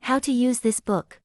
How to use this book.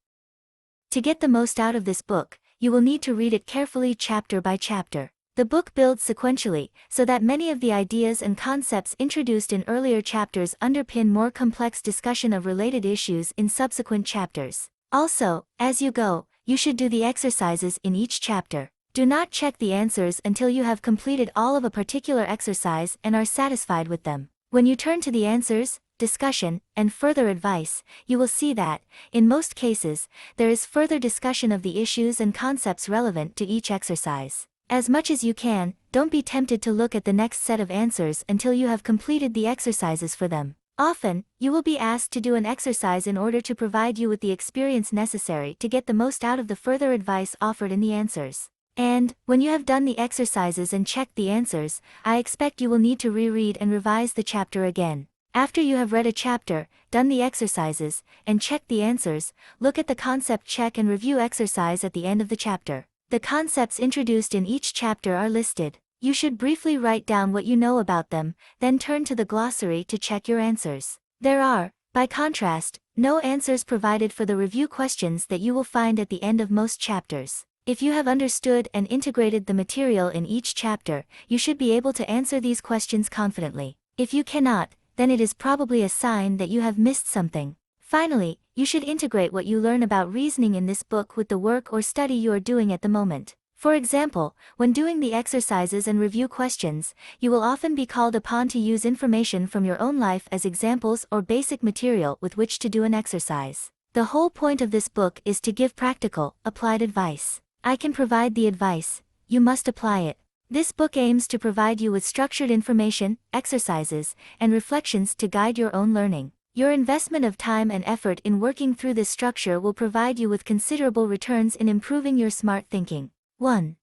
To get the most out of this book, you will need to read it carefully chapter by chapter. The book builds sequentially, so that many of the ideas and concepts introduced in earlier chapters underpin more complex discussion of related issues in subsequent chapters. Also, as you go, you should do the exercises in each chapter. Do not check the answers until you have completed all of a particular exercise and are satisfied with them. When you turn to the answers, discussion, and further advice, you will see that, in most cases, there is further discussion of the issues and concepts relevant to each exercise. As much as you can, don't be tempted to look at the next set of answers until you have completed the exercises for them. Often, you will be asked to do an exercise in order to provide you with the experience necessary to get the most out of the further advice offered in the answers. And, when you have done the exercises and checked the answers, I expect you will need to reread and revise the chapter again. After you have read a chapter, done the exercises, and checked the answers, look at the concept check and review exercise at the end of the chapter. The concepts introduced in each chapter are listed. You should briefly write down what you know about them, then turn to the glossary to check your answers. There are, by contrast, no answers provided for the review questions that you will find at the end of most chapters. If you have understood and integrated the material in each chapter, you should be able to answer these questions confidently. If you cannot, then it is probably a sign that you have missed something. Finally, you should integrate what you learn about reasoning in this book with the work or study you are doing at the moment. For example, when doing the exercises and review questions, you will often be called upon to use information from your own life as examples or basic material with which to do an exercise. The whole point of this book is to give practical, applied advice. I can provide the advice, you must apply it. This book aims to provide you with structured information, exercises, and reflections to guide your own learning. Your investment of time and effort in working through this structure will provide you with considerable returns in improving your smart thinking. 1.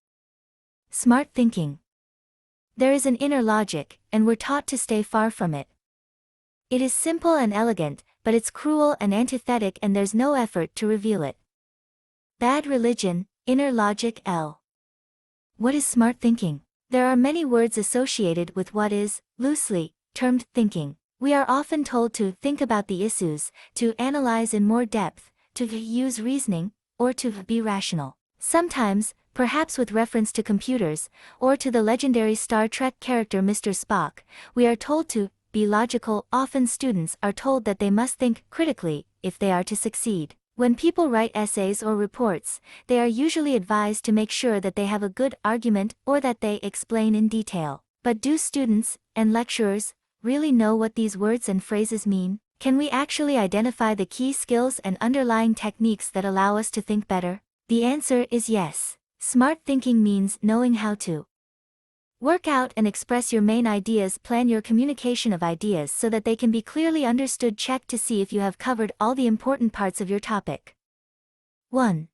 Smart thinking. There is an inner logic, and we're taught to stay far from it. It is simple and elegant, but it's cruel and antithetic, and there's no effort to reveal it. Bad religion, inner logic. L. What is smart thinking? There are many words associated with what is, loosely, termed thinking. We are often told to think about the issues, to analyze in more depth, to use reasoning, or to be rational. Sometimes, perhaps with reference to computers, or to the legendary Star Trek character Mr. Spock, we are told to be logical. Often students are told that they must think critically if they are to succeed. When people write essays or reports, they are usually advised to make sure that they have a good argument or that they explain in detail. But do students and lecturers really know what these words and phrases mean? Can we actually identify the key skills and underlying techniques that allow us to think better? The answer is yes. Smart thinking means knowing how to work out and express your main ideas, plan your communication of ideas so that they can be clearly understood, check to see if you have covered all the important parts of your topic. 1.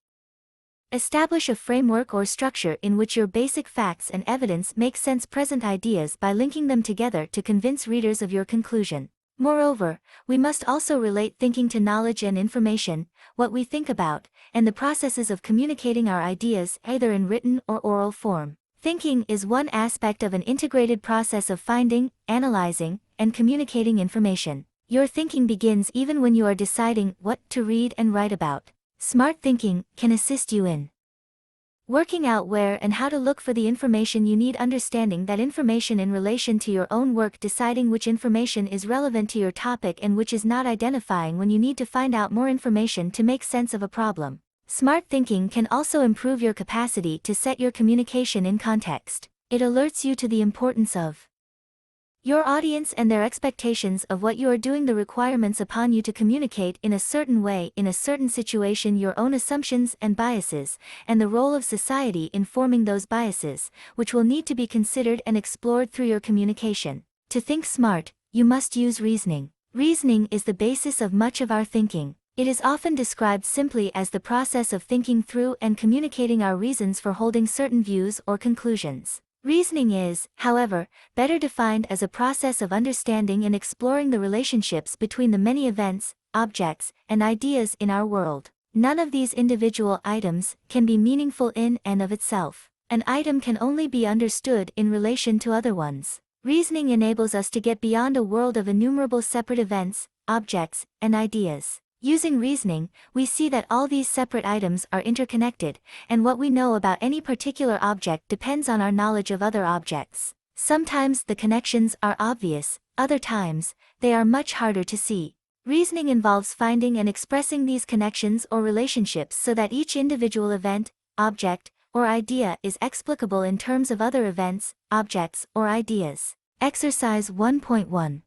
Establish a framework or structure in which your basic facts and evidence make sense. Present ideas by linking them together to convince readers of your conclusion. Moreover, we must also relate thinking to knowledge and information, what we think about, and the processes of communicating our ideas either in written or oral form. Thinking is one aspect of an integrated process of finding, analyzing, and communicating information. Your thinking begins even when you are deciding what to read and write about. Smart thinking can assist you in working out where and how to look for the information you need, understanding that information in relation to your own work, deciding which information is relevant to your topic and which is not, identifying when you need to find out more information to make sense of a problem. Smart thinking can also improve your capacity to set your communication in context. It alerts you to the importance of your audience and their expectations of what you are doing, the requirements upon you to communicate in a certain way in a certain situation, your own assumptions and biases, and the role of society in forming those biases, which will need to be considered and explored through your communication. To think smart, you must use reasoning. Reasoning is the basis of much of our thinking. It is often described simply as the process of thinking through and communicating our reasons for holding certain views or conclusions. Reasoning is, however, better defined as a process of understanding and exploring the relationships between the many events, objects, and ideas in our world. None of these individual items can be meaningful in and of itself. An item can only be understood in relation to other ones. Reasoning enables us to get beyond a world of innumerable separate events, objects, and ideas. Using reasoning, we see that all these separate items are interconnected, and what we know about any particular object depends on our knowledge of other objects. Sometimes the connections are obvious, other times, they are much harder to see. Reasoning involves finding and expressing these connections or relationships so that each individual event, object, or idea is explicable in terms of other events, objects, or ideas. Exercise 1.1.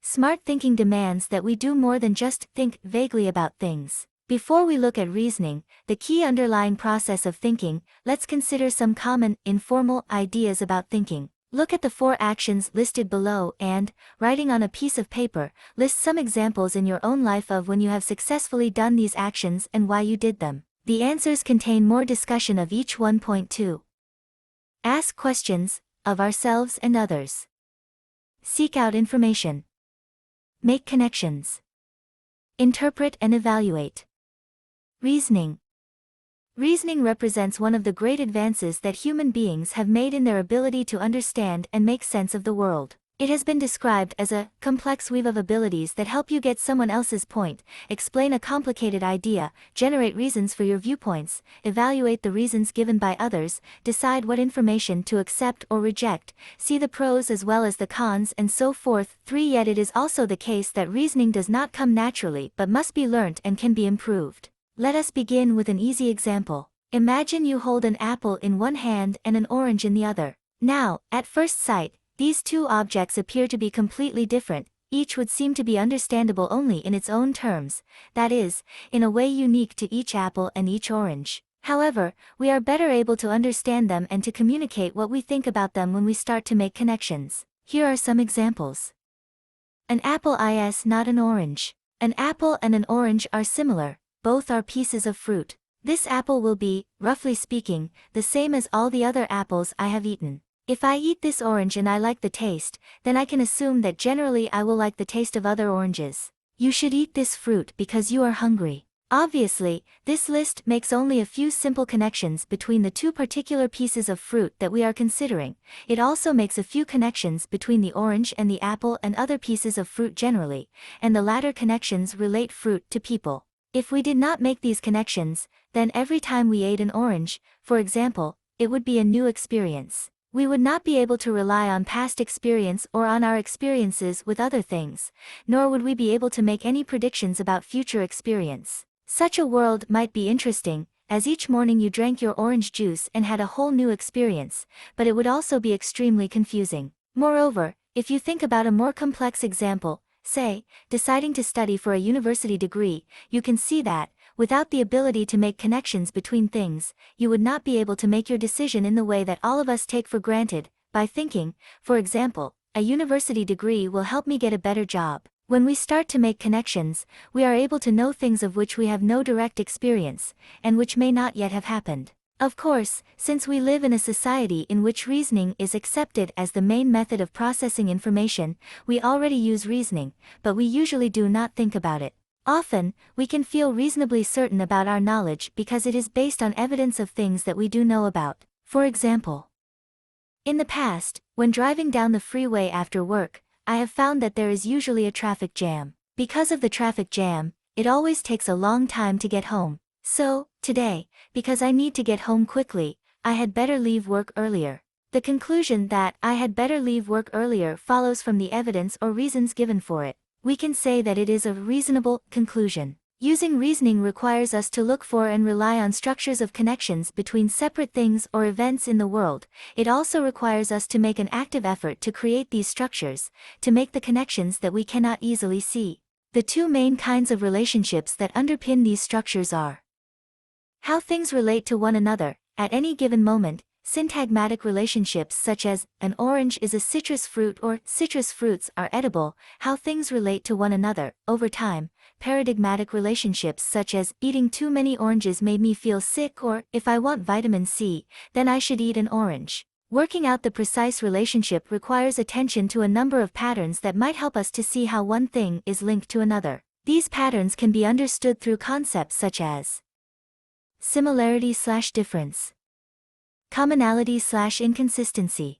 Smart thinking demands that we do more than just think vaguely about things. Before we look at reasoning, the key underlying process of thinking, let's consider some common, informal ideas about thinking. Look at the 4 actions listed below and, writing on a piece of paper, list some examples in your own life of when you have successfully done these actions and why you did them. The answers contain more discussion of each 1.2. Ask questions, of ourselves and others. Seek out information. Make connections. Interpret and evaluate. Reasoning. Reasoning represents one of the great advances that human beings have made in their ability to understand and make sense of the world. It has been described as a complex weave of abilities that help you get someone else's point, explain a complicated idea, generate reasons for your viewpoints, evaluate the reasons given by others, decide what information to accept or reject, see the pros as well as the cons, and so forth. 3. Yet it is also the case that reasoning does not come naturally but must be learnt and can be improved. Let us begin with an easy example. Imagine you hold an apple in one hand and an orange in the other. Now, at first sight, these two objects appear to be completely different, each would seem to be understandable only in its own terms, that is, in a way unique to each apple and each orange. However, we are better able to understand them and to communicate what we think about them when we start to make connections. Here are some examples. An apple is not an orange. An apple and an orange are similar, both are pieces of fruit. This apple will be, roughly speaking, the same as all the other apples I have eaten. If I eat this orange and I like the taste, then I can assume that generally I will like the taste of other oranges. You should eat this fruit because you are hungry. Obviously, this list makes only a few simple connections between the two particular pieces of fruit that we are considering. It also makes a few connections between the orange and the apple and other pieces of fruit generally, and the latter connections relate fruit to people. If we did not make these connections, then every time we ate an orange, for example, it would be a new experience. We would not be able to rely on past experience or on our experiences with other things, nor would we be able to make any predictions about future experience. Such a world might be interesting, as each morning you drank your orange juice and had a whole new experience, but it would also be extremely confusing. Moreover, if you think about a more complex example, say, deciding to study for a university degree, you can see that, without the ability to make connections between things, you would not be able to make your decision in the way that all of us take for granted, by thinking, for example, a university degree will help me get a better job. When we start to make connections, we are able to know things of which we have no direct experience, and which may not yet have happened. Of course, since we live in a society in which reasoning is accepted as the main method of processing information, we already use reasoning, but we usually do not think about it. Often, we can feel reasonably certain about our knowledge because it is based on evidence of things that we do know about. For example, in the past, when driving down the freeway after work, I have found that there is usually a traffic jam. Because of the traffic jam, it always takes a long time to get home. So, today, because I need to get home quickly, I had better leave work earlier. The conclusion that I had better leave work earlier follows from the evidence or reasons given for it. We can say that it is a reasonable conclusion. Using reasoning requires us to look for and rely on structures of connections between separate things or events in the world. It also requires us to make an active effort to create these structures, to make the connections that we cannot easily see. The two main kinds of relationships that underpin these structures are how things relate to one another, at any given moment, syntagmatic relationships such as, an orange is a citrus fruit or, citrus fruits are edible, how things relate to one another, over time, paradigmatic relationships such as, eating too many oranges made me feel sick or, if I want vitamin C, then I should eat an orange. Working out the precise relationship requires attention to a number of patterns that might help us to see how one thing is linked to another. These patterns can be understood through concepts such as similarity/difference, commonality/inconsistency,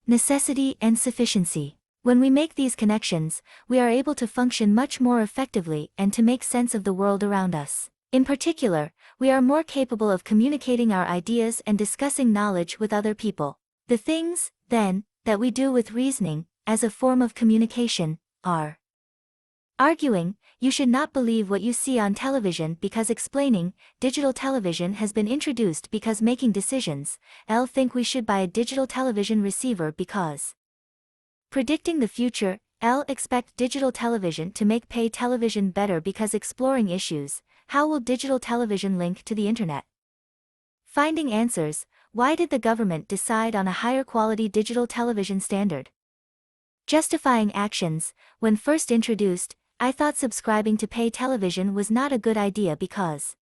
necessity and sufficiency. When we make these connections, we are able to function much more effectively and to make sense of the world around us. In particular, we are more capable of communicating our ideas and discussing knowledge with other people. The things, then, that we do with reasoning, as a form of communication, are arguing. You should not believe what you see on television because explaining. Digital television has been introduced because making decisions. Think we should buy a digital television receiver because predicting the future. Expect digital television to make pay television better because exploring issues. How will digital television link to the internet? Finding answers. Why did the government decide on a higher quality digital television standard? Justifying actions. When first introduced, I thought subscribing to pay television was not a good idea because.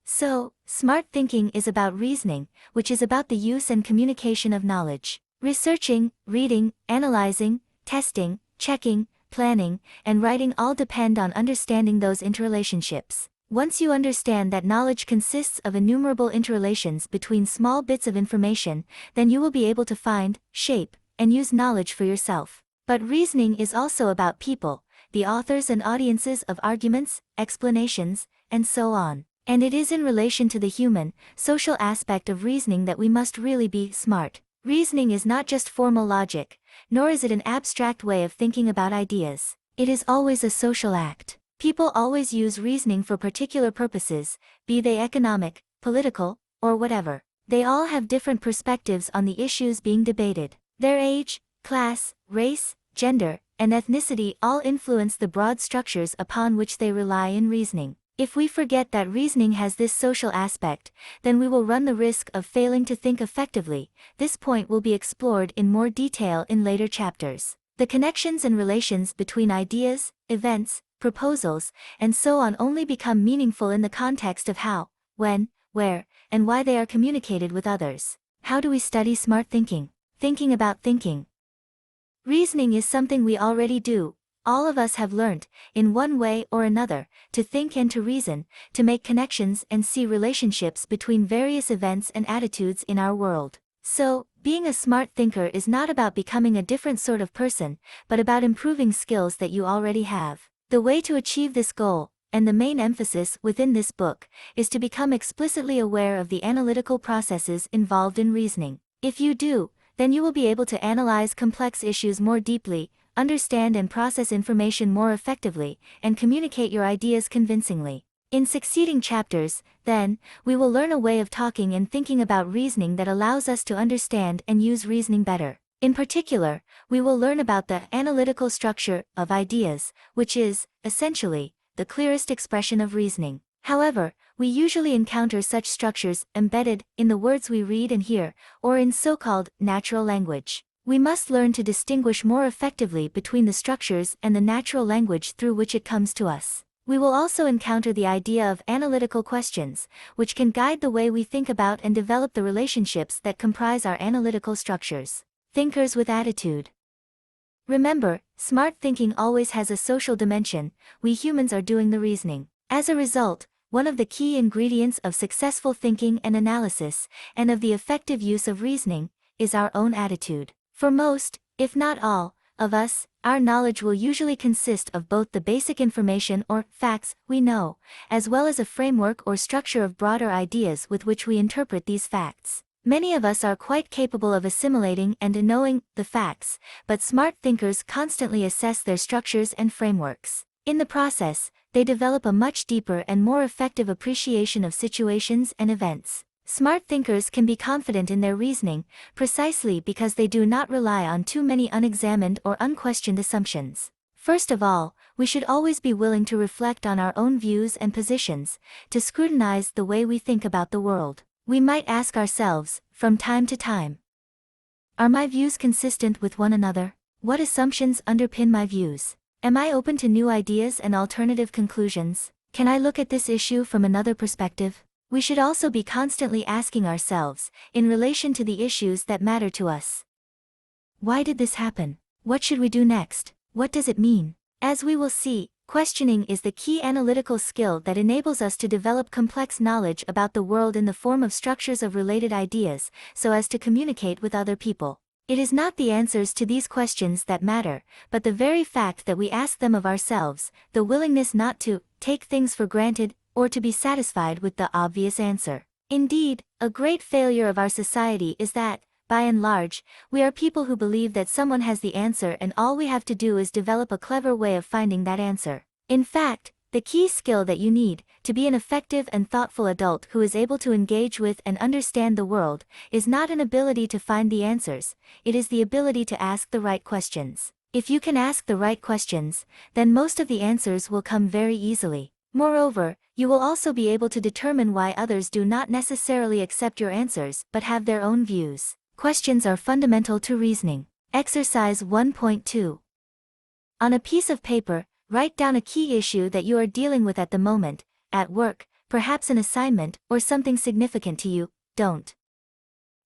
So, smart thinking is about reasoning, which is about the use and communication of knowledge. Researching, reading, analyzing, testing, checking, planning, and writing all depend on understanding those interrelationships. Once you understand that knowledge consists of innumerable interrelations between small bits of information, then you will be able to find, shape, and use knowledge for yourself. But reasoning is also about people, the authors and audiences of arguments, explanations, and so on. And it is in relation to the human, social aspect of reasoning that we must really be smart. Reasoning is not just formal logic, nor is it an abstract way of thinking about ideas. It is always a social act. People always use reasoning for particular purposes, be they economic, political, or whatever. They all have different perspectives on the issues being debated. Their age, class, race, gender, and ethnicity all influence the broad structures upon which they rely in reasoning. If we forget that reasoning has this social aspect, then we will run the risk of failing to think effectively. This point will be explored in more detail in later chapters. The connections and relations between ideas, events, proposals, and so on only become meaningful in the context of how, when, where, and why they are communicated with others. How do we study smart thinking? Thinking about thinking. Reasoning is something we already do. All of us have learnt, in one way or another, to think and to reason, to make connections and see relationships between various events and attitudes in our world. So, being a smart thinker is not about becoming a different sort of person, but about improving skills that you already have. The way to achieve this goal, and the main emphasis within this book, is to become explicitly aware of the analytical processes involved in reasoning. If you do, then you will be able to analyze complex issues more deeply, understand and process information more effectively, and communicate your ideas convincingly. In succeeding chapters, then, we will learn a way of talking and thinking about reasoning that allows us to understand and use reasoning better. In particular, we will learn about the analytical structure of ideas, which is, essentially, the clearest expression of reasoning. However, we usually encounter such structures embedded in the words we read and hear, or in so-called natural language. We must learn to distinguish more effectively between the structures and the natural language through which it comes to us. We will also encounter the idea of analytical questions, which can guide the way we think about and develop the relationships that comprise our analytical structures. Thinkers with attitude. Remember, smart thinking always has a social dimension. We humans are doing the reasoning. As a result, one of the key ingredients of successful thinking and analysis, and of the effective use of reasoning, is our own attitude. For most, if not all, of us, our knowledge will usually consist of both the basic information or facts we know, as well as a framework or structure of broader ideas with which we interpret these facts. Many of us are quite capable of assimilating and knowing the facts, but smart thinkers constantly assess their structures and frameworks. In the process, they develop a much deeper and more effective appreciation of situations and events. Smart thinkers can be confident in their reasoning, precisely because they do not rely on too many unexamined or unquestioned assumptions. First of all, we should always be willing to reflect on our own views and positions, to scrutinize the way we think about the world. We might ask ourselves, from time to time, are my views consistent with one another? What assumptions underpin my views? Am I open to new ideas and alternative conclusions? Can I look at this issue from another perspective? We should also be constantly asking ourselves, in relation to the issues that matter to us, why did this happen? What should we do next? What does it mean? As we will see, questioning is the key analytical skill that enables us to develop complex knowledge about the world in the form of structures of related ideas, so as to communicate with other people. It is not the answers to these questions that matter, but the very fact that we ask them of ourselves, the willingness not to take things for granted, or to be satisfied with the obvious answer. Indeed, a great failure of our society is that, by and large, we are people who believe that someone has the answer and all we have to do is develop a clever way of finding that answer. In fact, the key skill that you need, to be an effective and thoughtful adult who is able to engage with and understand the world, is not an ability to find the answers, it is the ability to ask the right questions. If you can ask the right questions, then most of the answers will come very easily. Moreover, you will also be able to determine why others do not necessarily accept your answers but have their own views. Questions are fundamental to reasoning. Exercise 1.2. On a piece of paper, write down a key issue that you are dealing with at the moment, at work, perhaps an assignment, or something significant to you. Don't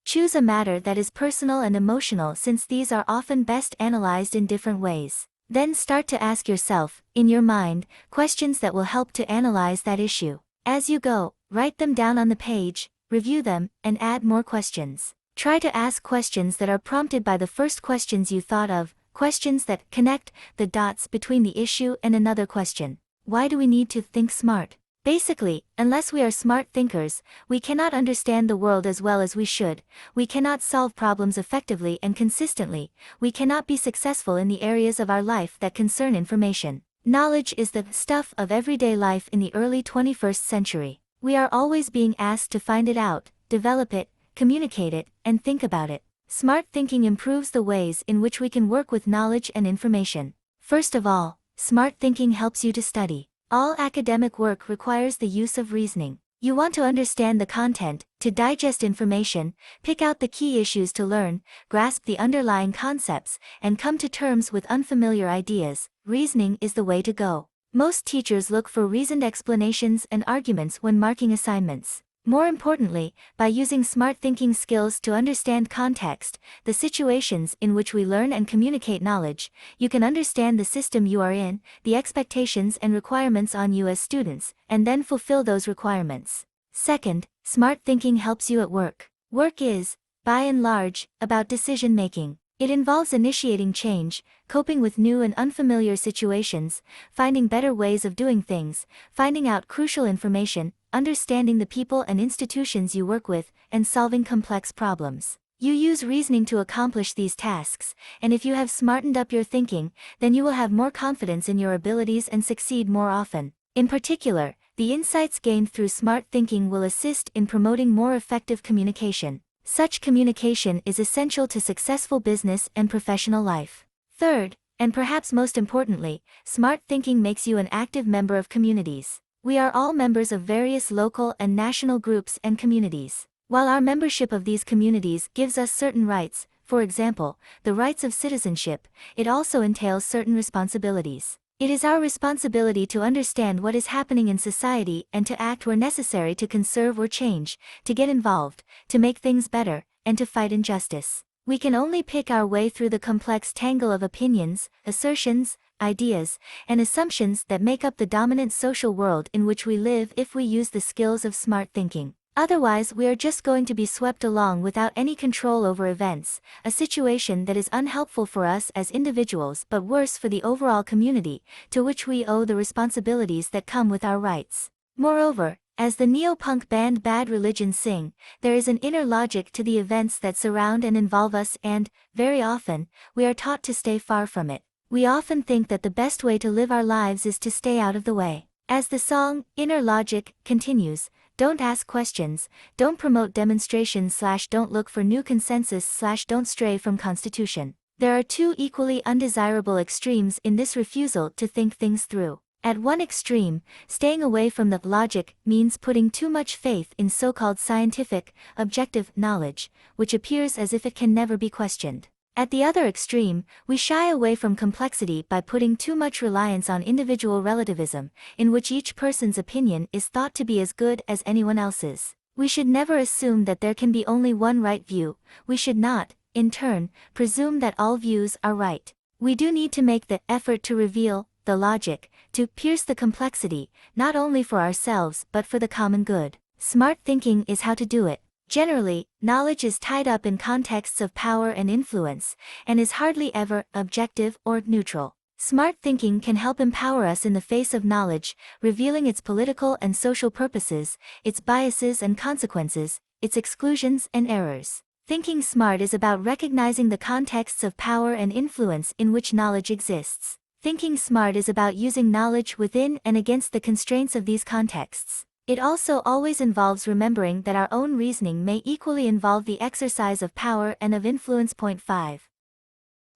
choose a matter that is personal and emotional, since these are often best analyzed in different ways. Then start to ask yourself, in your mind, questions that will help to analyze that issue. As you go, write them down on the page, review them, and add more questions. Try to ask questions that are prompted by the first questions you thought of, questions that connect the dots between the issue and another question. Why do we need to think smart? Basically, unless we are smart thinkers, we cannot understand the world as well as we should, we cannot solve problems effectively and consistently, we cannot be successful in the areas of our life that concern information. Knowledge is the stuff of everyday life in the early 21st century. We are always being asked to find it out, develop it, communicate it, and think about it. Smart thinking improves the ways in which we can work with knowledge and information. First of all, smart thinking helps you to study. All academic work requires the use of reasoning. You want to understand the content, to digest information, pick out the key issues to learn, grasp the underlying concepts, and come to terms with unfamiliar ideas. Reasoning is the way to go. Most teachers look for reasoned explanations and arguments when marking assignments. More importantly, by using smart thinking skills to understand context, the situations in which we learn and communicate knowledge, you can understand the system you are in, the expectations and requirements on you as students, and then fulfill those requirements. Second, smart thinking helps you at work. Work is, by and large, about decision making. It involves initiating change, coping with new and unfamiliar situations, finding better ways of doing things, finding out crucial information, understanding the people and institutions you work with, and solving complex problems. You use reasoning to accomplish these tasks, and if you have smartened up your thinking, then you will have more confidence in your abilities and succeed more often. In particular, the insights gained through smart thinking will assist in promoting more effective communication. Such communication is essential to successful business and professional life. Third, and perhaps most importantly, smart thinking makes you an active member of communities. We are all members of various local and national groups and communities. While our membership of these communities gives us certain rights, for example, the rights of citizenship, it also entails certain responsibilities. It is our responsibility to understand what is happening in society and to act where necessary to conserve or change, to get involved, to make things better, and to fight injustice. We can only pick our way through the complex tangle of opinions, assertions, ideas, and assumptions that make up the dominant social world in which we live if we use the skills of smart thinking. Otherwise, we are just going to be swept along without any control over events, a situation that is unhelpful for us as individuals but worse for the overall community, to which we owe the responsibilities that come with our rights. Moreover, as the neo-punk band Bad Religion sing, there is an inner logic to the events that surround and involve us and, very often, we are taught to stay far from it. We often think that the best way to live our lives is to stay out of the way. As the song, Inner Logic, continues, don't ask questions, don't promote demonstrations / don't look for new consensus / don't stray from constitution. There are two equally undesirable extremes in this refusal to think things through. At one extreme, staying away from the logic means putting too much faith in so-called scientific, objective knowledge, which appears as if it can never be questioned. At the other extreme, we shy away from complexity by putting too much reliance on individual relativism, in which each person's opinion is thought to be as good as anyone else's. We should never assume that there can be only one right view, we should not, in turn, presume that all views are right. We do need to make the effort to reveal the logic, to pierce the complexity, not only for ourselves but for the common good. Smart thinking is how to do it. Generally, knowledge is tied up in contexts of power and influence, and is hardly ever objective or neutral. Smart thinking can help empower us in the face of knowledge, revealing its political and social purposes, its biases and consequences, its exclusions and errors. Thinking smart is about recognizing the contexts of power and influence in which knowledge exists. Thinking smart is about using knowledge within and against the constraints of these contexts. It also always involves remembering that our own reasoning may equally involve the exercise of power and of influence. Point 5.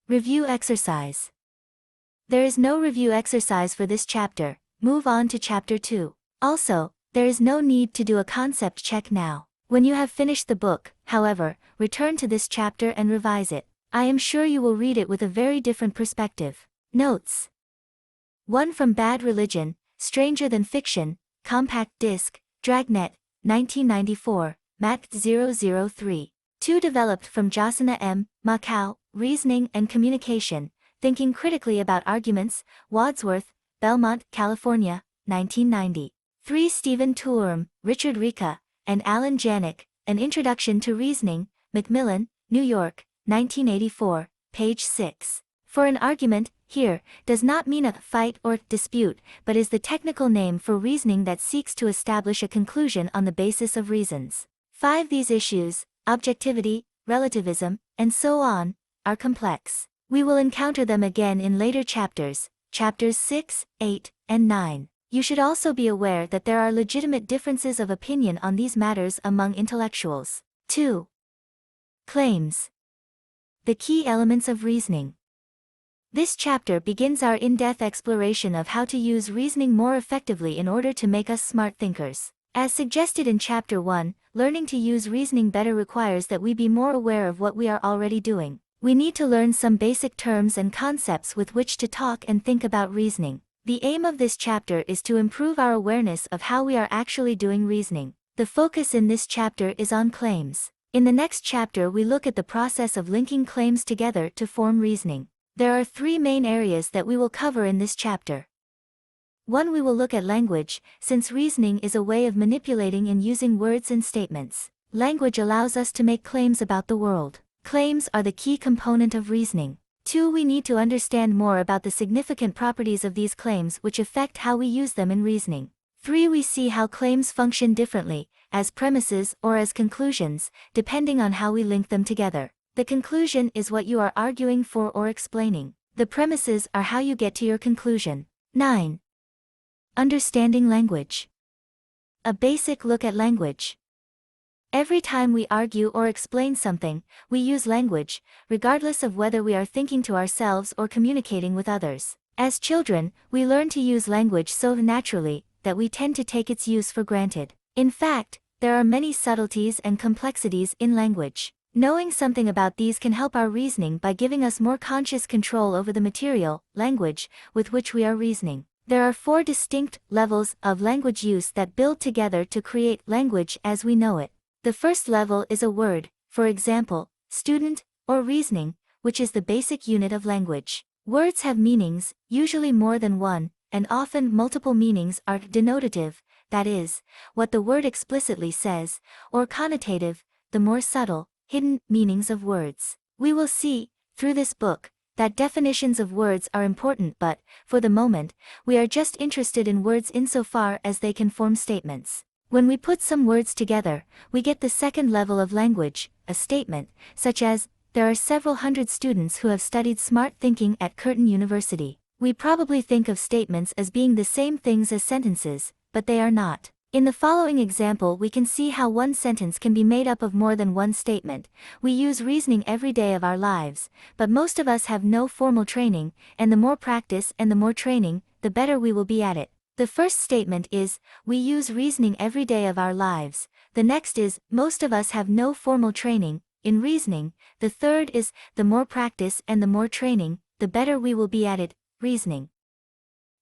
Review exercise. There is no review exercise for this chapter. Move on to chapter 2. Also, there is no need to do a concept check now. When you have finished the book, however, return to this chapter and revise it. I am sure you will read it with a very different perspective. Notes. 1 from Bad Religion, Stranger Than Fiction, Compact Disc, Dragnet, 1994, MAT-003. 2 developed from Josina M. Macau, Reasoning and Communication, Thinking Critically About Arguments, Wadsworth, Belmont, California, 1990. 3 Stephen Toorm, Richard Rika, and Allan Janik, An Introduction to Reasoning, Macmillan, New York, 1984, page 6. For an argument, here, does not mean a fight or dispute, but is the technical name for reasoning that seeks to establish a conclusion on the basis of reasons. 5 These issues, objectivity, relativism, and so on, are complex. We will encounter them again in later chapters, chapters 6, 8, and 9. You should also be aware that there are legitimate differences of opinion on these matters among intellectuals. 2. Claims. The key elements of reasoning. This chapter begins our in-depth exploration of how to use reasoning more effectively in order to make us smart thinkers. As suggested in Chapter 1, learning to use reasoning better requires that we be more aware of what we are already doing. We need to learn some basic terms and concepts with which to talk and think about reasoning. The aim of this chapter is to improve our awareness of how we are actually doing reasoning. The focus in this chapter is on claims. In the next chapter we look at the process of linking claims together to form reasoning. There are 3 main areas that we will cover in this chapter. 1. We will look at language, since reasoning is a way of manipulating and using words and statements. Language allows us to make claims about the world. Claims are the key component of reasoning. 2. We need to understand more about the significant properties of these claims which affect how we use them in reasoning. 3. We see how claims function differently, as premises or as conclusions, depending on how we link them together. The conclusion is what you are arguing for or explaining. The premises are how you get to your conclusion. 9. Understanding language. A basic look at language. Every time we argue or explain something, we use language, regardless of whether we are thinking to ourselves or communicating with others. As children, we learn to use language so naturally that we tend to take its use for granted. In fact, there are many subtleties and complexities in language. Knowing something about these can help our reasoning by giving us more conscious control over the material, language, with which we are reasoning. There are 4 distinct levels of language use that build together to create language as we know it. The first level is a word, for example, student, or reasoning, which is the basic unit of language. Words have meanings, usually more than one, and often multiple meanings are denotative, that is, what the word explicitly says, or connotative, the more subtle, hidden meanings of words. We will see, through this book, that definitions of words are important, but, for the moment, we are just interested in words insofar as they can form statements. When we put some words together, we get the second level of language, a statement, such as, there are several hundred students who have studied smart thinking at Curtin University. We probably think of statements as being the same things as sentences, but they are not. In the following example we can see how one sentence can be made up of more than one statement. We use reasoning every day of our lives, but most of us have no formal training, and the more practice and the more training, the better we will be at it. The first statement is, we use reasoning every day of our lives. The next is, most of us have no formal training in reasoning. The third is, the more practice and the more training, the better we will be at it, reasoning.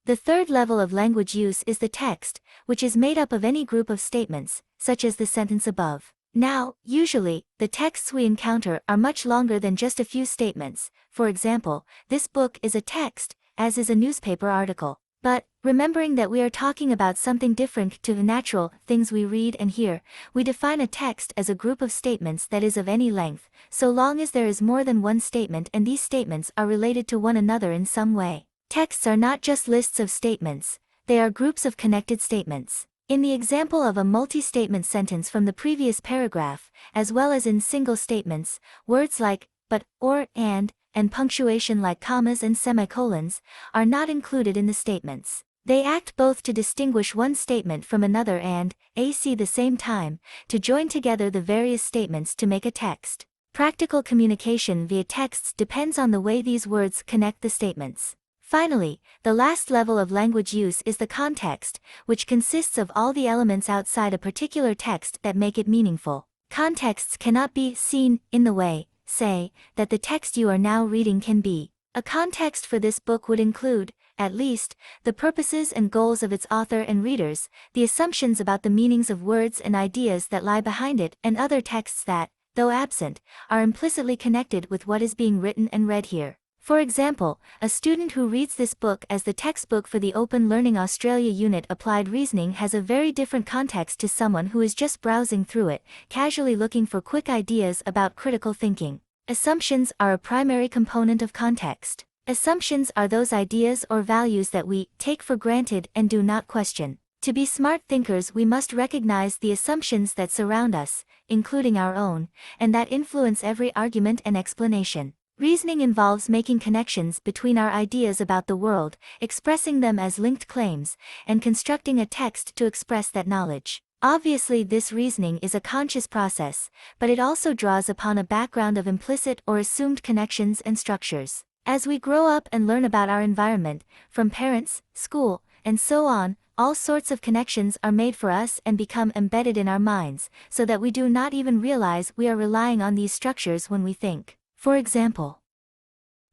The third level of language use is the text, which is made up of any group of statements, such as the sentence above. Now, usually, the texts we encounter are much longer than just a few statements. For example, this book is a text, as is a newspaper article. But, remembering that we are talking about something different to the natural things we read and hear, we define a text as a group of statements that is of any length, so long as there is more than one statement and these statements are related to one another in some way. Texts are not just lists of statements, they are groups of connected statements. In the example of a multi-statement sentence from the previous paragraph, as well as in single statements, words like but, or, and punctuation like commas and semicolons, are not included in the statements. They act both to distinguish one statement from another and, at the same time, to join together the various statements to make a text. Practical communication via texts depends on the way these words connect the statements. Finally, the last level of language use is the context, which consists of all the elements outside a particular text that make it meaningful. Contexts cannot be seen in the way, say, that the text you are now reading can be. A context for this book would include, at least, the purposes and goals of its author and readers, the assumptions about the meanings of words and ideas that lie behind it, and other texts that, though absent, are implicitly connected with what is being written and read here. For example, a student who reads this book as the textbook for the Open Learning Australia Unit Applied Reasoning has a very different context to someone who is just browsing through it, casually looking for quick ideas about critical thinking. Assumptions are a primary component of context. Assumptions are those ideas or values that we take for granted and do not question. To be smart thinkers, we must recognize the assumptions that surround us, including our own, and that influence every argument and explanation. Reasoning involves making connections between our ideas about the world, expressing them as linked claims, and constructing a text to express that knowledge. Obviously, this reasoning is a conscious process, but it also draws upon a background of implicit or assumed connections and structures. As we grow up and learn about our environment, from parents, school, and so on, all sorts of connections are made for us and become embedded in our minds, so that we do not even realize we are relying on these structures when we think. For example,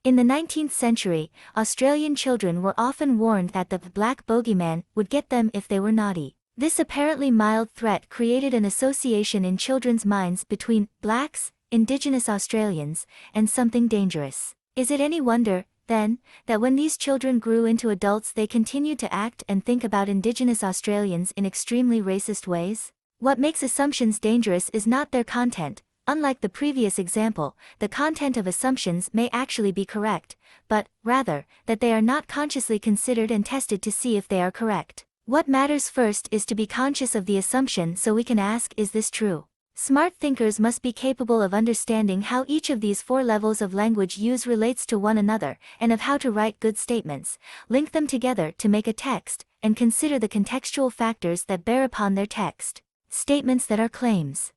in the 19th century, Australian children were often warned that the black bogeyman would get them if they were naughty. This apparently mild threat created an association in children's minds between blacks, Indigenous Australians, and something dangerous. Is it any wonder, then, that when these children grew into adults they continued to act and think about Indigenous Australians in extremely racist ways? What makes assumptions dangerous is not their content. Unlike the previous example, the content of assumptions may actually be correct, but, rather, that they are not consciously considered and tested to see if they are correct. What matters first is to be conscious of the assumption so we can ask, is this true? Smart thinkers must be capable of understanding how each of these four levels of language use relates to one another, and of how to write good statements, link them together to make a text, and consider the contextual factors that bear upon their text. Statements that are claims.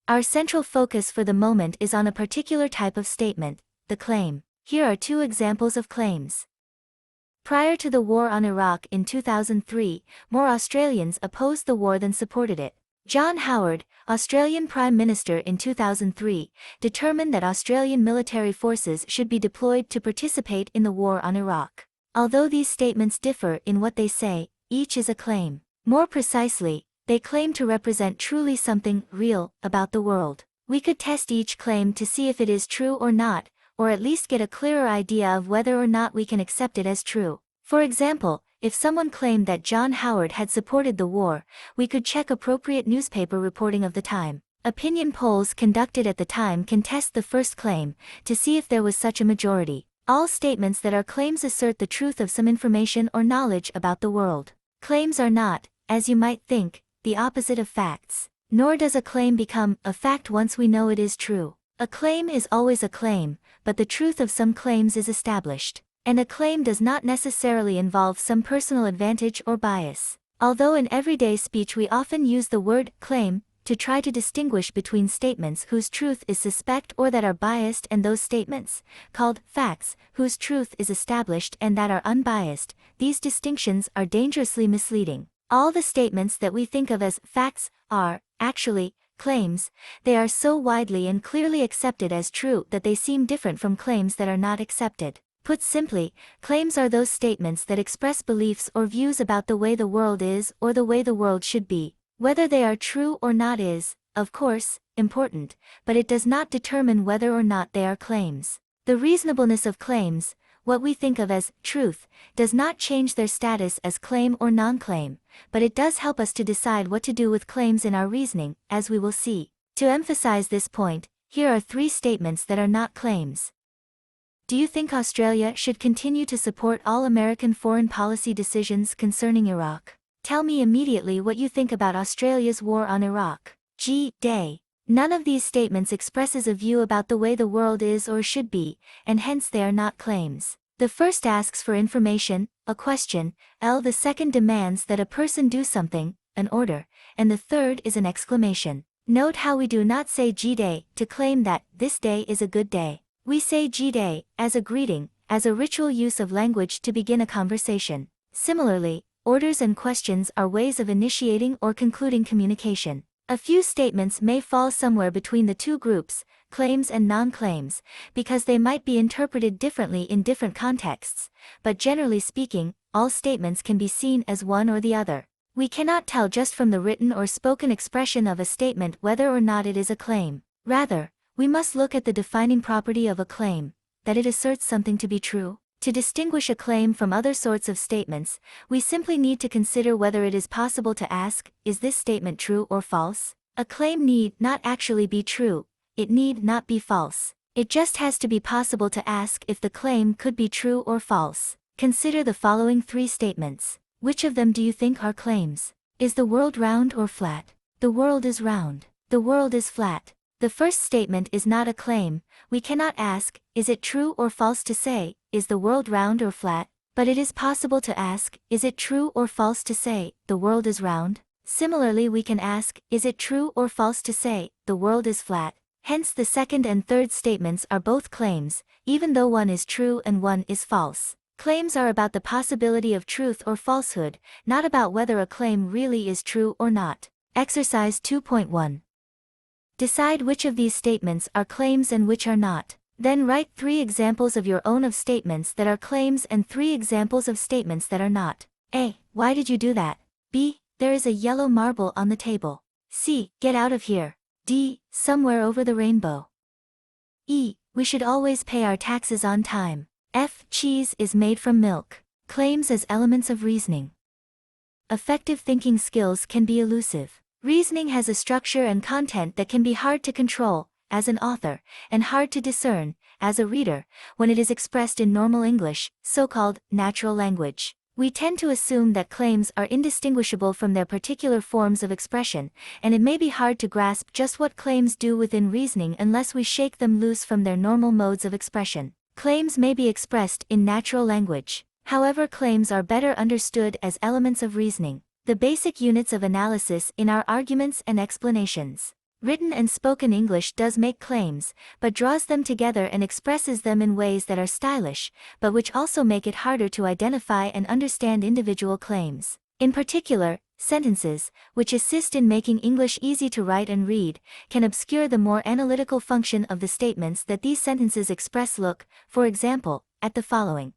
Our central focus for the moment is on a particular type of statement, the claim. Here are two examples of claims. Prior to the war on Iraq in 2003, more Australians opposed the war than supported it. John Howard, Australian Prime Minister in 2003, determined that Australian military forces should be deployed to participate in the war on Iraq. Although these statements differ in what they say, each is a claim. More precisely, they claim to represent truly something real about the world. We could test each claim to see if it is true or not, or at least get a clearer idea of whether or not we can accept it as true. For example, if someone claimed that John Howard had supported the war, we could check appropriate newspaper reporting of the time. Opinion polls conducted at the time can test the first claim, to see if there was such a majority. All statements that are claims assert the truth of some information or knowledge about the world. Claims are not, as you might think, the opposite of facts. Nor does a claim become a fact once we know it is true. A claim is always a claim, but the truth of some claims is established. And a claim does not necessarily involve some personal advantage or bias. Although in everyday speech we often use the word claim to try to distinguish between statements whose truth is suspect or that are biased and those statements, called facts, whose truth is established and that are unbiased, these distinctions are dangerously misleading. All the statements that we think of as facts are, actually, claims. They are so widely and clearly accepted as true that they seem different from claims that are not accepted. Put simply, claims are those statements that express beliefs or views about the way the world is or the way the world should be. Whether they are true or not is, of course, important, but it does not determine whether or not they are claims. The reasonableness of claims, What we think of as truth does not change their status as claim or non-claim, but it does help us to decide what to do with claims in our reasoning, as we will see. To emphasize this point, here are 3 statements that are not claims. Do you think Australia should continue to support all American foreign policy decisions concerning Iraq? Tell me immediately what you think about Australia's war on Iraq. Day. None of these statements expresses a view about the way the world is or should be, and hence they are not claims. The first asks for information, a question, the second demands that a person do something, an order, and the third is an exclamation. Note how we do not say G-Day to claim that this day is a good day. We say G-Day as a greeting, as a ritual use of language to begin a conversation. Similarly, orders and questions are ways of initiating or concluding communication. A few statements may fall somewhere between the 2 groups, claims and non-claims, because they might be interpreted differently in different contexts, but generally speaking, all statements can be seen as one or the other. We cannot tell just from the written or spoken expression of a statement whether or not it is a claim. Rather, we must look at the defining property of a claim, that it asserts something to be true. To distinguish a claim from other sorts of statements, we simply need to consider whether it is possible to ask, is this statement true or false? A claim need not actually be true, it need not be false. It just has to be possible to ask if the claim could be true or false. Consider the following 3 statements. Which of them do you think are claims? Is the world round or flat? The world is round. The world is flat. The first statement is not a claim. We cannot ask, is it true or false to say, is the world round or flat? But it is possible to ask, is it true or false to say, the world is round? Similarly, we can ask, is it true or false to say, the world is flat? Hence the second and third statements are both claims, even though one is true and one is false. Claims are about the possibility of truth or falsehood, not about whether a claim really is true or not. Exercise 2.1. Decide which of these statements are claims and which are not. Then write 3 examples of your own of statements that are claims and 3 examples of statements that are not. A. Why did you do that? B. There is a yellow marble on the table. C. Get out of here. D. Somewhere over the rainbow. E. We should always pay our taxes on time. F. Cheese is made from milk. Claims as elements of reasoning. Effective thinking skills can be elusive. Reasoning has a structure and content that can be hard to control, as an author, and hard to discern, as a reader, when it is expressed in normal English, so-called natural language. We tend to assume that claims are indistinguishable from their particular forms of expression, and it may be hard to grasp just what claims do within reasoning unless we shake them loose from their normal modes of expression. Claims may be expressed in natural language. However, claims are better understood as elements of reasoning, the basic units of analysis in our arguments and explanations. Written and spoken English does make claims, but draws them together and expresses them in ways that are stylish, but which also make it harder to identify and understand individual claims. In particular, sentences, which assist in making English easy to write and read, can obscure the more analytical function of the statements that these sentences express. Look, for example, at the following.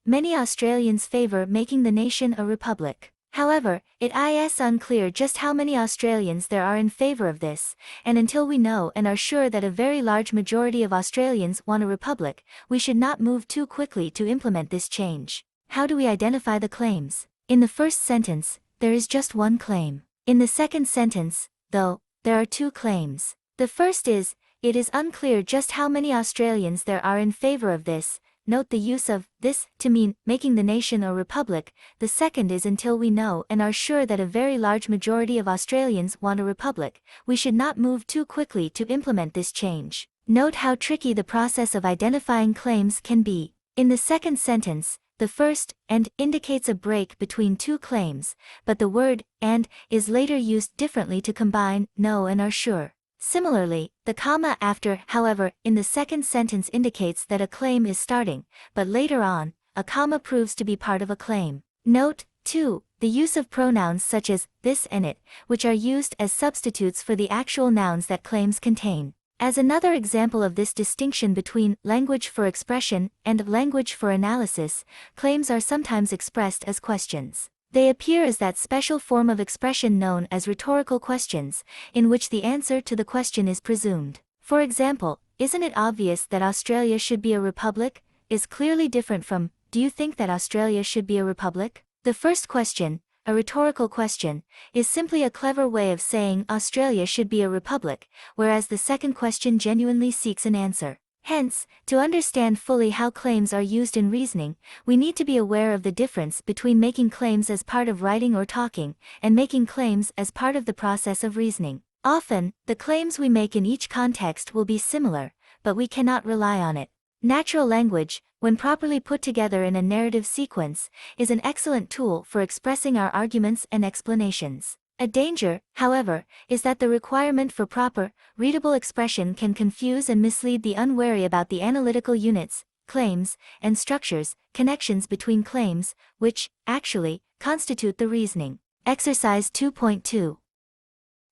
Many Australians favour making the nation a republic. However, it is unclear just how many Australians there are in favour of this, and until we know and are sure that a very large majority of Australians want a republic, we should not move too quickly to implement this change. How do we identify the claims? In the first sentence, there is just one claim. In the second sentence, though, there are 2 claims. The first is, it is unclear just how many Australians there are in favour of this. Note the use of this to mean making the nation a republic. The second is until we know and are sure that a very large majority of Australians want a republic, we should not move too quickly to implement this change. Note how tricky the process of identifying claims can be. In the second sentence, the first and indicates a break between 2 claims, but the word and is later used differently to combine know and are sure. Similarly, the comma after however in the second sentence indicates that a claim is starting, but later on, a comma proves to be part of a claim. Note, too, the use of pronouns such as this and it, which are used as substitutes for the actual nouns that claims contain. As another example of this distinction between language for expression and language for analysis, claims are sometimes expressed as questions. They appear as that special form of expression known as rhetorical questions, in which the answer to the question is presumed. For example, isn't it obvious that Australia should be a republic? is clearly different from, do you think that Australia should be a republic? The first question, a rhetorical question, is simply a clever way of saying Australia should be a republic, whereas the second question genuinely seeks an answer. Hence, to understand fully how claims are used in reasoning, we need to be aware of the difference between making claims as part of writing or talking, and making claims as part of the process of reasoning. Often, the claims we make in each context will be similar, but we cannot rely on it. Natural language, when properly put together in a narrative sequence, is an excellent tool for expressing our arguments and explanations. A danger, however, is that the requirement for proper, readable expression can confuse and mislead the unwary about the analytical units, claims, and structures, connections between claims, which, actually, constitute the reasoning. Exercise 2.2.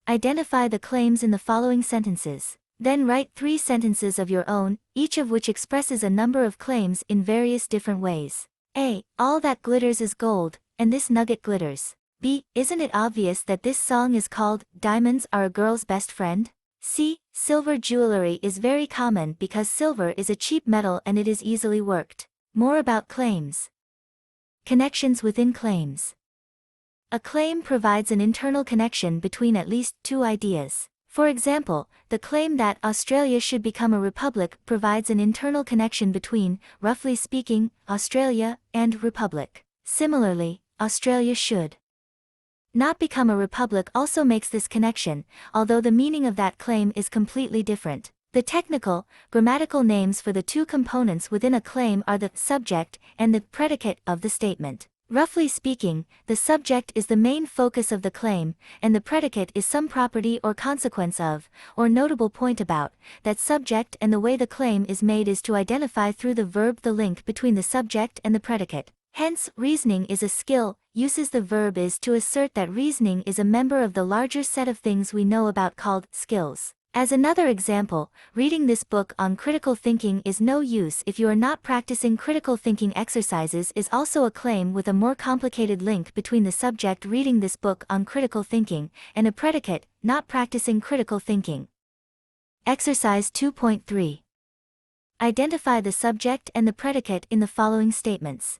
Identify the claims in the following sentences. Then write 3 sentences of your own, each of which expresses a number of claims in various different ways. A. All that glitters is gold, and this nugget glitters. B. Isn't it obvious that this song is called, Diamonds Are a Girl's Best Friend? C. Silver jewelry is very common because silver is a cheap metal and it is easily worked. More about claims. Connections within claims. A claim provides an internal connection between at least 2 ideas. For example, the claim that Australia should become a republic provides an internal connection between, roughly speaking, Australia and republic. Similarly, Australia should not become a republic also makes this connection, although the meaning of that claim is completely different. The technical, grammatical names for the 2 components within a claim are the subject and the predicate of the statement. Roughly speaking, the subject is the main focus of the claim, and the predicate is some property or consequence of, or notable point about, that subject, and the way the claim is made is to identify through the verb the link between the subject and the predicate. Hence, reasoning is a skill, uses the verb is to assert that reasoning is a member of the larger set of things we know about called skills. As another example, reading this book on critical thinking is no use if you are not practicing critical thinking exercises is also a claim with a more complicated link between the subject reading this book on critical thinking and a predicate, not practicing critical thinking. Exercise 2.3. Identify the subject and the predicate in the following statements.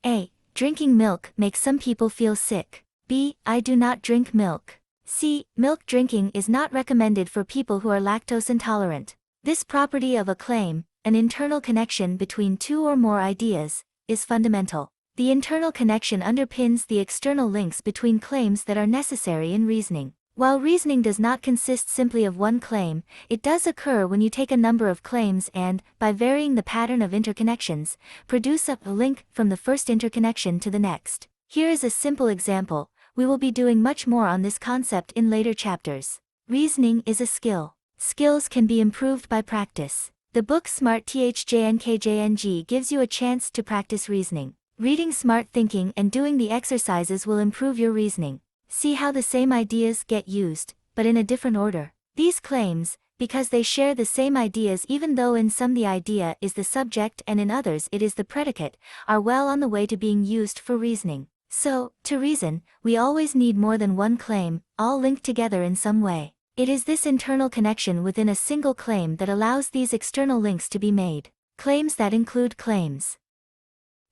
A. Drinking milk makes some people feel sick. B. I do not drink milk. C. Milk drinking is not recommended for people who are lactose intolerant. This property of a claim, an internal connection between 2 or more ideas, is fundamental. The internal connection underpins the external links between claims that are necessary in reasoning. While reasoning does not consist simply of one claim, it does occur when you take a number of claims and, by varying the pattern of interconnections, produce a link from the first interconnection to the next. Here is a simple example. We will be doing much more on this concept in later chapters. Reasoning is a skill. Skills can be improved by practice. The book Smart THJNKJNG gives you a chance to practice reasoning. Reading Smart Thinking and doing the exercises will improve your reasoning. See how the same ideas get used, but in a different order. These claims, because they share the same ideas even though in some the idea is the subject and in others it is the predicate, are well on the way to being used for reasoning. So, to reason, we always need more than one claim, all linked together in some way. It is this internal connection within a single claim that allows these external links to be made. Claims that include claims.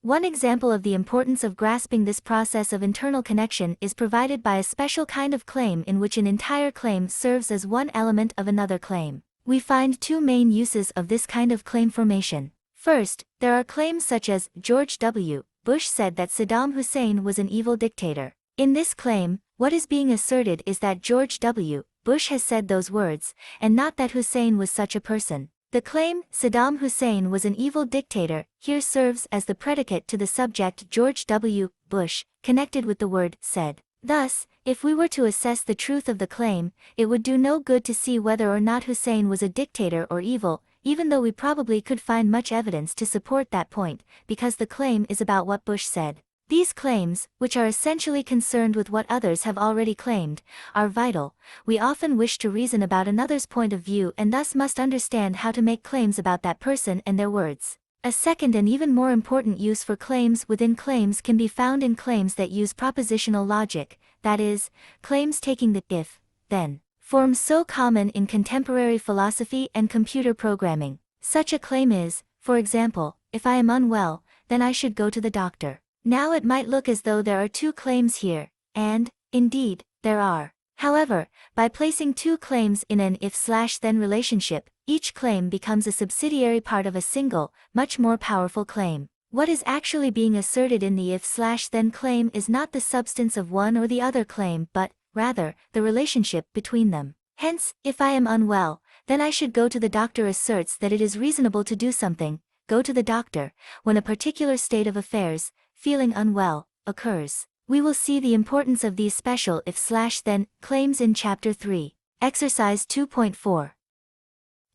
One example of the importance of grasping this process of internal connection is provided by a special kind of claim in which an entire claim serves as one element of another claim. We find 2 main uses of this kind of claim formation. First, there are claims such as, George W. Bush said that Saddam Hussein was an evil dictator. In this claim, what is being asserted is that George W. Bush has said those words, and not that Hussein was such a person. The claim, Saddam Hussein was an evil dictator, here serves as the predicate to the subject George W. Bush, connected with the word said. Thus, if we were to assess the truth of the claim, it would do no good to see whether or not Hussein was a dictator or evil, even though we probably could find much evidence to support that point, because the claim is about what Bush said. These claims, which are essentially concerned with what others have already claimed, are vital. We often wish to reason about another's point of view and thus must understand how to make claims about that person and their words. A second and even more important use for claims within claims can be found in claims that use propositional logic, that is, claims taking the if, then form so common in contemporary philosophy and computer programming. Such a claim is, for example, if I am unwell, then I should go to the doctor. Now it might look as though there are two claims here, and, indeed, there are. However, by placing two claims in an if/then relationship, each claim becomes a subsidiary part of a single, much more powerful claim. What is actually being asserted in the if/then claim is not the substance of one or the other claim but, rather, the relationship between them. Hence, if I am unwell, then I should go to the doctor asserts that it is reasonable to do something, go to the doctor, when a particular state of affairs, feeling unwell, occurs. We will see the importance of these special if/then claims in Chapter 3. Exercise 2.4.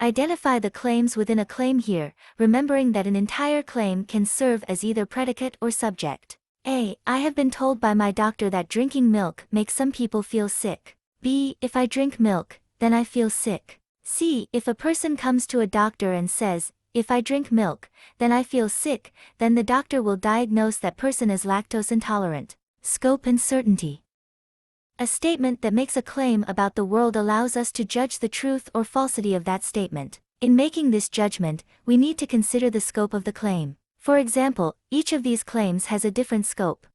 Identify the claims within a claim here, remembering that an entire claim can serve as either predicate or subject. A. I have been told by my doctor that drinking milk makes some people feel sick. B. If I drink milk, then I feel sick. C. If a person comes to a doctor and says, if I drink milk, then I feel sick, then the doctor will diagnose that person as lactose intolerant. Scope and certainty. A statement that makes a claim about the world allows us to judge the truth or falsity of that statement. In making this judgment, we need to consider the scope of the claim. For example, each of these claims has a different scope.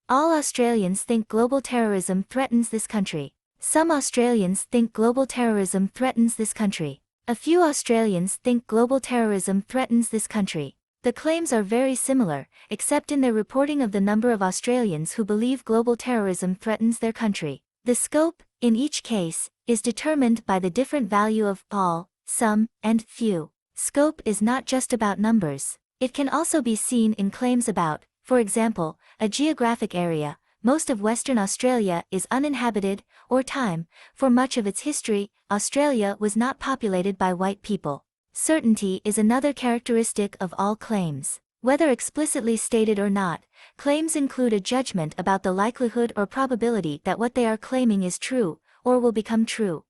All Australians think global terrorism threatens this country. Some Australians think global terrorism threatens this country. A few Australians think global terrorism threatens this country. The claims are very similar, except in their reporting of the number of Australians who believe global terrorism threatens their country. The scope, in each case, is determined by the different value of all, some, and few. Scope is not just about numbers. It can also be seen in claims about, for example, a geographic area. Most of Western Australia is uninhabited, or time. For much of its history, Australia was not populated by white people. Certainty is another characteristic of all claims. Whether explicitly stated or not, claims include a judgment about the likelihood or probability that what they are claiming is true, or will become true.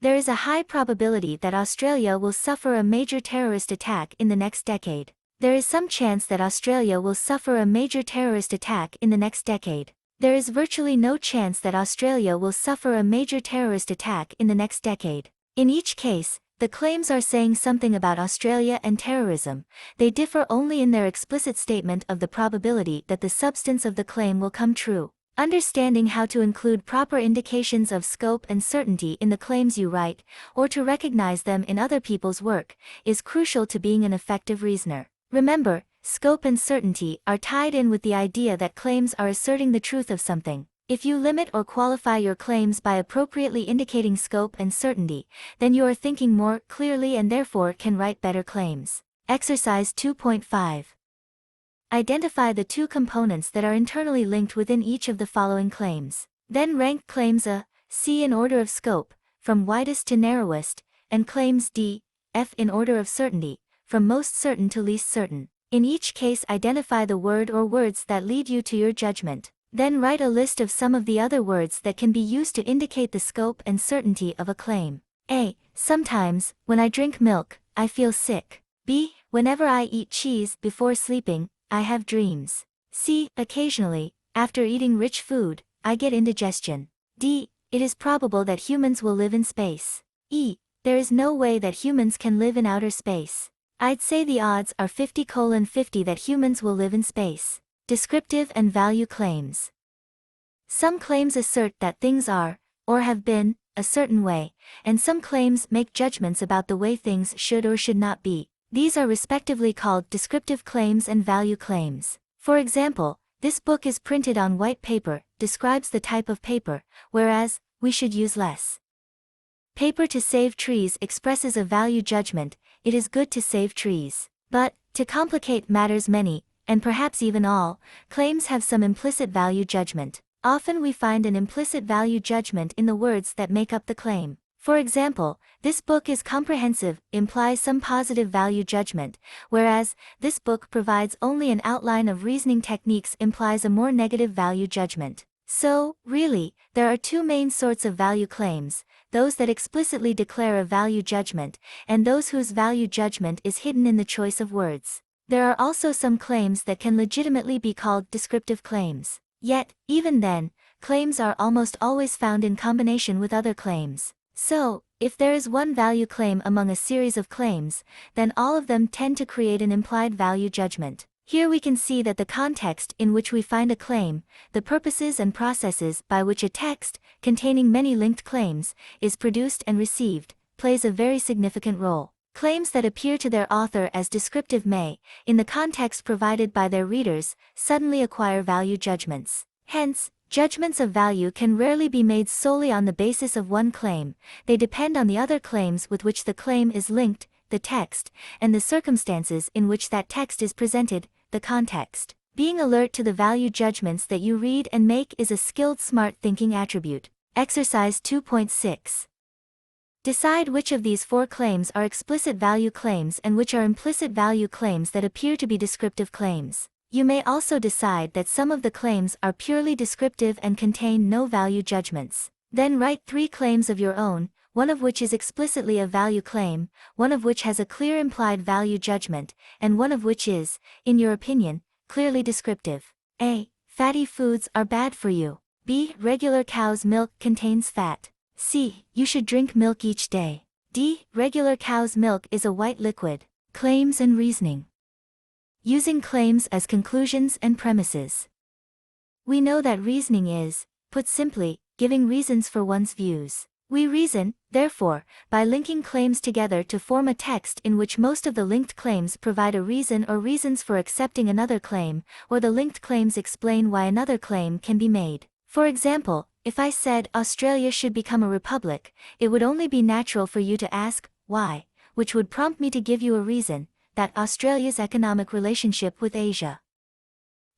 There is a high probability that Australia will suffer a major terrorist attack in the next decade. There is some chance that Australia will suffer a major terrorist attack in the next decade. There is virtually no chance that Australia will suffer a major terrorist attack in the next decade. In each case, the claims are saying something about Australia and terrorism. They differ only in their explicit statement of the probability that the substance of the claim will come true. Understanding how to include proper indications of scope and certainty in the claims you write, or to recognize them in other people's work, is crucial to being an effective reasoner. Remember, scope and certainty are tied in with the idea that claims are asserting the truth of something. If you limit or qualify your claims by appropriately indicating scope and certainty, then you are thinking more clearly and therefore can write better claims. Exercise 2.5. Identify the two components that are internally linked within each of the following claims. Then rank claims A, C in order of scope, from widest to narrowest, and claims D, F in order of certainty, from most certain to least certain. In each case identify the word or words that lead you to your judgment. Then write a list of some of the other words that can be used to indicate the scope and certainty of a claim. A. Sometimes, when I drink milk, I feel sick. B. Whenever I eat cheese before sleeping, I have dreams. C. Occasionally, after eating rich food, I get indigestion. D. It is probable that humans will live in space. E. There is no way that humans can live in outer space. I'd say the odds are 50:50 that humans will live in space. Descriptive and value claims. Some claims assert that things are, or have been, a certain way, and some claims make judgments about the way things should or should not be. These are respectively called descriptive claims and value claims. For example, this book is printed on white paper, describes the type of paper, whereas, we should use less. Paper to save trees expresses a value judgment, it is good to save trees. But, to complicate matters, many, and perhaps even all, claims have some implicit value judgment. Often we find an implicit value judgment in the words that make up the claim. For example, this book is comprehensive implies some positive value judgment, whereas, this book provides only an outline of reasoning techniques implies a more negative value judgment. So, really, there are two main sorts of value claims, those that explicitly declare a value judgment, and those whose value judgment is hidden in the choice of words. There are also some claims that can legitimately be called descriptive claims. Yet, even then, claims are almost always found in combination with other claims. So, If there is one value claim among a series of claims, then all of them tend to create an implied value judgment. Here we can see that the context in which we find a claim, the purposes and processes by which a text, containing many linked claims, is produced and received, plays a very significant role. Claims that appear to their author as descriptive may, in the context provided by their readers, suddenly acquire value judgments. Hence, judgments of value can rarely be made solely on the basis of one claim, they depend on the other claims with which the claim is linked, the text, and the circumstances in which that text is presented, the context. Being alert to the value judgments that you read and make is a skilled smart thinking attribute. Exercise 2.6. Decide which of these four claims are explicit value claims and which are implicit value claims that appear to be descriptive claims. You may also decide that some of the claims are purely descriptive and contain no value judgments. Then write 3 claims of your own, one of which is explicitly a value claim, one of which has a clear implied value judgment, and one of which is, in your opinion, clearly descriptive. A. Fatty foods are bad for you. B. Regular cow's milk contains fat. C. You should drink milk each day. D. Regular cow's milk is a white liquid. Claims and reasoning. Using claims as conclusions and premises. We know that reasoning is, put simply, giving reasons for one's views. We reason, therefore, by linking claims together to form a text in which most of the linked claims provide a reason or reasons for accepting another claim, or the linked claims explain why another claim can be made. For example, if I said Australia should become a republic, it would only be natural for you to ask, why, which would prompt me to give you a reason, that Australia's economic relationship with Asia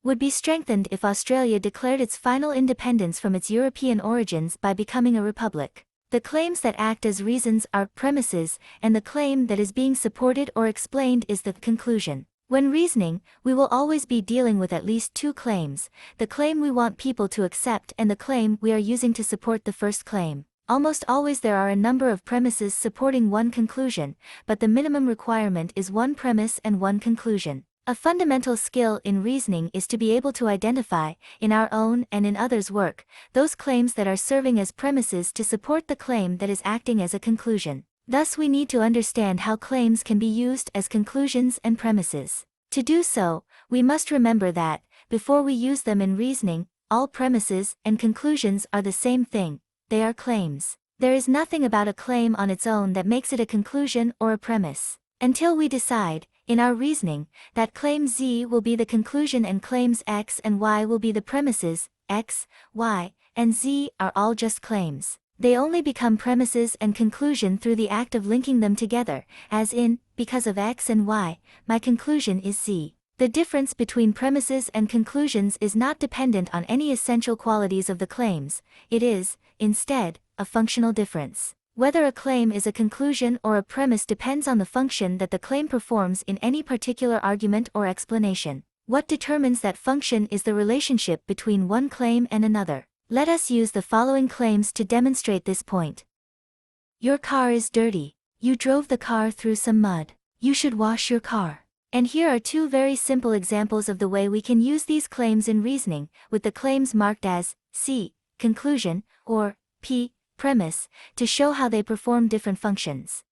would be strengthened if Australia declared its final independence from its European origins by becoming a republic. The claims that act as reasons are premises, and the claim that is being supported or explained is the conclusion. When reasoning, we will always be dealing with at least 2 claims, the claim we want people to accept and the claim we are using to support the first claim. Almost always there are a number of premises supporting one conclusion, but the minimum requirement is one premise and one conclusion. A fundamental skill in reasoning is to be able to identify, in our own and in others' work, those claims that are serving as premises to support the claim that is acting as a conclusion. Thus we need to understand how claims can be used as conclusions and premises. To do so, we must remember that, before we use them in reasoning, all premises and conclusions are the same thing, they are claims. There is nothing about a claim on its own that makes it a conclusion or a premise. Until we decide, in our reasoning, that claim Z will be the conclusion and claims X and Y will be the premises, X, Y, and Z are all just claims. They only become premises and conclusion through the act of linking them together, as in, because of X and Y, my conclusion is Z. The difference between premises and conclusions is not dependent on any essential qualities of the claims, it is, instead, a functional difference. Whether a claim is a conclusion or a premise depends on the function that the claim performs in any particular argument or explanation. What determines that function is the relationship between one claim and another. Let us use the following claims to demonstrate this point. Your car is dirty. You drove the car through some mud. You should wash your car. And here are 2 very simple examples of the way we can use these claims in reasoning, with the claims marked as C, conclusion, or P, premise, to show how they perform different functions.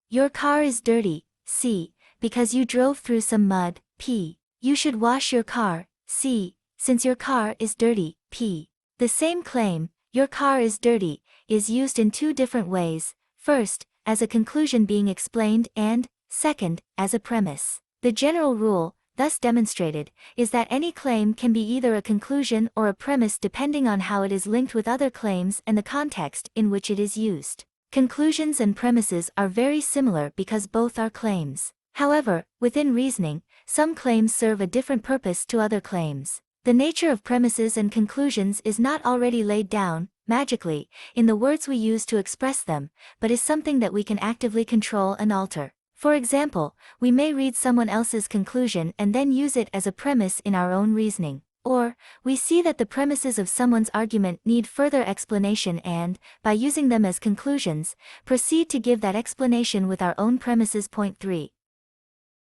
Your car is dirty, C, because you drove through some mud, P. You should wash your car, C, since your car is dirty, P. The same claim, your car is dirty, is used in 2 different ways, first, as a conclusion being explained and, second, as a premise. The general rule, thus demonstrated, is that any claim can be either a conclusion or a premise depending on how it is linked with other claims and the context in which it is used. Conclusions and premises are very similar because both are claims. However, within reasoning, some claims serve a different purpose to other claims. The nature of premises and conclusions is not already laid down, magically, in the words we use to express them, but is something that we can actively control and alter. For example, we may read someone else's conclusion and then use it as a premise in our own reasoning. Or, we see that the premises of someone's argument need further explanation and, by using them as conclusions, proceed to give that explanation with our own premises. Point 3.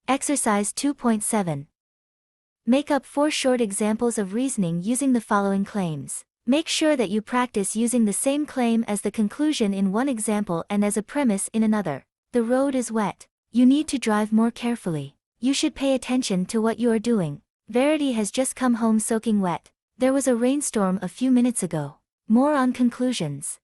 Exercise 2.7. Make up 4 short examples of reasoning using the following claims. Make sure that you practice using the same claim as the conclusion in one example and as a premise in another. The road is wet. You need to drive more carefully. You should pay attention to what you are doing. Verity has just come home soaking wet. There was a rainstorm a few minutes ago. More on conclusions.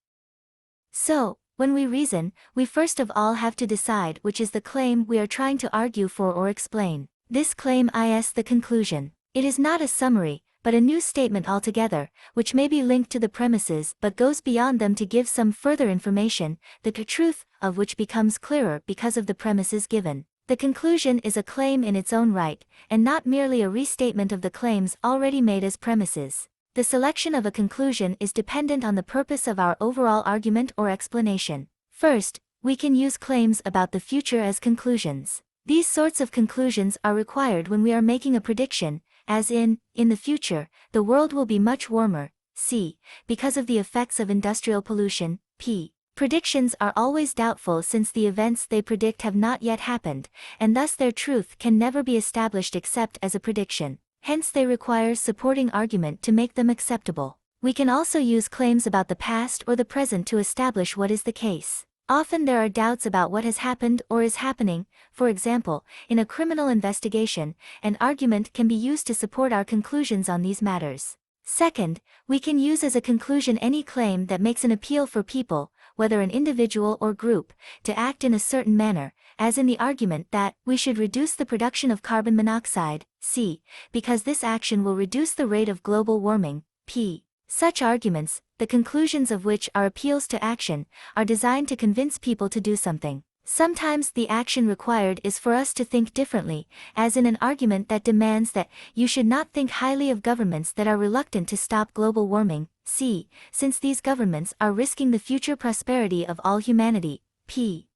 So, when we reason, we first of all have to decide which is the claim we are trying to argue for or explain. This claim is the conclusion. It is not a summary, but a new statement altogether, which may be linked to the premises but goes beyond them to give some further information, the truth of which becomes clearer because of the premises given. The conclusion is a claim in its own right, and not merely a restatement of the claims already made as premises. The selection of a conclusion is dependent on the purpose of our overall argument or explanation. First, we can use claims about the future as conclusions. These sorts of conclusions are required when we are making a prediction, as in the future, the world will be much warmer, c. because of the effects of industrial pollution, p. Predictions are always doubtful since the events they predict have not yet happened, and thus their truth can never be established except as a prediction. Hence they require supporting argument to make them acceptable. We can also use claims about the past or the present to establish what is the case. Often there are doubts about what has happened or is happening. For example, in a criminal investigation, an argument can be used to support our conclusions on these matters. Second, we can use as a conclusion any claim that makes an appeal for people, whether an individual or group, to act in a certain manner, as in the argument that we should reduce the production of carbon monoxide, c. because this action will reduce the rate of global warming, p. Such arguments, the conclusions of which are appeals to action, are designed to convince people to do something. Sometimes the action required is for us to think differently, as in an argument that demands that you should not think highly of governments that are reluctant to stop global warming, c. since these governments are risking the future prosperity of all humanity, p.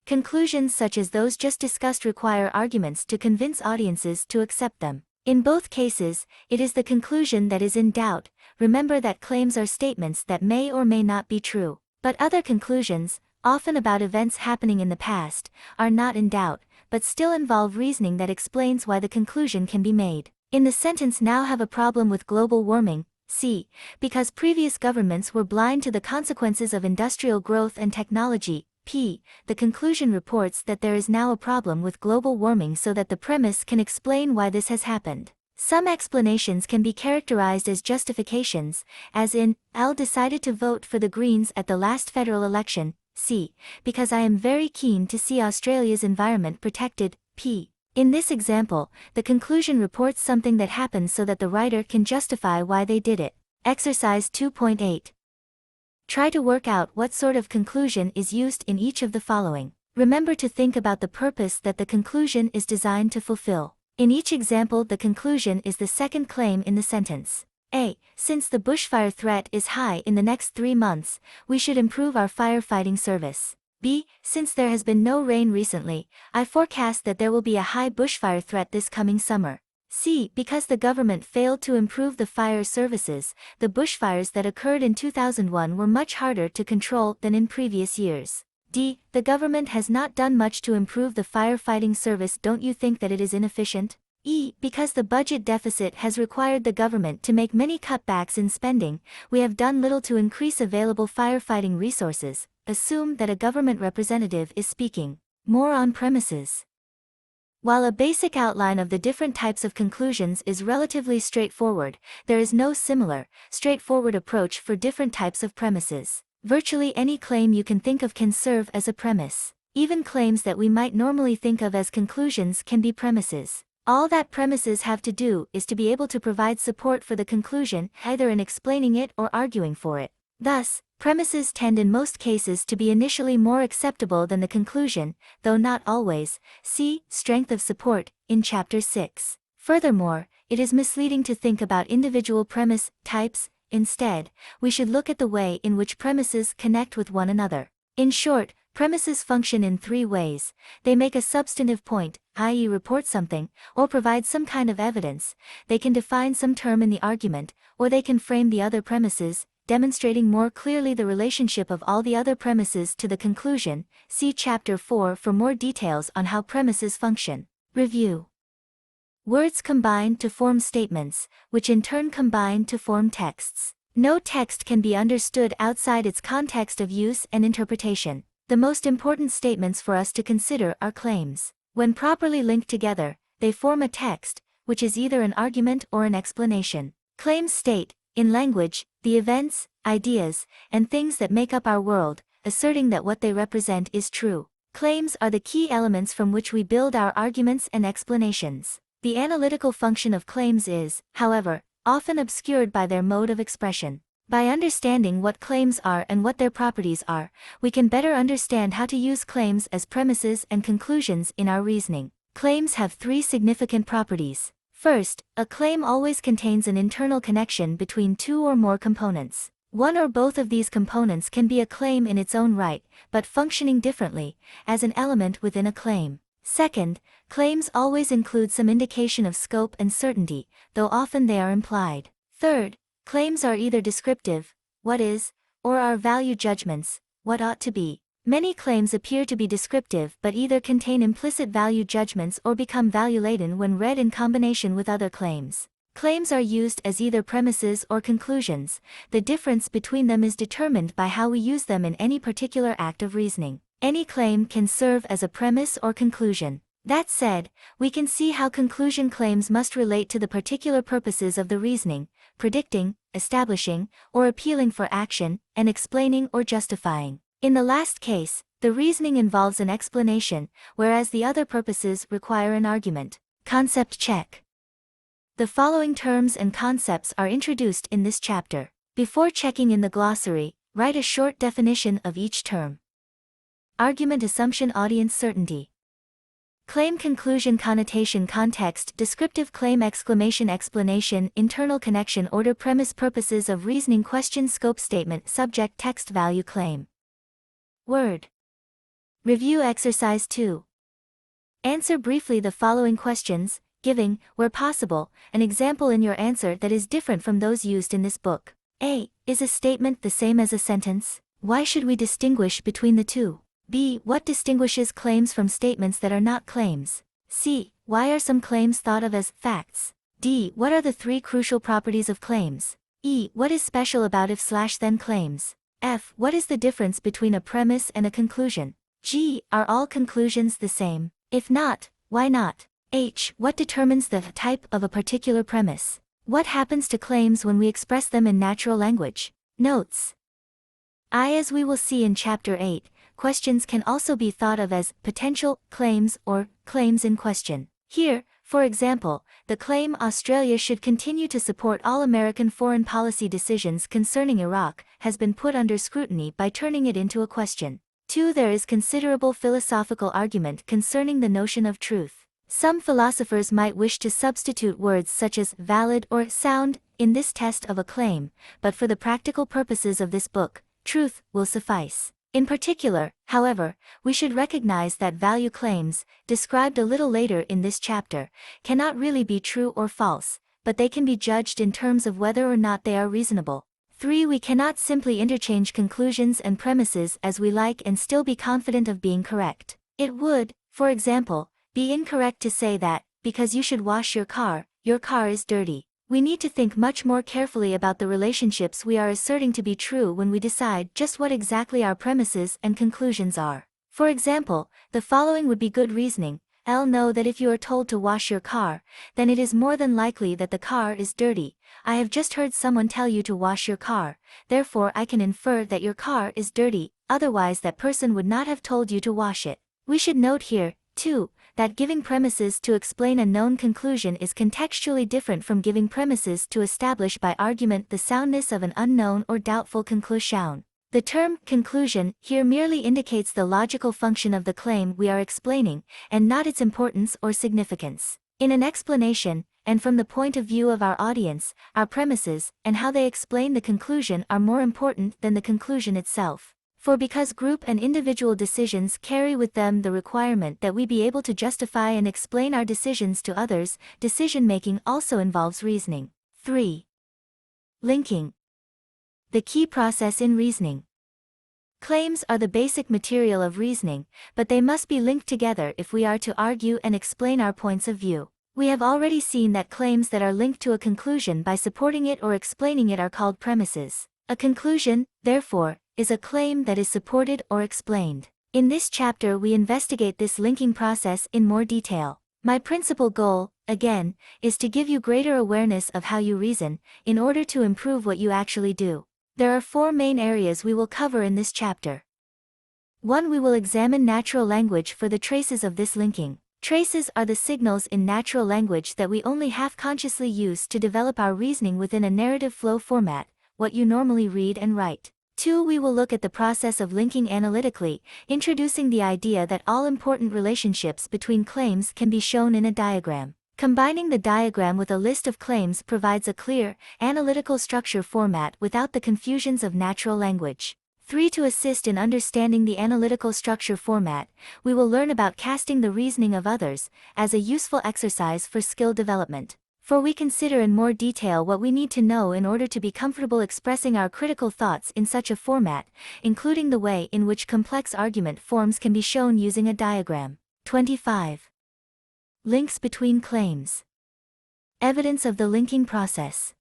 Conclusions such as those just discussed require arguments to convince audiences to accept them. In both cases, it is the conclusion that is in doubt. Remember that claims are statements that may or may not be true. But other conclusions, often about events happening in the past, are not in doubt, but still involve reasoning that explains why the conclusion can be made. In the sentence now have a problem with global warming, c. because previous governments were blind to the consequences of industrial growth and technology, p. the conclusion reports that there is now a problem with global warming so that the premise can explain why this has happened. Some explanations can be characterized as justifications, as in, L decided to vote for the Greens at the last federal election, c. because I am very keen to see Australia's environment protected, p. In this example, the conclusion reports something that happened so that the writer can justify why they did it. Exercise 2.8. Try to work out what sort of conclusion is used in each of the following. Remember to think about the purpose that the conclusion is designed to fulfill. In each example, the conclusion is the second claim in the sentence. A. Since the bushfire threat is high in the next 3 months, we should improve our firefighting service. B. Since there has been no rain recently, I forecast that there will be a high bushfire threat this coming summer. C. Because the government failed to improve the fire services, the bushfires that occurred in 2001 were much harder to control than in previous years. D. The government has not done much to improve the firefighting service. Don't you think that it is inefficient? E. Because the budget deficit has required the government to make many cutbacks in spending, we have done little to increase available firefighting resources. Assume that a government representative is speaking. More on premises. While a basic outline of the different types of conclusions is relatively straightforward, there is no similar, straightforward approach for different types of premises. Virtually any claim you can think of can serve as a premise. Even claims that we might normally think of as conclusions can be premises. All that premises have to do is to be able to provide support for the conclusion, either in explaining it or arguing for it. Thus, premises tend in most cases to be initially more acceptable than the conclusion, though not always. See Strength of Support in Chapter 6. Furthermore, it is misleading to think about individual premise types. Instead, we should look at the way in which premises connect with one another. In short, premises function in 3 ways. They make a substantive point, i.e. report something, or provide some kind of evidence. They can define some term in the argument, or they can frame the other premises, demonstrating more clearly the relationship of all the other premises to the conclusion. See Chapter 4 for more details on how premises function. Review. Words combine to form statements, which in turn combine to form texts. No text can be understood outside its context of use and interpretation. The most important statements for us to consider are claims. When properly linked together, they form a text, which is either an argument or an explanation. Claims state, in language, the events, ideas, and things that make up our world, asserting that what they represent is true. Claims are the key elements from which we build our arguments and explanations. The analytical function of claims is, however, often obscured by their mode of expression. By understanding what claims are and what their properties are, we can better understand how to use claims as premises and conclusions in our reasoning. Claims have three significant properties. First, a claim always contains an internal connection between two or more components. One or both of these components can be a claim in its own right, but functioning differently, as an element within a claim. Second, claims always include some indication of scope and certainty, though often they are implied. Third, claims are either descriptive, what is, or are value judgments, what ought to be. Many claims appear to be descriptive but either contain implicit value judgments or become value-laden when read in combination with other claims. Claims are used as either premises or conclusions. The difference between them is determined by how we use them in any particular act of reasoning. Any claim can serve as a premise or conclusion. That said, we can see how conclusion claims must relate to the particular purposes of the reasoning, predicting, establishing, or appealing for action, and explaining or justifying. In the last case, the reasoning involves an explanation, whereas the other purposes require an argument. Concept check. The following terms and concepts are introduced in this chapter. Before checking in the glossary, write a short definition of each term. Argument, assumption, audience, certainty. Claim, conclusion, connotation, context, descriptive claim, exclamation, explanation, internal connection, order, premise, purposes of reasoning, question, scope, statement, subject, text, value, claim. Word review exercise 2. Answer briefly the following questions, giving, where possible, an example in your answer that is different from those used in this book. A. Is a statement the same as a sentence? Why should we distinguish between the two? B. What distinguishes claims from statements that are not claims? C. Why are some claims thought of as facts? D. What are the three crucial properties of claims? E. What is special about if/then claims? F. What is the difference between a premise and a conclusion? G. Are all conclusions the same? If not, why not? H. What determines the type of a particular premise? What happens to claims when we express them in natural language? Notes. As we will see in Chapter 8, questions can also be thought of as potential claims or claims in question. Here, for example, the claim Australia should continue to support all American foreign policy decisions concerning Iraq has been put under scrutiny by turning it into a question. 2. There is considerable philosophical argument concerning the notion of truth. Some philosophers might wish to substitute words such as valid or sound in this test of a claim, but for the practical purposes of this book, truth will suffice. In particular, however, we should recognize that value claims, described a little later in this chapter, cannot really be true or false, but they can be judged in terms of whether or not they are reasonable. 3. We cannot simply interchange conclusions and premises as we like and still be confident of being correct. It would, for example, be incorrect to say that, because you should wash your car is dirty. We need to think much more carefully about the relationships we are asserting to be true when we decide just what exactly our premises and conclusions are. For example, the following would be good reasoning. Know that if you are told to wash your car, then it is more than likely that the car is dirty. I have just heard someone tell you to wash your car, therefore I can infer that your car is dirty, otherwise that person would not have told you to wash it. We should note here, too, that giving premises to explain a known conclusion is contextually different from giving premises to establish by argument the soundness of an unknown or doubtful conclusion. The term conclusion here merely indicates the logical function of the claim we are explaining, and not its importance or significance. In an explanation, and from the point of view of our audience, our premises, and how they explain the conclusion are more important than the conclusion itself. For because group and individual decisions carry with them the requirement that we be able to justify and explain our decisions to others, decision-making also involves reasoning. 3. Linking. The key process in reasoning. Claims are the basic material of reasoning, but they must be linked together if we are to argue and explain our points of view. We have already seen that claims that are linked to a conclusion by supporting it or explaining it are called premises. A conclusion, therefore, is a claim that is supported or explained. In this chapter we investigate this linking process in more detail. My principal goal, again, is to give you greater awareness of how you reason, in order to improve what you actually do. There are 4 main areas we will cover in this chapter. 1. We will examine natural language for the traces of this linking. Traces are the signals in natural language that we only half-consciously use to develop our reasoning within a narrative flow format, what you normally read and write. 2. We will look at the process of linking analytically, introducing the idea that all important relationships between claims can be shown in a diagram. Combining the diagram with a list of claims provides a clear, analytical structure format without the confusions of natural language. 3. To assist in understanding the analytical structure format, we will learn about casting the reasoning of others, as a useful exercise for skill development. For we consider in more detail what we need to know in order to be comfortable expressing our critical thoughts in such a format, including the way in which complex argument forms can be shown using a diagram. 25. Links between claims. Evidence of the linking process.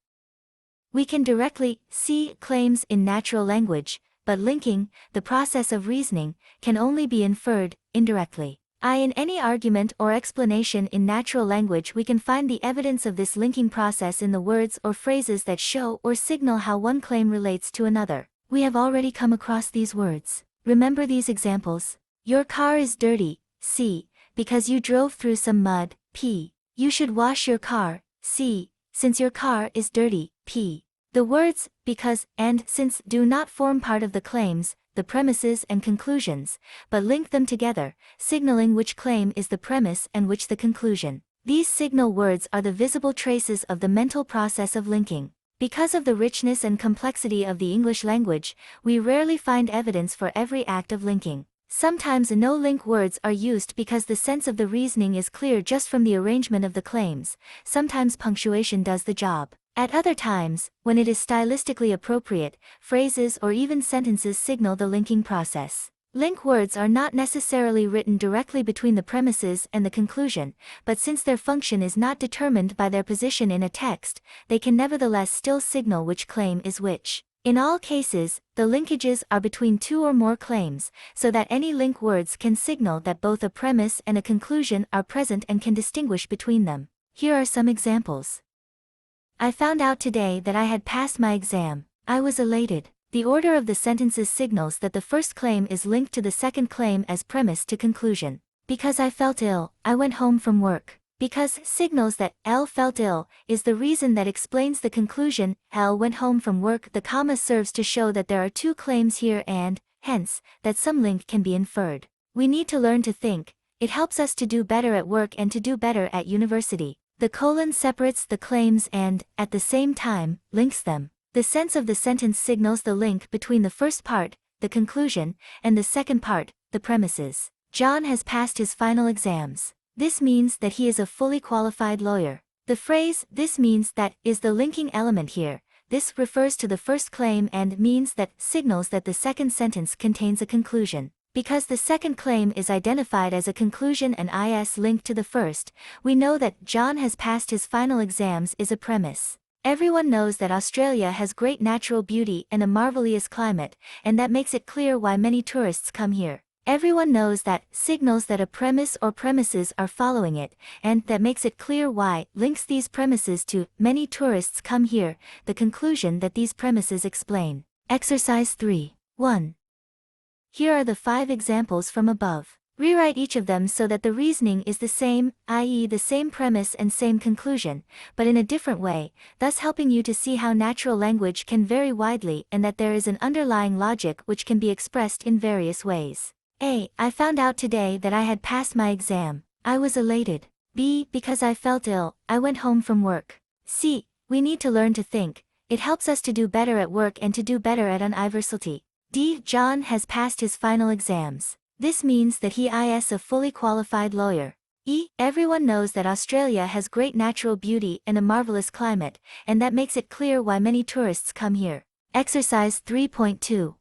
We can directly see claims in natural language, but linking, the process of reasoning, can only be inferred, indirectly. In any argument or explanation in natural language we can find the evidence of this linking process in the words or phrases that show or signal how one claim relates to another. We have already come across these words. Remember these examples? Your car is dirty, C, because you drove through some mud, P. You should wash your car, C, since your car is dirty, P. The words, because, and since do not form part of the claims, the premises and conclusions, but link them together, signaling which claim is the premise and which the conclusion. These signal words are the visible traces of the mental process of linking. Because of the richness and complexity of the English language, we rarely find evidence for every act of linking. Sometimes no-link words are used because the sense of the reasoning is clear just from the arrangement of the claims. Sometimes punctuation does the job. At other times, when it is stylistically appropriate, phrases or even sentences signal the linking process. Link words are not necessarily written directly between the premises and the conclusion, but since their function is not determined by their position in a text, they can nevertheless still signal which claim is which. In all cases, the linkages are between 2 or more claims, so that any link words can signal that both a premise and a conclusion are present and can distinguish between them. Here are some examples. I found out today that I had passed my exam. I was elated. The order of the sentences signals that the first claim is linked to the second claim as premise to conclusion. Because I felt ill, I went home from work. Because signals that L felt ill is the reason that explains the conclusion, L went home from work. The comma serves to show that there are 2 claims here and, hence, that some link can be inferred. We need to learn to think. It helps us to do better at work and to do better at university. The colon separates the claims and, at the same time, links them. The sense of the sentence signals the link between the first part, the conclusion, and the second part, the premises. John has passed his final exams. This means that he is a fully qualified lawyer. The phrase, this means that, is the linking element here. This refers to the first claim and means that, signals that the second sentence contains a conclusion. Because the second claim is identified as a conclusion and is linked to the first, we know that John has passed his final exams is a premise. Everyone knows that Australia has great natural beauty and a marvelous climate, and that makes it clear why many tourists come here. Everyone knows that, signals that a premise or premises are following it, and that makes it clear why, links these premises to, many tourists come here, the conclusion that these premises explain. Exercise 3. 1. Here are the 5 examples from above. Rewrite each of them so that the reasoning is the same, i.e. the same premise and same conclusion, but in a different way, thus helping you to see how natural language can vary widely and that there is an underlying logic which can be expressed in various ways. A. I found out today that I had passed my exam. I was elated. B. Because I felt ill, I went home from work. C. We need to learn to think. It helps us to do better at work and to do better at university. D. John has passed his final exams. This means that he is a fully qualified lawyer. E. Everyone knows that Australia has great natural beauty and a marvelous climate, and that makes it clear why many tourists come here. Exercise 3.2.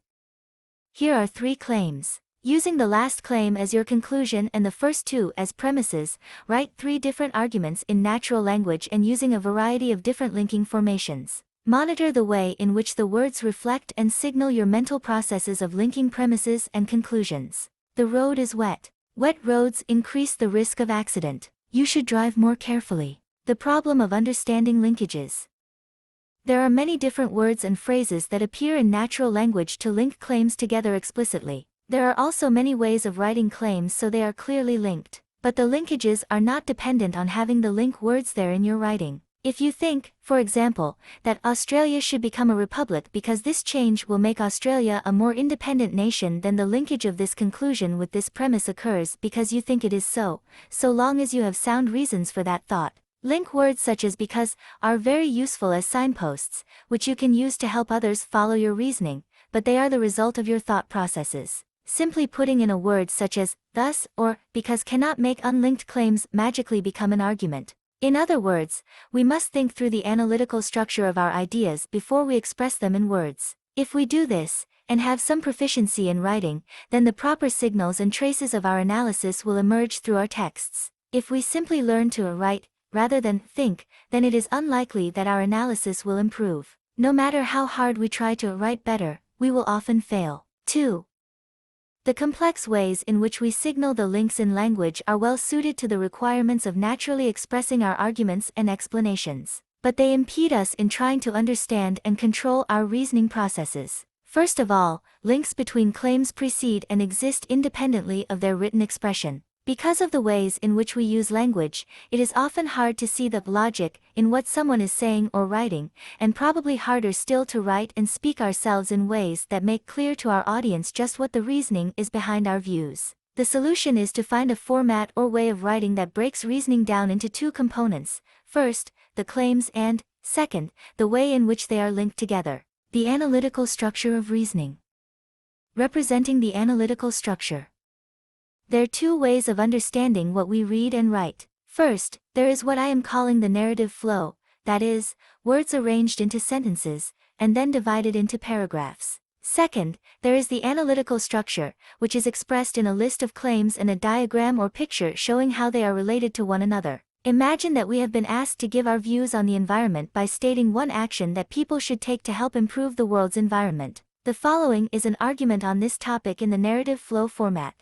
Here are 3 claims. Using the last claim as your conclusion and the first two as premises, write 3 different arguments in natural language and using a variety of different linking formations. Monitor the way in which the words reflect and signal your mental processes of linking premises and conclusions. The road is wet. Wet roads increase the risk of accident. You should drive more carefully. The problem of understanding linkages. There are many different words and phrases that appear in natural language to link claims together explicitly. There are also many ways of writing claims so they are clearly linked. But the linkages are not dependent on having the link words there in your writing. If you think, for example, that Australia should become a republic because this change will make Australia a more independent nation, then the linkage of this conclusion with this premise occurs because you think it is so long as you have sound reasons for that thought. Link words such as because are very useful as signposts, which you can use to help others follow your reasoning, but they are the result of your thought processes. Simply putting in a word such as thus or because cannot make unlinked claims magically become an argument. In other words, we must think through the analytical structure of our ideas before we express them in words. If we do this, and have some proficiency in writing, then the proper signals and traces of our analysis will emerge through our texts. If we simply learn to write, rather than think, then it is unlikely that our analysis will improve. No matter how hard we try to write better, we will often fail. 2. The complex ways in which we signal the links in language are well suited to the requirements of naturally expressing our arguments and explanations, but they impede us in trying to understand and control our reasoning processes. First of all, links between claims precede and exist independently of their written expression. Because of the ways in which we use language, it is often hard to see the logic in what someone is saying or writing, and probably harder still to write and speak ourselves in ways that make clear to our audience just what the reasoning is behind our views. The solution is to find a format or way of writing that breaks reasoning down into 2 components. First, the claims and, second, the way in which they are linked together. The analytical structure of reasoning. Representing the analytical structure. There are 2 ways of understanding what we read and write. First, there is what I am calling the narrative flow, that is, words arranged into sentences, and then divided into paragraphs. Second, there is the analytical structure, which is expressed in a list of claims and a diagram or picture showing how they are related to one another. Imagine that we have been asked to give our views on the environment by stating one action that people should take to help improve the world's environment. The following is an argument on this topic in the narrative flow format.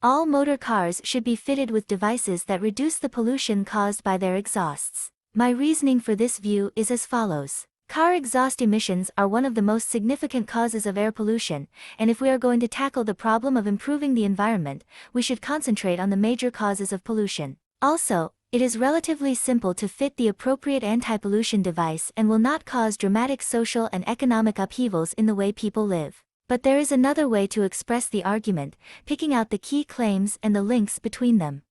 All motor cars should be fitted with devices that reduce the pollution caused by their exhausts. My reasoning for this view is as follows. Car exhaust emissions are one of the most significant causes of air pollution, and if we are going to tackle the problem of improving the environment, we should concentrate on the major causes of pollution. Also, it is relatively simple to fit the appropriate anti-pollution device and will not cause dramatic social and economic upheavals in the way people live. But there is another way to express the argument, picking out the key claims and the links between them.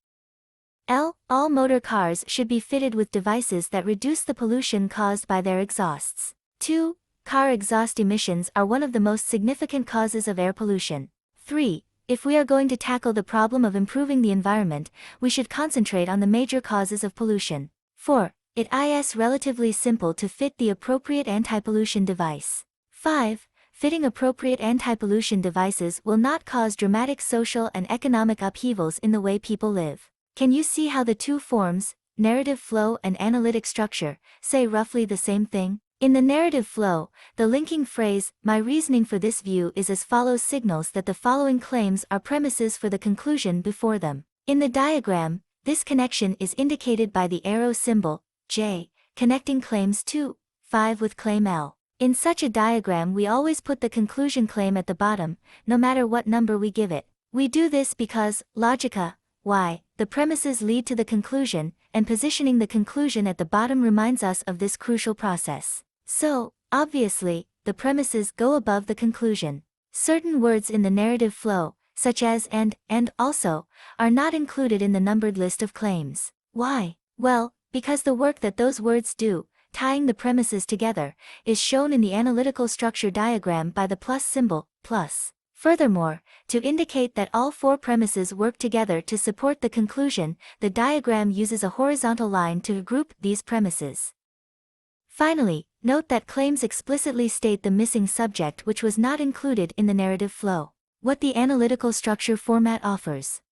All motor cars should be fitted with devices that reduce the pollution caused by their exhausts. 2. Car exhaust emissions are one of the most significant causes of air pollution. 3. If we are going to tackle the problem of improving the environment, we should concentrate on the major causes of pollution. 4. It is relatively simple to fit the appropriate anti-pollution device. 5. Fitting appropriate anti-pollution devices will not cause dramatic social and economic upheavals in the way people live. Can you see how the 2 forms, narrative flow and analytic structure, say roughly the same thing? In the narrative flow, the linking phrase, my reasoning for this view is as follows signals that the following claims are premises for the conclusion before them. In the diagram, this connection is indicated by the arrow symbol, J, connecting claims 2, 5 with claim L. In such a diagram we always put the conclusion claim at the bottom, no matter what number we give it. We do this because, logica, why, the premises lead to the conclusion, and positioning the conclusion at the bottom reminds us of this crucial process. So, obviously, the premises go above the conclusion. Certain words in the narrative flow, such as and also, are not included in the numbered list of claims. Why? Well, because the work that those words do, tying the premises together, is shown in the analytical structure diagram by the plus symbol, plus. Furthermore, to indicate that all 4 premises work together to support the conclusion, the diagram uses a horizontal line to group these premises. Finally, note that claims explicitly state the missing subject which was not included in the narrative flow. What the analytical structure format offers.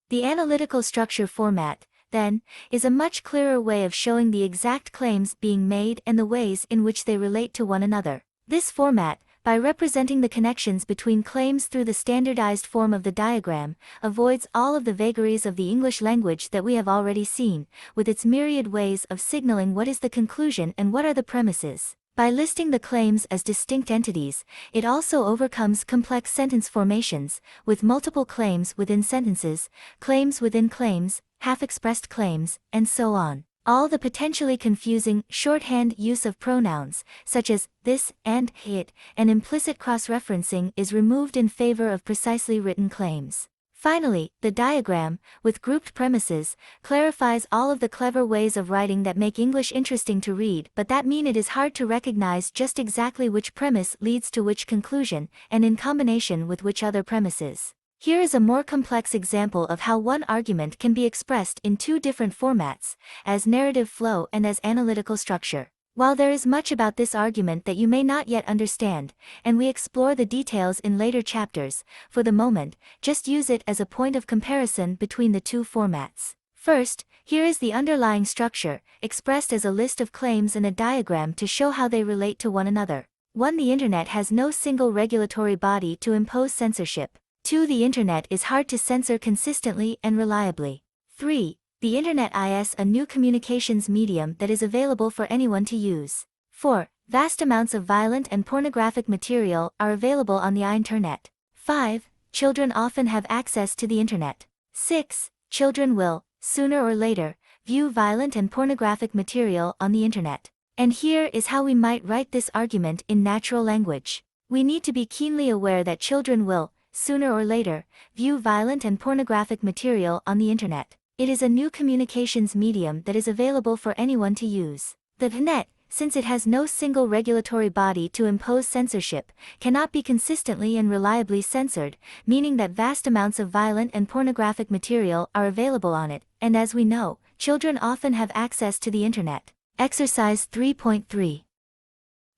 The analytical structure format, then, is a much clearer way of showing the exact claims being made and the ways in which they relate to one another. This format, by representing the connections between claims through the standardized form of the diagram, avoids all of the vagaries of the English language that we have already seen, with its myriad ways of signaling what is the conclusion and what are the premises. By listing the claims as distinct entities, it also overcomes complex sentence formations, with multiple claims within sentences, claims within claims, half-expressed claims, and so on. All the potentially confusing shorthand use of pronouns, such as this and it, and implicit cross-referencing is removed in favor of precisely written claims. Finally, the diagram, with grouped premises, clarifies all of the clever ways of writing that make English interesting to read but that mean it is hard to recognize just exactly which premise leads to which conclusion, and in combination with which other premises. Here is a more complex example of how one argument can be expressed in two different formats, as narrative flow and as analytical structure. While there is much about this argument that you may not yet understand, and we explore the details in later chapters, for the moment, just use it as a point of comparison between the two formats. First, here is the underlying structure, expressed as a list of claims and a diagram to show how they relate to one another. 1. The Internet has no single regulatory body to impose censorship. 2. The Internet is hard to censor consistently and reliably. 3. The Internet is a new communications medium that is available for anyone to use. 4. Vast amounts of violent and pornographic material are available on the Internet. 5. Children often have access to the Internet. 6. Children will, sooner or later, view violent and pornographic material on the Internet. And here is how we might write this argument in natural language. We need to be keenly aware that children will, sooner or later, view violent and pornographic material on the Internet. It is a new communications medium that is available for anyone to use. The Internet, since it has no single regulatory body to impose censorship, cannot be consistently and reliably censored, meaning that vast amounts of violent and pornographic material are available on it, and as we know, children often have access to the Internet. Exercise 3.3.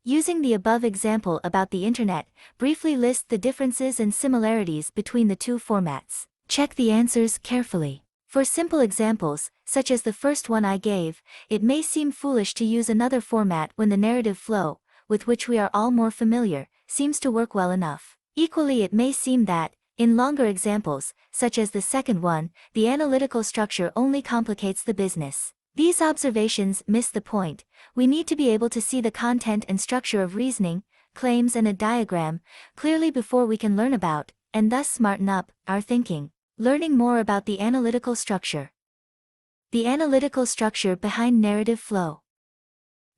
Using the above example about the Internet, briefly list the differences and similarities between the two formats. Check the answers carefully. For simple examples, such as the first one I gave, it may seem foolish to use another format when the narrative flow, with which we are all more familiar, seems to work well enough. Equally, it may seem that, in longer examples, such as the second one, the analytical structure only complicates the business. These observations miss the point. We need to be able to see the content and structure of reasoning, claims and a diagram, clearly before we can learn about, and thus smarten up, our thinking. Learning more about the analytical structure. The analytical structure behind narrative flow.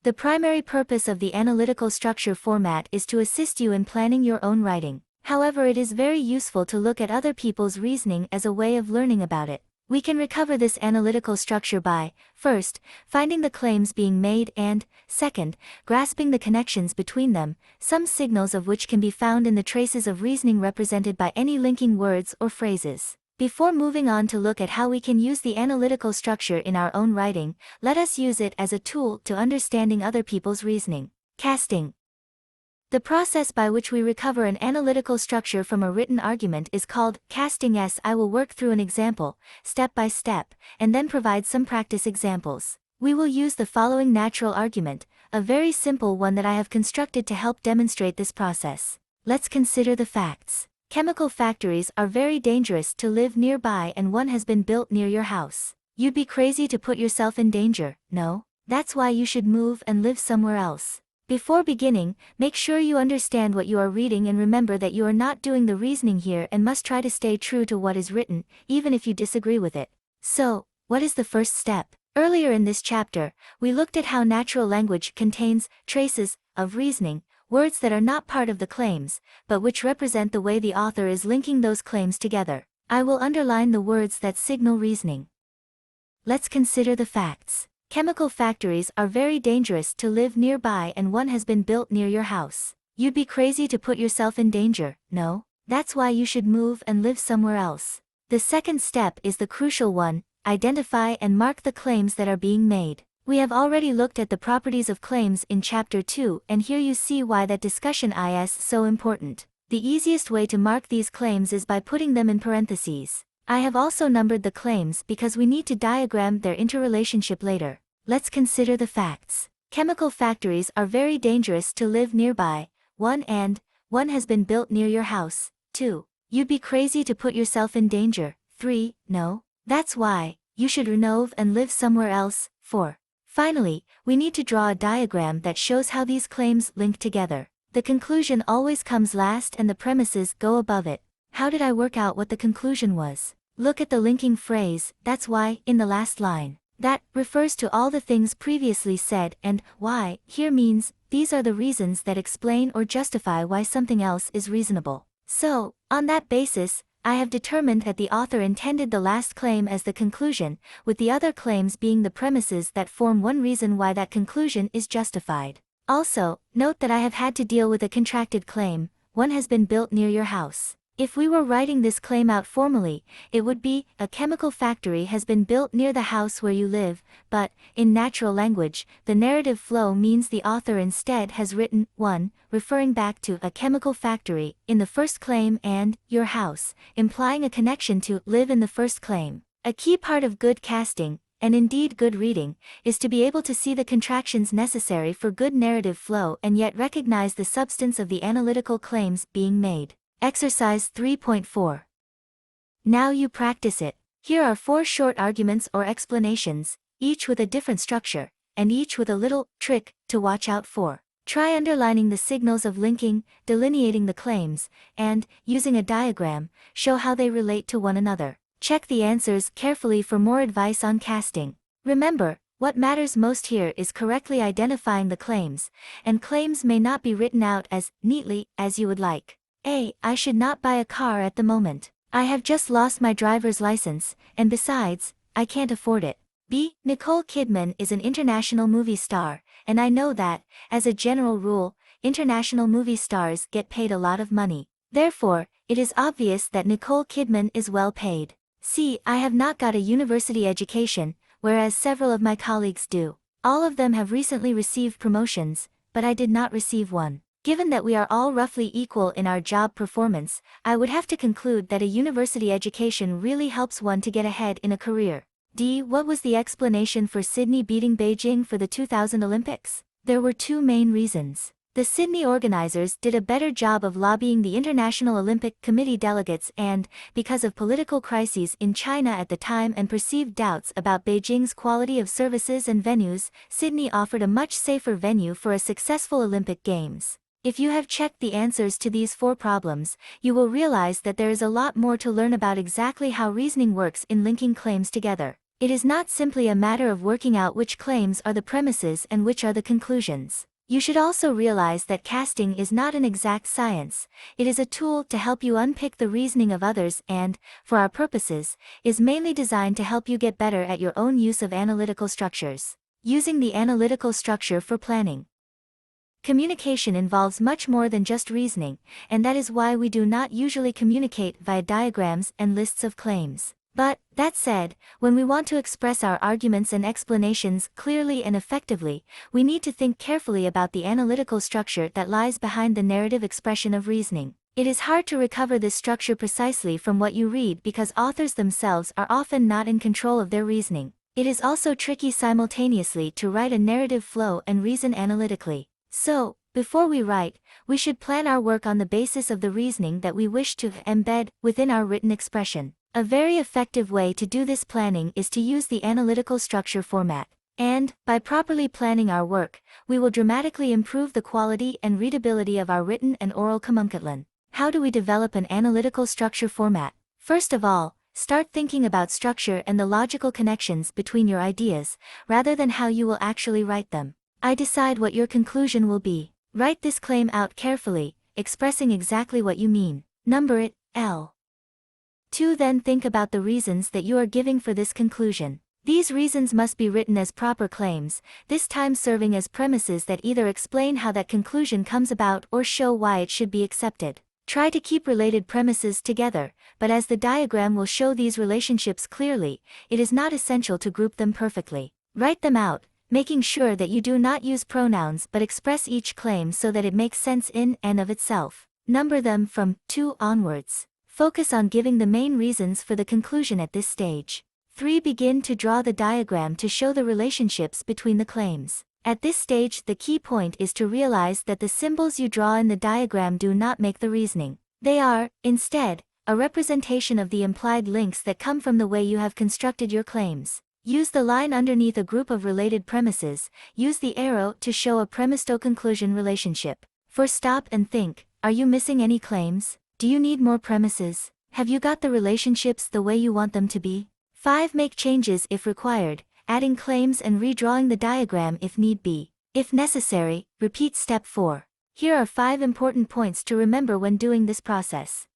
The primary purpose of the analytical structure format is to assist you in planning your own writing. However, it is very useful to look at other people's reasoning as a way of learning about it. We can recover this analytical structure by, first, finding the claims being made and, second, grasping the connections between them, some signals of which can be found in the traces of reasoning represented by any linking words or phrases. Before moving on to look at how we can use the analytical structure in our own writing, let us use it as a tool to understanding other people's reasoning. Casting. The process by which we recover an analytical structure from a written argument is called casting. I will work through an example, step by step, and then provide some practice examples. We will use the following natural argument, a very simple one that I have constructed to help demonstrate this process. Let's consider the facts. Chemical factories are very dangerous to live nearby, and one has been built near your house. You'd be crazy to put yourself in danger, no? That's why you should move and live somewhere else. Before beginning, make sure you understand what you are reading and remember that you are not doing the reasoning here and must try to stay true to what is written, even if you disagree with it. So, what is the first step? Earlier in this chapter, we looked at how natural language contains traces of reasoning, words that are not part of the claims, but which represent the way the author is linking those claims together. I will underline the words that signal reasoning. Let's consider the facts. Chemical factories are very dangerous to live nearby, and one has been built near your house. You'd be crazy to put yourself in danger, no? That's why you should move and live somewhere else. The second step is the crucial one, identify and mark the claims that are being made. We have already looked at the properties of claims in Chapter 2, and here you see why that discussion is so important. The easiest way to mark these claims is by putting them in parentheses. I have also numbered the claims because we need to diagram their interrelationship later. Let's consider the facts. Chemical factories are very dangerous to live nearby. 1 and 1 has been built near your house. 2. You'd be crazy to put yourself in danger. 3. No. That's why you should renove and live somewhere else. 4. Finally, we need to draw a diagram that shows how these claims link together. The conclusion always comes last and the premises go above it. How did I work out what the conclusion was? Look at the linking phrase, that's why, in the last line. That refers to all the things previously said, and why here means these are the reasons that explain or justify why something else is reasonable. So, on that basis, I have determined that the author intended the last claim as the conclusion, with the other claims being the premises that form one reason why that conclusion is justified. Also, note that I have had to deal with a contracted claim, 1 has been built near your house. If we were writing this claim out formally, it would be, a chemical factory has been built near the house where you live, but, in natural language, the narrative flow means the author instead has written, 1, referring back to a chemical factory, in the first claim and, your house, implying a connection to live in the first claim. A key part of good casting, and indeed good reading, is to be able to see the contractions necessary for good narrative flow and yet recognize the substance of the analytical claims being made. Exercise 3.4. Now you practice it. Here are 4 short arguments or explanations, each with a different structure, and each with a little trick to watch out for. Try underlining the signals of linking, delineating the claims, and, using a diagram, show how they relate to one another. Check the answers carefully for more advice on casting. Remember, what matters most here is correctly identifying the claims, and claims may not be written out as neatly as you would like. A. I should not buy a car at the moment. I have just lost my driver's license, and besides, I can't afford it. B. Nicole Kidman is an international movie star, and I know that, as a general rule, international movie stars get paid a lot of money. Therefore, it is obvious that Nicole Kidman is well paid. C. I have not got a university education, whereas several of my colleagues do. All of them have recently received promotions, but I did not receive one. Given that we are all roughly equal in our job performance, I would have to conclude that a university education really helps one to get ahead in a career. D. What was the explanation for Sydney beating Beijing for the 2000 Olympics? There were 2 main reasons. The Sydney organizers did a better job of lobbying the International Olympic Committee delegates and, because of political crises in China at the time and perceived doubts about Beijing's quality of services and venues, Sydney offered a much safer venue for a successful Olympic Games. If you have checked the answers to these 4 problems, you will realize that there is a lot more to learn about exactly how reasoning works in linking claims together. It is not simply a matter of working out which claims are the premises and which are the conclusions. You should also realize that casting is not an exact science. It is a tool to help you unpick the reasoning of others and, for our purposes, is mainly designed to help you get better at your own use of analytical structures. Using the analytical structure for planning. Communication involves much more than just reasoning, and that is why we do not usually communicate via diagrams and lists of claims. But, that said, when we want to express our arguments and explanations clearly and effectively, we need to think carefully about the analytical structure that lies behind the narrative expression of reasoning. It is hard to recover this structure precisely from what you read because authors themselves are often not in control of their reasoning. It is also tricky simultaneously to write a narrative flow and reason analytically. So, before we write, we should plan our work on the basis of the reasoning that we wish to embed within our written expression. A very effective way to do this planning is to use the analytical structure format. And, by properly planning our work, we will dramatically improve the quality and readability of our written and oral communication. How do we develop an analytical structure format? First of all, start thinking about structure and the logical connections between your ideas, rather than how you will actually write them. I decide what your conclusion will be. Write this claim out carefully, expressing exactly what you mean. Number it, L. 2. Then think about the reasons that you are giving for this conclusion. These reasons must be written as proper claims, this time serving as premises that either explain how that conclusion comes about or show why it should be accepted. Try to keep related premises together, but as the diagram will show these relationships clearly, it is not essential to group them perfectly. Write them out, making sure that you do not use pronouns but express each claim so that it makes sense in and of itself. Number them from 2 onwards. Focus on giving the main reasons for the conclusion at this stage. 3. Begin to draw the diagram to show the relationships between the claims. At this stage, the key point is to realize that the symbols you draw in the diagram do not make the reasoning. They are, instead, a representation of the implied links that come from the way you have constructed your claims. Use the line underneath a group of related premises. Use the arrow to show a premise-to-conclusion relationship. For stop and think, are you missing any claims? Do you need more premises? Have you got the relationships the way you want them to be? 5. Make changes if required, adding claims and redrawing the diagram if need be. If necessary, repeat step 4. Here are 5 important points to remember when doing this process.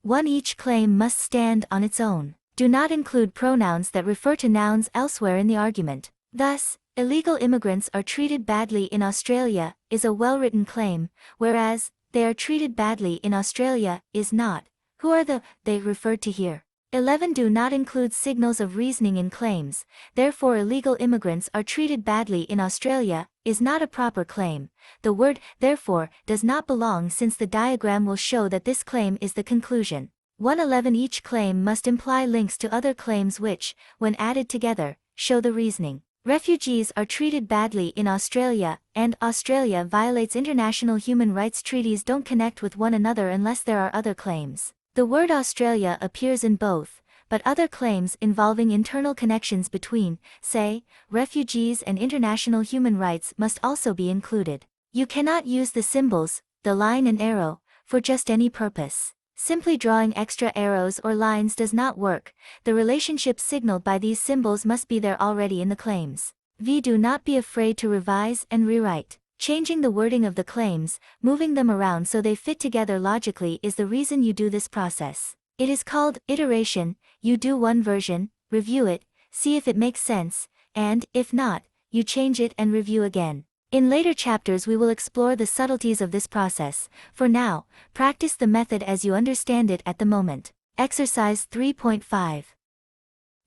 1. Each claim must stand on its own. Do not include pronouns that refer to nouns elsewhere in the argument. Thus, illegal immigrants are treated badly in Australia is a well-written claim, whereas they are treated badly in Australia is not. Who are the they referred to here? 11. Do not include signals of reasoning in claims, therefore illegal immigrants are treated badly in Australia is not a proper claim. The word therefore does not belong since the diagram will show that this claim is the conclusion. 111. Each claim must imply links to other claims which, when added together, show the reasoning. Refugees are treated badly in Australia, and Australia violates international human rights treaties don't connect with one another unless there are other claims. The word Australia appears in both, but other claims involving internal connections between, say, refugees and international human rights must also be included. You cannot use the symbols, the line and arrow, for just any purpose. Simply drawing extra arrows or lines does not work. The relationships signaled by these symbols must be there already in the claims. Do not be afraid to revise and rewrite. Changing the wording of the claims, moving them around so they fit together logically is the reason you do this process. It is called iteration. You do one version, review it, see if it makes sense, and, if not, you change it and review again. In later chapters we will explore the subtleties of this process. For now, practice the method as you understand it at the moment. Exercise 3.5.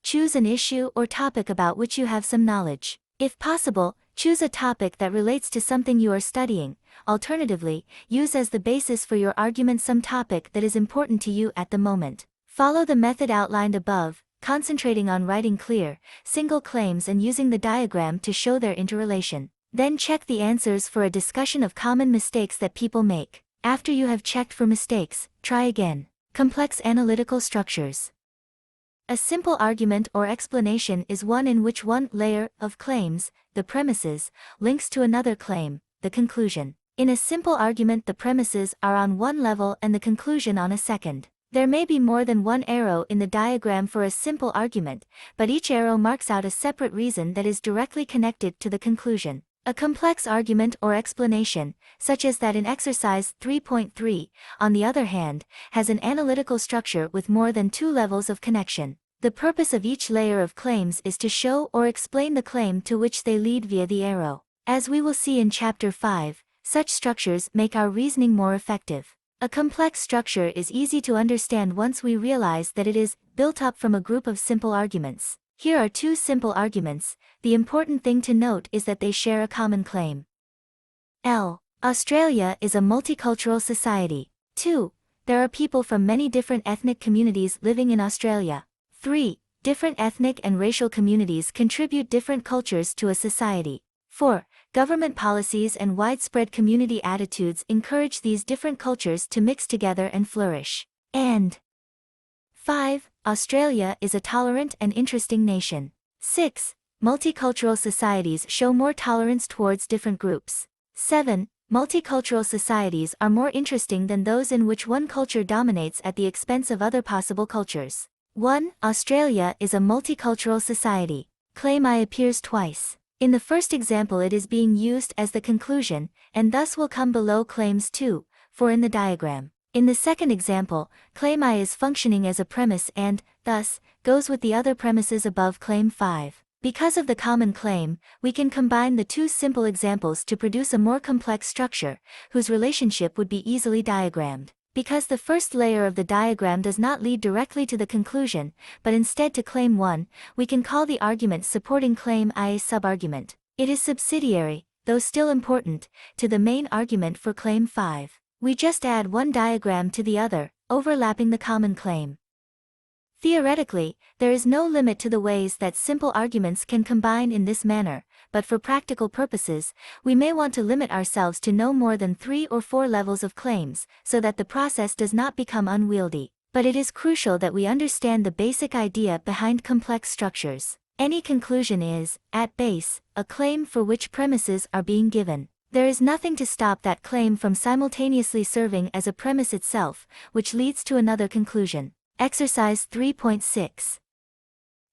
Choose an issue or topic about which you have some knowledge. If possible, choose a topic that relates to something you are studying. Alternatively, use as the basis for your argument some topic that is important to you at the moment. Follow the method outlined above, concentrating on writing clear, single claims and using the diagram to show their interrelation. Then check the answers for a discussion of common mistakes that people make. After you have checked for mistakes, try again. Complex analytical structures. A simple argument or explanation is one in which one layer of claims, the premises, links to another claim, the conclusion. In a simple argument, the premises are on one level and the conclusion on a second. There may be more than one arrow in the diagram for a simple argument, but each arrow marks out a separate reason that is directly connected to the conclusion. A complex argument or explanation, such as that in exercise 3.3, on the other hand, has an analytical structure with more than 2 levels of connection. The purpose of each layer of claims is to show or explain the claim to which they lead via the arrow. As we will see in Chapter 5, such structures make our reasoning more effective. A complex structure is easy to understand once we realize that it is built up from a group of simple arguments. Here are 2 simple arguments. The important thing to note is that they share a common claim. Australia is a multicultural society. 2. There are people from many different ethnic communities living in Australia. 3. Different ethnic and racial communities contribute different cultures to a society. 4. Government policies and widespread community attitudes encourage these different cultures to mix together and flourish. And 5. Australia is a tolerant and interesting nation. 6. Multicultural societies show more tolerance towards different groups. 7. Multicultural societies are more interesting than those in which one culture dominates at the expense of other possible cultures. 1. Australia is a multicultural society. Claim I appears twice. In the first example it is being used as the conclusion, and thus will come below claims 2, 4 in the diagram. In the second example, claim I is functioning as a premise and, thus, goes with the other premises above claim 5. Because of the common claim, we can combine the 2 simple examples to produce a more complex structure, whose relationship would be easily diagrammed. Because the first layer of the diagram does not lead directly to the conclusion, but instead to claim 1, we can call the argument supporting claim I a subargument. It is subsidiary, though still important, to the main argument for claim 5. We just add one diagram to the other, overlapping the common claim. Theoretically, there is no limit to the ways that simple arguments can combine in this manner, but for practical purposes, we may want to limit ourselves to no more than 3 or 4 levels of claims, so that the process does not become unwieldy. But it is crucial that we understand the basic idea behind complex structures. Any conclusion is, at base, a claim for which premises are being given. There is nothing to stop that claim from simultaneously serving as a premise itself, which leads to another conclusion. Exercise 3.6.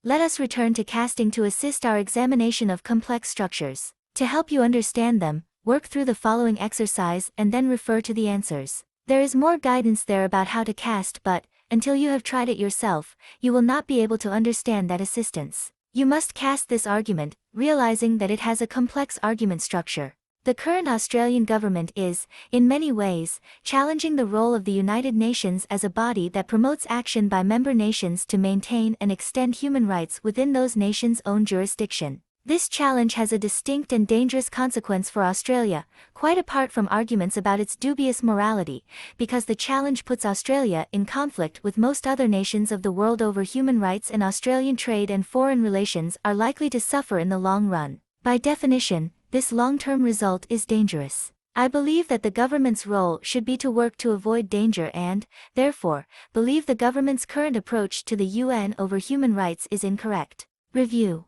Let us return to casting to assist our examination of complex structures. To help you understand them, work through the following exercise and then refer to the answers. There is more guidance there about how to cast, but, until you have tried it yourself, you will not be able to understand that assistance. You must cast this argument, realizing that it has a complex argument structure. The current Australian government is, in many ways, challenging the role of the United Nations as a body that promotes action by member nations to maintain and extend human rights within those nations' own jurisdiction. This challenge has a distinct and dangerous consequence for Australia, quite apart from arguments about its dubious morality, because the challenge puts Australia in conflict with most other nations of the world over human rights, and Australian trade and foreign relations are likely to suffer in the long run. By definition, this long-term result is dangerous. I believe that the government's role should be to work to avoid danger and, therefore, believe the government's current approach to the UN over human rights is incorrect. Review.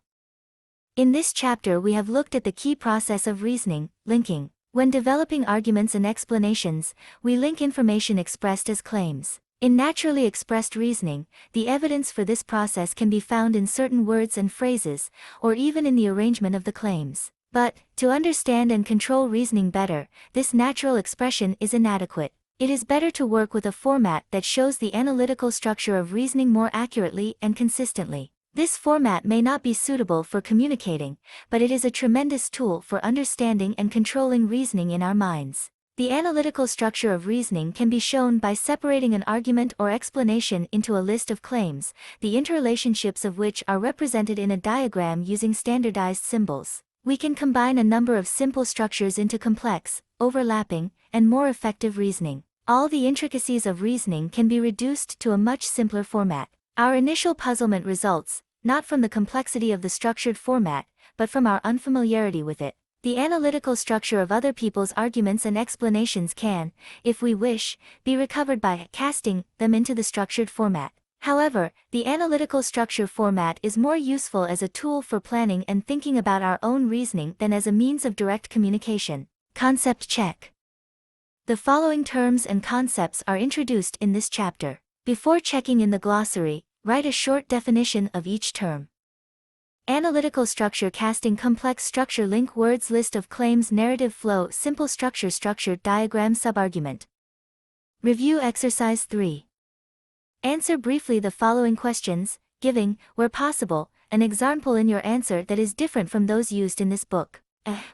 In this chapter we have looked at the key process of reasoning, linking. When developing arguments and explanations, we link information expressed as claims. In naturally expressed reasoning, the evidence for this process can be found in certain words and phrases, or even in the arrangement of the claims. But, to understand and control reasoning better, this natural expression is inadequate. It is better to work with a format that shows the analytical structure of reasoning more accurately and consistently. This format may not be suitable for communicating, but it is a tremendous tool for understanding and controlling reasoning in our minds. The analytical structure of reasoning can be shown by separating an argument or explanation into a list of claims, the interrelationships of which are represented in a diagram using standardized symbols. We can combine a number of simple structures into complex, overlapping, and more effective reasoning. All the intricacies of reasoning can be reduced to a much simpler format. Our initial puzzlement results, not from the complexity of the structured format, but from our unfamiliarity with it. The analytical structure of other people's arguments and explanations can, if we wish, be recovered by casting them into the structured format. However, the analytical structure format is more useful as a tool for planning and thinking about our own reasoning than as a means of direct communication. Concept check. The following terms and concepts are introduced in this chapter. Before checking in the glossary, write a short definition of each term. Analytical structure, casting, complex structure, link, words, list of claims, narrative flow, simple structure, structured diagram, subargument. Review exercise 3. Answer briefly the following questions, giving, where possible, an example in your answer that is different from those used in this book.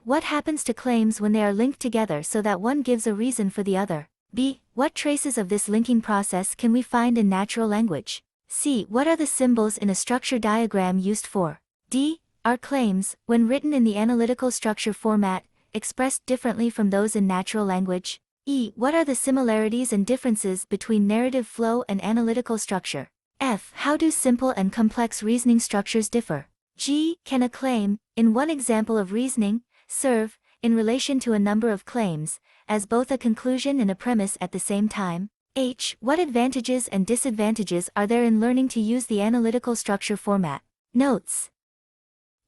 What happens to claims when they are linked together so that one gives a reason for the other? B. What traces of this linking process can we find in natural language? C. What are the symbols in a structure diagram used for? D. Are claims, when written in the analytical structure format, expressed differently from those in natural language? E. What are the similarities and differences between narrative flow and analytical structure? F. How do simple and complex reasoning structures differ? G. Can a claim, in one example of reasoning, serve, in relation to a number of claims, as both a conclusion and a premise at the same time? H. What advantages and disadvantages are there in learning to use the analytical structure format? Notes.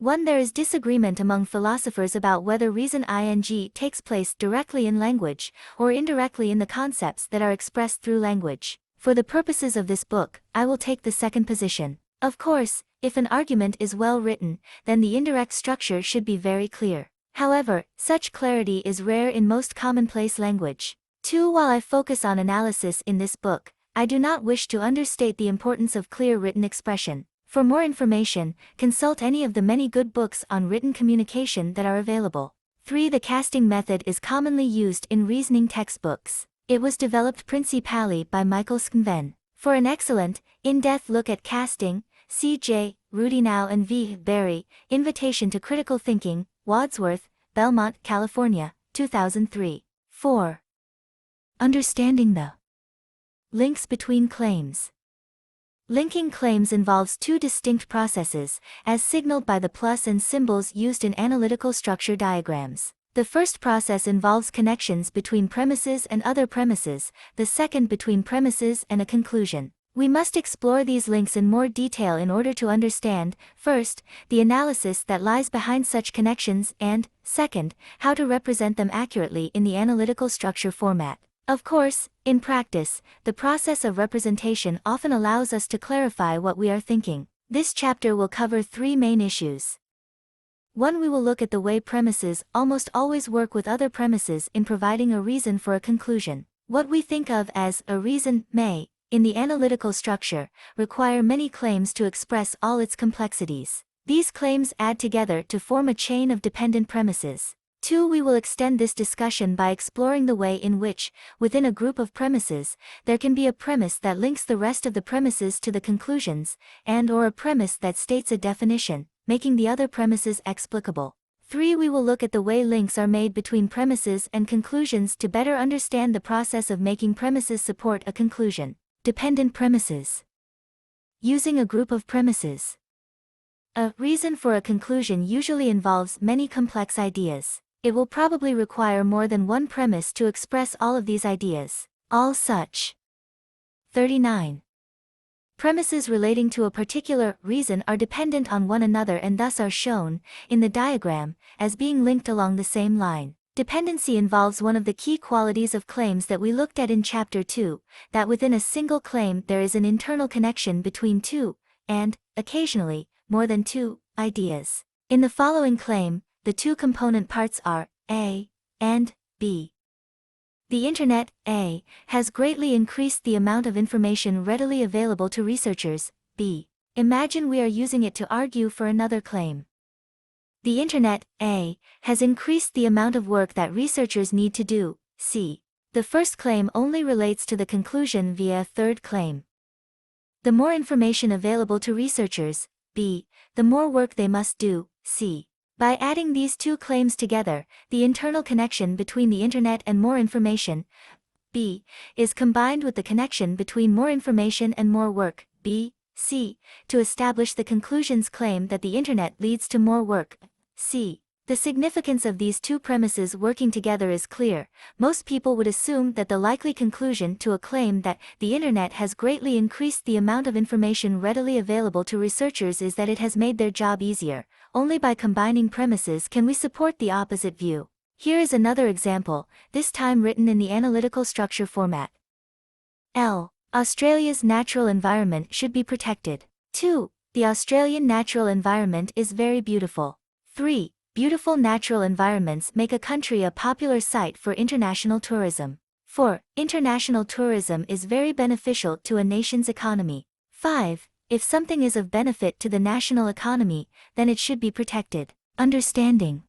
1. There is disagreement among philosophers about whether reason ing takes place directly in language, or indirectly in the concepts that are expressed through language. For the purposes of this book, I will take the second position. Of course, if an argument is well written, then the indirect structure should be very clear. However, such clarity is rare in most commonplace language. 2. While I focus on analysis in this book, I do not wish to understate the importance of clear written expression. For more information, consult any of the many good books on written communication that are available. 3. The casting method is commonly used in reasoning textbooks. It was developed principally by Michael Sven. For an excellent, in-depth look at casting, C.J. Rudinow and V. Berry, Invitation to Critical Thinking, Wadsworth, Belmont, California, 2003. 4. Understanding the links between claims. Linking claims involves two distinct processes, as signaled by the plus and symbols used in analytical structure diagrams. The first process involves connections between premises and other premises, the second between premises and a conclusion. We must explore these links in more detail in order to understand, first, the analysis that lies behind such connections and, second, how to represent them accurately in the analytical structure format. Of course, in practice, the process of representation often allows us to clarify what we are thinking. This chapter will cover three main issues. 1. We will look at the way premises almost always work with other premises in providing a reason for a conclusion. What we think of as a reason may, in the analytical structure, require many claims to express all its complexities. These claims add together to form a chain of dependent premises. 2. We will extend this discussion by exploring the way in which, within a group of premises, there can be a premise that links the rest of the premises to the conclusions, and/or a premise that states a definition, making the other premises explicable. 3. We will look at the way links are made between premises and conclusions to better understand the process of making premises support a conclusion. Dependent premises. Using a group of premises. A reason for a conclusion usually involves many complex ideas. It will probably require more than one premise to express all of these ideas. All such 39 premises relating to a particular reason are dependent on one another and thus are shown, in the diagram, as being linked along the same line. Dependency involves one of the key qualities of claims that we looked at in Chapter 2, that within a single claim there is an internal connection between two, and, occasionally, more than two, ideas. In the following claim, the two component parts are A and B. The Internet, A, has greatly increased the amount of information readily available to researchers, B. Imagine we are using it to argue for another claim. The Internet, A, has increased the amount of work that researchers need to do, C. The first claim only relates to the conclusion via a third claim. The more information available to researchers, B, the more work they must do, C. By adding these two claims together, the internal connection between the Internet and more information, B, is combined with the connection between more information and more work, B, C, to establish the conclusion's claim that the Internet leads to more work, C. The significance of these two premises working together is clear. Most people would assume that the likely conclusion to a claim that the Internet has greatly increased the amount of information readily available to researchers is that it has made their job easier. Only by combining premises can we support the opposite view. Here is another example, this time written in the analytical structure format. L. Australia's natural environment should be protected. 2. The Australian natural environment is very beautiful. 3. Beautiful natural environments make a country a popular site for international tourism. 4. International tourism is very beneficial to a nation's economy. 5. If something is of benefit to the national economy, then it should be protected. Understanding.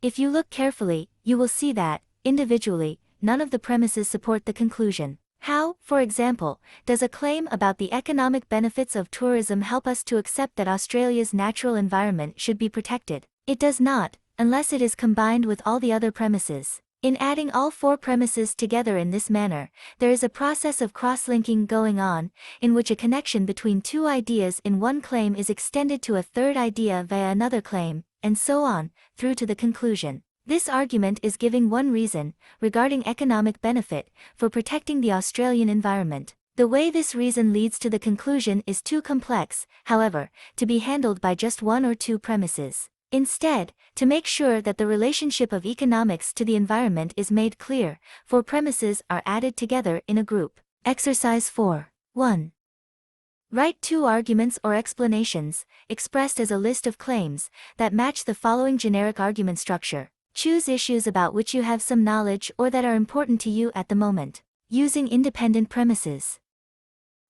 If you look carefully, you will see that, individually, none of the premises support the conclusion. How, for example, does a claim about the economic benefits of tourism help us to accept that Australia's natural environment should be protected? It does not, unless it is combined with all the other premises. In adding all four premises together in this manner, there is a process of cross-linking going on, in which a connection between two ideas in one claim is extended to a third idea via another claim, and so on, through to the conclusion. This argument is giving one reason, regarding economic benefit, for protecting the Australian environment. The way this reason leads to the conclusion is too complex, however, to be handled by just one or two premises. Instead, to make sure that the relationship of economics to the environment is made clear, four premises are added together in a group. Exercise 4. 1. Write two arguments or explanations, expressed as a list of claims, that match the following generic argument structure. Choose issues about which you have some knowledge or that are important to you at the moment. Using independent premises.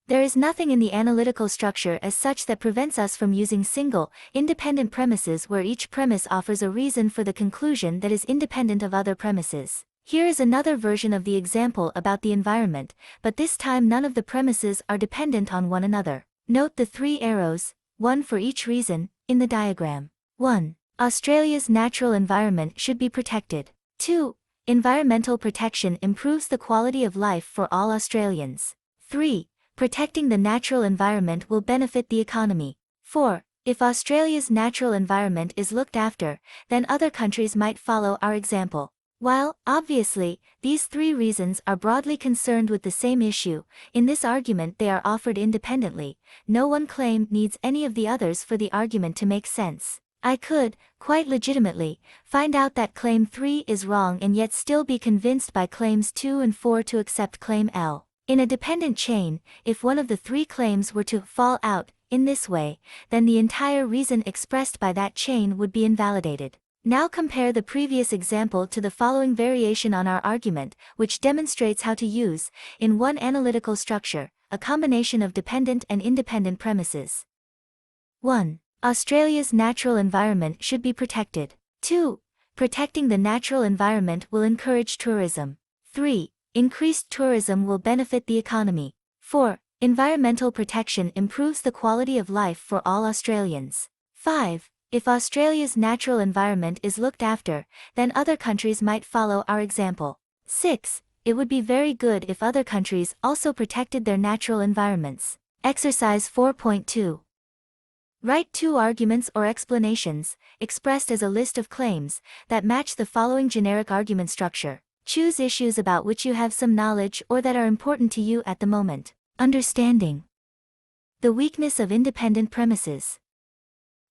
There is nothing in the analytical structure as such that prevents us from using single, independent premises where each premise offers a reason for the conclusion that is independent of other premises. Here is another version of the example about the environment, but this time none of the premises are dependent on one another. Note the three arrows, one for each reason, in the diagram. 1. Australia's natural environment should be protected. 2. environmental protection improves the quality of life for all Australians. 3. Protecting the natural environment will benefit the economy. 4. If Australia's natural environment is looked after, then other countries might follow our example. While, obviously, these three reasons are broadly concerned with the same issue, in this argument they are offered independently. No one claim needs any of the others for the argument to make sense. I could, quite legitimately, find out that claim 3 is wrong and yet still be convinced by claims 2 and 4 to accept claim L. In a dependent chain, if one of the three claims were to fall out in this way, then the entire reason expressed by that chain would be invalidated. Now compare the previous example to the following variation on our argument, which demonstrates how to use, in one analytical structure, a combination of dependent and independent premises. 1. Australia's natural environment should be protected. 2. Protecting the natural environment will encourage tourism. 3. Increased tourism will benefit the economy. 4. Environmental protection improves the quality of life for all Australians. 5. If Australia's natural environment is looked after, then other countries might follow our example. 6. It would be very good if other countries also protected their natural environments. Exercise 4.2. Write two arguments or explanations, expressed as a list of claims, that match the following generic argument structure. Choose issues about which you have some knowledge or that are important to you at the moment. Understanding the weakness of independent premises.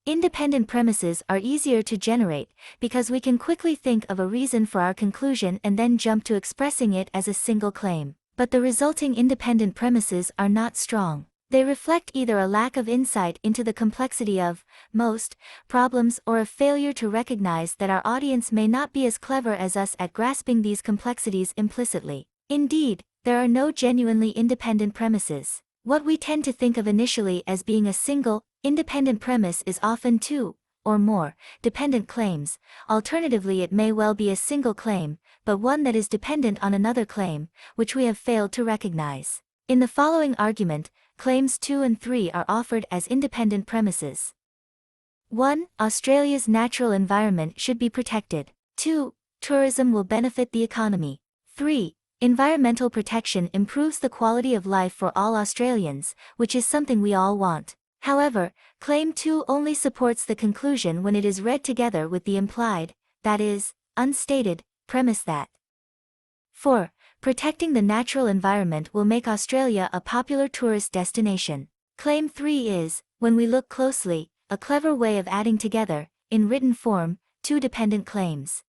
Independent premises are easier to generate because we can quickly think of a reason for our conclusion and then jump to expressing it as a single claim. But the resulting independent premises are not strong. They reflect either a lack of insight into the complexity of most problems or a failure to recognize that our audience may not be as clever as us at grasping these complexities implicitly. Indeed, there are no genuinely independent premises. What we tend to think of initially as being a single, independent premise is often two, or more, dependent claims. Alternatively, it may well be a single claim, but one that is dependent on another claim, which we have failed to recognize. In the following argument, claims 2 and 3 are offered as independent premises. 1. Australia's natural environment should be protected. 2. Tourism will benefit the economy. 3. Environmental protection improves the quality of life for all Australians, which is something we all want. However, claim 2 only supports the conclusion when it is read together with the implied, that is, unstated, premise that 4. Protecting the natural environment will make Australia a popular tourist destination. Claim 3 is, when we look closely, a clever way of adding together, in written form, two dependent claims.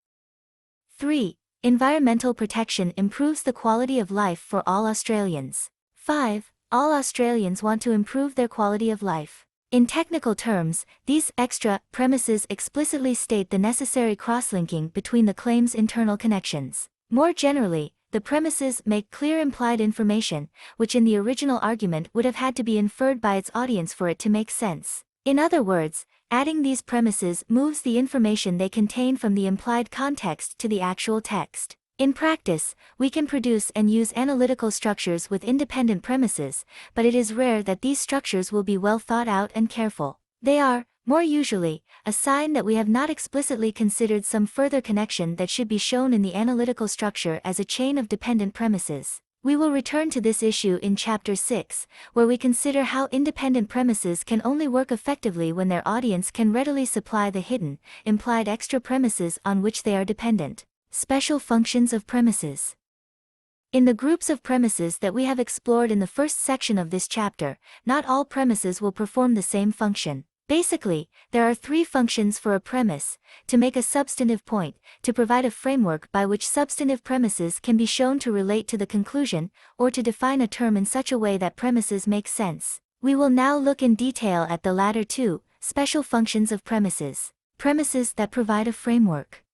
3. Environmental protection improves the quality of life for all Australians. 5. All Australians want to improve their quality of life. In technical terms, these extra premises explicitly state the necessary cross-linking between the claim's internal connections. More generally, the premises make clear implied information, which in the original argument would have had to be inferred by its audience for it to make sense. In other words, adding these premises moves the information they contain from the implied context to the actual text. In practice, we can produce and use analytical structures with independent premises, but it is rare that these structures will be well thought out and careful. They are, more usually, a sign that we have not explicitly considered some further connection that should be shown in the analytical structure as a chain of dependent premises. We will return to this issue in Chapter 6, where we consider how independent premises can only work effectively when their audience can readily supply the hidden, implied extra premises on which they are dependent. Special functions of premises. In the groups of premises that we have explored in the first section of this chapter, not all premises will perform the same function. Basically, there are three functions for a premise: to make a substantive point, to provide a framework by which substantive premises can be shown to relate to the conclusion, or to define a term in such a way that premises make sense. We will now look in detail at the latter two, special functions of premises. Premises that provide a framework.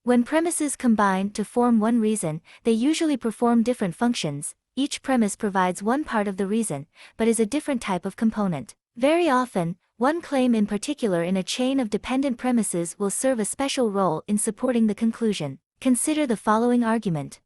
When premises combine to form one reason, they usually perform different functions. Each premise provides one part of the reason, but is a different type of component. Very often, one claim in particular in a chain of dependent premises will serve a special role in supporting the conclusion. Consider the following argument.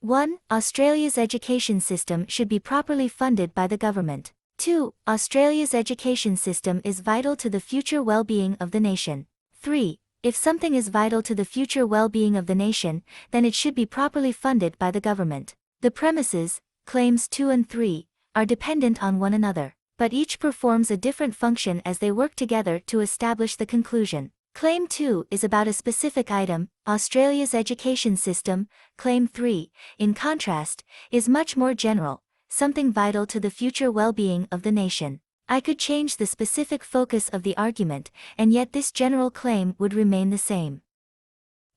1. Australia's education system should be properly funded by the government. 2. Australia's education system is vital to the future well-being of the nation. 3. If something is vital to the future well-being of the nation, then it should be properly funded by the government. The premises, claims 2 and 3, are dependent on one another, but each performs a different function as they work together to establish the conclusion. Claim 2 is about a specific item, Australia's education system. Claim 3, in contrast, is much more general, something vital to the future well-being of the nation. I could change the specific focus of the argument, and yet this general claim would remain the same.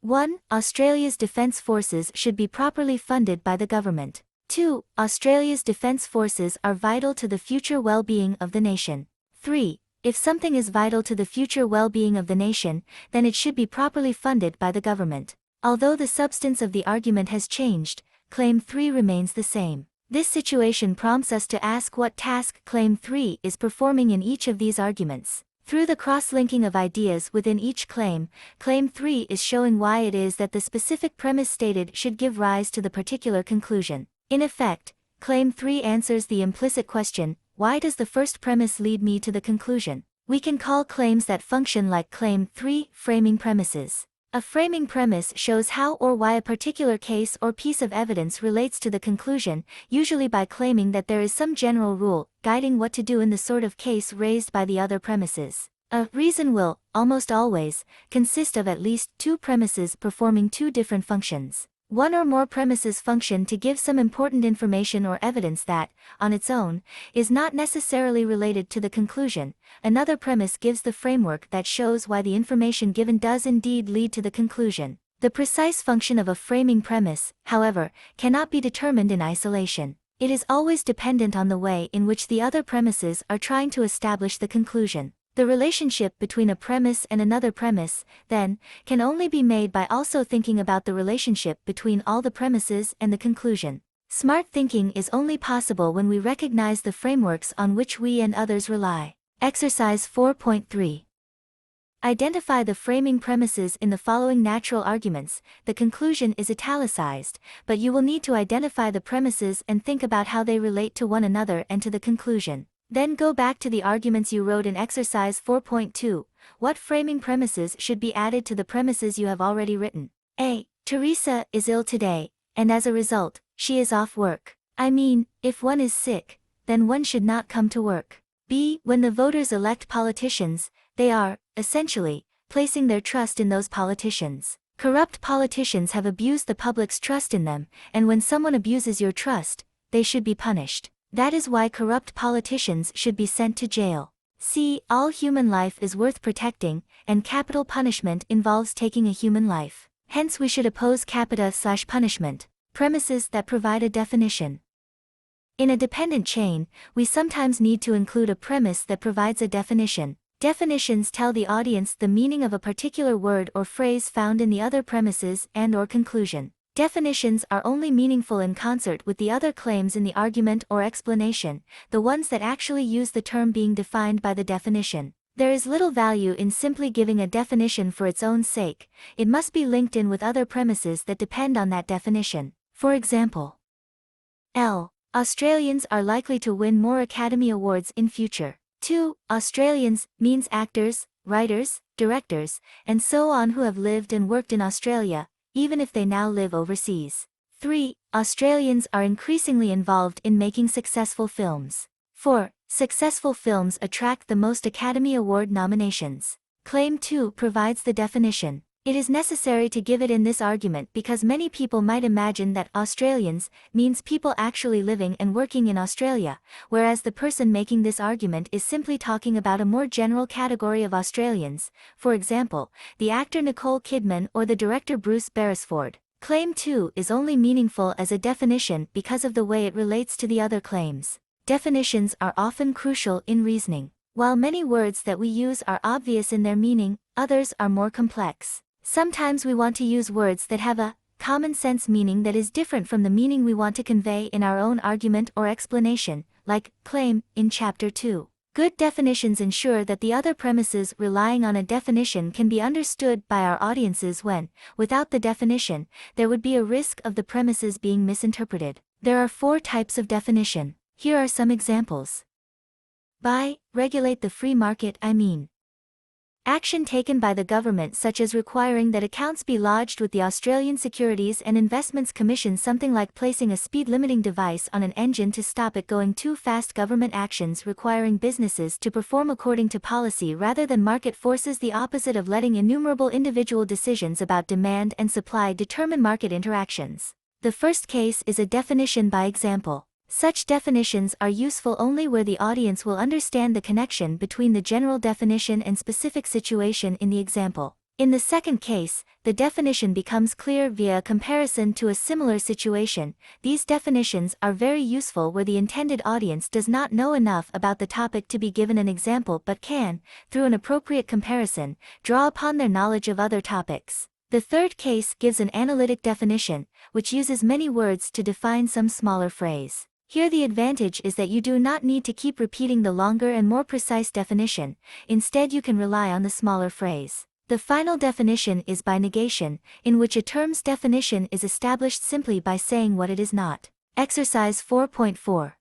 1. Australia's defence forces should be properly funded by the government. 2. Australia's defence forces are vital to the future well-being of the nation. 3. If something is vital to the future well-being of the nation, then it should be properly funded by the government. Although the substance of the argument has changed, Claim 3 remains the same. This situation prompts us to ask what task Claim 3 is performing in each of these arguments. Through the cross-linking of ideas within each claim, Claim 3 is showing why it is that the specific premise stated should give rise to the particular conclusion. In effect, Claim 3 answers the implicit question, why does the first premise lead me to the conclusion? We can call claims that function like Claim 3 framing premises. A framing premise shows how or why a particular case or piece of evidence relates to the conclusion, usually by claiming that there is some general rule guiding what to do in the sort of case raised by the other premises. A reason will, almost always, consist of at least two premises performing two different functions. One or more premises function to give some important information or evidence that, on its own, is not necessarily related to the conclusion. Another premise gives the framework that shows why the information given does indeed lead to the conclusion. The precise function of a framing premise, however, cannot be determined in isolation. It is always dependent on the way in which the other premises are trying to establish the conclusion. The relationship between a premise and another premise, then, can only be made by also thinking about the relationship between all the premises and the conclusion. Smart thinking is only possible when we recognize the frameworks on which we and others rely. Exercise 4.3. Identify the framing premises in the following natural arguments. The conclusion is italicized, but you will need to identify the premises and think about how they relate to one another and to the conclusion. Then go back to the arguments you wrote in exercise 4.2. What framing premises should be added to the premises you have already written? A. Teresa is ill today, and as a result, she is off work. I mean, if one is sick, then one should not come to work. B. When the voters elect politicians, they are, essentially, placing their trust in those politicians. Corrupt politicians have abused the public's trust in them, and when someone abuses your trust, they should be punished. That is why corrupt politicians should be sent to jail. C. All human life is worth protecting, and capital punishment involves taking a human life. Hence we should oppose capita/punishment, premises that provide a definition. In a dependent chain, we sometimes need to include a premise that provides a definition. Definitions tell the audience the meaning of a particular word or phrase found in the other premises and/or conclusion. Definitions are only meaningful in concert with the other claims in the argument or explanation, the ones that actually use the term being defined by the definition. There is little value in simply giving a definition for its own sake. It must be linked in with other premises that depend on that definition. For example, L. Australians are likely to win more Academy Awards in future. 2. Australians means actors, writers, directors, and so on who have lived and worked in Australia, even if they now live overseas. 3. Australians are increasingly involved in making successful films. 4. Successful films attract the most Academy Award nominations. Claim 2 provides the definition. It is necessary to give it in this argument because many people might imagine that Australians means people actually living and working in Australia, whereas the person making this argument is simply talking about a more general category of Australians, for example, the actor Nicole Kidman or the director Bruce Beresford. Claim 2 is only meaningful as a definition because of the way it relates to the other claims. Definitions are often crucial in reasoning. While many words that we use are obvious in their meaning, others are more complex. Sometimes we want to use words that have a common-sense meaning that is different from the meaning we want to convey in our own argument or explanation, like claim in Chapter 2. Good definitions ensure that the other premises relying on a definition can be understood by our audiences when, without the definition, there would be a risk of the premises being misinterpreted. There are 4 types of definition. Here are some examples. By regulate the free market, I mean Action taken by the government, such as requiring that accounts be lodged with the Australian Securities and Investments Commission, something like placing a speed limiting device on an engine to stop it going too fast. Government actions requiring businesses to perform according to policy rather than market forces, the opposite of letting innumerable individual decisions about demand and supply determine market interactions. The first case is a definition by example. Such definitions are useful only where the audience will understand the connection between the general definition and specific situation in the example. In the second case, the definition becomes clear via a comparison to a similar situation. These definitions are very useful where the intended audience does not know enough about the topic to be given an example but can, through an appropriate comparison, draw upon their knowledge of other topics. The third case gives an analytic definition, which uses many words to define some smaller phrase. Here the advantage is that you do not need to keep repeating the longer and more precise definition, instead you can rely on the smaller phrase. The final definition is by negation, in which a term's definition is established simply by saying what it is not. Exercise 4.4.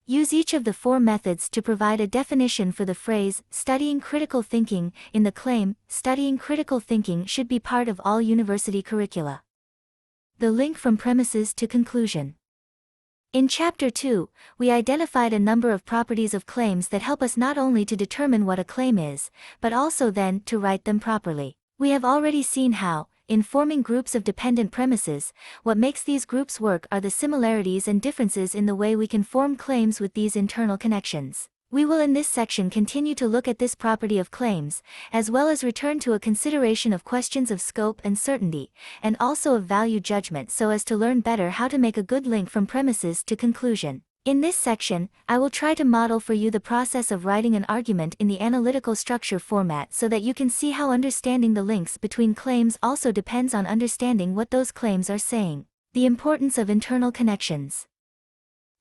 Use each of the four methods to provide a definition for the phrase, studying critical thinking, in the claim, studying critical thinking should be part of all university curricula. The link from premises to conclusion. In Chapter 2, we identified a number of properties of claims that help us not only to determine what a claim is, but also then to write them properly. We have already seen how, in forming groups of dependent premises, what makes these groups work are the similarities and differences in the way we can form claims with these internal connections. We will in this section continue to look at this property of claims, as well as return to a consideration of questions of scope and certainty, and also of value judgment, so as to learn better how to make a good link from premises to conclusion. In this section, I will try to model for you the process of writing an argument in the analytical structure format so that you can see how understanding the links between claims also depends on understanding what those claims are saying. The importance of internal connections.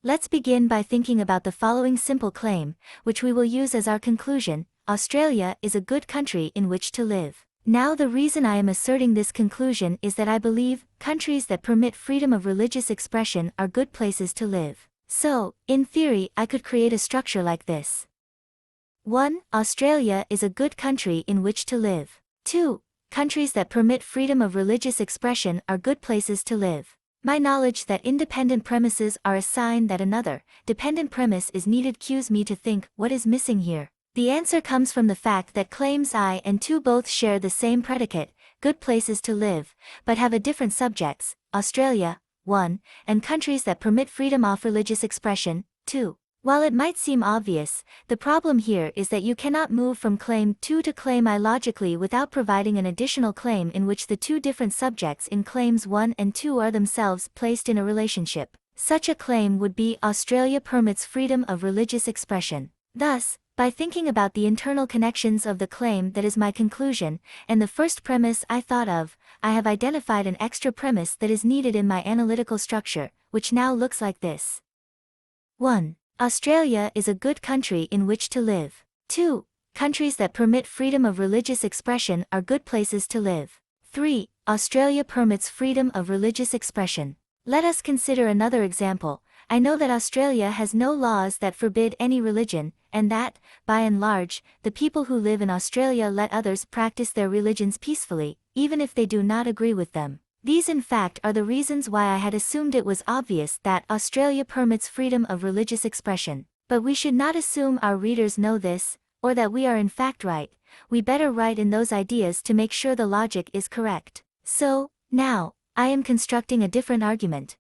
Let's begin by thinking about the following simple claim, which we will use as our conclusion: Australia is a good country in which to live. Now the reason I am asserting this conclusion is that I believe countries that permit freedom of religious expression are good places to live. So, in theory, I could create a structure like this. 1. Australia is a good country in which to live. 2. Countries that permit freedom of religious expression are good places to live. My knowledge that independent premises are a sign that another, dependent premise is needed cues me to think, what is missing here? The answer comes from the fact that claims I and 2 both share the same predicate, good places to live, but have a different subjects, Australia, 1, and countries that permit freedom of religious expression, 2. While it might seem obvious, the problem here is that you cannot move from claim 2 to claim I logically without providing an additional claim in which the 2 different subjects in claims 1 and 2 are themselves placed in a relationship. Such a claim would be Australia permits freedom of religious expression. Thus, by thinking about the internal connections of the claim that is my conclusion, and the first premise I thought of, I have identified an extra premise that is needed in my analytical structure, which now looks like this. 1. Australia is a good country in which to live. 2. Countries that permit freedom of religious expression are good places to live. 3. Australia permits freedom of religious expression. Let us consider another example. I know that Australia has no laws that forbid any religion, and that, by and large, the people who live in Australia let others practice their religions peacefully, even if they do not agree with them. These in fact are the reasons why I had assumed it was obvious that Australia permits freedom of religious expression. But we should not assume our readers know this, or that we are in fact right. We better write in those ideas to make sure the logic is correct. So, now, I am constructing a different argument.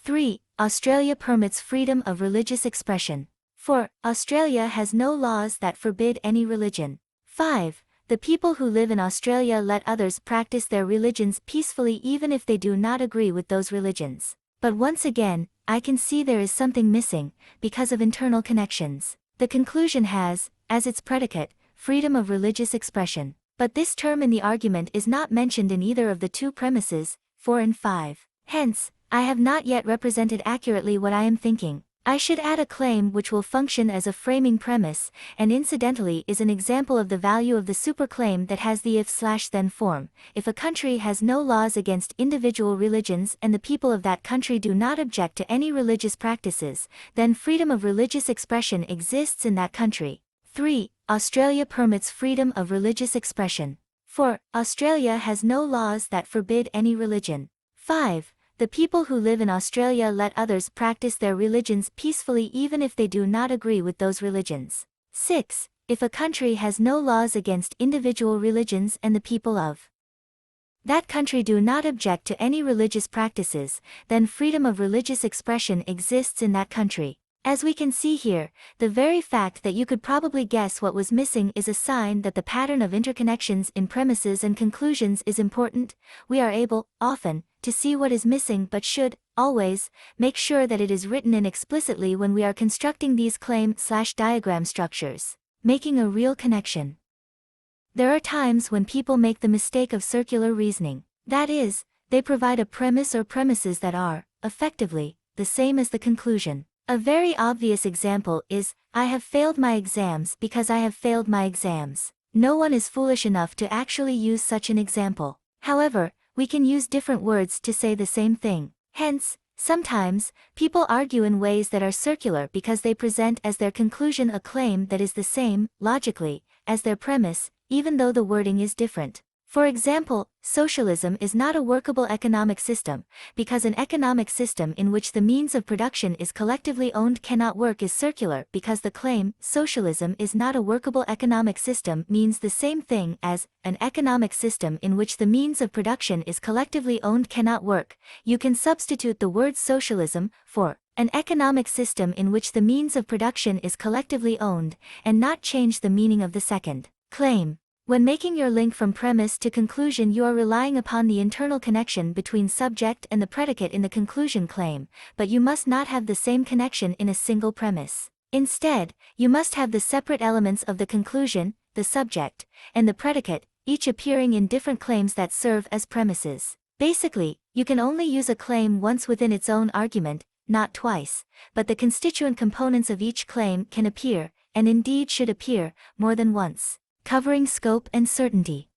3. Australia permits freedom of religious expression. 4. Australia has no laws that forbid any religion. 5. The people who live in Australia let others practice their religions peacefully even if they do not agree with those religions. But once again, I can see there is something missing, because of internal connections. The conclusion has, as its predicate, freedom of religious expression. But this term in the argument is not mentioned in either of the 2 premises, 4 and 5. Hence, I have not yet represented accurately what I am thinking. I should add a claim which will function as a framing premise, and incidentally is an example of the value of the superclaim that has the if/then form. If a country has no laws against individual religions and the people of that country do not object to any religious practices, then freedom of religious expression exists in that country. 3. Australia permits freedom of religious expression. 4. Australia has no laws that forbid any religion. 5. The people who live in Australia let others practice their religions peacefully even if they do not agree with those religions. 6. If a country has no laws against individual religions and the people of that country do not object to any religious practices, then freedom of religious expression exists in that country. As we can see here, the very fact that you could probably guess what was missing is a sign that the pattern of interconnections in premises and conclusions is important. We are able, often, to see what is missing but should, always, make sure that it is written in explicitly when we are constructing these claim/diagram structures, making a real connection. There are times when people make the mistake of circular reasoning. That is, they provide a premise or premises that are, effectively, the same as the conclusion. A very obvious example is, I have failed my exams because I have failed my exams. No one is foolish enough to actually use such an example. However, we can use different words to say the same thing. Hence, sometimes, people argue in ways that are circular because they present as their conclusion a claim that is the same, logically, as their premise, even though the wording is different. For example, socialism is not a workable economic system, because an economic system in which the means of production is collectively owned cannot work is circular because the claim, socialism is not a workable economic system means the same thing as, an economic system in which the means of production is collectively owned cannot work. You can substitute the word socialism for an economic system in which the means of production is collectively owned, and not change the meaning of the second claim. When making your link from premise to conclusion, you are relying upon the internal connection between subject and the predicate in the conclusion claim, but you must not have the same connection in a single premise. Instead, you must have the separate elements of the conclusion, the subject, and the predicate, each appearing in different claims that serve as premises. Basically, you can only use a claim once within its own argument, not twice, but the constituent components of each claim can appear, and indeed should appear, more than once. Covering scope and certainty.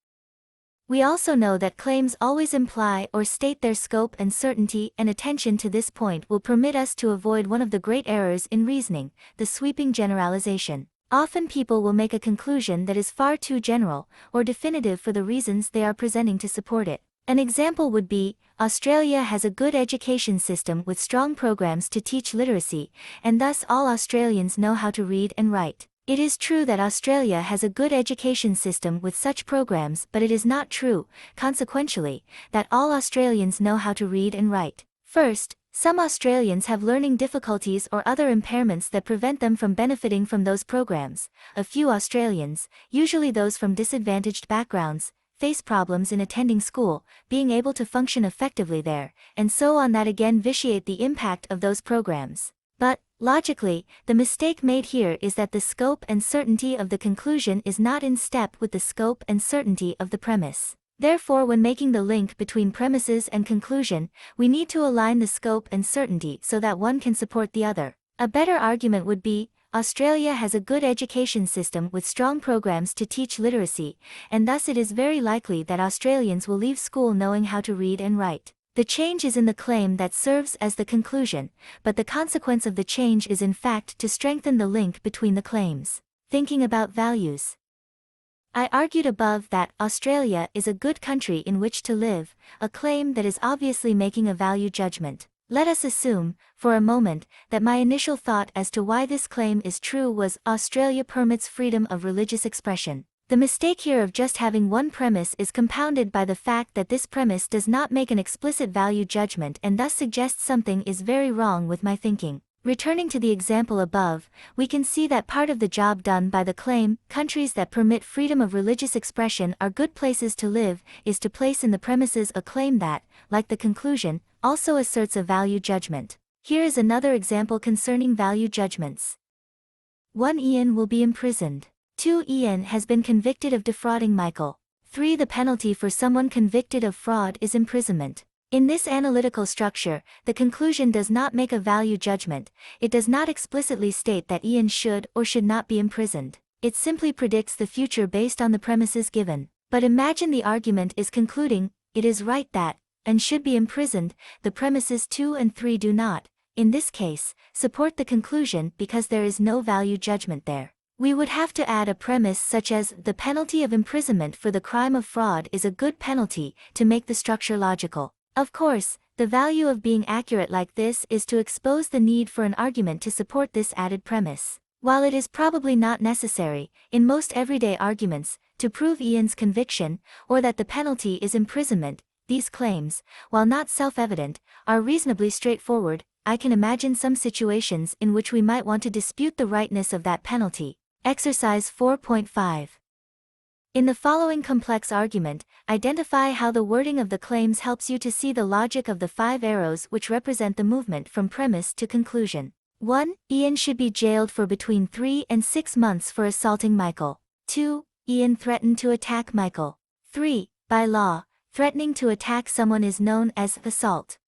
We also know that claims always imply or state their scope and certainty, and attention to this point will permit us to avoid one of the great errors in reasoning, the sweeping generalization. Often people will make a conclusion that is far too general, or definitive for the reasons they are presenting to support it. An example would be, Australia has a good education system with strong programs to teach literacy, and thus all Australians know how to read and write. It is true that Australia has a good education system with such programs, but it is not true, consequentially, that all Australians know how to read and write. First, some Australians have learning difficulties or other impairments that prevent them from benefiting from those programs. A few Australians, usually those from disadvantaged backgrounds, face problems in attending school, being able to function effectively there, and so on that again vitiate the impact of those programs. But, logically, the mistake made here is that the scope and certainty of the conclusion is not in step with the scope and certainty of the premise. Therefore, when making the link between premises and conclusion, we need to align the scope and certainty so that one can support the other. A better argument would be, Australia has a good education system with strong programs to teach literacy, and thus it is very likely that Australians will leave school knowing how to read and write. The change is in the claim that serves as the conclusion, but the consequence of the change is in fact to strengthen the link between the claims. Thinking about values. I argued above that Australia is a good country in which to live, a claim that is obviously making a value judgment. Let us assume, for a moment, that my initial thought as to why this claim is true was Australia permits freedom of religious expression. The mistake here of just having one premise is compounded by the fact that this premise does not make an explicit value judgment and thus suggests something is very wrong with my thinking. Returning to the example above, we can see that part of the job done by the claim, countries that permit freedom of religious expression are good places to live, is to place in the premises a claim that, like the conclusion, also asserts a value judgment. Here is another example concerning value judgments. 1. Ian will be imprisoned. 2. Ian has been convicted of defrauding Michael. 3. The penalty for someone convicted of fraud is imprisonment. In this analytical structure, the conclusion does not make a value judgment. It does not explicitly state that Ian should or should not be imprisoned. It simply predicts the future based on the premises given. But imagine the argument is concluding, it is right that, and should be imprisoned, the premises 2 and 3 do not, in this case, support the conclusion because there is no value judgment there. We would have to add a premise such as, the penalty of imprisonment for the crime of fraud is a good penalty, to make the structure logical. Of course, the value of being accurate like this is to expose the need for an argument to support this added premise. While it is probably not necessary, in most everyday arguments, to prove Ian's conviction, or that the penalty is imprisonment, these claims, while not self-evident, are reasonably straightforward. I can imagine some situations in which we might want to dispute the rightness of that penalty. Exercise 4.5. In the following complex argument, identify how the wording of the claims helps you to see the logic of the 5 arrows which represent the movement from premise to conclusion. 1. Ian should be jailed for between 3 and 6 months for assaulting Michael. 2. Ian threatened to attack Michael. 3. By law, threatening to attack someone is known as assault.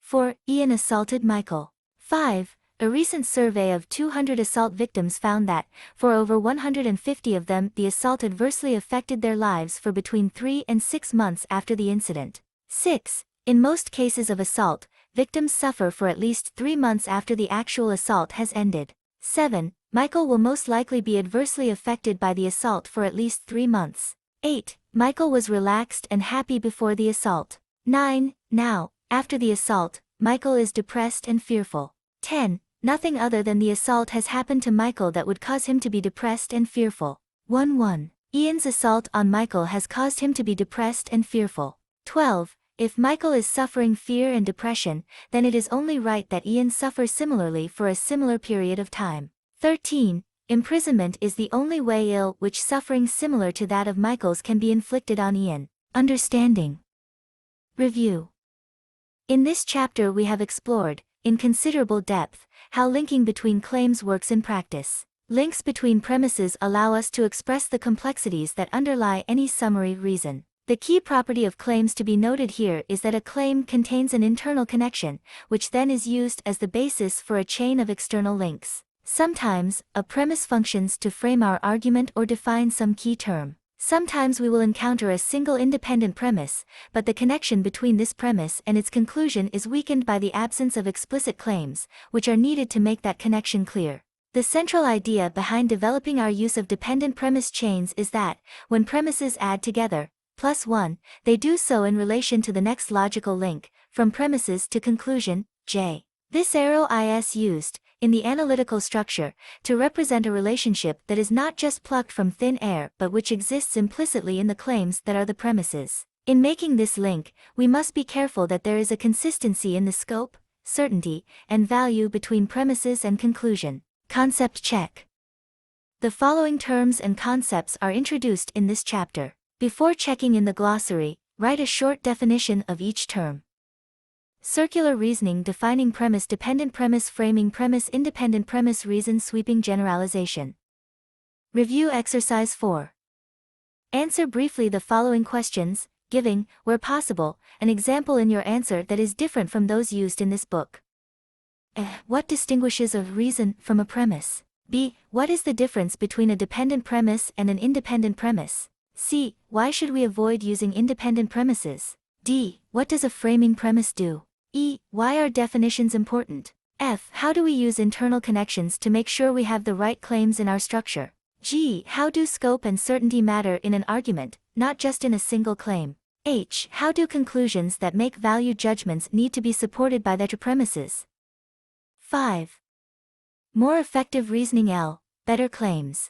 4. Ian assaulted Michael. 5. A recent survey of 200 assault victims found that, for over 150 of them, the assault adversely affected their lives for between 3 and 6 months after the incident. 6. In most cases of assault, victims suffer for at least 3 months after the actual assault has ended. 7. Michael will most likely be adversely affected by the assault for at least 3 months. 8. Michael was relaxed and happy before the assault. 9. Now, after the assault, Michael is depressed and fearful. 10. Nothing other than the assault has happened to Michael that would cause him to be depressed and fearful. 1. Ian's assault on Michael has caused him to be depressed and fearful. 12. If Michael is suffering fear and depression, then it is only right that Ian suffer similarly for a similar period of time. 13. Imprisonment is the only way ill which suffering similar to that of Michael's can be inflicted on Ian. Understanding. Review. In this chapter we have explored, in considerable depth, how linking between claims works in practice. Links between premises allow us to express the complexities that underlie any summary reason. The key property of claims to be noted here is that a claim contains an internal connection, which then is used as the basis for a chain of external links. Sometimes, a premise functions to frame our argument or define some key term. Sometimes we will encounter a single independent premise, but the connection between this premise and its conclusion is weakened by the absence of explicit claims, which are needed to make that connection clear. The central idea behind developing our use of dependent premise chains is that, when premises add together, +1, they do so in relation to the next logical link, from premises to conclusion, J. This arrow is used, in the analytical structure, to represent a relationship that is not just plucked from thin air but which exists implicitly in the claims that are the premises. In making this link, we must be careful that there is a consistency in the scope, certainty, and value between premises and conclusion. Concept check. The following terms and concepts are introduced in this chapter. Before checking in the glossary, write a short definition of each term. Circular reasoning defining premise dependent premise framing premise independent premise reason sweeping generalization. Review exercise 4. Answer briefly the following questions, giving, where possible, an example in your answer that is different from those used in this book. What distinguishes a reason from a premise? B. What is the difference between a dependent premise and an independent premise? C. Why should we avoid using independent premises? D. What does a framing premise do? E. Why are definitions important? F. How do we use internal connections to make sure we have the right claims in our structure? G. How do scope and certainty matter in an argument, not just in a single claim? H. How do conclusions that make value judgments need to be supported by their premises? 5. More effective reasoning. L. Better claims.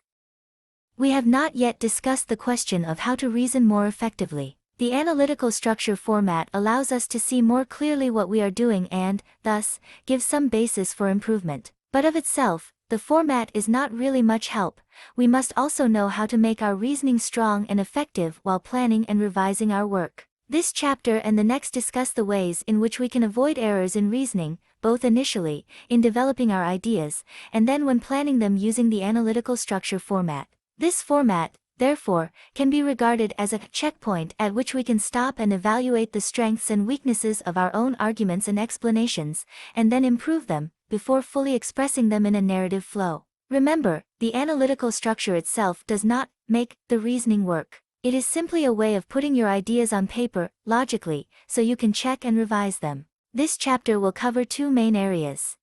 We have not yet discussed the question of how to reason more effectively. The analytical structure format allows us to see more clearly what we are doing and, thus, give some basis for improvement. But of itself, the format is not really much help. We must also know how to make our reasoning strong and effective while planning and revising our work. This chapter and the next discuss the ways in which we can avoid errors in reasoning, both initially, in developing our ideas, and then when planning them using the analytical structure format. This format, therefore, can be regarded as a checkpoint at which we can stop and evaluate the strengths and weaknesses of our own arguments and explanations, and then improve them, before fully expressing them in a narrative flow. Remember, the analytical structure itself does not make the reasoning work. It is simply a way of putting your ideas on paper, logically, so you can check and revise them. This chapter will cover 2 main areas.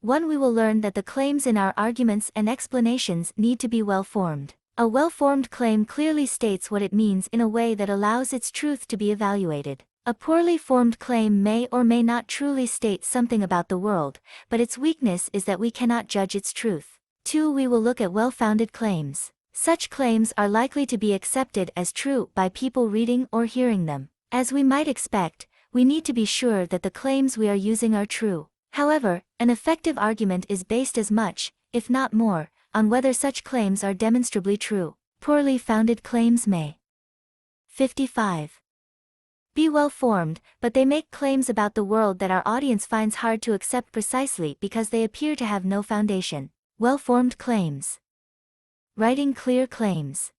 1. We will learn that the claims in our arguments and explanations need to be well-formed. A well-formed claim clearly states what it means in a way that allows its truth to be evaluated. A poorly formed claim may or may not truly state something about the world, but its weakness is that we cannot judge its truth. 2. We will look at well-founded claims. Such claims are likely to be accepted as true by people reading or hearing them. As we might expect, we need to be sure that the claims we are using are true. However, an effective argument is based as much, if not more, on whether such claims are demonstrably true. Poorly founded claims may 55. Be well-formed, but they make claims about the world that our audience finds hard to accept precisely because they appear to have no foundation. Well-formed claims. Writing clear claims.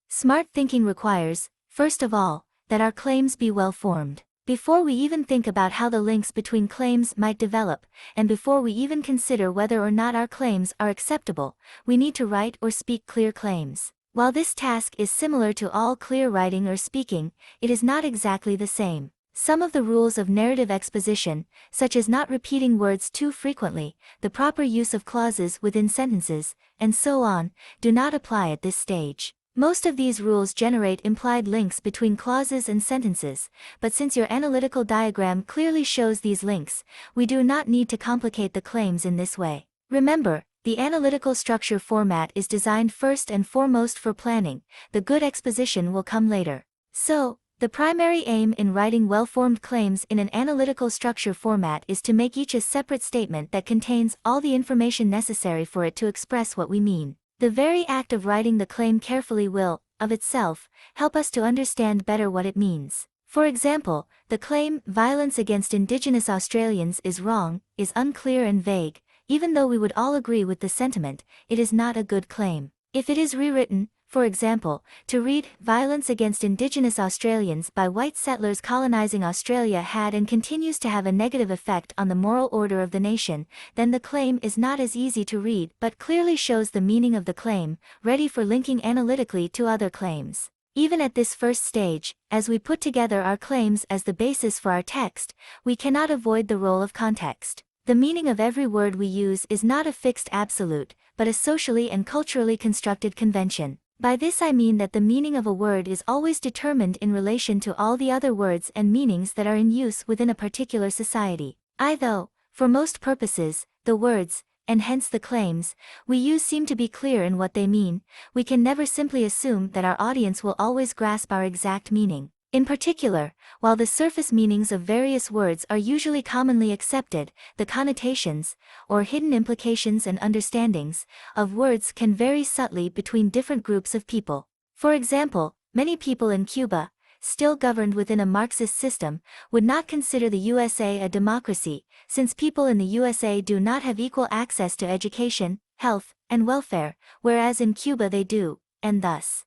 Smart thinking requires, first of all, that our claims be well-formed. Before we even think about how the links between claims might develop, and before we even consider whether or not our claims are acceptable, we need to write or speak clear claims. While this task is similar to all clear writing or speaking, it is not exactly the same. Some of the rules of narrative exposition, such as not repeating words too frequently, the proper use of clauses within sentences, and so on, do not apply at this stage. Most of these rules generate implied links between clauses and sentences, but since your analytical diagram clearly shows these links, we do not need to complicate the claims in this way. Remember, the analytical structure format is designed first and foremost for planning. The good exposition will come later. So, the primary aim in writing well-formed claims in an analytical structure format is to make each a separate statement that contains all the information necessary for it to express what we mean. The very act of writing the claim carefully will, of itself, help us to understand better what it means. For example, the claim, "Violence against Indigenous Australians is wrong," is unclear and vague. Even though we would all agree with the sentiment, it is not a good claim. If it is rewritten, for example, to read, "Violence against Indigenous Australians by white settlers colonizing Australia had and continues to have a negative effect on the moral order of the nation," then the claim is not as easy to read but clearly shows the meaning of the claim, ready for linking analytically to other claims. Even at this first stage, as we put together our claims as the basis for our text, we cannot avoid the role of context. The meaning of every word we use is not a fixed absolute, but a socially and culturally constructed convention. By this I mean that the meaning of a word is always determined in relation to all the other words and meanings that are in use within a particular society. Though, for most purposes, the words, and hence the claims, we use seem to be clear in what they mean, we can never simply assume that our audience will always grasp our exact meaning. In particular, while the surface meanings of various words are usually commonly accepted, the connotations, or hidden implications and understandings, of words can vary subtly between different groups of people. For example, many people in Cuba, still governed within a Marxist system, would not consider the USA a democracy, since people in the USA do not have equal access to education, health, and welfare, whereas in Cuba they do, and thus,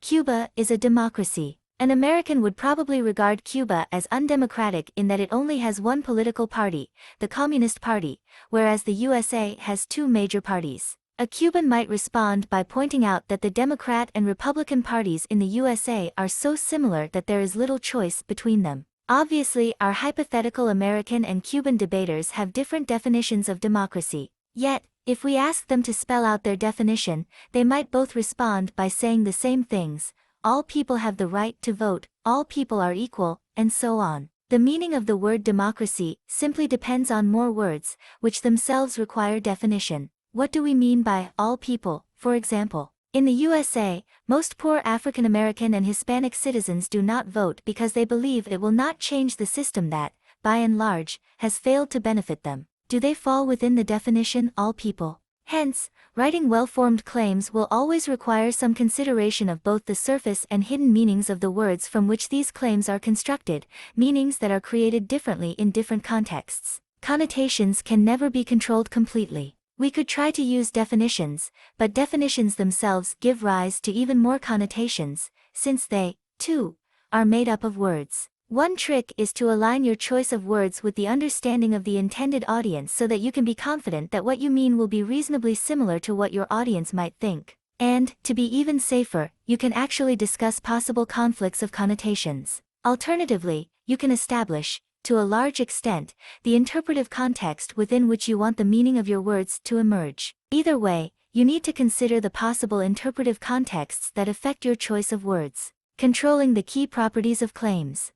Cuba is a democracy. An American would probably regard Cuba as undemocratic in that it only has one political party, the Communist Party, whereas the USA has two major parties. A Cuban might respond by pointing out that the Democrat and Republican parties in the USA are so similar that there is little choice between them. Obviously, our hypothetical American and Cuban debaters have different definitions of democracy. Yet, if we ask them to spell out their definition, they might both respond by saying the same things: all people have the right to vote, all people are equal, and so on. The meaning of the word democracy simply depends on more words, which themselves require definition. What do we mean by all people, for example? In the USA, most poor African American and Hispanic citizens do not vote because they believe it will not change the system that, by and large, has failed to benefit them. Do they fall within the definition all people? Hence, writing well-formed claims will always require some consideration of both the surface and hidden meanings of the words from which these claims are constructed, meanings that are created differently in different contexts. Connotations can never be controlled completely. We could try to use definitions, but definitions themselves give rise to even more connotations, since they, too, are made up of words. One trick is to align your choice of words with the understanding of the intended audience so that you can be confident that what you mean will be reasonably similar to what your audience might think. And, to be even safer, you can actually discuss possible conflicts of connotations. Alternatively, you can establish to a large extent, the interpretive context within which you want the meaning of your words to emerge. Either way, you need to consider the possible interpretive contexts that affect your choice of words. Controlling the key properties of claims.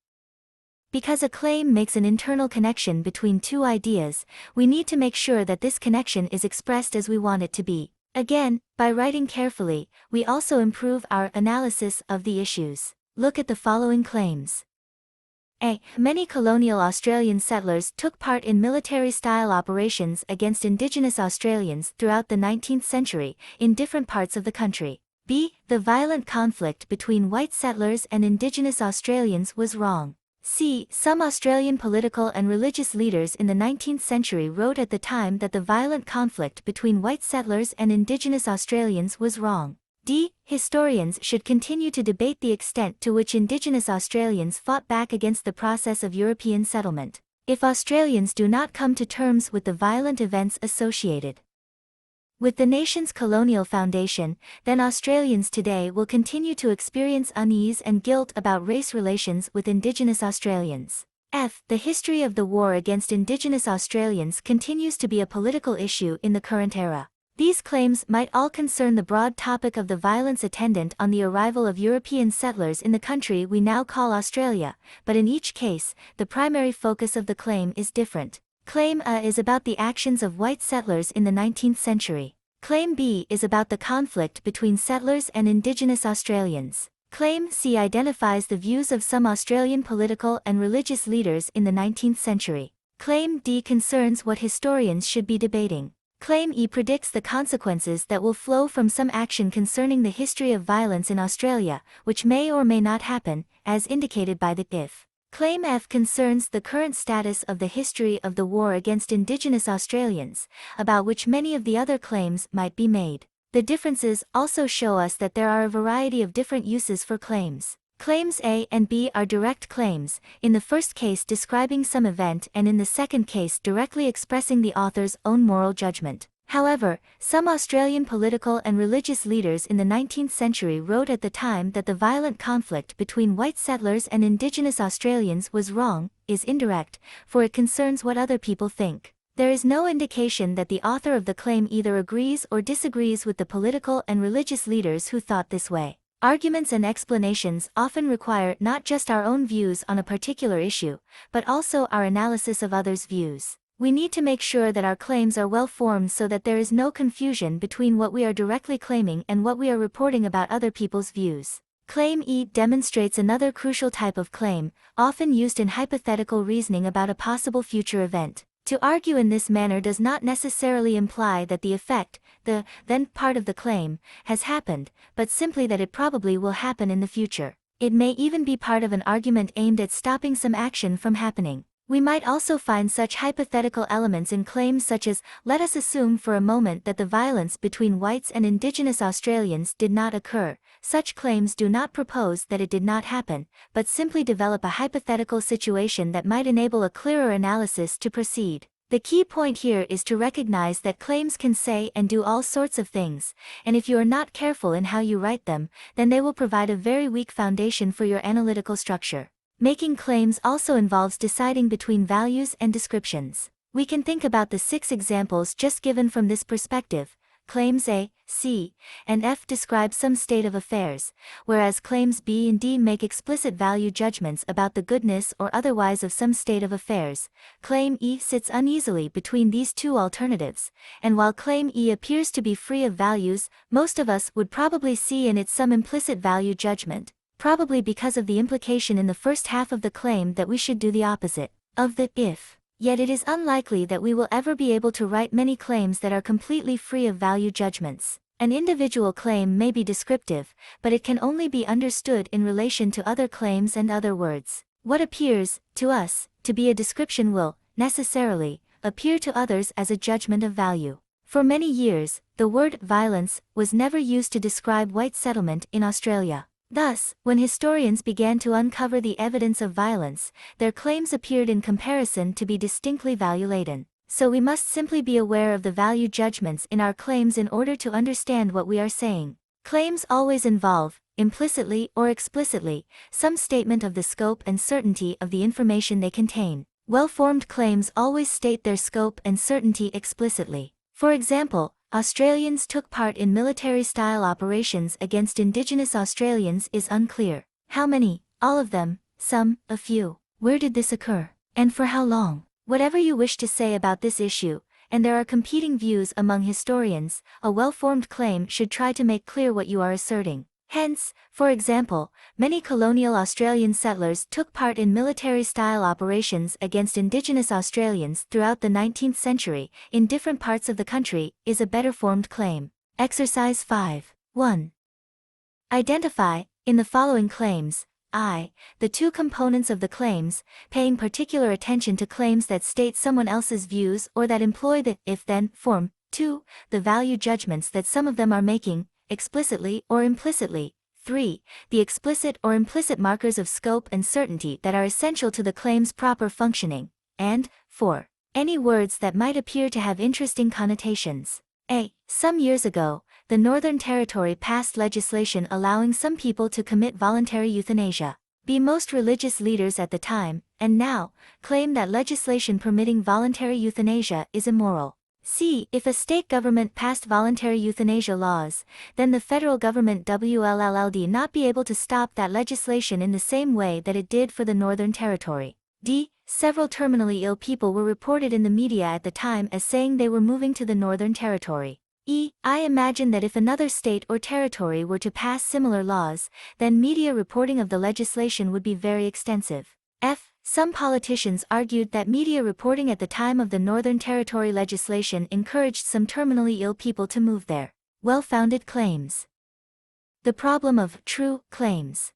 Because a claim makes an internal connection between two ideas, we need to make sure that this connection is expressed as we want it to be. Again, by writing carefully, we also improve our analysis of the issues. Look at the following claims. A. Many colonial Australian settlers took part in military-style operations against Indigenous Australians throughout the 19th century, in different parts of the country. B. The violent conflict between white settlers and Indigenous Australians was wrong. C. Some Australian political and religious leaders in the 19th century wrote at the time that the violent conflict between white settlers and Indigenous Australians was wrong. D. Historians should continue to debate the extent to which Indigenous Australians fought back against the process of European settlement. If Australians do not come to terms with the violent events associated with the nation's colonial foundation, then Australians today will continue to experience unease and guilt about race relations with Indigenous Australians. F. The history of the war against Indigenous Australians continues to be a political issue in the current era. These claims might all concern the broad topic of the violence attendant on the arrival of European settlers in the country we now call Australia, but in each case, the primary focus of the claim is different. Claim A is about the actions of white settlers in the 19th century. Claim B is about the conflict between settlers and Indigenous Australians. Claim C identifies the views of some Australian political and religious leaders in the 19th century. Claim D concerns what historians should be debating. Claim E predicts the consequences that will flow from some action concerning the history of violence in Australia, which may or may not happen, as indicated by the if. Claim F concerns the current status of the history of the war against Indigenous Australians, about which many of the other claims might be made. The differences also show us that there are a variety of different uses for claims. Claims A and B are direct claims, in the first case describing some event and in the second case directly expressing the author's own moral judgment. However, some Australian political and religious leaders in the 19th century wrote at the time that the violent conflict between white settlers and Indigenous Australians was wrong, is indirect, for it concerns what other people think. There is no indication that the author of the claim either agrees or disagrees with the political and religious leaders who thought this way. Arguments and explanations often require not just our own views on a particular issue, but also our analysis of others' views. We need to make sure that our claims are well formed so that there is no confusion between what we are directly claiming and what we are reporting about other people's views. Claim E demonstrates another crucial type of claim, often used in hypothetical reasoning about a possible future event. To argue in this manner does not necessarily imply that the effect, the then part of the claim, has happened, but simply that it probably will happen in the future. It may even be part of an argument aimed at stopping some action from happening. We might also find such hypothetical elements in claims such as, let us assume for a moment that the violence between whites and Indigenous Australians did not occur. Such claims do not propose that it did not happen, but simply develop a hypothetical situation that might enable a clearer analysis to proceed. The key point here is to recognize that claims can say and do all sorts of things, and if you are not careful in how you write them, then they will provide a very weak foundation for your analytical structure. Making claims also involves deciding between values and descriptions. We can think about the 6 examples just given from this perspective. Claims A, C, and F describe some state of affairs, whereas claims B and D make explicit value judgments about the goodness or otherwise of some state of affairs. Claim E sits uneasily between these two alternatives, and while claim E appears to be free of values, most of us would probably see in it some implicit value judgment, probably because of the implication in the first half of the claim that we should do the opposite of the if. Yet it is unlikely that we will ever be able to write many claims that are completely free of value judgments. An individual claim may be descriptive, but it can only be understood in relation to other claims and other words. What appears, to us, to be a description will, necessarily, appear to others as a judgment of value. For many years, the word violence was never used to describe white settlement in Australia. Thus, when historians began to uncover the evidence of violence, their claims appeared in comparison to be distinctly value-laden. So we must simply be aware of the value judgments in our claims in order to understand what we are saying. Claims always involve, implicitly or explicitly, some statement of the scope and certainty of the information they contain. Well-formed claims always state their scope and certainty explicitly. For example, Australians took part in military-style operations against Indigenous Australians is unclear. How many? All of them, some, a few. Where did this occur? And for how long? Whatever you wish to say about this issue, and there are competing views among historians, a well-formed claim should try to make clear what you are asserting. Hence, for example, many colonial Australian settlers took part in military-style operations against Indigenous Australians throughout the 19th century, in different parts of the country, is a better-formed claim. Exercise 5. 1. Identify, in the following claims, the two components of the claims, paying particular attention to claims that state someone else's views or that employ the if-then form. 2. The value judgments that some of them are making, explicitly or implicitly. 3. The explicit or implicit markers of scope and certainty that are essential to the claim's proper functioning. And 4. Any words that might appear to have interesting connotations. Some years ago, the Northern Territory passed legislation allowing some people to commit voluntary euthanasia. Most religious leaders at the time, and now, claim that legislation permitting voluntary euthanasia is immoral. If a state government passed voluntary euthanasia laws, then the federal government would not be able to stop that legislation in the same way that it did for the Northern Territory. Several terminally ill people were reported in the media at the time as saying they were moving to the Northern Territory. I imagine that if another state or territory were to pass similar laws, then media reporting of the legislation would be very extensive. Some politicians argued that media reporting at the time of the Northern Territory legislation encouraged some terminally ill people to move there. Well-founded claims. The problem of true claims.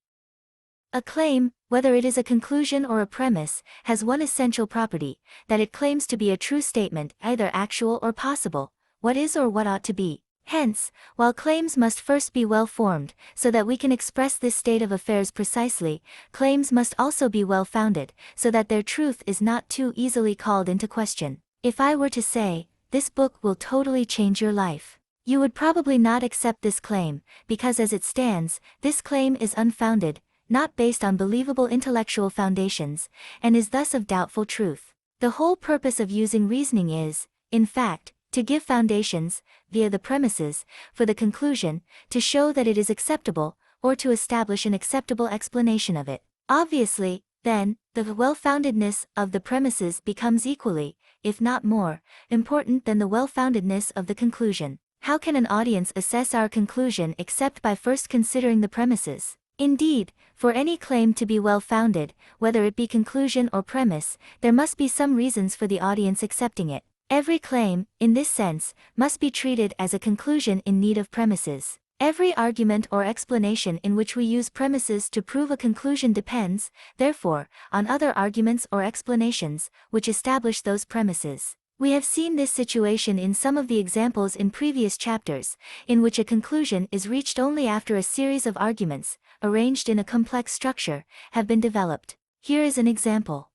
A claim, whether it is a conclusion or a premise, has one essential property, that it claims to be a true statement, either actual or possible, what is or what ought to be. Hence, while claims must first be well-formed, so that we can express this state of affairs precisely, claims must also be well-founded, so that their truth is not too easily called into question. If I were to say, this book will totally change your life, you would probably not accept this claim, because as it stands, this claim is unfounded, not based on believable intellectual foundations, and is thus of doubtful truth. The whole purpose of using reasoning is, in fact, to give foundations, via the premises, for the conclusion, to show that it is acceptable, or to establish an acceptable explanation of it. Obviously, then, the well-foundedness of the premises becomes equally, if not more, important than the well-foundedness of the conclusion. How can an audience assess our conclusion except by first considering the premises? Indeed, for any claim to be well-founded, whether it be conclusion or premise, there must be some reasons for the audience accepting it. Every claim, in this sense, must be treated as a conclusion in need of premises. Every argument or explanation in which we use premises to prove a conclusion depends, therefore, on other arguments or explanations, which establish those premises. We have seen this situation in some of the examples in previous chapters, in which a conclusion is reached only after a series of arguments, arranged in a complex structure, have been developed. Here is an example.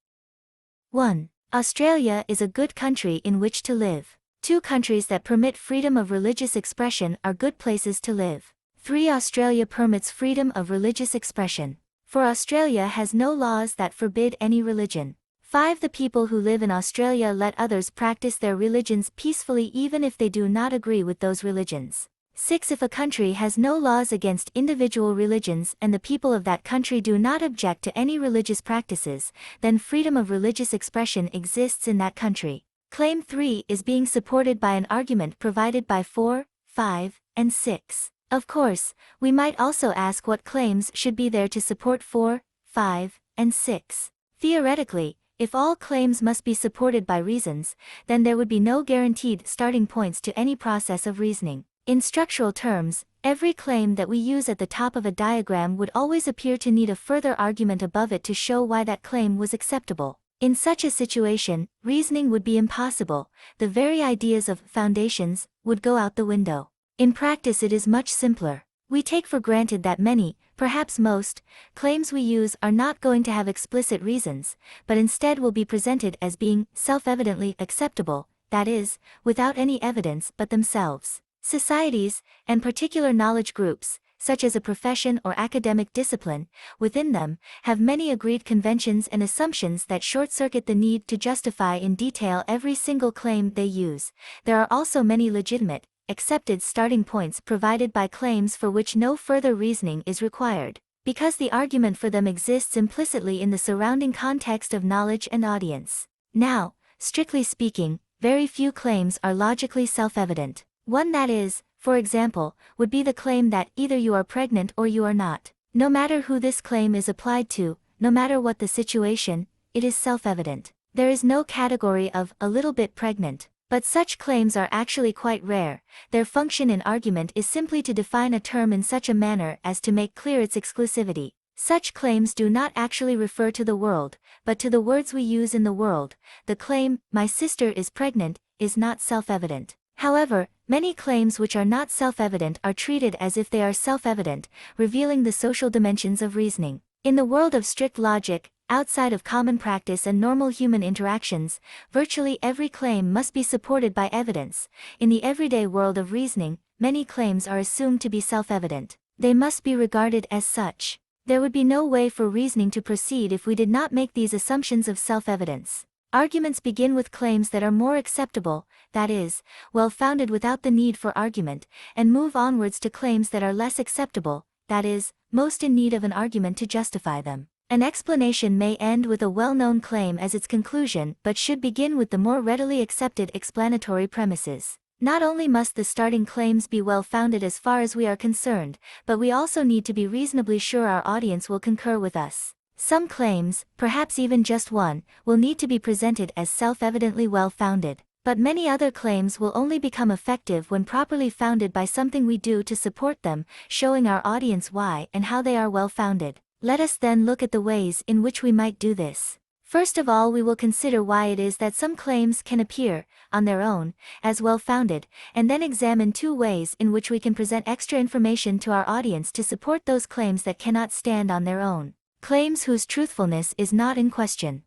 1. Australia is a good country in which to live. 2 countries that permit freedom of religious expression are good places to live. 3. Australia permits freedom of religious expression. 4. Australia has no laws that forbid any religion. 5. The people who live in Australia let others practice their religions peacefully even if they do not agree with those religions. 6. If a country has no laws against individual religions and the people of that country do not object to any religious practices, then freedom of religious expression exists in that country. Claim 3 is being supported by an argument provided by 4, 5, and 6. Of course, we might also ask what claims should be there to support 4, 5, and 6. Theoretically, if all claims must be supported by reasons, then there would be no guaranteed starting points to any process of reasoning. In structural terms, every claim that we use at the top of a diagram would always appear to need a further argument above it to show why that claim was acceptable. In such a situation, reasoning would be impossible, the very ideas of foundations would go out the window. In practice it is much simpler. We take for granted that many, perhaps most, claims we use are not going to have explicit reasons, but instead will be presented as being self-evidently acceptable, that is, without any evidence but themselves. Societies, and particular knowledge groups, such as a profession or academic discipline, within them, have many agreed conventions and assumptions that short-circuit the need to justify in detail every single claim they use. There are also many legitimate, accepted starting points provided by claims for which no further reasoning is required, because the argument for them exists implicitly in the surrounding context of knowledge and audience. Now, strictly speaking, very few claims are logically self-evident. One that is, for example, would be the claim that either you are pregnant or you are not. No matter who this claim is applied to, no matter what the situation, it is self-evident. There is no category of a little bit pregnant. But such claims are actually quite rare. Their function in argument is simply to define a term in such a manner as to make clear its exclusivity. Such claims do not actually refer to the world, but to the words we use in the world. The claim, "My sister is pregnant," is not self-evident. However, many claims which are not self-evident are treated as if they are self-evident, revealing the social dimensions of reasoning. In the world of strict logic, outside of common practice and normal human interactions, virtually every claim must be supported by evidence. In the everyday world of reasoning, many claims are assumed to be self-evident. They must be regarded as such. There would be no way for reasoning to proceed if we did not make these assumptions of self-evidence. Arguments begin with claims that are more acceptable, that is, well-founded without the need for argument, and move onwards to claims that are less acceptable, that is, most in need of an argument to justify them. An explanation may end with a well-known claim as its conclusion but should begin with the more readily accepted explanatory premises. Not only must the starting claims be well-founded as far as we are concerned, but we also need to be reasonably sure our audience will concur with us. Some claims, perhaps even just one, will need to be presented as self-evidently well-founded, but many other claims will only become effective when properly founded by something we do to support them, showing our audience why and how they are well-founded. Let us then look at the ways in which we might do this. First of all, we will consider why it is that some claims can appear, on their own, as well-founded, and then examine two ways in which we can present extra information to our audience to support those claims that cannot stand on their own. Claims whose truthfulness is not in question.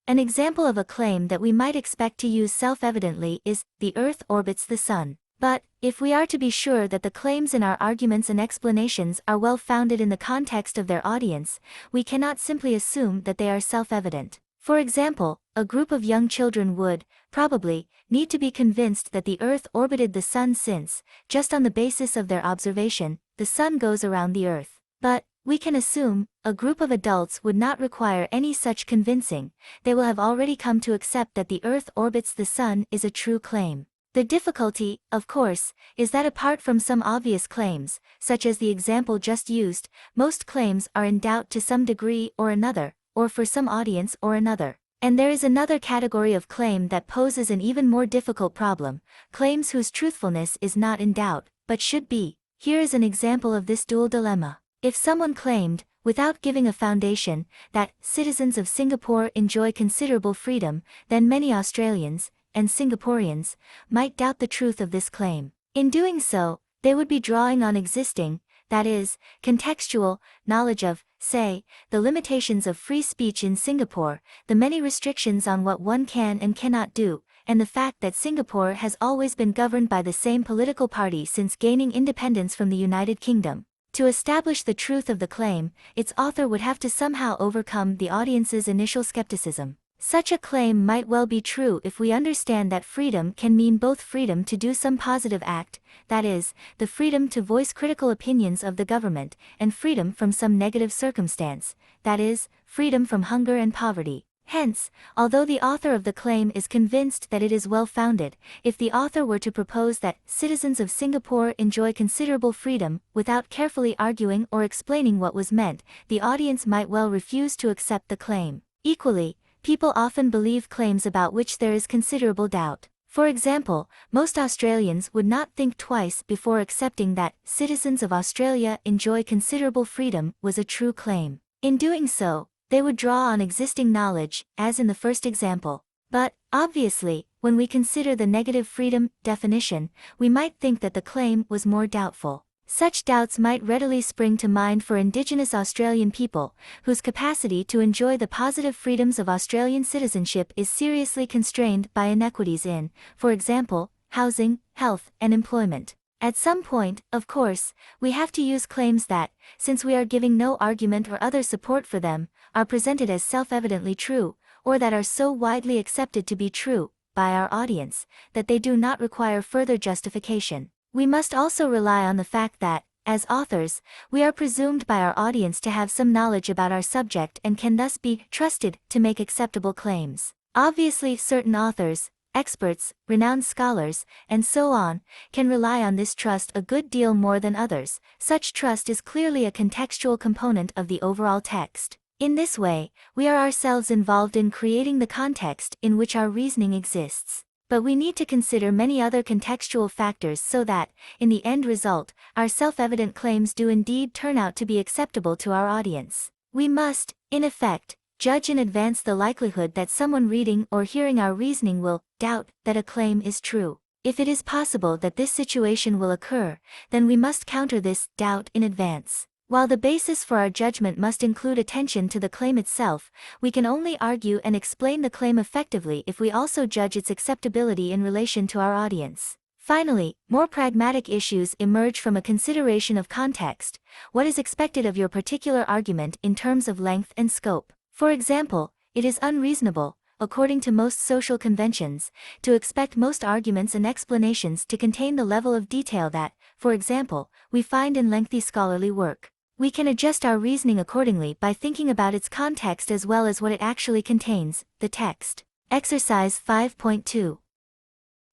An example of a claim that we might expect to use self-evidently is, "The Earth orbits the Sun." But, if we are to be sure that the claims in our arguments and explanations are well-founded in the context of their audience, we cannot simply assume that they are self-evident. For example, a group of young children would, probably, need to be convinced that the Earth orbited the Sun since, just on the basis of their observation, the Sun goes around the Earth. But, we can assume, a group of adults would not require any such convincing. They will have already come to accept that the Earth orbits the Sun is a true claim. The difficulty, of course, is that apart from some obvious claims, such as the example just used, most claims are in doubt to some degree or another, or for some audience or another. And there is another category of claim that poses an even more difficult problem, claims whose truthfulness is not in doubt, but should be. Here is an example of this dual dilemma. If someone claimed, without giving a foundation, that citizens of Singapore enjoy considerable freedom, then many Australians, and Singaporeans, might doubt the truth of this claim. In doing so, they would be drawing on existing, that is, contextual, knowledge of, say, the limitations of free speech in Singapore, the many restrictions on what one can and cannot do, and the fact that Singapore has always been governed by the same political party since gaining independence from the United Kingdom. To establish the truth of the claim, its author would have to somehow overcome the audience's initial skepticism. Such a claim might well be true if we understand that freedom can mean both freedom to do some positive act, that is, the freedom to voice critical opinions of the government, and freedom from some negative circumstance, that is, freedom from hunger and poverty. Hence, although the author of the claim is convinced that it is well-founded, if the author were to propose that citizens of Singapore enjoy considerable freedom, without carefully arguing or explaining what was meant, the audience might well refuse to accept the claim. Equally, people often believe claims about which there is considerable doubt. For example, most Australians would not think twice before accepting that citizens of Australia enjoy considerable freedom was a true claim. In doing so, they would draw on existing knowledge, as in the first example. But, obviously, when we consider the negative freedom definition, we might think that the claim was more doubtful. Such doubts might readily spring to mind for Indigenous Australian people, whose capacity to enjoy the positive freedoms of Australian citizenship is seriously constrained by inequities in, for example, housing, health, and employment. At some point, of course, we have to use claims that, since we are giving no argument or other support for them, are presented as self-evidently true, or that are so widely accepted to be true, by our audience, that they do not require further justification. We must also rely on the fact that, as authors, we are presumed by our audience to have some knowledge about our subject and can thus be trusted to make acceptable claims. Obviously, certain authors, experts, renowned scholars, and so on, can rely on this trust a good deal more than others. Such trust is clearly a contextual component of the overall text. In this way, we are ourselves involved in creating the context in which our reasoning exists. But we need to consider many other contextual factors so that, in the end result, our self-evident claims do indeed turn out to be acceptable to our audience. We must, in effect, judge in advance the likelihood that someone reading or hearing our reasoning will doubt that a claim is true. If it is possible that this situation will occur, then we must counter this doubt in advance. While the basis for our judgment must include attention to the claim itself, we can only argue and explain the claim effectively if we also judge its acceptability in relation to our audience. Finally, more pragmatic issues emerge from a consideration of context. What is expected of your particular argument in terms of length and scope? For example, it is unreasonable, according to most social conventions, to expect most arguments and explanations to contain the level of detail that, for example, we find in lengthy scholarly work. We can adjust our reasoning accordingly by thinking about its context as well as what it actually contains, the text. Exercise 5.2.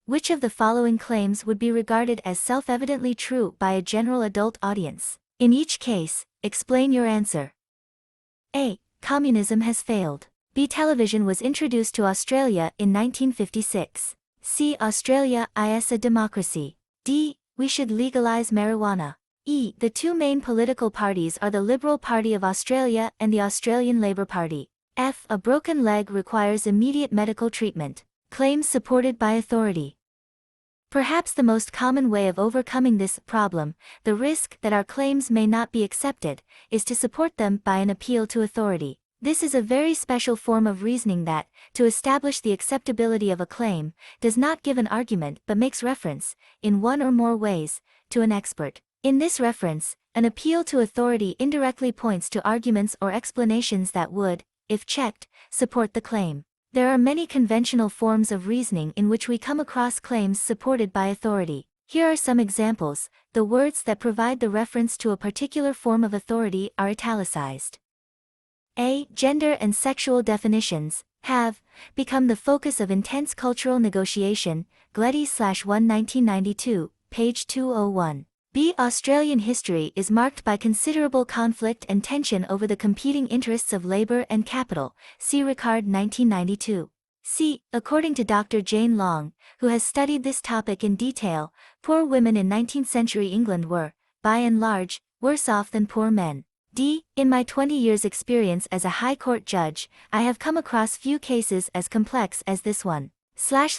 Which of the following claims would be regarded as self-evidently true by a general adult audience? In each case, explain your answer. A. Communism has failed. B. Television was introduced to Australia in 1956. C. Australia is a democracy. D. We should legalize marijuana. E. The two main political parties are the Liberal Party of Australia and the Australian Labor Party. F. A broken leg requires immediate medical treatment. Claims supported by authority. Perhaps the most common way of overcoming this problem, the risk that our claims may not be accepted, is to support them by an appeal to authority. This is a very special form of reasoning that, to establish the acceptability of a claim, does not give an argument but makes reference, in one or more ways, to an expert. In this reference, an appeal to authority indirectly points to arguments or explanations that would, if checked, support the claim. There are many conventional forms of reasoning in which we come across claims supported by authority. Here are some examples. The words that provide the reference to a particular form of authority are italicized. A. Gender and sexual definitions have become the focus of intense cultural negotiation. Gleddy/1 1992, page 201. B. Australian history is marked by considerable conflict and tension over the competing interests of labour and capital. See Ricard 1992. C. According to Dr. Jane Long, who has studied this topic in detail, poor women in 19th century England were, by and large, worse off than poor men. D. In my 20 years' experience as a High Court judge, I have come across few cases as complex as this one.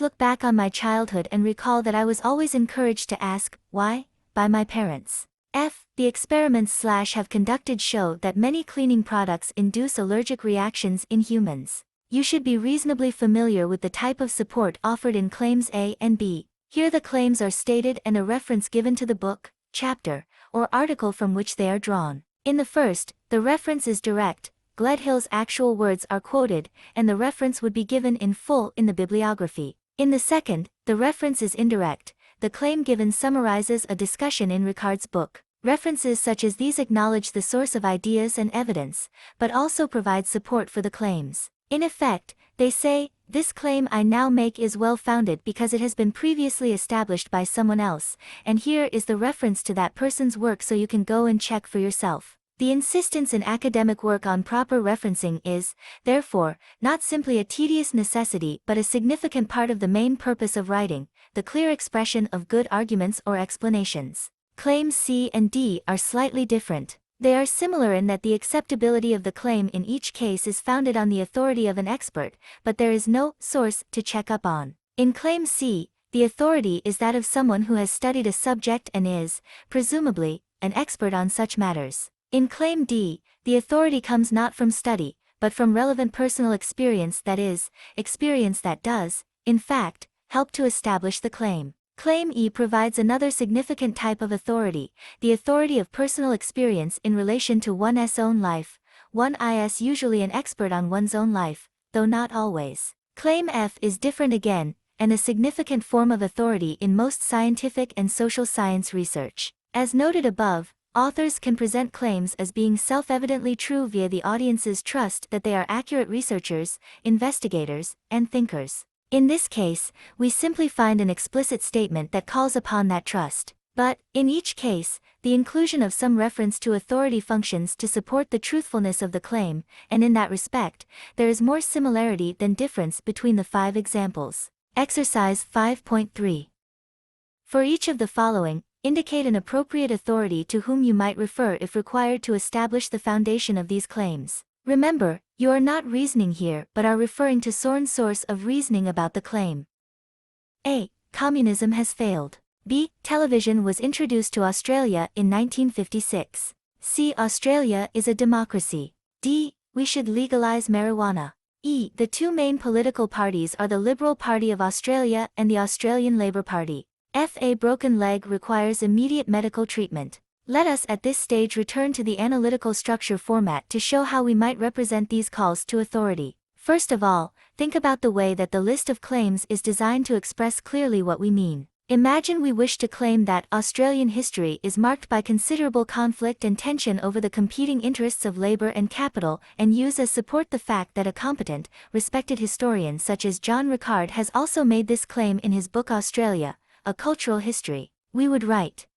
Look back on my childhood and recall that I was always encouraged to ask, why? By my parents. F. The experiments have conducted show that many cleaning products induce allergic reactions in humans. You should be reasonably familiar with the type of support offered in claims A and B. Here the claims are stated and a reference given to the book, chapter, or article from which they are drawn. In the first, the reference is direct, Gledhill's actual words are quoted, and the reference would be given in full in the bibliography. In the second, the reference is indirect. The claim given summarizes a discussion in Ricard's book. References such as these acknowledge the source of ideas and evidence, but also provide support for the claims. In effect, they say, this claim I now make is well-founded because it has been previously established by someone else, and here is the reference to that person's work so you can go and check for yourself. The insistence in academic work on proper referencing is, therefore, not simply a tedious necessity but a significant part of the main purpose of writing, the clear expression of good arguments or explanations. Claims C and D are slightly different. They are similar in that the acceptability of the claim in each case is founded on the authority of an expert, but there is no source to check up on. In Claim C, the authority is that of someone who has studied a subject and is, presumably, an expert on such matters. In Claim D, the authority comes not from study, but from relevant personal experience, that is, experience that does, in fact, help to establish the claim. Claim E provides another significant type of authority, the authority of personal experience in relation to one's own life. One is usually an expert on one's own life, though not always. Claim F is different again, and a significant form of authority in most scientific and social science research. As noted above, authors can present claims as being self-evidently true via the audience's trust that they are accurate researchers, investigators, and thinkers. In this case, we simply find an explicit statement that calls upon that trust. But, in each case, the inclusion of some reference to authority functions to support the truthfulness of the claim, and in that respect, there is more similarity than difference between the 5 examples. Exercise 5.3. For each of the following, indicate an appropriate authority to whom you might refer if required to establish the foundation of these claims. Remember, you are not reasoning here but are referring to Soren's source of reasoning about the claim. A. Communism has failed. B. Television was introduced to Australia in 1956. C. Australia is a democracy. D. We should legalize marijuana. E. The two main political parties are the Liberal Party of Australia and the Australian Labor Party. F. A broken leg requires immediate medical treatment. Let us at this stage return to the analytical structure format to show how we might represent these calls to authority. First of all, think about the way that the list of claims is designed to express clearly what we mean. Imagine we wish to claim that Australian history is marked by considerable conflict and tension over the competing interests of labor and capital, and use as support the fact that a competent, respected historian such as John Rickard has also made this claim in his book Australia, A Cultural History. We would write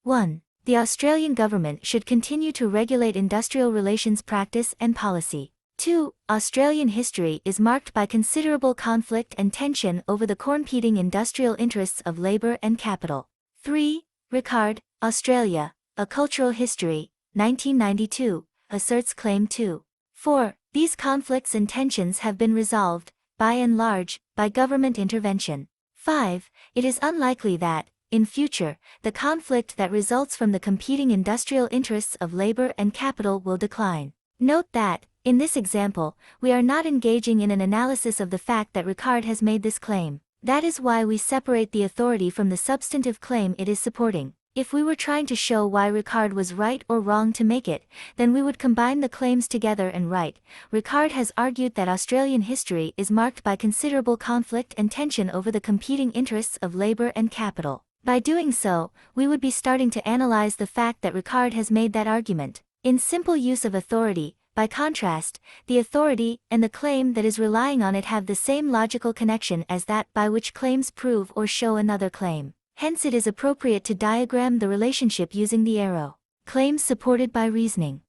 1. The Australian government should continue to regulate industrial relations practice and policy. 2. Australian history is marked by considerable conflict and tension over the competing industrial interests of labour and capital. 3. Rickard, Australia, A Cultural History, 1992, asserts Claim 2. 4. These conflicts and tensions have been resolved, by and large, by government intervention. 5. It is unlikely that, in future, the conflict that results from the competing industrial interests of labor and capital will decline. Note that, in this example, we are not engaging in an analysis of the fact that Rickard has made this claim. That is why we separate the authority from the substantive claim it is supporting. If we were trying to show why Rickard was right or wrong to make it, then we would combine the claims together and write, Rickard has argued that Australian history is marked by considerable conflict and tension over the competing interests of labor and capital. By doing so, we would be starting to analyze the fact that Rickard has made that argument. In simple use of authority, by contrast, the authority and the claim that is relying on it have the same logical connection as that by which claims prove or show another claim. Hence it is appropriate to diagram the relationship using the arrow. Claims supported by reasoning.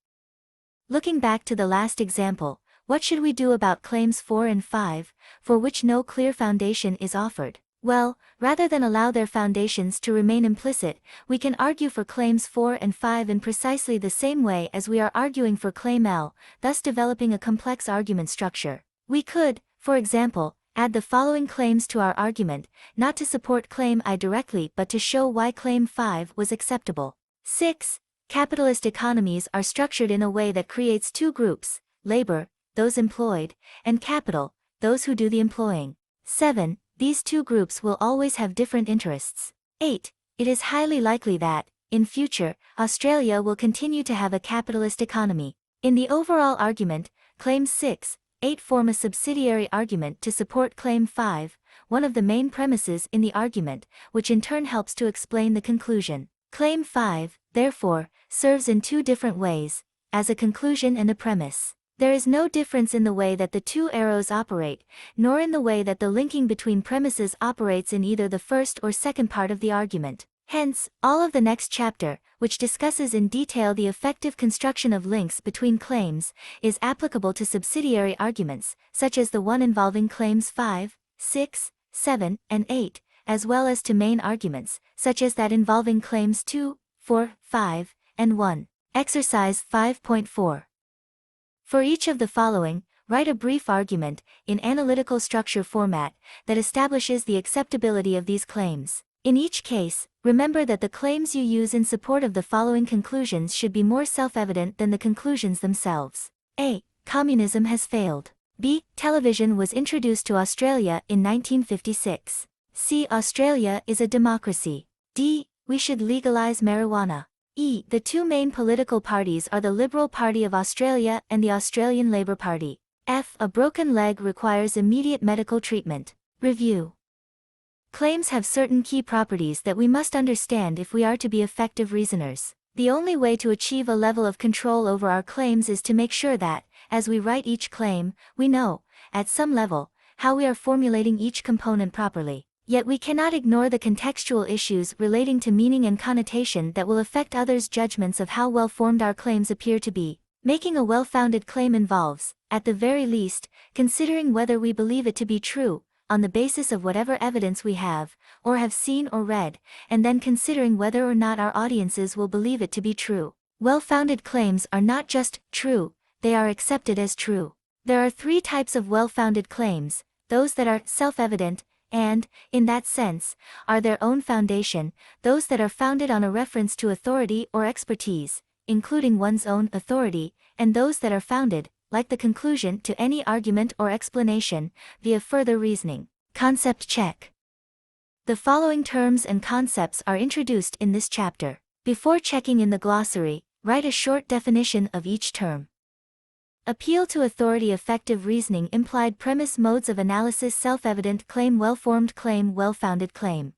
Looking back to the last example, what should we do about claims 4 and 5, for which no clear foundation is offered? Well, rather than allow their foundations to remain implicit, we can argue for claims 4 and 5 in precisely the same way as we are arguing for claim L, thus developing a complex argument structure. We could, for example, add the following claims to our argument, not to support claim I directly but to show why claim 5 was acceptable. 6. Capitalist economies are structured in a way that creates two groups, labor, those employed, and capital, those who do the employing. 7. These two groups will always have different interests. 8. It is highly likely that, in future, Australia will continue to have a capitalist economy. In the overall argument, claims 6, 8 form a subsidiary argument to support claim 5, one of the main premises in the argument, which in turn helps to explain the conclusion. Claim 5, therefore, serves in two different ways, as a conclusion and a premise. There is no difference in the way that the two arrows operate, nor in the way that the linking between premises operates in either the first or second part of the argument. Hence, all of the next chapter, which discusses in detail the effective construction of links between claims, is applicable to subsidiary arguments, such as the one involving claims 5, 6, 7, and 8, as well as to main arguments, such as that involving claims 2, 4, 5, and 1. Exercise 5.4. For each of the following, write a brief argument, in analytical structure format, that establishes the acceptability of these claims. In each case, remember that the claims you use in support of the following conclusions should be more self-evident than the conclusions themselves. A. Communism has failed. B. Television was introduced to Australia in 1956. C. Australia is a democracy. D. We should legalize marijuana. E. The two main political parties are the Liberal Party of Australia and the Australian Labor Party. F. A broken leg requires immediate medical treatment. Review. Claims have certain key properties that we must understand if we are to be effective reasoners. The only way to achieve a level of control over our claims is to make sure that, as we write each claim, we know, at some level, how we are formulating each component properly. Yet we cannot ignore the contextual issues relating to meaning and connotation that will affect others' judgments of how well-formed our claims appear to be. Making a well-founded claim involves, at the very least, considering whether we believe it to be true, on the basis of whatever evidence we have, or have seen or read, and then considering whether or not our audiences will believe it to be true. Well-founded claims are not just true, they are accepted as true. There are three types of well-founded claims: those that are self-evident, and, in that sense, are their own foundation, those that are founded on a reference to authority or expertise, including one's own authority, and those that are founded, like the conclusion to any argument or explanation, via further reasoning. Concept check. The following terms and concepts are introduced in this chapter. Before checking in the glossary, write a short definition of each term. Appeal to authority. Effective reasoning. Implied premise. Modes of analysis. Self-evident claim. Well-formed claim. Well-founded claim.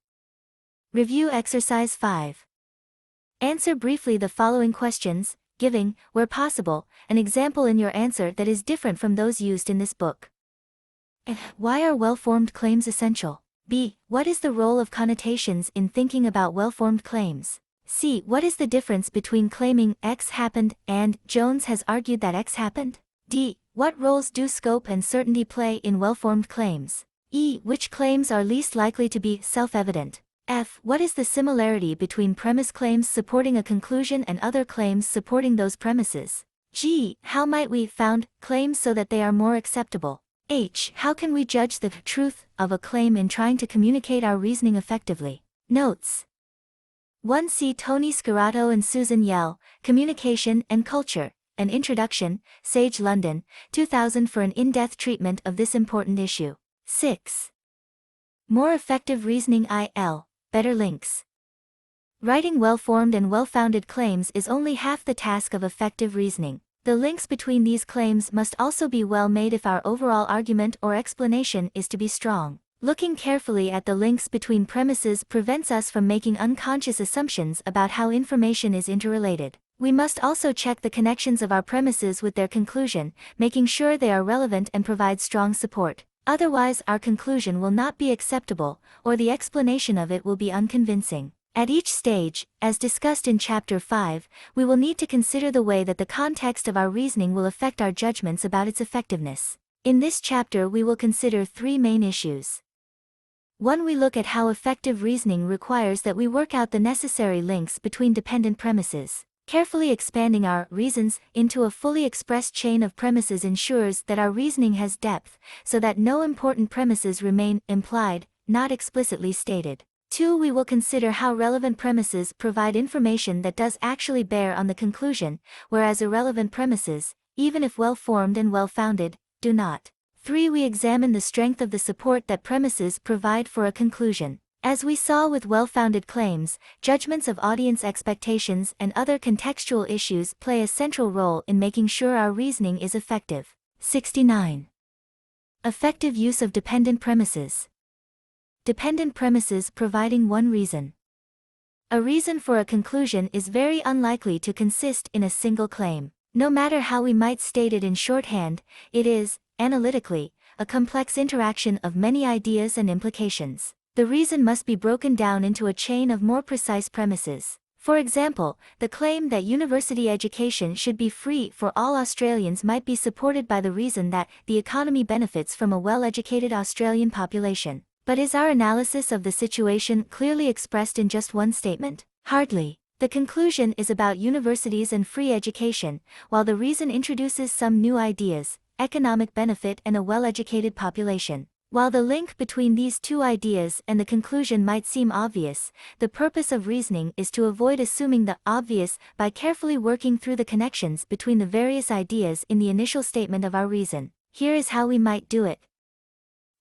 Review exercise 5. Answer briefly the following questions, giving, where possible, an example in your answer that is different from those used in this book. A. Why are well-formed claims essential? B. What is the role of connotations in thinking about well-formed claims? C. What is the difference between claiming X happened and Jones has argued that X happened? D. What roles do scope and certainty play in well-formed claims? E. Which claims are least likely to be self-evident? F. What is the similarity between premise claims supporting a conclusion and other claims supporting those premises? G. How might we found claims so that they are more acceptable? H. How can we judge the truth of a claim in trying to communicate our reasoning effectively? Notes. 1. See Tony Scarato and Susan Yell, Communication and Culture, An Introduction, Sage London, 2000 for an in-depth treatment of this important issue. 6. More effective reasoning. IL. Better links. Writing well-formed and well-founded claims is only half the task of effective reasoning. The links between these claims must also be well made if our overall argument or explanation is to be strong. Looking carefully at the links between premises prevents us from making unconscious assumptions about how information is interrelated. We must also check the connections of our premises with their conclusion, making sure they are relevant and provide strong support. Otherwise, our conclusion will not be acceptable, or the explanation of it will be unconvincing. At each stage, as discussed in Chapter 5, we will need to consider the way that the context of our reasoning will affect our judgments about its effectiveness. In this chapter we will consider three main issues. 1. We look at how effective reasoning requires that we work out the necessary links between dependent premises. Carefully expanding our reasons into a fully expressed chain of premises ensures that our reasoning has depth, so that no important premises remain implied, not explicitly stated. 2. We will consider how relevant premises provide information that does actually bear on the conclusion, whereas irrelevant premises, even if well-formed and well-founded, do not. 3. We examine the strength of the support that premises provide for a conclusion. As we saw with well-founded claims, judgments of audience expectations and other contextual issues play a central role in making sure our reasoning is effective. 69. Effective use of dependent premises. Dependent premises providing one reason. A reason for a conclusion is very unlikely to consist in a single claim. No matter how we might state it in shorthand, it is, analytically, a complex interaction of many ideas and implications. The reason must be broken down into a chain of more precise premises. For example, the claim that university education should be free for all Australians might be supported by the reason that the economy benefits from a well-educated Australian population. But is our analysis of the situation clearly expressed in just one statement? Hardly. The conclusion is about universities and free education, while the reason introduces some new ideas, economic benefit and a well-educated population. While the link between these two ideas and the conclusion might seem obvious, the purpose of reasoning is to avoid assuming the obvious by carefully working through the connections between the various ideas in the initial statement of our reason. Here is how we might do it.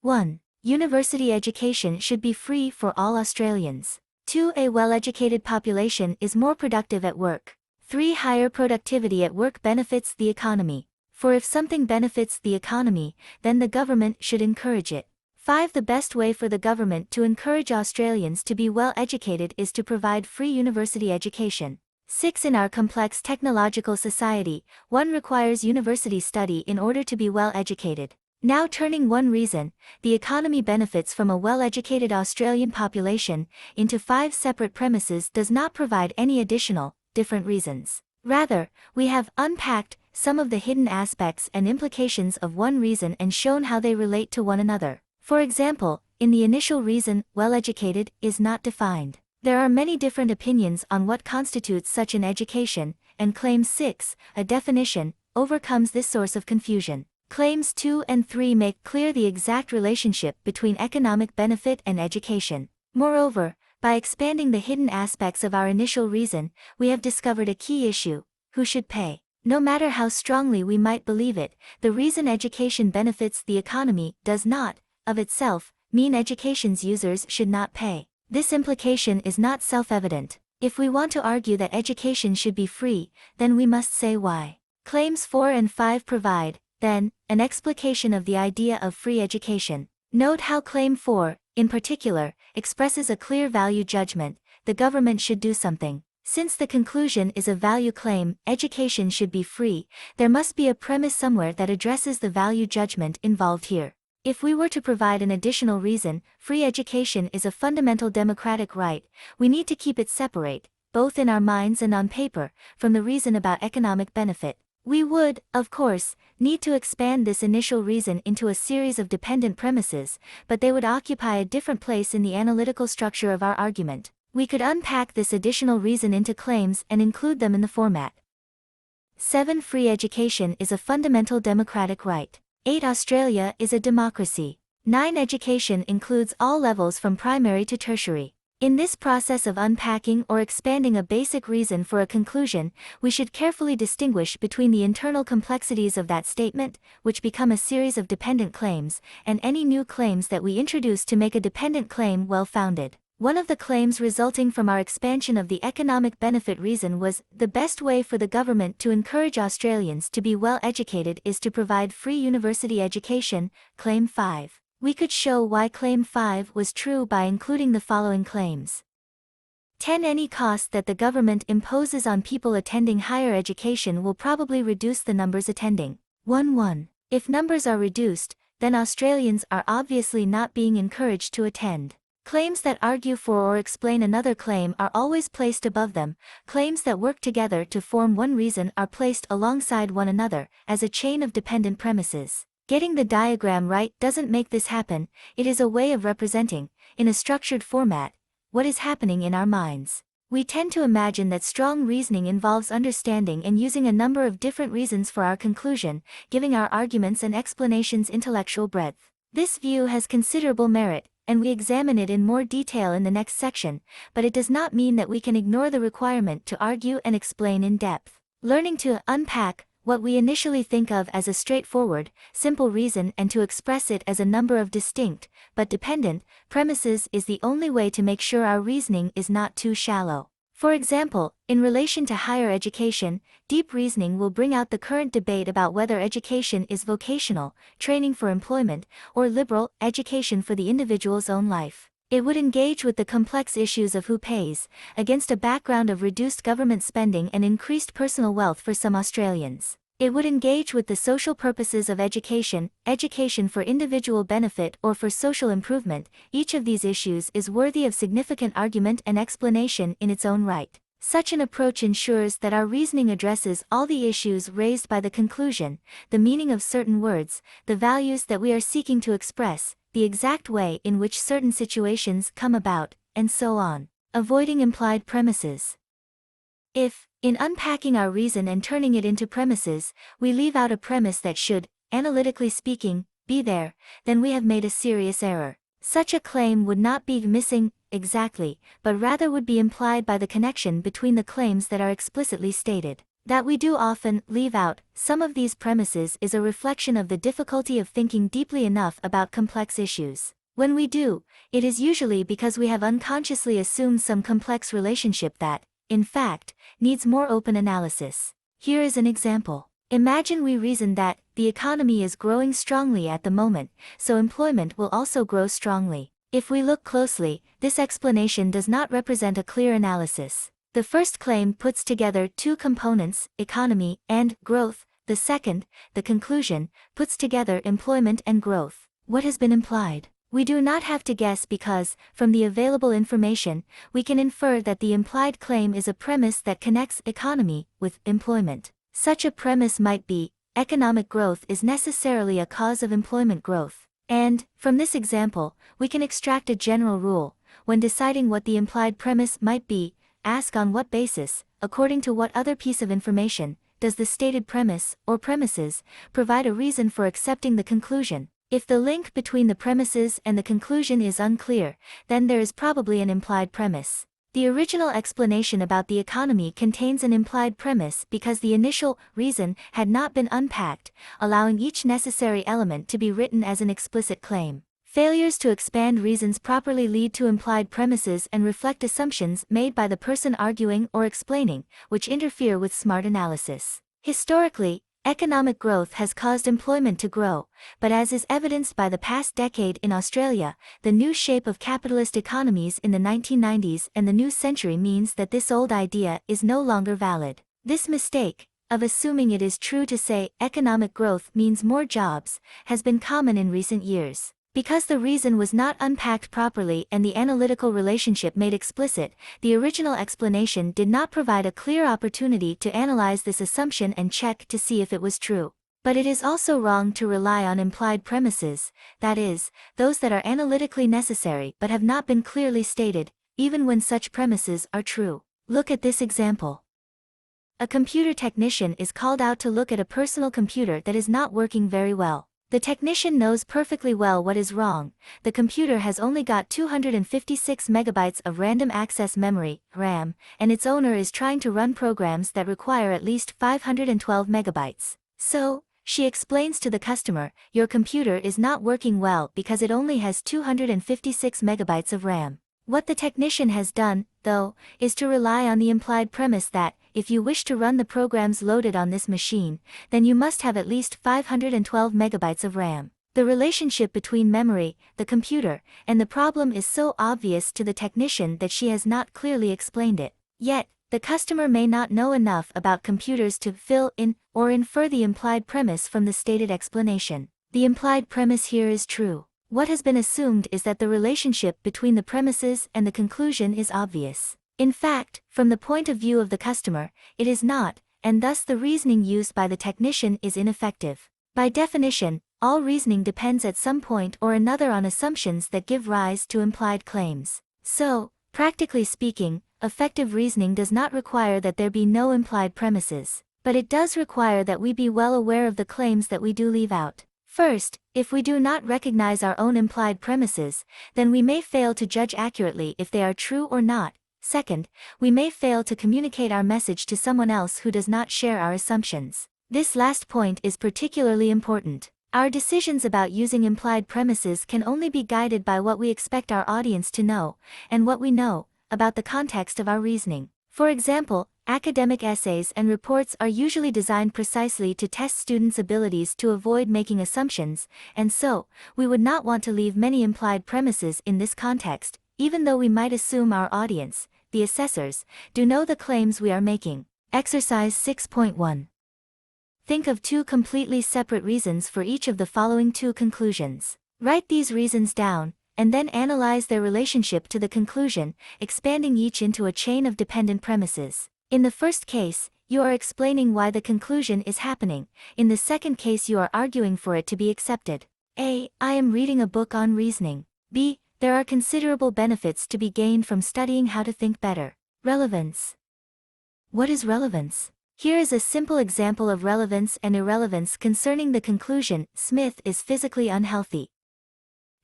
1. University education should be free for all Australians. 2. A well-educated population is more productive at work. 3. Higher productivity at work benefits the economy. For if something benefits the economy, then the government should encourage it. 5. The best way for the government to encourage Australians to be well educated is to provide free university education. 6. In our complex technological society, one requires university study in order to be well educated. Now turning one reason, the economy benefits from a well-educated Australian population, into 5 separate premises does not provide any additional, different reasons. Rather, we have unpacked some of the hidden aspects and implications of one reason and shown how they relate to one another. For example, in the initial reason, well-educated is not defined. There are many different opinions on what constitutes such an education, and Claim 6, a definition, overcomes this source of confusion. Claims 2 and 3 make clear the exact relationship between economic benefit and education. Moreover, by expanding the hidden aspects of our initial reason, we have discovered a key issue: who should pay? No matter how strongly we might believe it, the reason education benefits the economy does not, of itself, mean education's users should not pay. This implication is not self-evident. If we want to argue that education should be free, then we must say why. Claims 4 and 5 provide, then, an explication of the idea of free education. Note how Claim 4, in particular, expresses a clear value judgment: the government should do something. Since the conclusion is a value claim, education should be free, there must be a premise somewhere that addresses the value judgment involved here. If we were to provide an additional reason, free education is a fundamental democratic right, we need to keep it separate, both in our minds and on paper, from the reason about economic benefit. We would, of course, need to expand this initial reason into a series of dependent premises, but they would occupy a different place in the analytical structure of our argument. We could unpack this additional reason into claims and include them in the format. 7. Free education is a fundamental democratic right. 8. Australia is a democracy. 9. Education includes all levels from primary to tertiary. In this process of unpacking or expanding a basic reason for a conclusion, we should carefully distinguish between the internal complexities of that statement, which become a series of dependent claims, and any new claims that we introduce to make a dependent claim well-founded. One of the claims resulting from our expansion of the economic benefit reason was, the best way for the government to encourage Australians to be well educated is to provide free university education, Claim 5. We could show why Claim 5 was true by including the following claims. 10. Any cost that the government imposes on people attending higher education will probably reduce the numbers attending. 1. If numbers are reduced, then Australians are obviously not being encouraged to attend. Claims that argue for or explain another claim are always placed above them. Claims that work together to form one reason are placed alongside one another, as a chain of dependent premises. Getting the diagram right doesn't make this happen, it is a way of representing, in a structured format, what is happening in our minds. We tend to imagine that strong reasoning involves understanding and using a number of different reasons for our conclusion, giving our arguments and explanations intellectual breadth. This view has considerable merit, and we examine it in more detail in the next section, but it does not mean that we can ignore the requirement to argue and explain in depth. Learning to unpack what we initially think of as a straightforward, simple reason and to express it as a number of distinct, but dependent, premises is the only way to make sure our reasoning is not too shallow. For example, in relation to higher education, deep reasoning will bring out the current debate about whether education is vocational, training for employment, or liberal, education for the individual's own life. It would engage with the complex issues of who pays, against a background of reduced government spending and increased personal wealth for some Australians. It would engage with the social purposes of education, education for individual benefit or for social improvement. Each of these issues is worthy of significant argument and explanation in its own right. Such an approach ensures that our reasoning addresses all the issues raised by the conclusion, the meaning of certain words, the values that we are seeking to express, the exact way in which certain situations come about, and so on. Avoiding implied premises. If, in unpacking our reason and turning it into premises, we leave out a premise that should, analytically speaking, be there, then we have made a serious error. Such a claim would not be missing, exactly, but rather would be implied by the connection between the claims that are explicitly stated. That we do often leave out some of these premises is a reflection of the difficulty of thinking deeply enough about complex issues. When we do, it is usually because we have unconsciously assumed some complex relationship that, in fact, needs more open analysis. Here is an example. Imagine we reason that the economy is growing strongly at the moment, so employment will also grow strongly. If we look closely, this explanation does not represent a clear analysis. The first claim puts together two components, economy and growth. The second, the conclusion, puts together employment and growth. What has been implied? We do not have to guess because, from the available information, we can infer that the implied claim is a premise that connects economy with employment. Such a premise might be, economic growth is necessarily a cause of employment growth. And, from this example, we can extract a general rule. When deciding what the implied premise might be, ask on what basis, according to what other piece of information, does the stated premise, or premises, provide a reason for accepting the conclusion. If the link between the premises and the conclusion is unclear, then there is probably an implied premise. The original explanation about the economy contains an implied premise because the initial reason had not been unpacked, allowing each necessary element to be written as an explicit claim. Failures to expand reasons properly lead to implied premises and reflect assumptions made by the person arguing or explaining, which interfere with smart analysis. Historically, economic growth has caused employment to grow, but as is evidenced by the past decade in Australia, the new shape of capitalist economies in the 1990s and the new century means that this old idea is no longer valid. This mistake, of assuming it is true to say economic growth means more jobs, has been common in recent years. Because the reason was not unpacked properly and the analytical relationship made explicit, the original explanation did not provide a clear opportunity to analyze this assumption and check to see if it was true. But it is also wrong to rely on implied premises, that is, those that are analytically necessary but have not been clearly stated, even when such premises are true. Look at this example. A computer technician is called out to look at a personal computer that is not working very well. The technician knows perfectly well what is wrong. The computer has only got 256 megabytes of random access memory, RAM, and its owner is trying to run programs that require at least 512 megabytes. So, she explains to the customer, your computer is not working well because it only has 256 megabytes of RAM. What the technician has done, though, is to rely on the implied premise that, if you wish to run the programs loaded on this machine, then you must have at least 512 megabytes of RAM. The relationship between memory, the computer, and the problem is so obvious to the technician that she has not clearly explained it. Yet, the customer may not know enough about computers to fill in or infer the implied premise from the stated explanation. The implied premise here is true. What has been assumed is that the relationship between the premises and the conclusion is obvious. In fact, from the point of view of the customer, it is not, and thus the reasoning used by the technician is ineffective. By definition, all reasoning depends at some point or another on assumptions that give rise to implied claims. So, practically speaking, effective reasoning does not require that there be no implied premises, but it does require that we be well aware of the claims that we do leave out. First, if we do not recognize our own implied premises, then we may fail to judge accurately if they are true or not. Second, we may fail to communicate our message to someone else who does not share our assumptions. This last point is particularly important. Our decisions about using implied premises can only be guided by what we expect our audience to know, and what we know about the context of our reasoning. For example, academic essays and reports are usually designed precisely to test students' abilities to avoid making assumptions, and so, we would not want to leave many implied premises in this context, even though we might assume our audience, the assessors, do know the claims we are making. Exercise 6.1. Think of two completely separate reasons for each of the following two conclusions. Write these reasons down, and then analyze their relationship to the conclusion, expanding each into a chain of dependent premises. In the first case, you are explaining why the conclusion is happening. In the second case, you are arguing for it to be accepted. A. I am reading a book on reasoning. B. There are considerable benefits to be gained from studying how to think better. Relevance. What is relevance? Here is a simple example of relevance and irrelevance concerning the conclusion, Smith is physically unhealthy.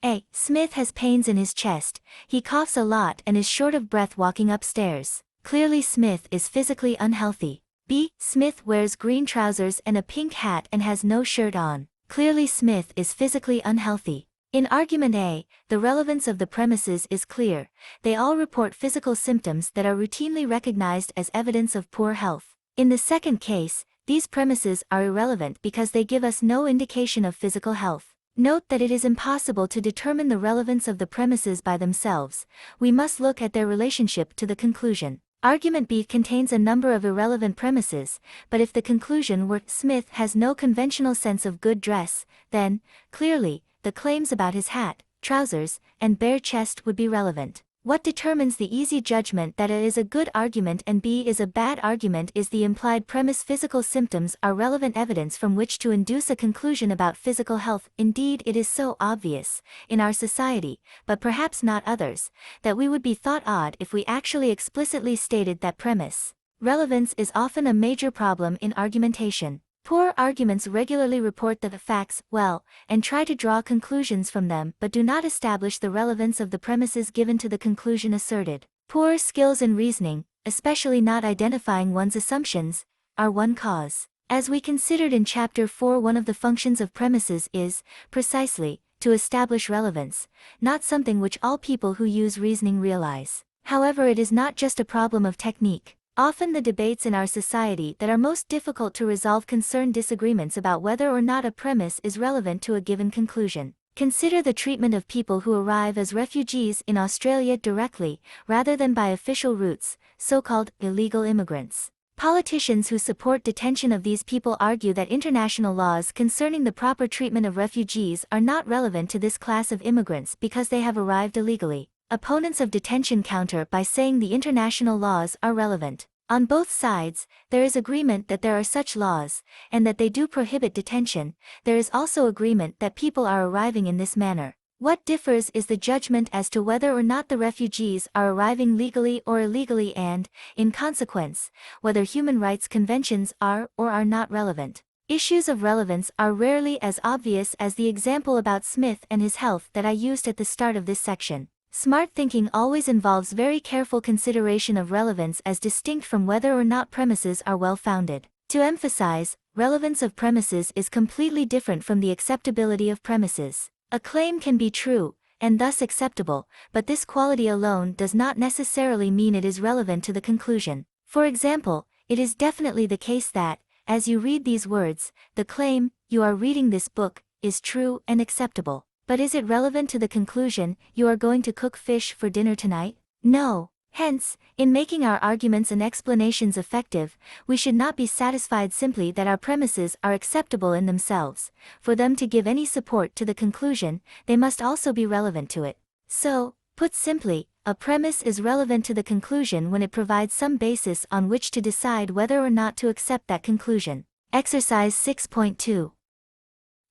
A. Smith has pains in his chest, he coughs a lot and is short of breath walking upstairs. Clearly Smith is physically unhealthy. B. Smith wears green trousers and a pink hat and has no shirt on. Clearly Smith is physically unhealthy. In argument A, the relevance of the premises is clear. They all report physical symptoms that are routinely recognized as evidence of poor health. In the second case, these premises are irrelevant because they give us no indication of physical health. Note that it is impossible to determine the relevance of the premises by themselves. We must look at their relationship to the conclusion. Argument B contains a number of irrelevant premises, but if the conclusion were Smith has no conventional sense of good dress, then, clearly, the claims about his hat, trousers, and bare chest would be relevant. What determines the easy judgment that A is a good argument and B is a bad argument is the implied premise physical symptoms are relevant evidence from which to induce a conclusion about physical health. Indeed, it is so obvious, in our society, but perhaps not others, that we would be thought odd if we actually explicitly stated that premise. Relevance is often a major problem in argumentation. Poor arguments regularly report the facts well, and try to draw conclusions from them but do not establish the relevance of the premises given to the conclusion asserted. Poor skills in reasoning, especially not identifying one's assumptions, are one cause. As we considered in Chapter 4, one of the functions of premises is, precisely, to establish relevance, not something which all people who use reasoning realize. However, it is not just a problem of technique. Often the debates in our society that are most difficult to resolve concern disagreements about whether or not a premise is relevant to a given conclusion. Consider the treatment of people who arrive as refugees in Australia directly, rather than by official routes, so-called illegal immigrants. Politicians who support detention of these people argue that international laws concerning the proper treatment of refugees are not relevant to this class of immigrants because they have arrived illegally. Opponents of detention counter by saying the international laws are relevant. On both sides, there is agreement that there are such laws, and that they do prohibit detention. There is also agreement that people are arriving in this manner. What differs is the judgment as to whether or not the refugees are arriving legally or illegally and, in consequence, whether human rights conventions are or are not relevant. Issues of relevance are rarely as obvious as the example about Smith and his health that I used at the start of this section. Smart thinking always involves very careful consideration of relevance as distinct from whether or not premises are well-founded. To emphasize, relevance of premises is completely different from the acceptability of premises. A claim can be true, and thus acceptable, but this quality alone does not necessarily mean it is relevant to the conclusion. For example, it is definitely the case that, as you read these words, the claim, "You are reading this book," is true and acceptable. But is it relevant to the conclusion, "You are going to cook fish for dinner tonight"? No. Hence, in making our arguments and explanations effective, we should not be satisfied simply that our premises are acceptable in themselves. For them to give any support to the conclusion, they must also be relevant to it. So, put simply, a premise is relevant to the conclusion when it provides some basis on which to decide whether or not to accept that conclusion. Exercise 6.2.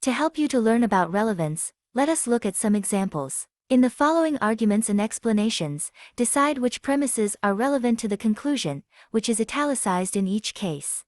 To help you to learn about relevance, let us look at some examples. In the following arguments and explanations, decide which premises are relevant to the conclusion, which is italicized in each case.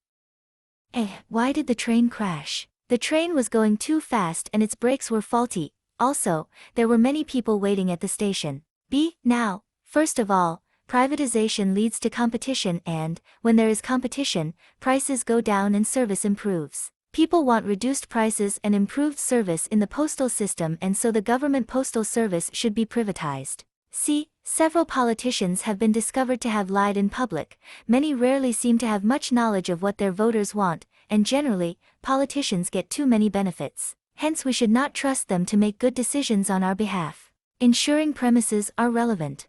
A. Why did the train crash? The train was going too fast and its brakes were faulty. Also, there were many people waiting at the station. B. Now, first of all, privatization leads to competition and, when there is competition, prices go down and service improves. People want reduced prices and improved service in the postal system, and so the government postal service should be privatized. C. Several politicians have been discovered to have lied in public. Many rarely seem to have much knowledge of what their voters want, and generally, politicians get too many benefits. Hence we should not trust them to make good decisions on our behalf. Ensuring premises are relevant.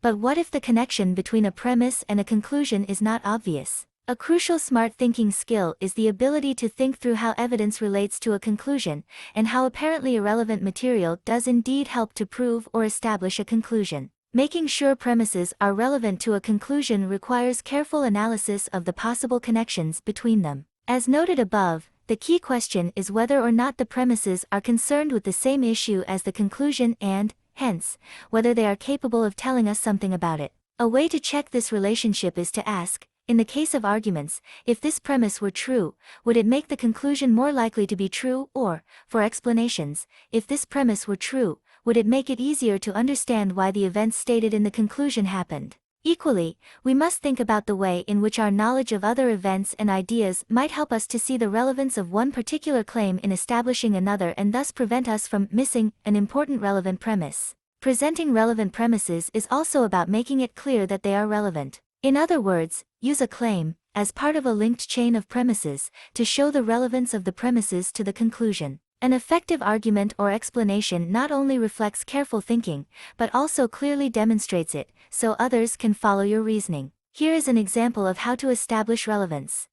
But what if the connection between a premise and a conclusion is not obvious? A crucial smart thinking skill is the ability to think through how evidence relates to a conclusion, and how apparently irrelevant material does indeed help to prove or establish a conclusion. Making sure premises are relevant to a conclusion requires careful analysis of the possible connections between them. As noted above, the key question is whether or not the premises are concerned with the same issue as the conclusion and, hence, whether they are capable of telling us something about it. A way to check this relationship is to ask, in the case of arguments, if this premise were true, would it make the conclusion more likely to be true, or, for explanations, if this premise were true, would it make it easier to understand why the events stated in the conclusion happened? Equally, we must think about the way in which our knowledge of other events and ideas might help us to see the relevance of one particular claim in establishing another and thus prevent us from missing an important relevant premise. Presenting relevant premises is also about making it clear that they are relevant. In other words, use a claim, as part of a linked chain of premises, to show the relevance of the premises to the conclusion. An effective argument or explanation not only reflects careful thinking, but also clearly demonstrates it, so others can follow your reasoning. Here is an example of how to establish relevance.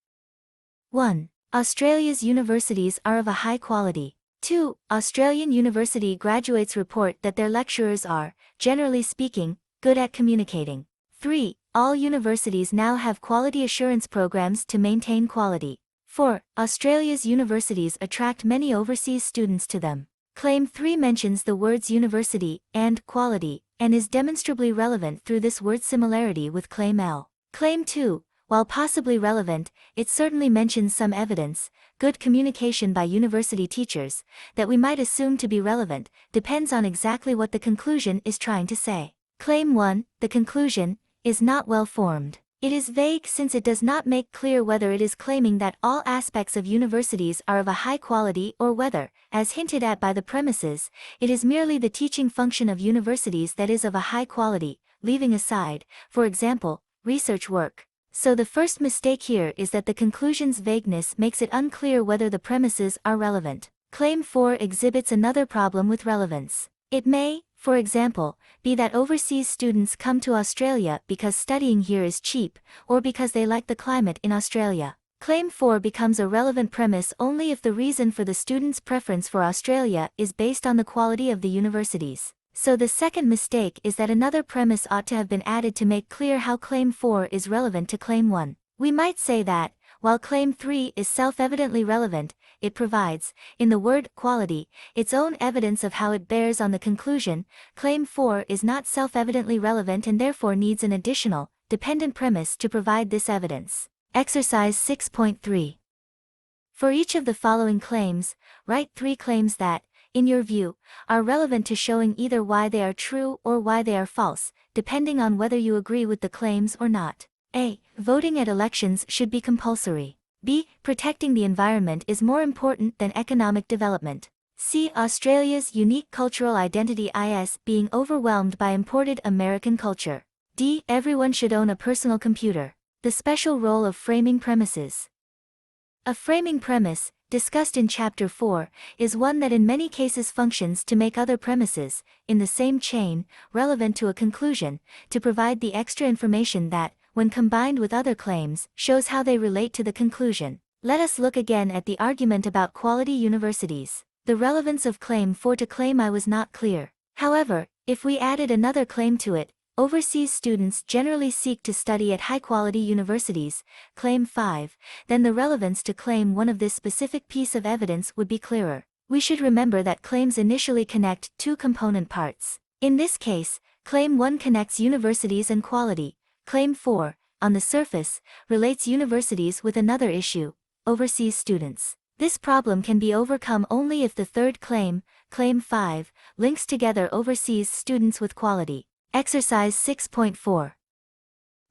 1. Australia's universities are of a high quality. 2. Australian university graduates report that their lecturers are, generally speaking, good at communicating. 3. All universities now have quality assurance programs to maintain quality. 4. Australia's universities attract many overseas students to them. Claim 3 mentions the words university and quality, and is demonstrably relevant through this word similarity with Claim L. Claim 2, while possibly relevant, it certainly mentions some evidence, good communication by university teachers, that we might assume to be relevant, depends on exactly what the conclusion is trying to say. Claim 1, the conclusion, is not well formed. It is vague since it does not make clear whether it is claiming that all aspects of universities are of a high quality or whether, as hinted at by the premises, it is merely the teaching function of universities that is of a high quality, leaving aside, for example, research work. So the first mistake here is that the conclusion's vagueness makes it unclear whether the premises are relevant. Claim 4 exhibits another problem with relevance. It may, for example, be that overseas students come to Australia because studying here is cheap, or because they like the climate in Australia. Claim 4 becomes a relevant premise only if the reason for the student's preference for Australia is based on the quality of the universities. So the second mistake is that another premise ought to have been added to make clear how Claim 4 is relevant to Claim 1. We might say that, while Claim 3 is self-evidently relevant, it provides, in the word quality, its own evidence of how it bears on the conclusion. Claim 4 is not self-evidently relevant and therefore needs an additional, dependent premise to provide this evidence. Exercise 6.3. For each of the following claims, write 3 claims that, in your view, are relevant to showing either why they are true or why they are false, depending on whether you agree with the claims or not. A. Voting at elections should be compulsory. B. Protecting the environment is more important than economic development. C. Australia's unique cultural identity is being overwhelmed by imported American culture. D. Everyone should own a personal computer. The special role of framing premises. A framing premise, discussed in Chapter 4, is one that in many cases functions to make other premises, in the same chain, relevant to a conclusion, to provide the extra information that, when combined with other claims, shows how they relate to the conclusion. Let us look again at the argument about quality universities. The relevance of Claim 4 to Claim I was not clear. However, if we added another claim to it, overseas students generally seek to study at high-quality universities, Claim 5, then the relevance to Claim 1 of this specific piece of evidence would be clearer. We should remember that claims initially connect 2 component parts. In this case, Claim 1 connects universities and quality. Claim 4, on the surface, relates universities with another issue, overseas students. This problem can be overcome only if the third claim, Claim 5, links together overseas students with quality. Exercise 6.4.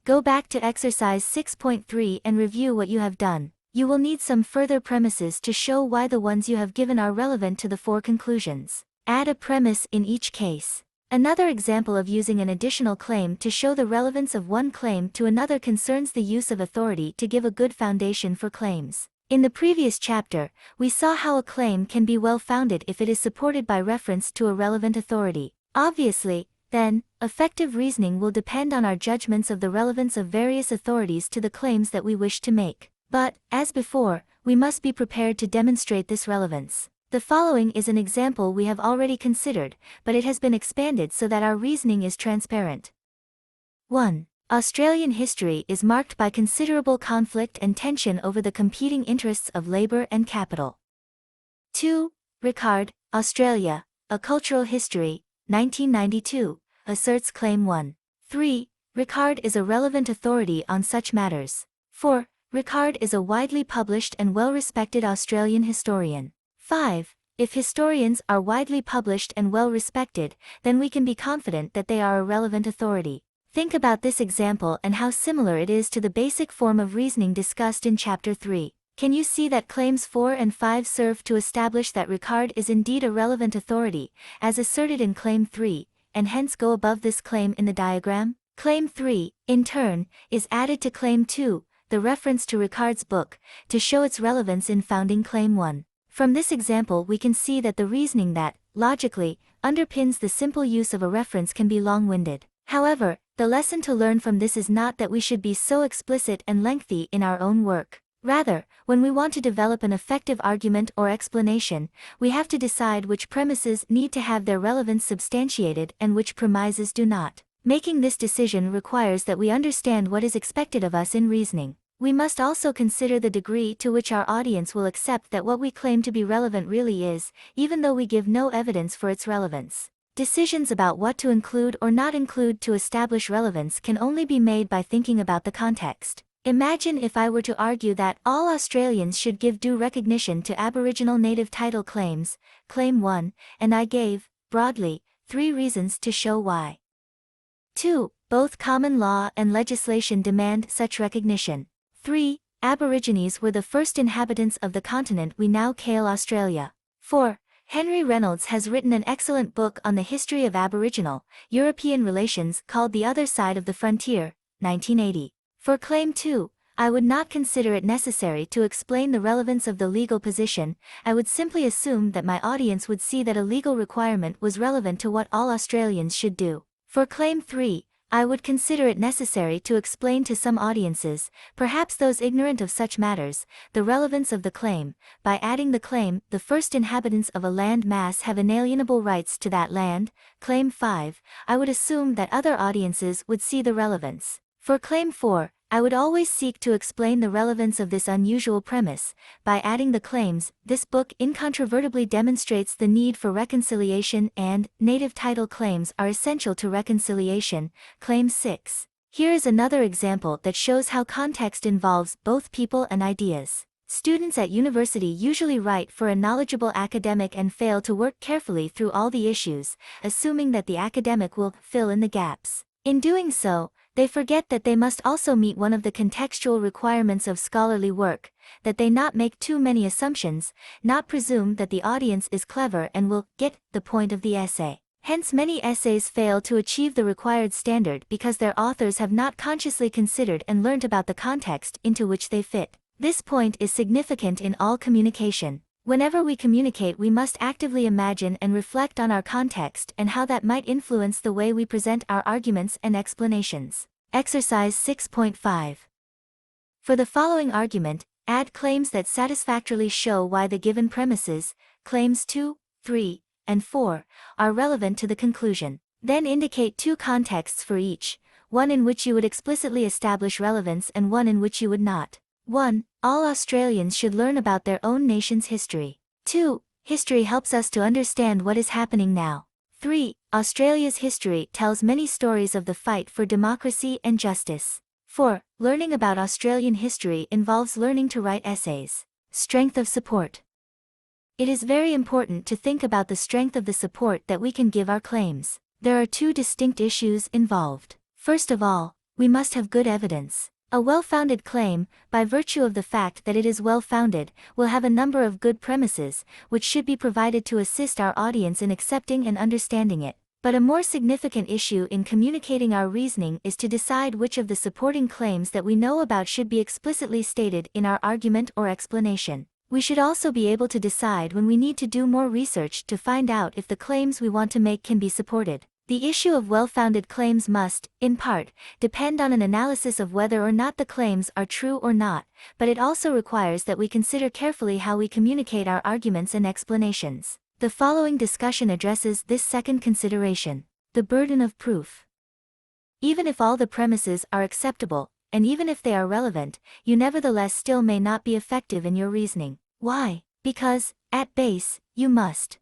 Go back to Exercise 6.3 and review what you have done. You will need some further premises to show why the ones you have given are relevant to the 4 conclusions. Add a premise in each case. Another example of using an additional claim to show the relevance of one claim to another concerns the use of authority to give a good foundation for claims. In the previous chapter, we saw how a claim can be well-founded if it is supported by reference to a relevant authority. Obviously, then, effective reasoning will depend on our judgments of the relevance of various authorities to the claims that we wish to make. But, as before, we must be prepared to demonstrate this relevance. The following is an example we have already considered, but it has been expanded so that our reasoning is transparent. 1. Australian history is marked by considerable conflict and tension over the competing interests of labour and capital. 2. Ricard, Australia, A Cultural History, 1992, asserts Claim 1. 3. Ricard is a relevant authority on such matters. 4. Ricard is a widely published and well-respected Australian historian. 5. If historians are widely published and well-respected, then we can be confident that they are a relevant authority. Think about this example and how similar it is to the basic form of reasoning discussed in Chapter 3. Can you see that claims 4 and 5 serve to establish that Ricard is indeed a relevant authority, as asserted in Claim 3, and hence go above this claim in the diagram? Claim 3, in turn, is added to Claim 2, the reference to Ricard's book, to show its relevance in founding Claim 1. From this example we can see that the reasoning that, logically, underpins the simple use of a reference can be long-winded. However, the lesson to learn from this is not that we should be so explicit and lengthy in our own work. Rather, when we want to develop an effective argument or explanation, we have to decide which premises need to have their relevance substantiated and which premises do not. Making this decision requires that we understand what is expected of us in reasoning. We must also consider the degree to which our audience will accept that what we claim to be relevant really is, even though we give no evidence for its relevance. Decisions about what to include or not include to establish relevance can only be made by thinking about the context. Imagine if I were to argue that all Australians should give due recognition to Aboriginal native title claims, Claim 1, and I gave, broadly, 3 reasons to show why. 2. Both common law and legislation demand such recognition. 3. Aborigines were the first inhabitants of the continent we now call Australia. 4. Henry Reynolds has written an excellent book on the history of Aboriginal, European relations called The Other Side of the Frontier, 1980. For Claim 2, I would not consider it necessary to explain the relevance of the legal position. I would simply assume that my audience would see that a legal requirement was relevant to what all Australians should do. For Claim 3, I would consider it necessary to explain to some audiences, perhaps those ignorant of such matters, the relevance of the claim, by adding the claim, the first inhabitants of a land mass have inalienable rights to that land. Claim 5, I would assume that other audiences would see the relevance. For Claim 4, I would always seek to explain the relevance of this unusual premise, by adding the claims, this book incontrovertibly demonstrates the need for reconciliation and, native title claims are essential to reconciliation. Claim 6. Here is another example that shows how context involves both people and ideas. Students at university usually write for a knowledgeable academic and fail to work carefully through all the issues, assuming that the academic will fill in the gaps. In doing so, they forget that they must also meet one of the contextual requirements of scholarly work, that they not make too many assumptions, not presume that the audience is clever and will get the point of the essay. Hence many essays fail to achieve the required standard because their authors have not consciously considered and learnt about the context into which they fit. This point is significant in all communication. Whenever we communicate, we must actively imagine and reflect on our context and how that might influence the way we present our arguments and explanations. Exercise 6.5. For the following argument, add claims that satisfactorily show why the given premises, claims 2, 3, and 4, are relevant to the conclusion. Then indicate 2 contexts for each, one in which you would explicitly establish relevance and one in which you would not. 1. All Australians should learn about their own nation's history. 2. History helps us to understand what is happening now. 3. Australia's history tells many stories of the fight for democracy and justice. 4. Learning about Australian history involves learning to write essays. Strength of support. It is very important to think about the strength of the support that we can give our claims. There are 2 distinct issues involved. First of all, we must have good evidence. A well-founded claim, by virtue of the fact that it is well-founded, will have a number of good premises, which should be provided to assist our audience in accepting and understanding it. But a more significant issue in communicating our reasoning is to decide which of the supporting claims that we know about should be explicitly stated in our argument or explanation. We should also be able to decide when we need to do more research to find out if the claims we want to make can be supported. The issue of well-founded claims must, in part, depend on an analysis of whether or not the claims are true or not, but it also requires that we consider carefully how we communicate our arguments and explanations. The following discussion addresses this second consideration: the burden of proof. Even if all the premises are acceptable, and even if they are relevant, you nevertheless still may not be effective in your reasoning. Why? Because, at base, you must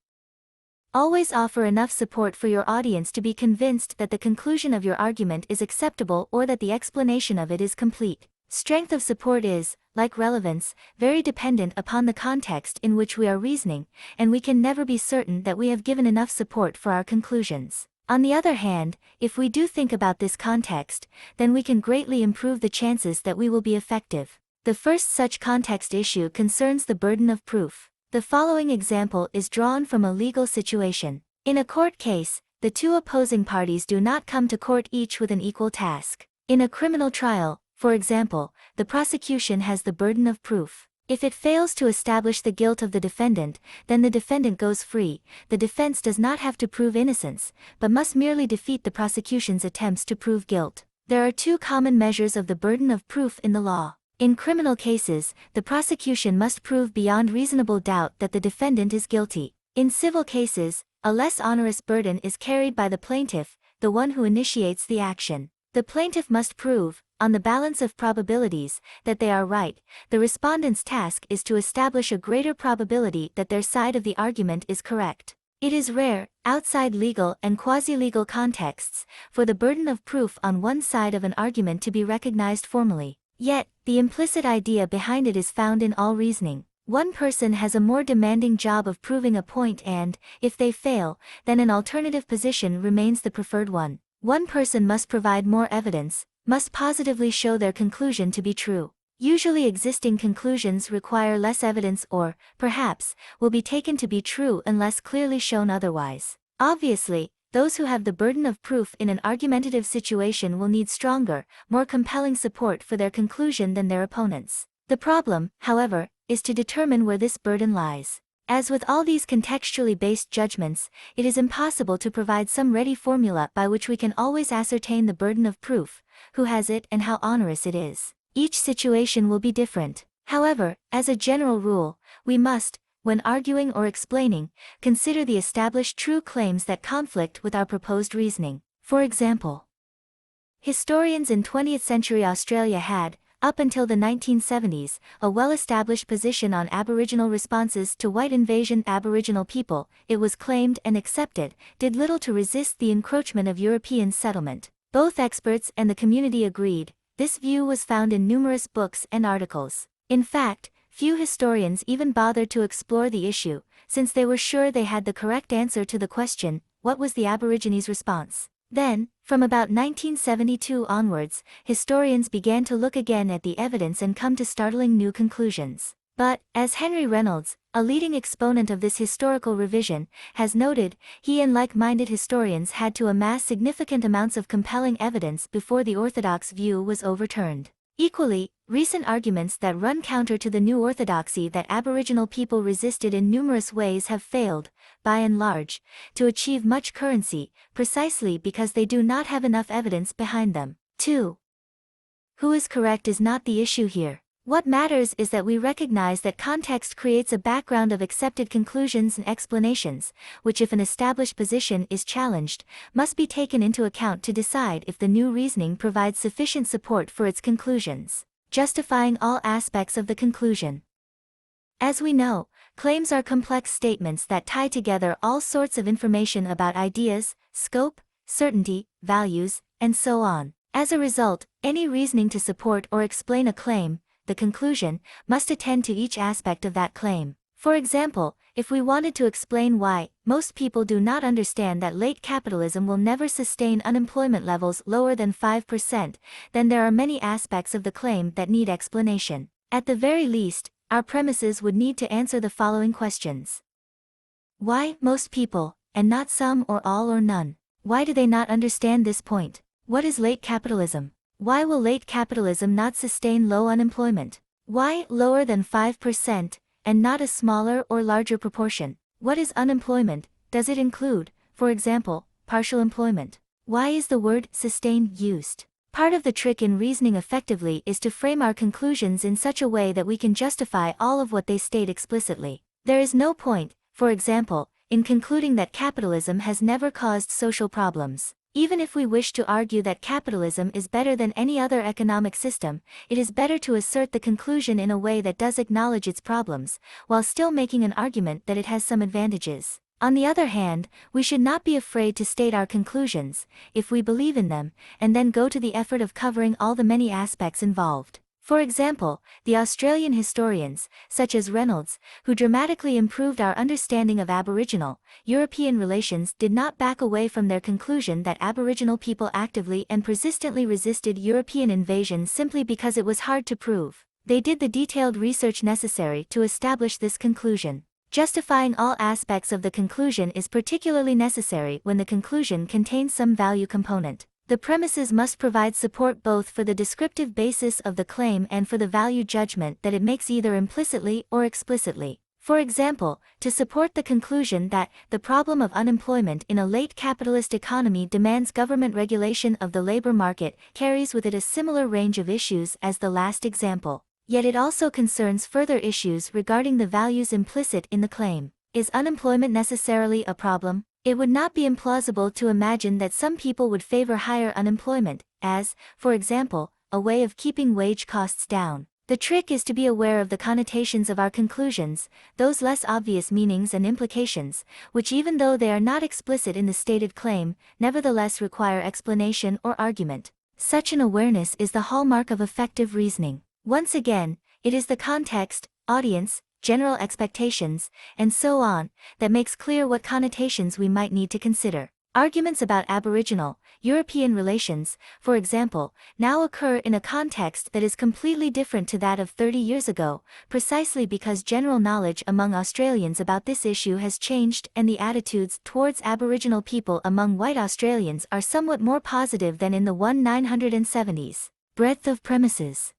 always offer enough support for your audience to be convinced that the conclusion of your argument is acceptable or that the explanation of it is complete. Strength of support is, like relevance, very dependent upon the context in which we are reasoning, and we can never be certain that we have given enough support for our conclusions. On the other hand, if we do think about this context, then we can greatly improve the chances that we will be effective. The first such context issue concerns the burden of proof. The following example is drawn from a legal situation. In a court case, the two opposing parties do not come to court each with an equal task. In a criminal trial, for example, the prosecution has the burden of proof. If it fails to establish the guilt of the defendant, then the defendant goes free. The defense does not have to prove innocence, but must merely defeat the prosecution's attempts to prove guilt. There are two common measures of the burden of proof in the law. In criminal cases, the prosecution must prove beyond reasonable doubt that the defendant is guilty. In civil cases, a less onerous burden is carried by the plaintiff, the one who initiates the action. The plaintiff must prove, on the balance of probabilities, that they are right. The respondent's task is to establish a greater probability that their side of the argument is correct. It is rare, outside legal and quasi-legal contexts, for the burden of proof on one side of an argument to be recognized formally. Yet, the implicit idea behind it is found in all reasoning. One person has a more demanding job of proving a point and, if they fail, then an alternative position remains the preferred one. One person must provide more evidence, must positively show their conclusion to be true. Usually existing conclusions require less evidence or, perhaps, will be taken to be true unless clearly shown otherwise. Obviously, those who have the burden of proof in an argumentative situation will need stronger, more compelling support for their conclusion than their opponents. The problem, however, is to determine where this burden lies. As with all these contextually based judgments, it is impossible to provide some ready formula by which we can always ascertain the burden of proof, who has it and how onerous it is. Each situation will be different. However, as a general rule, we must, when arguing or explaining, consider the established true claims that conflict with our proposed reasoning. For example, historians in 20th century Australia had, up until the 1970s, a well-established position on Aboriginal responses to white invasion. Aboriginal people, it was claimed and accepted, did little to resist the encroachment of European settlement. Both experts and the community agreed. This view was found in numerous books and articles. In fact, few historians even bothered to explore the issue, since they were sure they had the correct answer to the question, what was the Aborigines' response? Then, from about 1972 onwards, historians began to look again at the evidence and come to startling new conclusions. But, as Henry Reynolds, a leading exponent of this historical revision, has noted, he and like-minded historians had to amass significant amounts of compelling evidence before the orthodox view was overturned. Equally, recent arguments that run counter to the new orthodoxy that Aboriginal people resisted in numerous ways have failed, by and large, to achieve much currency, precisely because they do not have enough evidence behind them. 2. Who is correct is not the issue here. What matters is that we recognize that context creates a background of accepted conclusions and explanations, which if an established position is challenged, must be taken into account to decide if the new reasoning provides sufficient support for its conclusions, justifying all aspects of the conclusion. As we know, claims are complex statements that tie together all sorts of information about ideas, scope, certainty, values, and so on. As a result, any reasoning to support or explain a claim, the conclusion, must attend to each aspect of that claim. For example, if we wanted to explain why most people do not understand that late capitalism will never sustain unemployment levels lower than 5%, then there are many aspects of the claim that need explanation. At the very least, our premises would need to answer the following questions. Why most people, and not some or all or none? Why do they not understand this point? What is late capitalism? Why will late capitalism not sustain low unemployment? Why lower than 5%, and not a smaller or larger proportion? What is unemployment? Does it include, for example, partial employment? Why is the word sustain used? Part of the trick in reasoning effectively is to frame our conclusions in such a way that we can justify all of what they state explicitly. There is no point, for example, in concluding that capitalism has never caused social problems. Even if we wish to argue that capitalism is better than any other economic system, it is better to assert the conclusion in a way that does acknowledge its problems, while still making an argument that it has some advantages. On the other hand, we should not be afraid to state our conclusions, if we believe in them, and then go to the effort of covering all the many aspects involved. For example, the Australian historians, such as Reynolds, who dramatically improved our understanding of Aboriginal, European relations, did not back away from their conclusion that Aboriginal people actively and persistently resisted European invasion simply because it was hard to prove. They did the detailed research necessary to establish this conclusion. Justifying all aspects of the conclusion is particularly necessary when the conclusion contains some value component. The premises must provide support both for the descriptive basis of the claim and for the value judgment that it makes either implicitly or explicitly. For example, to support the conclusion that the problem of unemployment in a late capitalist economy demands government regulation of the labor market carries with it a similar range of issues as the last example. Yet it also concerns further issues regarding the values implicit in the claim. Is unemployment necessarily a problem? It would not be implausible to imagine that some people would favor higher unemployment, as, for example, a way of keeping wage costs down. The trick is to be aware of the connotations of our conclusions, those less obvious meanings and implications, which even though they are not explicit in the stated claim, nevertheless require explanation or argument. Such an awareness is the hallmark of effective reasoning. Once again, it is the context, audience, general expectations, and so on, that makes clear what connotations we might need to consider. Arguments about Aboriginal, European relations, for example, now occur in a context that is completely different to that of 30 years ago, precisely because general knowledge among Australians about this issue has changed and the attitudes towards Aboriginal people among white Australians are somewhat more positive than in the 1970s. Breadth of premises.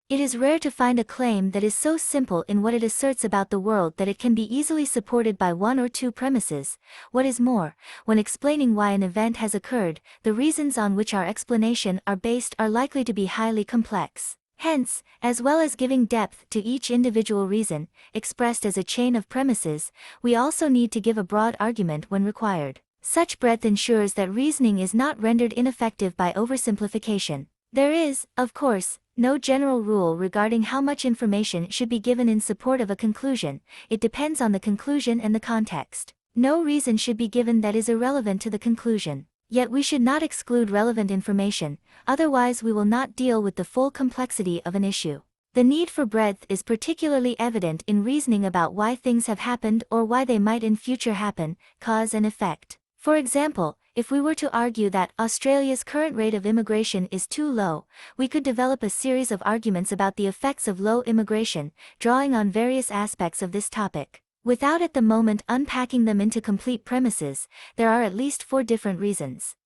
It is rare to find a claim that is so simple in what it asserts about the world that it can be easily supported by one or two premises. What is more, when explaining why an event has occurred, the reasons on which our explanation are based are likely to be highly complex. Hence, as well as giving depth to each individual reason, expressed as a chain of premises, we also need to give a broad argument when required. Such breadth ensures that reasoning is not rendered ineffective by oversimplification. There is, of course, no general rule regarding how much information should be given in support of a conclusion. It depends on the conclusion and the context. No reason should be given that is irrelevant to the conclusion. Yet we should not exclude relevant information, otherwise we will not deal with the full complexity of an issue. The need for breadth is particularly evident in reasoning about why things have happened or why they might in future happen, cause and effect. For example, if we were to argue that Australia's current rate of immigration is too low, we could develop a series of arguments about the effects of low immigration, drawing on various aspects of this topic. Without at the moment unpacking them into complete premises, there are at least 4 different reasons.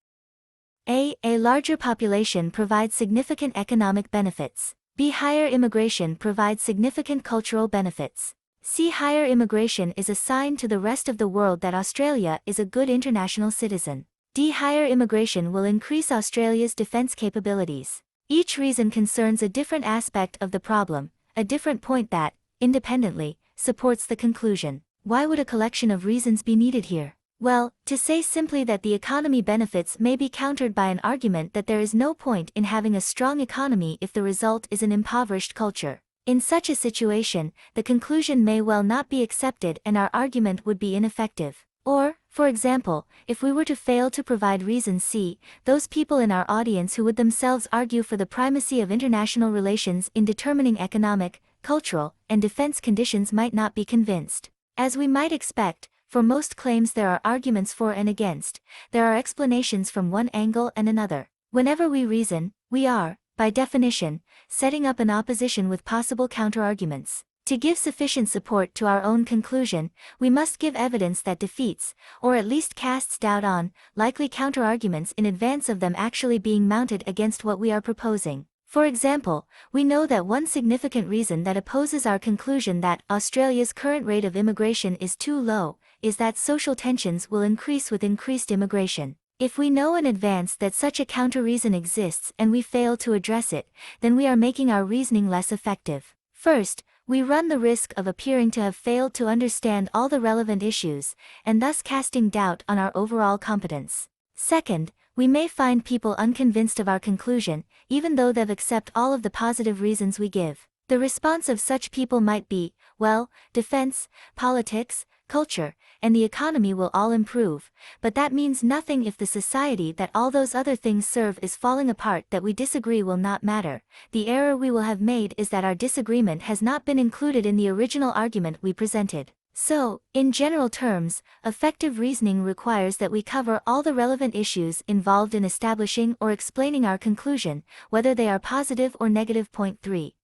A larger population provides significant economic benefits. B. Higher immigration provides significant cultural benefits. C. Higher immigration is a sign to the rest of the world that Australia is a good international citizen. D. Higher immigration will increase Australia's defence capabilities. Each reason concerns a different aspect of the problem, a different point that, independently, supports the conclusion. Why would a collection of reasons be needed here? Well, to say simply that the economy benefits may be countered by an argument that there is no point in having a strong economy if the result is an impoverished culture. In such a situation, the conclusion may well not be accepted and our argument would be ineffective. Or, for example, if we were to fail to provide reason C, those people in our audience who would themselves argue for the primacy of international relations in determining economic, cultural, and defense conditions might not be convinced. As we might expect, for most claims there are arguments for and against, there are explanations from one angle and another. Whenever we reason, we are, by definition, setting up an opposition with possible counterarguments. To give sufficient support to our own conclusion, we must give evidence that defeats, or at least casts doubt on, likely counterarguments in advance of them actually being mounted against what we are proposing. For example, we know that one significant reason that opposes our conclusion that Australia's current rate of immigration is too low, is that social tensions will increase with increased immigration. If we know in advance that such a counter-reason exists and we fail to address it, then we are making our reasoning less effective. First, we run the risk of appearing to have failed to understand all the relevant issues, and thus casting doubt on our overall competence. Second, we may find people unconvinced of our conclusion, even though they've accepted all of the positive reasons we give. The response of such people might be, well, defense, politics, culture, and the economy will all improve, but that means nothing if the society that all those other things serve is falling apart. That we disagree will not matter. The error we will have made is that our disagreement has not been included in the original argument we presented. So, in general terms, effective reasoning requires that we cover all the relevant issues involved in establishing or explaining our conclusion, whether they are positive or negative. Point 3.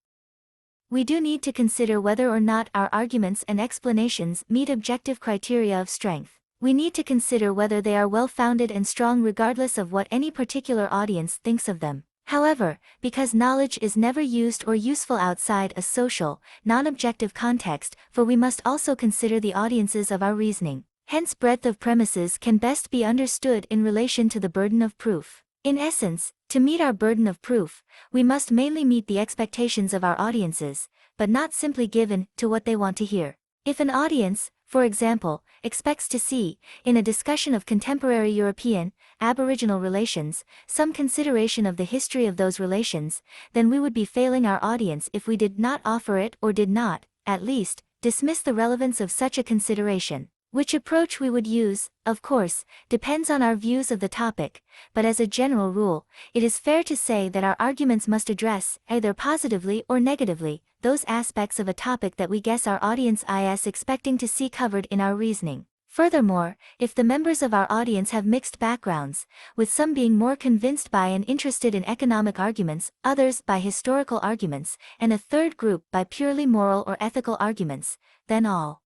We do need to consider whether or not our arguments and explanations meet objective criteria of strength. We need to consider whether they are well-founded and strong regardless of what any particular audience thinks of them. However, because knowledge is never used or useful outside a social, non-objective context, for we must also consider the audiences of our reasoning. Hence, breadth of premises can best be understood in relation to the burden of proof. In essence, to meet our burden of proof, we must mainly meet the expectations of our audiences, but not simply give in to what they want to hear. If an audience, for example, expects to see, in a discussion of contemporary European, Aboriginal relations, some consideration of the history of those relations, then we would be failing our audience if we did not offer it or did not, at least, dismiss the relevance of such a consideration. Which approach we would use, of course, depends on our views of the topic, but as a general rule, it is fair to say that our arguments must address, either positively or negatively, those aspects of a topic that we guess our audience is expecting to see covered in our reasoning. Furthermore, if the members of our audience have mixed backgrounds, with some being more convinced by and interested in economic arguments, others by historical arguments, and a third group by purely moral or ethical arguments, then all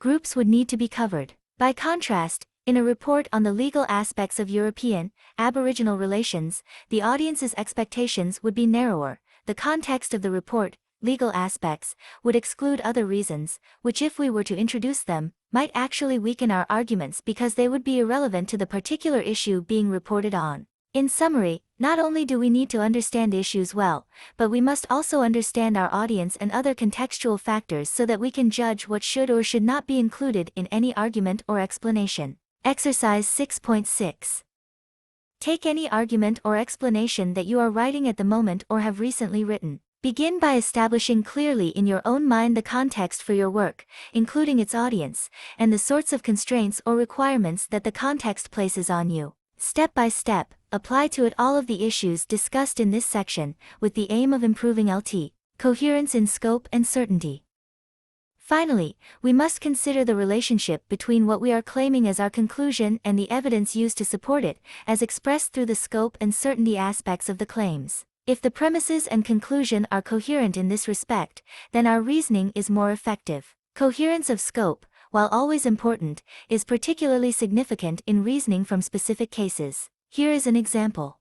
groups would need to be covered. By contrast, in a report on the legal aspects of European, Aboriginal relations, the audience's expectations would be narrower. The context of the report, legal aspects, would exclude other reasons, which if we were to introduce them, might actually weaken our arguments because they would be irrelevant to the particular issue being reported on. In summary, not only do we need to understand issues well, but we must also understand our audience and other contextual factors so that we can judge what should or should not be included in any argument or explanation. Exercise 6.6. Take any argument or explanation that you are writing at the moment or have recently written. Begin by establishing clearly in your own mind the context for your work, including its audience, and the sorts of constraints or requirements that the context places on you. Step by step, apply to it all of the issues discussed in this section, with the aim of improving coherence in scope and certainty. Finally, we must consider the relationship between what we are claiming as our conclusion and the evidence used to support it, as expressed through the scope and certainty aspects of the claims. If the premises and conclusion are coherent in this respect, then our reasoning is more effective. Coherence of scope, while always important, is particularly significant in reasoning from specific cases. Here is an example.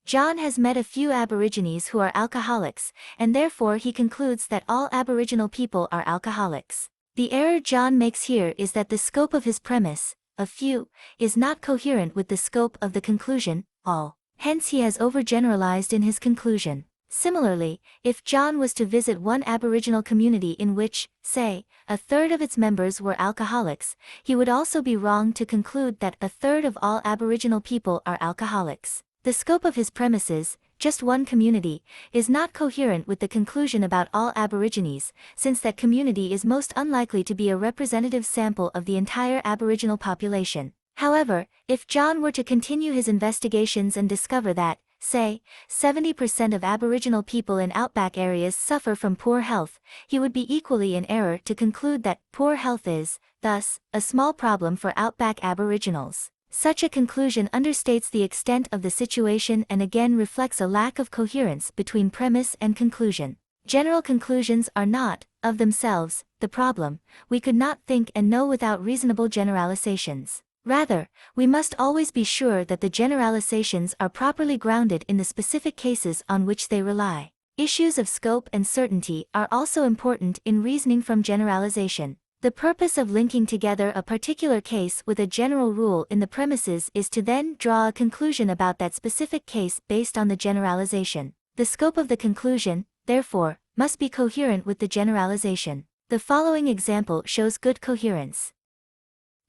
John has met a few Aborigines who are alcoholics, and therefore he concludes that all Aboriginal people are alcoholics. The error John makes here is that the scope of his premise, a few, is not coherent with the scope of the conclusion, all. Hence he has overgeneralized in his conclusion. Similarly, if John was to visit one Aboriginal community in which, say, a third of its members were alcoholics, he would also be wrong to conclude that a third of all Aboriginal people are alcoholics. The scope of his premises, just one community, is not coherent with the conclusion about all Aborigines, since that community is most unlikely to be a representative sample of the entire Aboriginal population. However, if John were to continue his investigations and discover that, say, 70% of Aboriginal people in outback areas suffer from poor health, he would be equally in error to conclude that poor health is, thus, a small problem for outback Aboriginals. Such a conclusion understates the extent of the situation and again reflects a lack of coherence between premise and conclusion. General conclusions are not, of themselves, the problem. We could not think and know without reasonable generalizations. Rather, we must always be sure that the generalizations are properly grounded in the specific cases on which they rely. Issues of scope and certainty are also important in reasoning from generalization. The purpose of linking together a particular case with a general rule in the premises is to then draw a conclusion about that specific case based on the generalization. The scope of the conclusion, therefore, must be coherent with the generalization. The following example shows good coherence.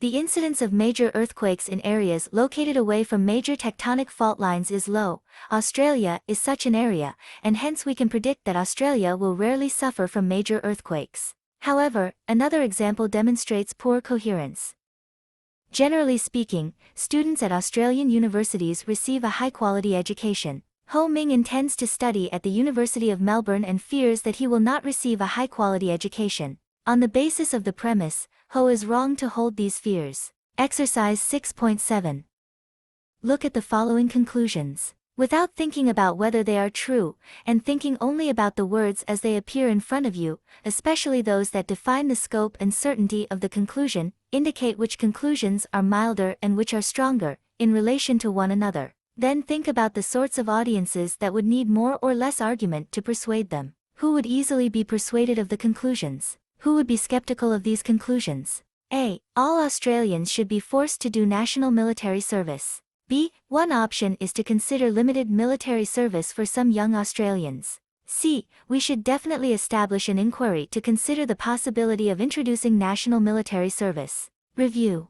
The incidence of major earthquakes in areas located away from major tectonic fault lines is low. Australia is such an area, and hence we can predict that Australia will rarely suffer from major earthquakes. However, another example demonstrates poor coherence. Generally speaking, students at Australian universities receive a high-quality education. Ho Ming intends to study at the University of Melbourne and fears that he will not receive a high-quality education. On the basis of the premise, Ho is wrong to hold these fears. Exercise 6.7. Look at the following conclusions. Without thinking about whether they are true, and thinking only about the words as they appear in front of you, especially those that define the scope and certainty of the conclusion, indicate which conclusions are milder and which are stronger, in relation to one another. Then think about the sorts of audiences that would need more or less argument to persuade them. Who would easily be persuaded of the conclusions? Who would be skeptical of these conclusions? A. All Australians should be forced to do national military service. B. One option is to consider limited military service for some young Australians. C. We should definitely establish an inquiry to consider the possibility of introducing national military service. Review.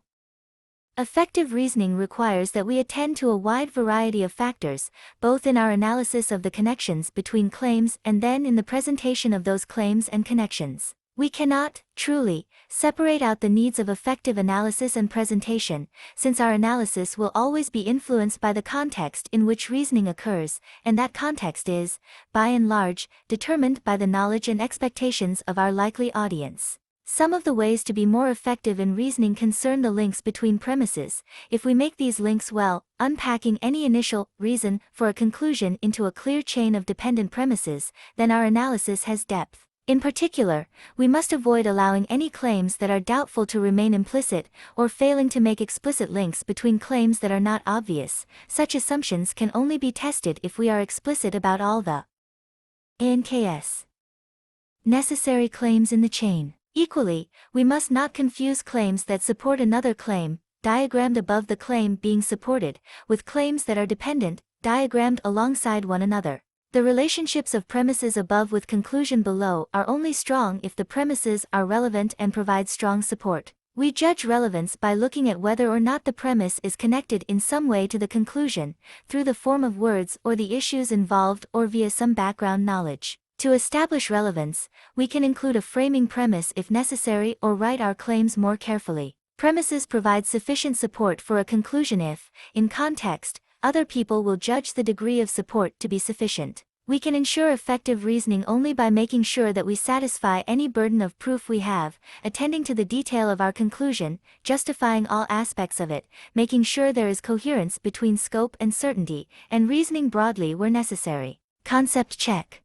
Effective reasoning requires that we attend to a wide variety of factors, both in our analysis of the connections between claims and then in the presentation of those claims and connections. We cannot, truly, separate out the needs of effective analysis and presentation, since our analysis will always be influenced by the context in which reasoning occurs, and that context is, by and large, determined by the knowledge and expectations of our likely audience. Some of the ways to be more effective in reasoning concern the links between premises. If we make these links well, unpacking any initial reason for a conclusion into a clear chain of dependent premises, then our analysis has depth. In particular, we must avoid allowing any claims that are doubtful to remain implicit, or failing to make explicit links between claims that are not obvious. Such assumptions can only be tested if we are explicit about all the NKS necessary claims in the chain. Equally, we must not confuse claims that support another claim, diagrammed above the claim being supported, with claims that are dependent, diagrammed alongside one another. The relationships of premises above with conclusion below are only strong if the premises are relevant and provide strong support. We judge relevance by looking at whether or not the premise is connected in some way to the conclusion, through the form of words or the issues involved or via some background knowledge. To establish relevance, we can include a framing premise if necessary or write our claims more carefully. Premises provide sufficient support for a conclusion if, in context, other people will judge the degree of support to be sufficient. We can ensure effective reasoning only by making sure that we satisfy any burden of proof we have, attending to the detail of our conclusion, justifying all aspects of it, making sure there is coherence between scope and certainty, and reasoning broadly where necessary. Concept check.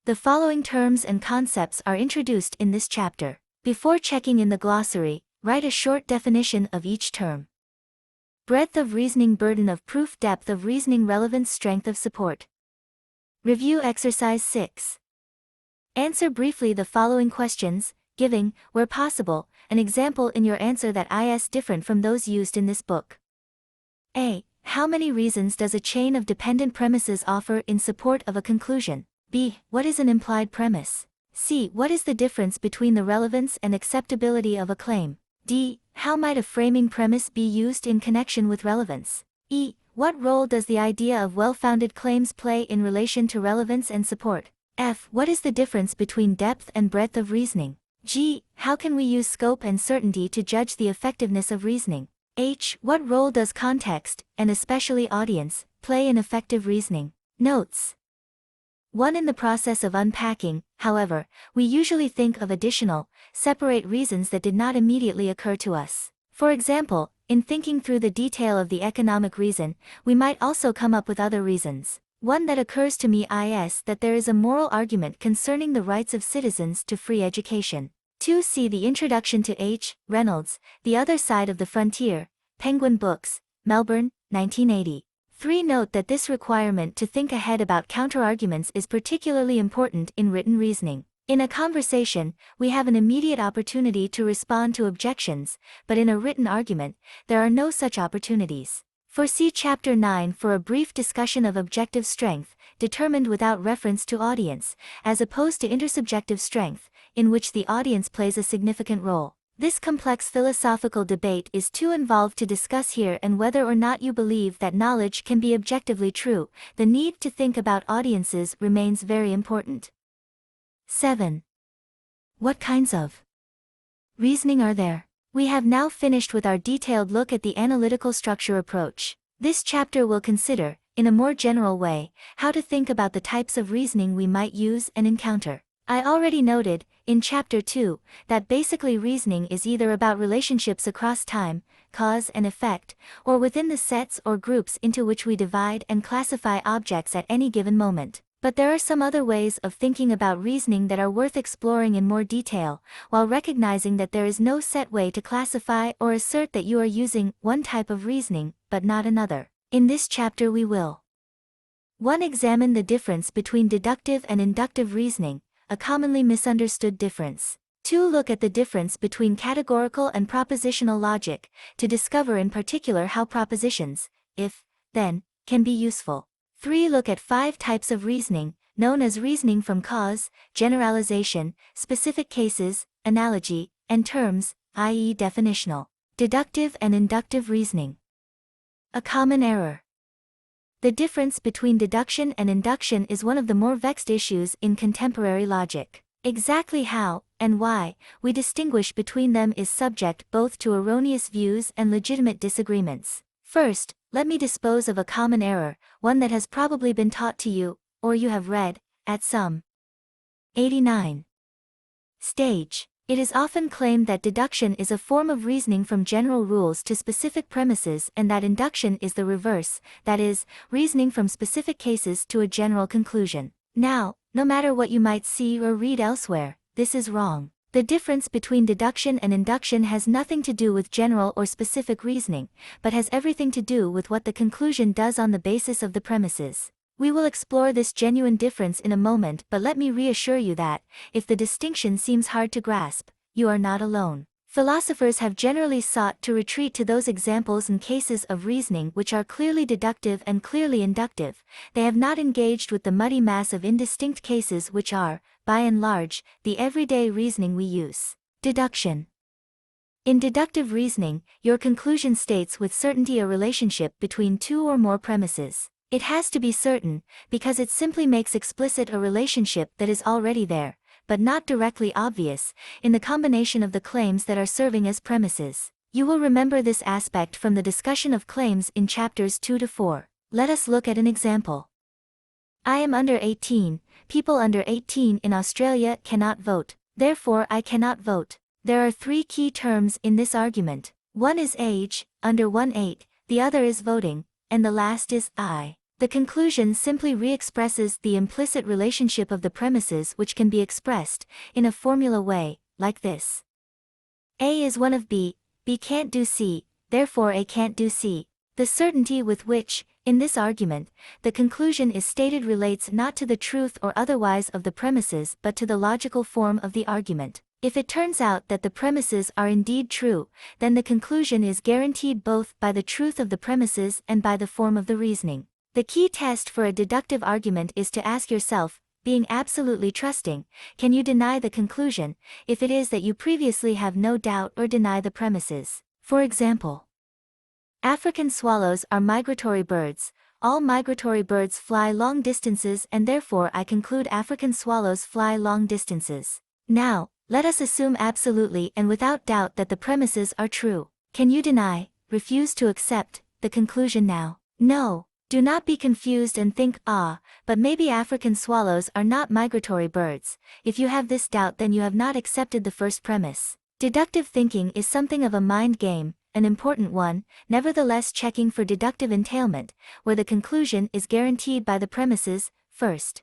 The following terms and concepts are introduced in this chapter. Before checking in the glossary, write a short definition of each term. Breadth of reasoning, burden of proof, depth of reasoning, relevance, strength of support. Review exercise 6. Answer briefly the following questions, giving, where possible, an example in your answer that is different from those used in this book. A. How many reasons does a chain of dependent premises offer in support of a conclusion? B. What is an implied premise? C. What is the difference between the relevance and acceptability of a claim? D. How might a framing premise be used in connection with relevance? E. What role does the idea of well-founded claims play in relation to relevance and support? F. What is the difference between depth and breadth of reasoning? G. How can we use scope and certainty to judge the effectiveness of reasoning? H. What role does context, and especially audience, play in effective reasoning? Notes. 1. In the process of unpacking, however, we usually think of additional, separate reasons that did not immediately occur to us. For example, in thinking through the detail of the economic reason, we might also come up with other reasons. One that occurs to me is that there is a moral argument concerning the rights of citizens to free education. 2. See the introduction to H. Reynolds, The Other Side of the Frontier, Penguin Books, Melbourne, 1980. 3. Note that this requirement to think ahead about counterarguments is particularly important in written reasoning. In a conversation, we have an immediate opportunity to respond to objections, but in a written argument, there are no such opportunities. See Chapter 9 for a brief discussion of objective strength, determined without reference to audience, as opposed to intersubjective strength, in which the audience plays a significant role. This complex philosophical debate is too involved to discuss here, and whether or not you believe that knowledge can be objectively true, the need to think about audiences remains very important. 7. What kinds of reasoning are there? We have now finished with our detailed look at the analytical structure approach. This chapter will consider, in a more general way, how to think about the types of reasoning we might use and encounter. I already noted, in Chapter 2, that basically reasoning is either about relationships across time, cause and effect, or within the sets or groups into which we divide and classify objects at any given moment. But there are some other ways of thinking about reasoning that are worth exploring in more detail, while recognizing that there is no set way to classify or assert that you are using one type of reasoning, but not another. In this chapter we will 1. Examine the difference between deductive and inductive reasoning, a commonly misunderstood difference. 2. Look at the difference between categorical and propositional logic, to discover in particular how propositions, if, then, can be useful. 3. Look at 5 types of reasoning, known as reasoning from cause, generalization, specific cases, analogy, and terms, i.e. definitional. Deductive and inductive reasoning. A common error. The difference between deduction and induction is one of the more vexed issues in contemporary logic. Exactly how, and why, we distinguish between them is subject both to erroneous views and legitimate disagreements. First, let me dispose of a common error, one that has probably been taught to you, or you have read, at some 89 stage. It is often claimed that deduction is a form of reasoning from general rules to specific premises and that induction is the reverse, that is, reasoning from specific cases to a general conclusion. Now, no matter what you might see or read elsewhere, this is wrong. The difference between deduction and induction has nothing to do with general or specific reasoning, but has everything to do with what the conclusion does on the basis of the premises. We will explore this genuine difference in a moment, but let me reassure you that, if the distinction seems hard to grasp, you are not alone. Philosophers have generally sought to retreat to those examples and cases of reasoning which are clearly deductive and clearly inductive. They have not engaged with the muddy mass of indistinct cases which are, by and large, the everyday reasoning we use. Deduction. In deductive reasoning, your conclusion states with certainty a relationship between two or more premises. It has to be certain, because it simply makes explicit a relationship that is already there, but not directly obvious, in the combination of the claims that are serving as premises. You will remember this aspect from the discussion of claims in chapters 2 to 4. Let us look at an example. I am under 18, people under 18 in Australia cannot vote, therefore I cannot vote. There are 3 key terms in this argument. One is age, under 18, the other is voting, and the last is I. The conclusion simply re-expresses the implicit relationship of the premises which can be expressed, in a formula way, like this. A is one of B, B can't do C, therefore A can't do C. The certainty with which, in this argument, the conclusion is stated relates not to the truth or otherwise of the premises but to the logical form of the argument. If it turns out that the premises are indeed true, then the conclusion is guaranteed both by the truth of the premises and by the form of the reasoning. The key test for a deductive argument is to ask yourself, being absolutely trusting, can you deny the conclusion, if it is that you previously have no doubt or deny the premises? For example, African swallows are migratory birds. All migratory birds fly long distances and therefore I conclude African swallows fly long distances. Now, let us assume absolutely and without doubt that the premises are true. Can you deny, refuse to accept, the conclusion now? No. Do not be confused and think, but maybe African swallows are not migratory birds. If you have this doubt, then you have not accepted the first premise. Deductive thinking is something of a mind game, an important one, nevertheless checking for deductive entailment, where the conclusion is guaranteed by the premises, first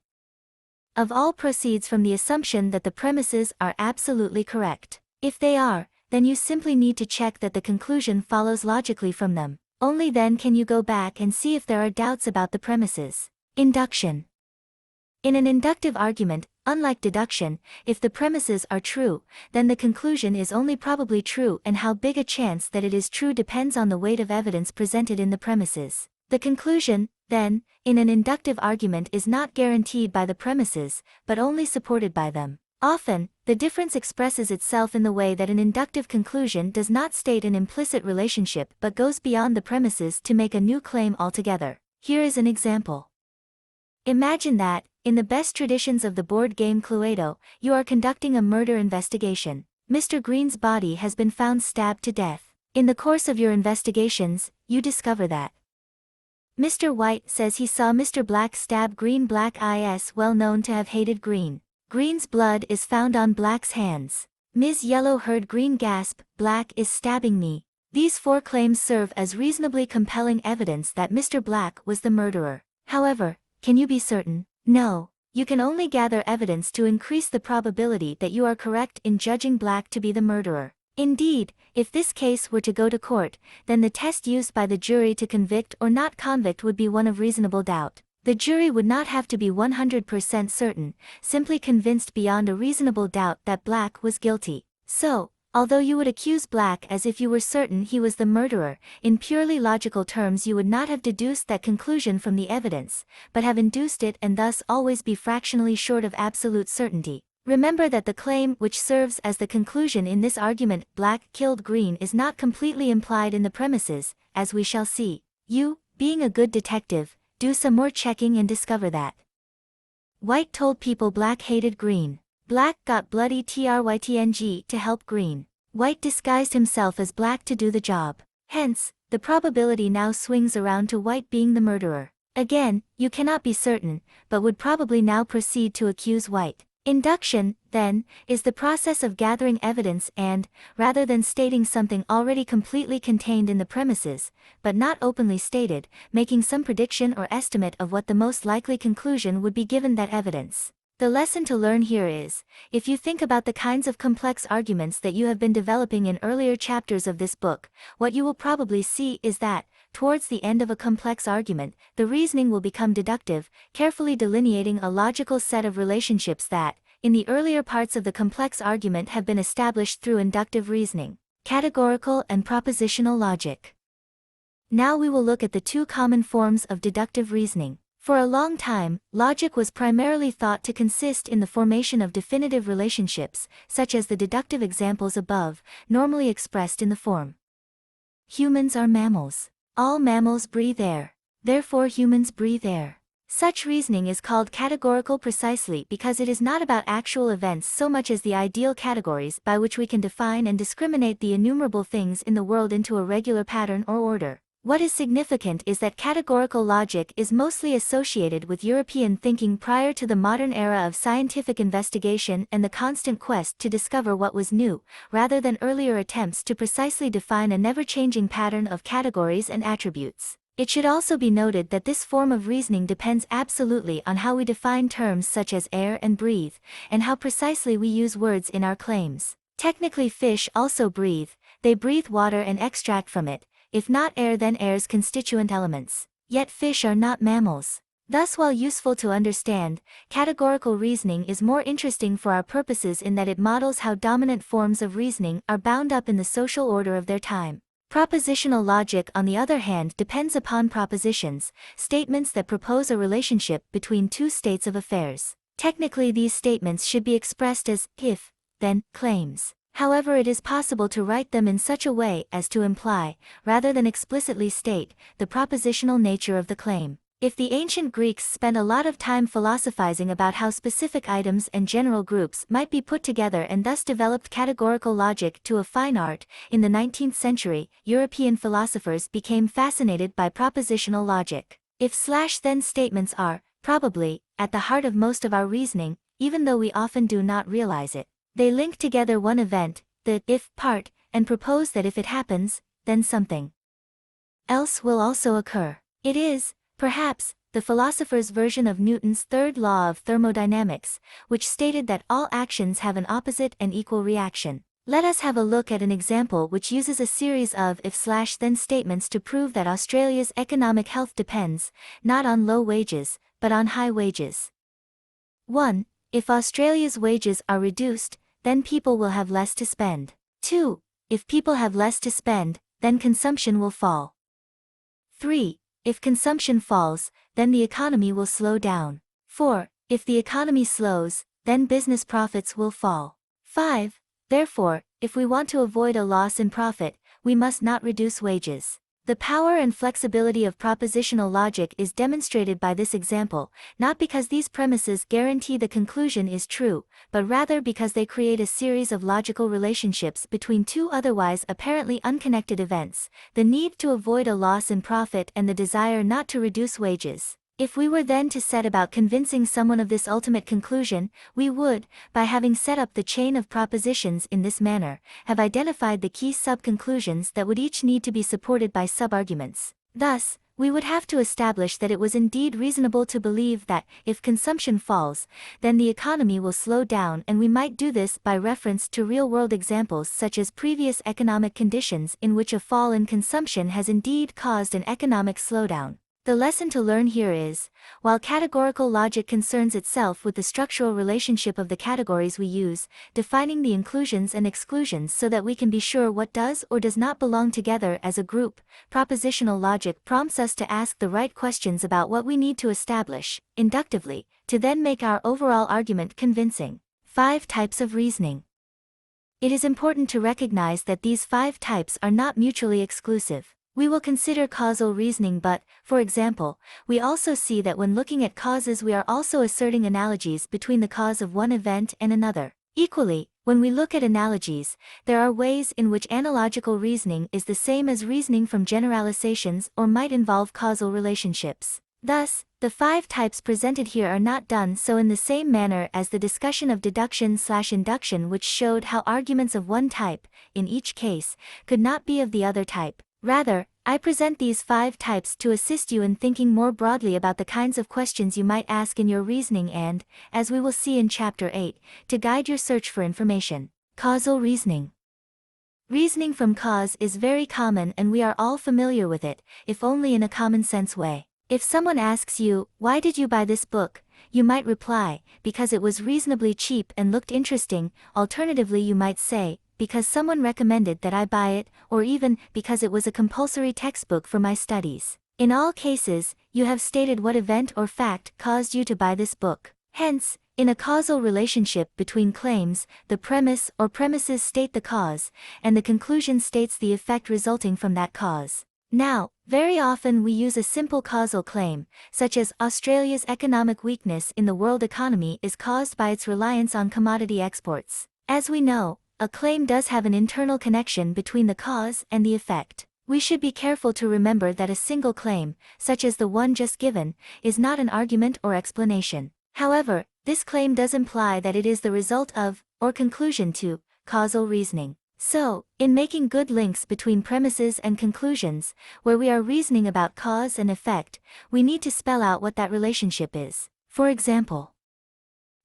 of all proceeds from the assumption that the premises are absolutely correct. If they are, then you simply need to check that the conclusion follows logically from them. Only then can you go back and see if there are doubts about the premises. Induction. In an inductive argument, unlike deduction, if the premises are true, then the conclusion is only probably true, and how big a chance that it is true depends on the weight of evidence presented in the premises. The conclusion, then, in an inductive argument is not guaranteed by the premises, but only supported by them. Often, the difference expresses itself in the way that an inductive conclusion does not state an implicit relationship but goes beyond the premises to make a new claim altogether. Here is an example. Imagine that, in the best traditions of the board game Cluedo, you are conducting a murder investigation. Mr. Green's body has been found stabbed to death. In the course of your investigations, you discover that Mr. White says he saw Mr. Black stab Green. Black is well known to have hated Green. Green's blood is found on Black's hands. Ms. Yellow heard Green gasp, "Black is stabbing me." These 4 claims serve as reasonably compelling evidence that Mr. Black was the murderer. However, can you be certain? No. You can only gather evidence to increase the probability that you are correct in judging Black to be the murderer. Indeed, if this case were to go to court, then the test used by the jury to convict or not convict would be one of reasonable doubt. The jury would not have to be 100% certain, simply convinced beyond a reasonable doubt that Black was guilty. So, although you would accuse Black as if you were certain he was the murderer, in purely logical terms you would not have deduced that conclusion from the evidence, but have induced it and thus always be fractionally short of absolute certainty. Remember that the claim which serves as the conclusion in this argument, Black killed Green, is not completely implied in the premises, as we shall see. You, being a good detective, do some more checking and discover that White told people Black hated Green. Black got bloody trytng to help Green. White disguised himself as Black to do the job. Hence, the probability now swings around to White being the murderer. Again, you cannot be certain, but would probably now proceed to accuse White. Induction, then, is the process of gathering evidence and, rather than stating something already completely contained in the premises, but not openly stated, making some prediction or estimate of what the most likely conclusion would be given that evidence. The lesson to learn here is, if you think about the kinds of complex arguments that you have been developing in earlier chapters of this book, what you will probably see is that, towards the end of a complex argument, the reasoning will become deductive, carefully delineating a logical set of relationships that, in the earlier parts of the complex argument, have been established through inductive reasoning, categorical and propositional logic. Now we will look at the 2 common forms of deductive reasoning. For a long time, logic was primarily thought to consist in the formation of definitive relationships, such as the deductive examples above, normally expressed in the form: humans are mammals. All mammals breathe air. Therefore humans breathe air. Such reasoning is called categorical precisely because it is not about actual events so much as the ideal categories by which we can define and discriminate the innumerable things in the world into a regular pattern or order. What is significant is that categorical logic is mostly associated with European thinking prior to the modern era of scientific investigation and the constant quest to discover what was new, rather than earlier attempts to precisely define a never-changing pattern of categories and attributes. It should also be noted that this form of reasoning depends absolutely on how we define terms such as air and breathe, and how precisely we use words in our claims. Technically, fish also breathe; they breathe water and extract from it, if not air then air's constituent elements. Yet fish are not mammals. Thus, while useful to understand, categorical reasoning is more interesting for our purposes in that it models how dominant forms of reasoning are bound up in the social order of their time. Propositional logic, on the other hand, depends upon propositions, statements that propose a relationship between 2 states of affairs. Technically, these statements should be expressed as if, then claims. However, it is possible to write them in such a way as to imply, rather than explicitly state, the propositional nature of the claim. If the ancient Greeks spent a lot of time philosophizing about how specific items and general groups might be put together and thus developed categorical logic to a fine art, in the 19th century, European philosophers became fascinated by propositional logic. If/then statements are, probably, at the heart of most of our reasoning, even though we often do not realize it. They link together one event, the if part, and propose that if it happens, then something else will also occur. It is, perhaps, the philosopher's version of Newton's third law of thermodynamics, which stated that all actions have an opposite and equal reaction. Let us have a look at an example which uses a series of if/then statements to prove that Australia's economic health depends, not on low wages, but on high wages. 1. If Australia's wages are reduced, then people will have less to spend. 2. If people have less to spend, then consumption will fall. 3. If consumption falls, then the economy will slow down. 4. If the economy slows, then business profits will fall. 5. Therefore, if we want to avoid a loss in profit, we must not reduce wages. The power and flexibility of propositional logic is demonstrated by this example, not because these premises guarantee the conclusion is true, but rather because they create a series of logical relationships between two otherwise apparently unconnected events: the need to avoid a loss in profit and the desire not to reduce wages. If we were then to set about convincing someone of this ultimate conclusion, we would, by having set up the chain of propositions in this manner, have identified the key sub-conclusions that would each need to be supported by sub-arguments. Thus, we would have to establish that it was indeed reasonable to believe that, if consumption falls, then the economy will slow down, and we might do this by reference to real-world examples such as previous economic conditions in which a fall in consumption has indeed caused an economic slowdown. The lesson to learn here is, while categorical logic concerns itself with the structural relationship of the categories we use, defining the inclusions and exclusions so that we can be sure what does or does not belong together as a group, propositional logic prompts us to ask the right questions about what we need to establish, inductively, to then make our overall argument convincing. 5 types of reasoning. It is important to recognize that these 5 types are not mutually exclusive. We will consider causal reasoning, but, for example, we also see that when looking at causes we are also asserting analogies between the cause of one event and another. Equally, when we look at analogies, there are ways in which analogical reasoning is the same as reasoning from generalizations or might involve causal relationships. Thus, the 5 types presented here are not done so in the same manner as the discussion of deduction/induction, which showed how arguments of one type, in each case, could not be of the other type. Rather, I present these 5 types to assist you in thinking more broadly about the kinds of questions you might ask in your reasoning and, as we will see in Chapter 8, to guide your search for information. Causal reasoning. Reasoning from cause is very common and we are all familiar with it, if only in a common-sense way. If someone asks you, "Why did you buy this book?" you might reply, "Because it was reasonably cheap and looked interesting." Alternatively, you might say, "Because someone recommended that I buy it," or even, "Because it was a compulsory textbook for my studies." In all cases, you have stated what event or fact caused you to buy this book. Hence, in a causal relationship between claims, the premise or premises state the cause, and the conclusion states the effect resulting from that cause. Now, very often we use a simple causal claim, such as Australia's economic weakness in the world economy is caused by its reliance on commodity exports. As we know, a claim does have an internal connection between the cause and the effect. We should be careful to remember that a single claim, such as the one just given, is not an argument or explanation. However, this claim does imply that it is the result of, or conclusion to, causal reasoning. So, in making good links between premises and conclusions, where we are reasoning about cause and effect, we need to spell out what that relationship is. For example,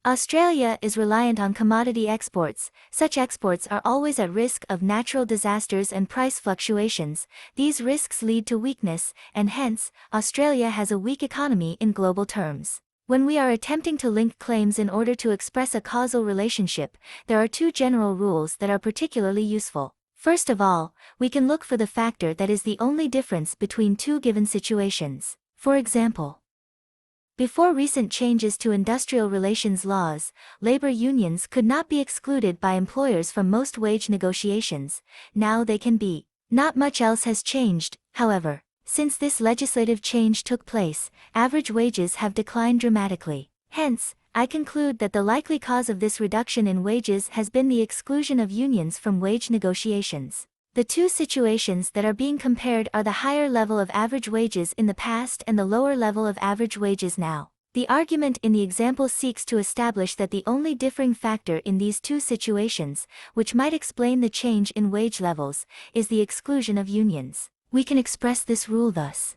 Australia is reliant on commodity exports. Such exports are always at risk of natural disasters and price fluctuations. These risks lead to weakness, and hence, Australia has a weak economy in global terms. When we are attempting to link claims in order to express a causal relationship, there are 2 general rules that are particularly useful. First of all, we can look for the factor that is the only difference between 2 given situations. For example, before recent changes to industrial relations laws, labor unions could not be excluded by employers from most wage negotiations. Now they can be. Not much else has changed, however. Since this legislative change took place, average wages have declined dramatically. Hence, I conclude that the likely cause of this reduction in wages has been the exclusion of unions from wage negotiations. The 2 situations that are being compared are the higher level of average wages in the past and the lower level of average wages now. The argument in the example seeks to establish that the only differing factor in these 2 situations, which might explain the change in wage levels, is the exclusion of unions. We can express this rule thus.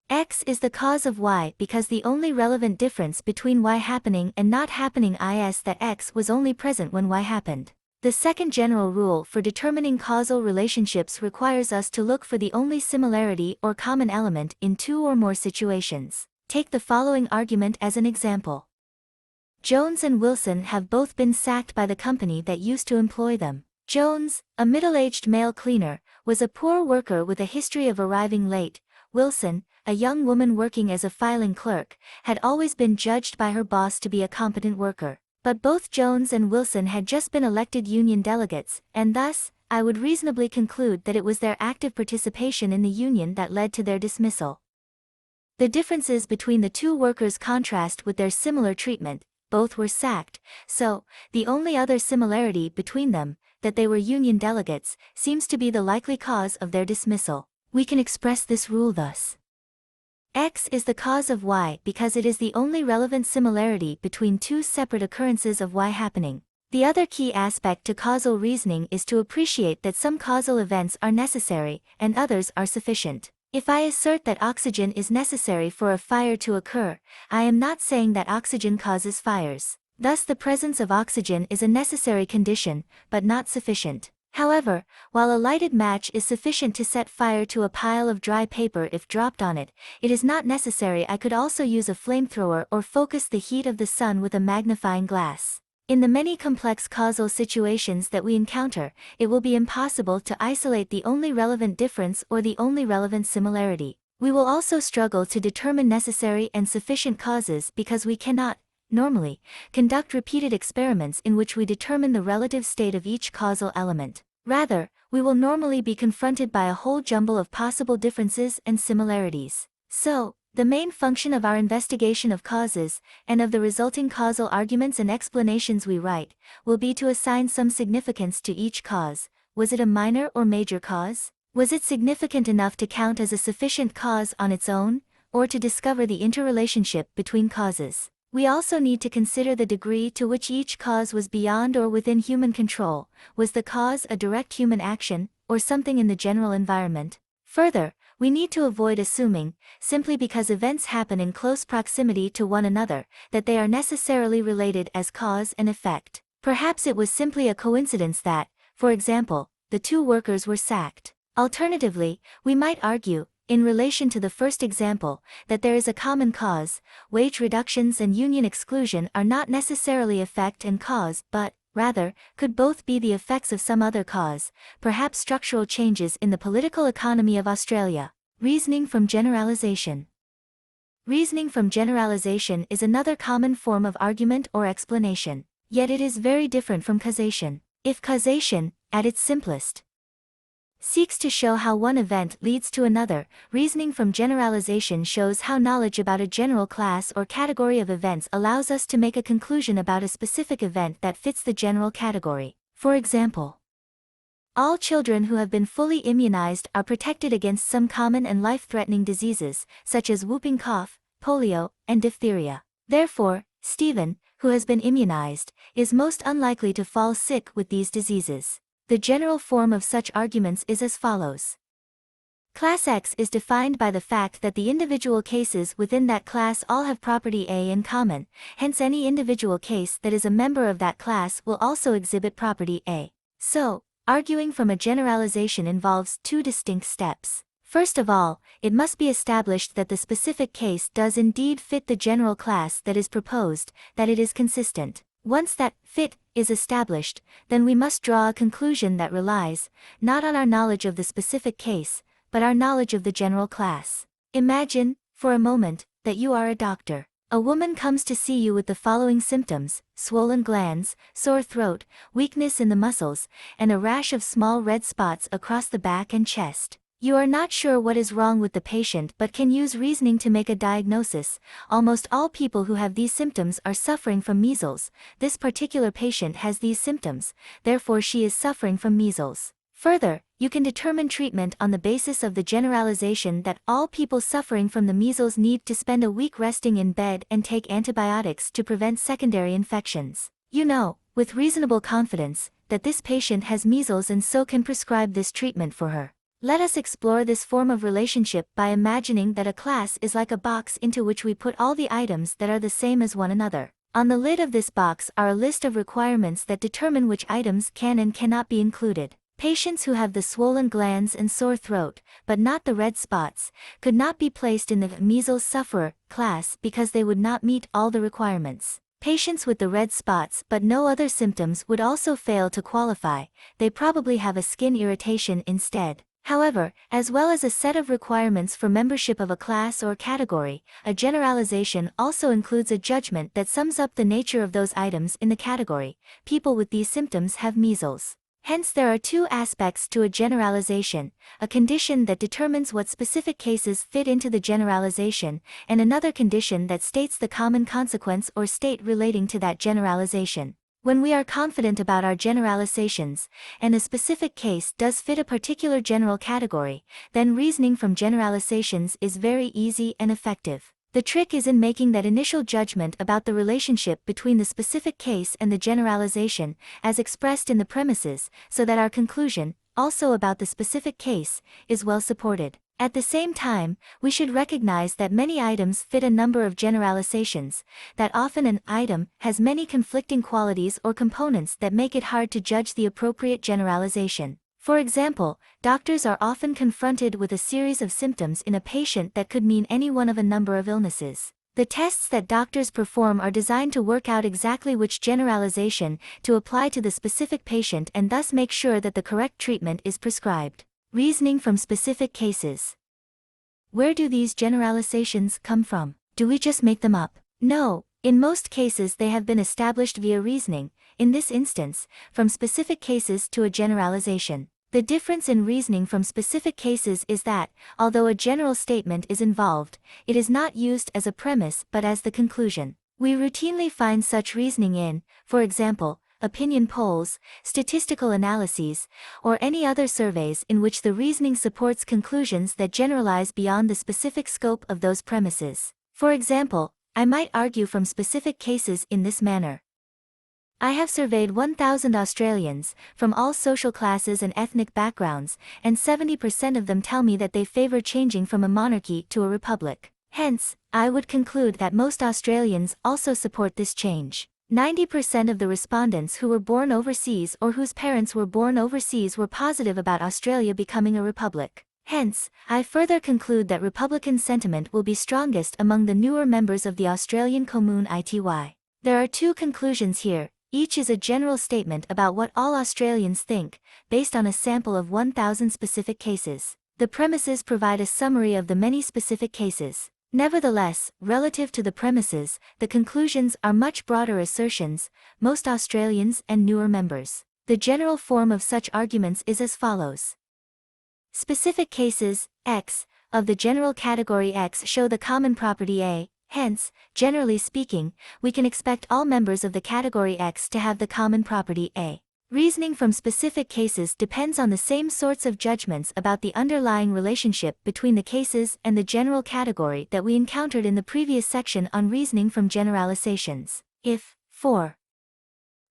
X is the cause of Y because the only relevant difference between Y happening and not happening is that X was only present when Y happened. The second general rule for determining causal relationships requires us to look for the only similarity or common element in 2 or more situations. Take the following argument as an example. Jones and Wilson have both been sacked by the company that used to employ them. Jones, a middle-aged male cleaner, was a poor worker with a history of arriving late. Wilson, a young woman working as a filing clerk, had always been judged by her boss to be a competent worker. But both Jones and Wilson had just been elected union delegates, and thus, I would reasonably conclude that it was their active participation in the union that led to their dismissal. The differences between the two workers contrast with their similar treatment. Both were sacked, so, the only other similarity between them, that they were union delegates, seems to be the likely cause of their dismissal. We can express this rule thus. X is the cause of Y because it is the only relevant similarity between two separate occurrences of Y happening. The other key aspect to causal reasoning is to appreciate that some causal events are necessary, and others are sufficient. If I assert that oxygen is necessary for a fire to occur, I am not saying that oxygen causes fires. Thus the presence of oxygen is a necessary condition, but not sufficient. However, while a lighted match is sufficient to set fire to a pile of dry paper if dropped on it, it is not necessary. I could also use a flamethrower or focus the heat of the sun with a magnifying glass. In the many complex causal situations that we encounter, it will be impossible to isolate the only relevant difference or the only relevant similarity. We will also struggle to determine necessary and sufficient causes because we cannot, normally, conduct repeated experiments in which we determine the relative state of each causal element. Rather, we will normally be confronted by a whole jumble of possible differences and similarities. So, the main function of our investigation of causes, and of the resulting causal arguments and explanations we write, will be to assign some significance to each cause. Was it a minor or major cause? Was it significant enough to count as a sufficient cause on its own, or to discover the interrelationship between causes? We also need to consider the degree to which each cause was beyond or within human control. Was the cause a direct human action, or something in the general environment? Further, we need to avoid assuming, simply because events happen in close proximity to one another, that they are necessarily related as cause and effect. Perhaps it was simply a coincidence that, for example, the two workers were sacked. Alternatively, we might argue, in relation to the first example, that there is a common cause. Wage reductions and union exclusion are not necessarily effect and cause, but, rather, could both be the effects of some other cause, perhaps structural changes in the political economy of Australia. Reasoning from generalization. Reasoning from generalization is another common form of argument or explanation. Yet it is very different from causation. If causation, at its simplest, seeks to show how one event leads to another, reasoning from generalization shows how knowledge about a general class or category of events allows us to make a conclusion about a specific event that fits the general category. For example, all children who have been fully immunized are protected against some common and life-threatening diseases, such as whooping cough, polio, and diphtheria. Therefore, Stephen, who has been immunized, is most unlikely to fall sick with these diseases. The general form of such arguments is as follows. Class X is defined by the fact that the individual cases within that class all have property A in common, hence any individual case that is a member of that class will also exhibit property A. So, arguing from a generalization involves two distinct steps. First of all, it must be established that the specific case does indeed fit the general class that is proposed, that it is consistent. Once that fit is established, then we must draw a conclusion that relies, not on our knowledge of the specific case, but our knowledge of the general class. Imagine, for a moment, that you are a doctor. A woman comes to see you with the following symptoms: swollen glands, sore throat, weakness in the muscles, and a rash of small red spots across the back and chest. You are not sure what is wrong with the patient but can use reasoning to make a diagnosis. Almost all people who have these symptoms are suffering from measles. This particular patient has these symptoms, therefore she is suffering from measles. Further, you can determine treatment on the basis of the generalization that all people suffering from the measles need to spend a week resting in bed and take antibiotics to prevent secondary infections. You know, with reasonable confidence, that this patient has measles and so can prescribe this treatment for her. Let us explore this form of relationship by imagining that a class is like a box into which we put all the items that are the same as one another. On the lid of this box are a list of requirements that determine which items can and cannot be included. Patients who have the swollen glands and sore throat, but not the red spots, could not be placed in the measles sufferer class because they would not meet all the requirements. Patients with the red spots but no other symptoms would also fail to qualify. They probably have a skin irritation instead. However, as well as a set of requirements for membership of a class or category, a generalization also includes a judgment that sums up the nature of those items in the category. People with these symptoms have measles. Hence there are two aspects to a generalization, a condition that determines what specific cases fit into the generalization, and another condition that states the common consequence or state relating to that generalization. When we are confident about our generalizations, and a specific case does fit a particular general category, then reasoning from generalizations is very easy and effective. The trick is in making that initial judgment about the relationship between the specific case and the generalization, as expressed in the premises, so that our conclusion, also about the specific case, is well supported. At the same time, we should recognize that many items fit a number of generalizations, that often an item has many conflicting qualities or components that make it hard to judge the appropriate generalization. For example, doctors are often confronted with a series of symptoms in a patient that could mean any one of a number of illnesses. The tests that doctors perform are designed to work out exactly which generalization to apply to the specific patient and thus make sure that the correct treatment is prescribed. Reasoning from specific cases. Where do these generalizations come from? Do we just make them up? No, in most cases they have been established via reasoning, in this instance, from specific cases to a generalization. The difference in reasoning from specific cases is that, although a general statement is involved, it is not used as a premise but as the conclusion. We routinely find such reasoning in, for example, opinion polls, statistical analyses, or any other surveys in which the reasoning supports conclusions that generalize beyond the specific scope of those premises. For example, I might argue from specific cases in this manner. I have surveyed 1,000 Australians, from all social classes and ethnic backgrounds, and 70% of them tell me that they favor changing from a monarchy to a republic. Hence, I would conclude that most Australians also support this change. 90% of the respondents who were born overseas or whose parents were born overseas were positive about Australia becoming a republic. Hence, I further conclude that Republican sentiment will be strongest among the newer members of the Australian community. There are two conclusions here. Each is a general statement about what all Australians think, based on a sample of 1,000 specific cases. The premises provide a summary of the many specific cases. Nevertheless, relative to the premises, the conclusions are much broader assertions, most Australians and newer members. The general form of such arguments is as follows. Specific cases, X, of the general category X show the common property A. Hence, generally speaking, we can expect all members of the category X to have the common property A. Reasoning from specific cases depends on the same sorts of judgments about the underlying relationship between the cases and the general category that we encountered in the previous section on reasoning from generalizations. If, for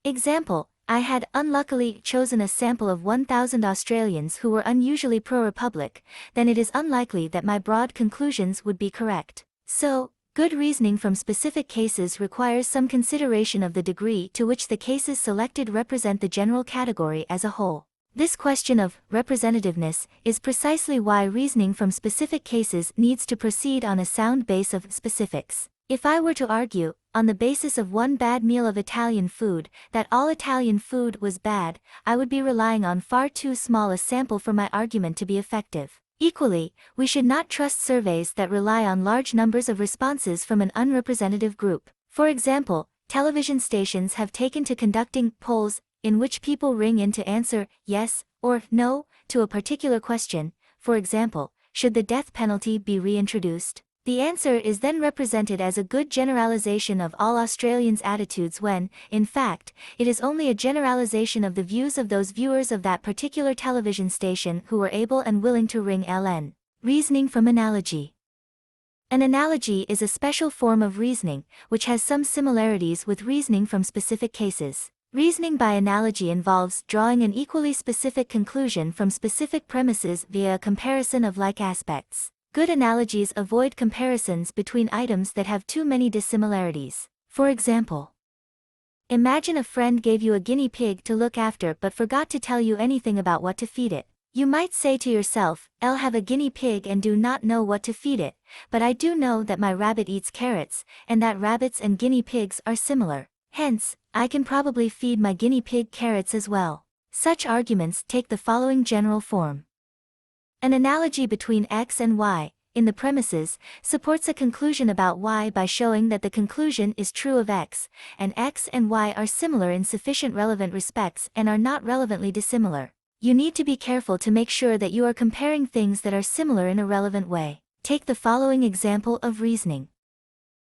example, I had unluckily chosen a sample of 1,000 Australians who were unusually pro-republic, then it is unlikely that my broad conclusions would be correct. So, good reasoning from specific cases requires some consideration of the degree to which the cases selected represent the general category as a whole. This question of representativeness is precisely why reasoning from specific cases needs to proceed on a sound base of specifics. If I were to argue, on the basis of one bad meal of Italian food, that all Italian food was bad, I would be relying on far too small a sample for my argument to be effective. Equally, we should not trust surveys that rely on large numbers of responses from an unrepresentative group. For example, television stations have taken to conducting polls in which people ring in to answer yes or no to a particular question. For example, should the death penalty be reintroduced? The answer is then represented as a good generalization of all Australians' attitudes when, in fact, it is only a generalization of the views of those viewers of that particular television station who were able and willing to ring allan. Reasoning from analogy. An analogy is a special form of reasoning, which has some similarities with reasoning from specific cases. Reasoning by analogy involves drawing an equally specific conclusion from specific premises via a comparison of like aspects. Good analogies avoid comparisons between items that have too many dissimilarities. For example, imagine a friend gave you a guinea pig to look after but forgot to tell you anything about what to feed it. You might say to yourself, I'll have a guinea pig and do not know what to feed it, but I do know that my rabbit eats carrots, and that rabbits and guinea pigs are similar. Hence, I can probably feed my guinea pig carrots as well. Such arguments take the following general form. An analogy between X and Y. in the premises, supports a conclusion about Y by showing that the conclusion is true of X, and X and Y are similar in sufficient relevant respects and are not relevantly dissimilar. You need to be careful to make sure that you are comparing things that are similar in a relevant way. Take the following example of reasoning.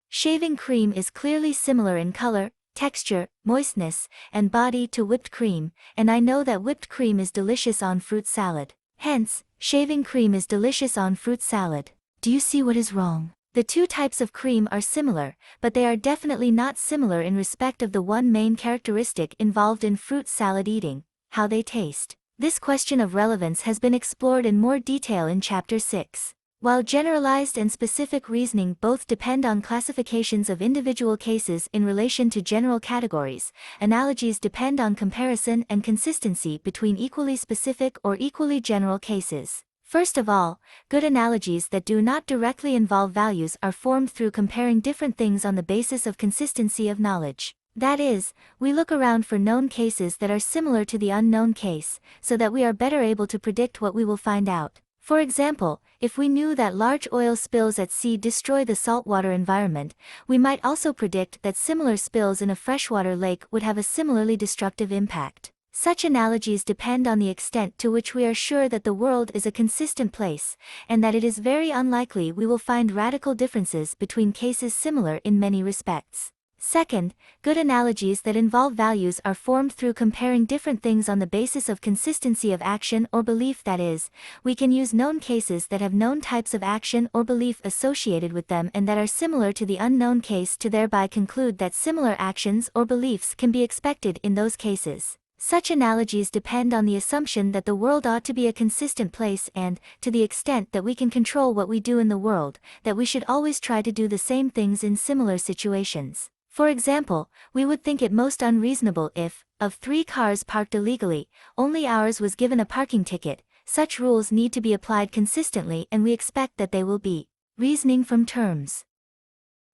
Shaving cream is clearly similar in color, texture, moistness, and body to whipped cream, and I know that whipped cream is delicious on fruit salad. Hence, shaving cream is delicious on fruit salad. Do you see what is wrong? The two types of cream are similar, but they are definitely not similar in respect of the one main characteristic involved in fruit salad eating: how they taste. This question of relevance has been explored in more detail in Chapter 6. While generalized and specific reasoning both depend on classifications of individual cases in relation to general categories, analogies depend on comparison and consistency between equally specific or equally general cases. First of all, good analogies that do not directly involve values are formed through comparing different things on the basis of consistency of knowledge. That is, we look around for known cases that are similar to the unknown case, so that we are better able to predict what we will find out. For example, if we knew that large oil spills at sea destroy the saltwater environment, we might also predict that similar spills in a freshwater lake would have a similarly destructive impact. Such analogies depend on the extent to which we are sure that the world is a consistent place, and that it is very unlikely we will find radical differences between cases similar in many respects. Second, good analogies that involve values are formed through comparing different things on the basis of consistency of action or belief. That is, we can use known cases that have known types of action or belief associated with them and that are similar to the unknown case to thereby conclude that similar actions or beliefs can be expected in those cases. Such analogies depend on the assumption that the world ought to be a consistent place and, to the extent that we can control what we do in the world, that we should always try to do the same things in similar situations. For example, we would think it most unreasonable if, of 3 cars parked illegally, only ours was given a parking ticket. Such rules need to be applied consistently and we expect that they will be. Reasoning from terms.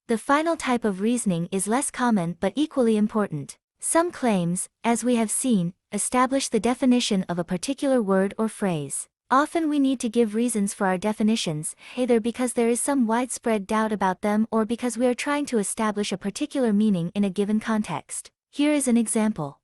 The final type of reasoning is less common but equally important. Some claims, as we have seen, establish the definition of a particular word or phrase. Often we need to give reasons for our definitions, either because there is some widespread doubt about them or because we are trying to establish a particular meaning in a given context. Here is an example.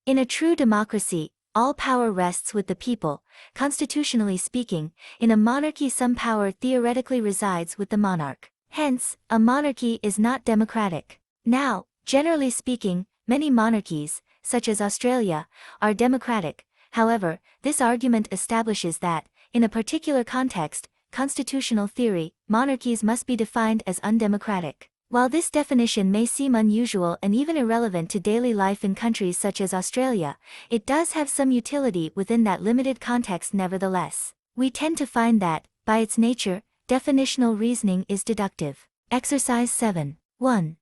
In a true democracy, all power rests with the people. Constitutionally speaking, in a monarchy some power theoretically resides with the monarch. Hence, a monarchy is not democratic. Now, generally speaking, many monarchies, such as Australia, are democratic. However, this argument establishes that, in a particular context, constitutional theory, monarchies must be defined as undemocratic. While this definition may seem unusual and even irrelevant to daily life in countries such as Australia, it does have some utility within that limited context nevertheless. We tend to find that, by its nature, definitional reasoning is deductive. Exercise 7. 1.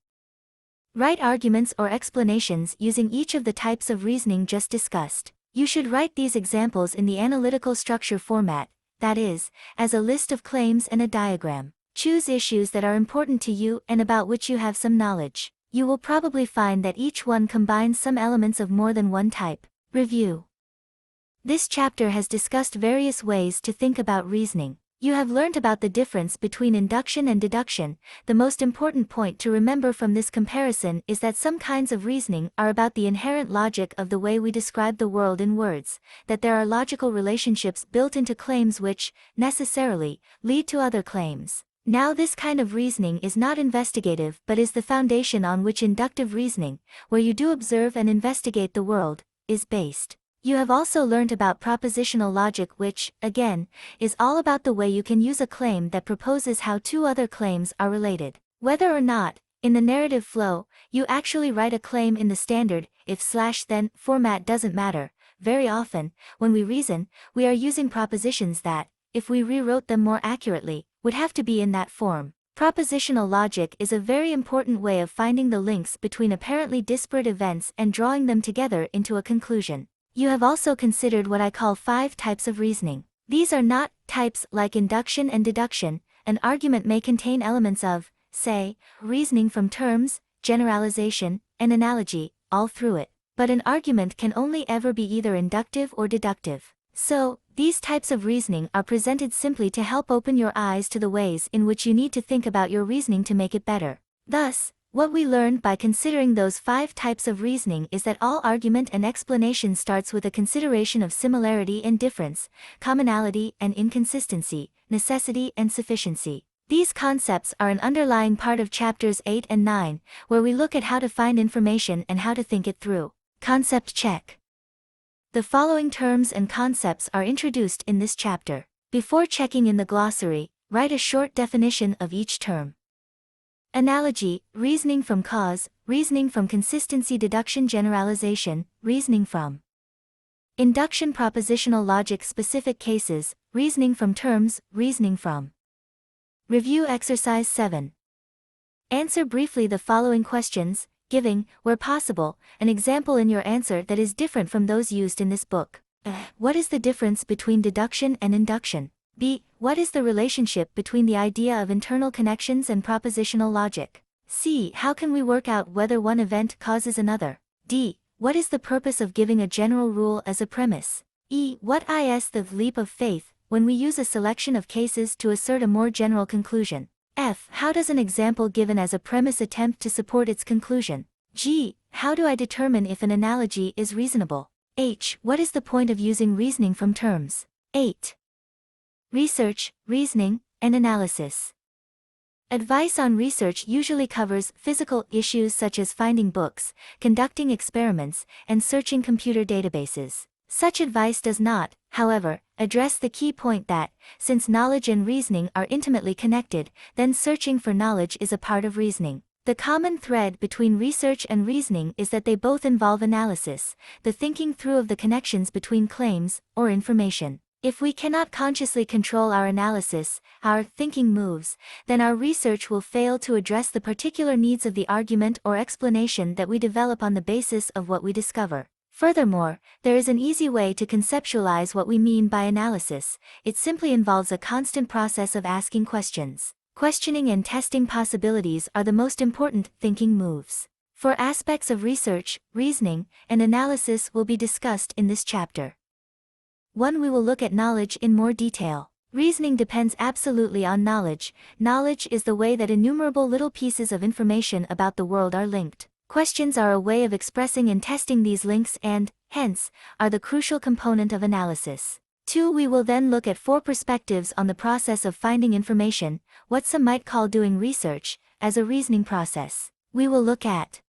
Write arguments or explanations using each of the types of reasoning just discussed. You should write these examples in the analytical structure format, that is, as a list of claims and a diagram. Choose issues that are important to you and about which you have some knowledge. You will probably find that each one combines some elements of more than one type. Review. This chapter has discussed various ways to think about reasoning. You have learned about the difference between induction and deduction. The most important point to remember from this comparison is that some kinds of reasoning are about the inherent logic of the way we describe the world in words, that there are logical relationships built into claims which, necessarily, lead to other claims. Now this kind of reasoning is not investigative but is the foundation on which inductive reasoning, where you do observe and investigate the world, is based. You have also learned about propositional logic which, again, is all about the way you can use a claim that proposes how two other claims are related. Whether or not, in the narrative flow, you actually write a claim in the standard if/then format doesn't matter. Very often, when we reason, we are using propositions that, if we rewrote them more accurately, would have to be in that form. Propositional logic is a very important way of finding the links between apparently disparate events and drawing them together into a conclusion. You have also considered what I call 5 types of reasoning. These are not types like induction and deduction. An argument may contain elements of, say, reasoning from terms, generalization, and analogy, all through it. But an argument can only ever be either inductive or deductive. So, these types of reasoning are presented simply to help open your eyes to the ways in which you need to think about your reasoning to make it better. Thus, what we learned by considering those 5 types of reasoning is that all argument and explanation starts with a consideration of similarity and difference, commonality and inconsistency, necessity and sufficiency. These concepts are an underlying part of chapters 8 and 9, where we look at how to find information and how to think it through. Concept check. The following terms and concepts are introduced in this chapter. Before checking in the glossary, write a short definition of each term. Analogy, reasoning from cause, reasoning from consistency, deduction, generalization, reasoning from induction, propositional logic, specific cases, reasoning from terms, reasoning from. Review exercise 7. Answer briefly the following questions, giving, where possible, an example in your answer that is different from those used in this book. What is the difference between deduction and induction? B. What is the relationship between the idea of internal connections and propositional logic? C. How can we work out whether one event causes another? D. What is the purpose of giving a general rule as a premise? E. What is the leap of faith when we use a selection of cases to assert a more general conclusion? F. How does an example given as a premise attempt to support its conclusion? G. How do I determine if an analogy is reasonable? H. What is the point of using reasoning from terms? 8. Research, reasoning, and analysis. Advice on research usually covers physical issues such as finding books, conducting experiments, and searching computer databases. Such advice does not, however, address the key point that, since knowledge and reasoning are intimately connected, then searching for knowledge is a part of reasoning. The common thread between research and reasoning is that they both involve analysis, the thinking through of the connections between claims, or information. If we cannot consciously control our analysis, our thinking moves, then our research will fail to address the particular needs of the argument or explanation that we develop on the basis of what we discover. Furthermore, there is an easy way to conceptualize what we mean by analysis. It simply involves a constant process of asking questions. Questioning and testing possibilities are the most important thinking moves. For aspects of research, reasoning, and analysis will be discussed in this chapter. 1. We will look at knowledge in more detail. Reasoning depends absolutely on knowledge. Knowledge is the way that innumerable little pieces of information about the world are linked. Questions are a way of expressing and testing these links and, hence, are the crucial component of analysis. 2. We will then look at 4 perspectives on the process of finding information, what some might call doing research, as a reasoning process. We will look at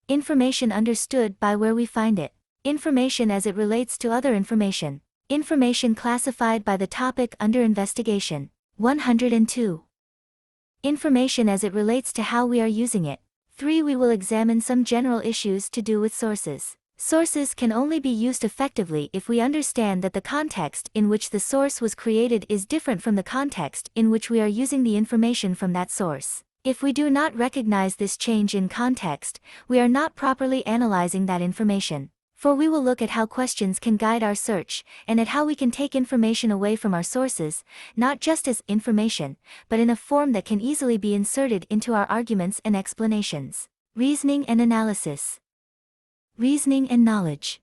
information understood by where we find it. Information as it relates to other information. Information classified by the topic under investigation. 102. Information as it relates to how we are using it. 3. We will examine some general issues to do with sources. Sources can only be used effectively if we understand that the context in which the source was created is different from the context in which we are using the information from that source. If we do not recognize this change in context, we are not properly analyzing that information. For we will look at how questions can guide our search, and at how we can take information away from our sources, not just as information, but in a form that can easily be inserted into our arguments and explanations. Reasoning and analysis. Reasoning and knowledge.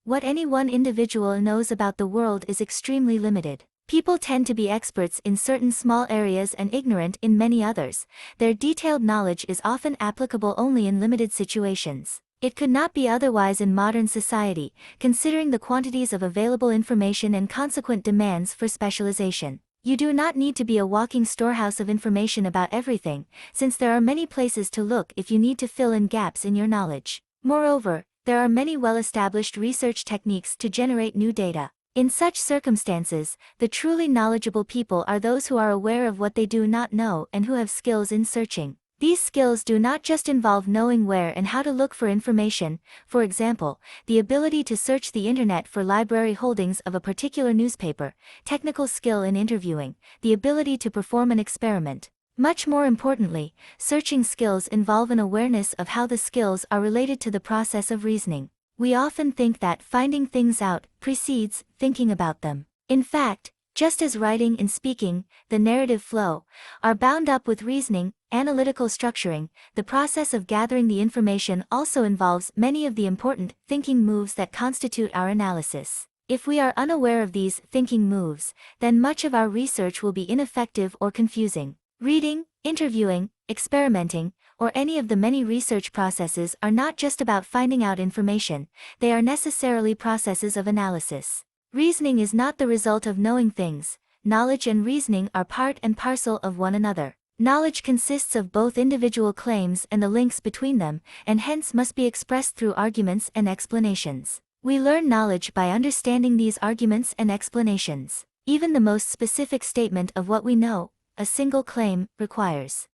What any one individual knows about the world is extremely limited. People tend to be experts in certain small areas and ignorant in many others. Their detailed knowledge is often applicable only in limited situations. It could not be otherwise in modern society, considering the quantities of available information and consequent demands for specialization. You do not need to be a walking storehouse of information about everything, since there are many places to look if you need to fill in gaps in your knowledge. Moreover, there are many well-established research techniques to generate new data. In such circumstances, the truly knowledgeable people are those who are aware of what they do not know and who have skills in searching. These skills do not just involve knowing where and how to look for information, for example, the ability to search the internet for library holdings of a particular newspaper, technical skill in interviewing, the ability to perform an experiment. Much more importantly, searching skills involve an awareness of how the skills are related to the process of reasoning. We often think that finding things out precedes thinking about them. In fact, just as writing and speaking, the narrative flow, are bound up with reasoning, analytical structuring, the process of gathering the information also involves many of the important thinking moves that constitute our analysis. If we are unaware of these thinking moves, then much of our research will be ineffective or confusing. Reading, interviewing, experimenting, or any of the many research processes are not just about finding out information, they are necessarily processes of analysis. Reasoning is not the result of knowing things. Knowledge and reasoning are part and parcel of one another. Knowledge consists of both individual claims and the links between them, and hence must be expressed through arguments and explanations. We learn knowledge by understanding these arguments and explanations. Even the most specific statement of what we know, a single claim, requires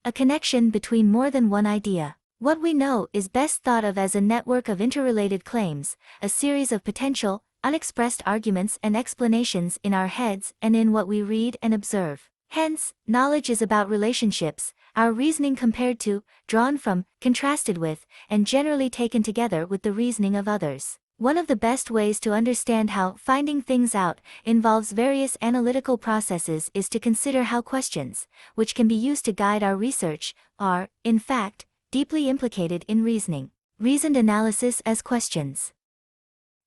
a connection between more than one idea. What we know is best thought of as a network of interrelated claims, a series of potential, unexpressed arguments and explanations in our heads and in what we read and observe. Hence, knowledge is about relationships, our reasoning compared to, drawn from, contrasted with, and generally taken together with the reasoning of others. One of the best ways to understand how finding things out involves various analytical processes is to consider how questions, which can be used to guide our research, are, in fact, deeply implicated in reasoning. Reasoned analysis as questions.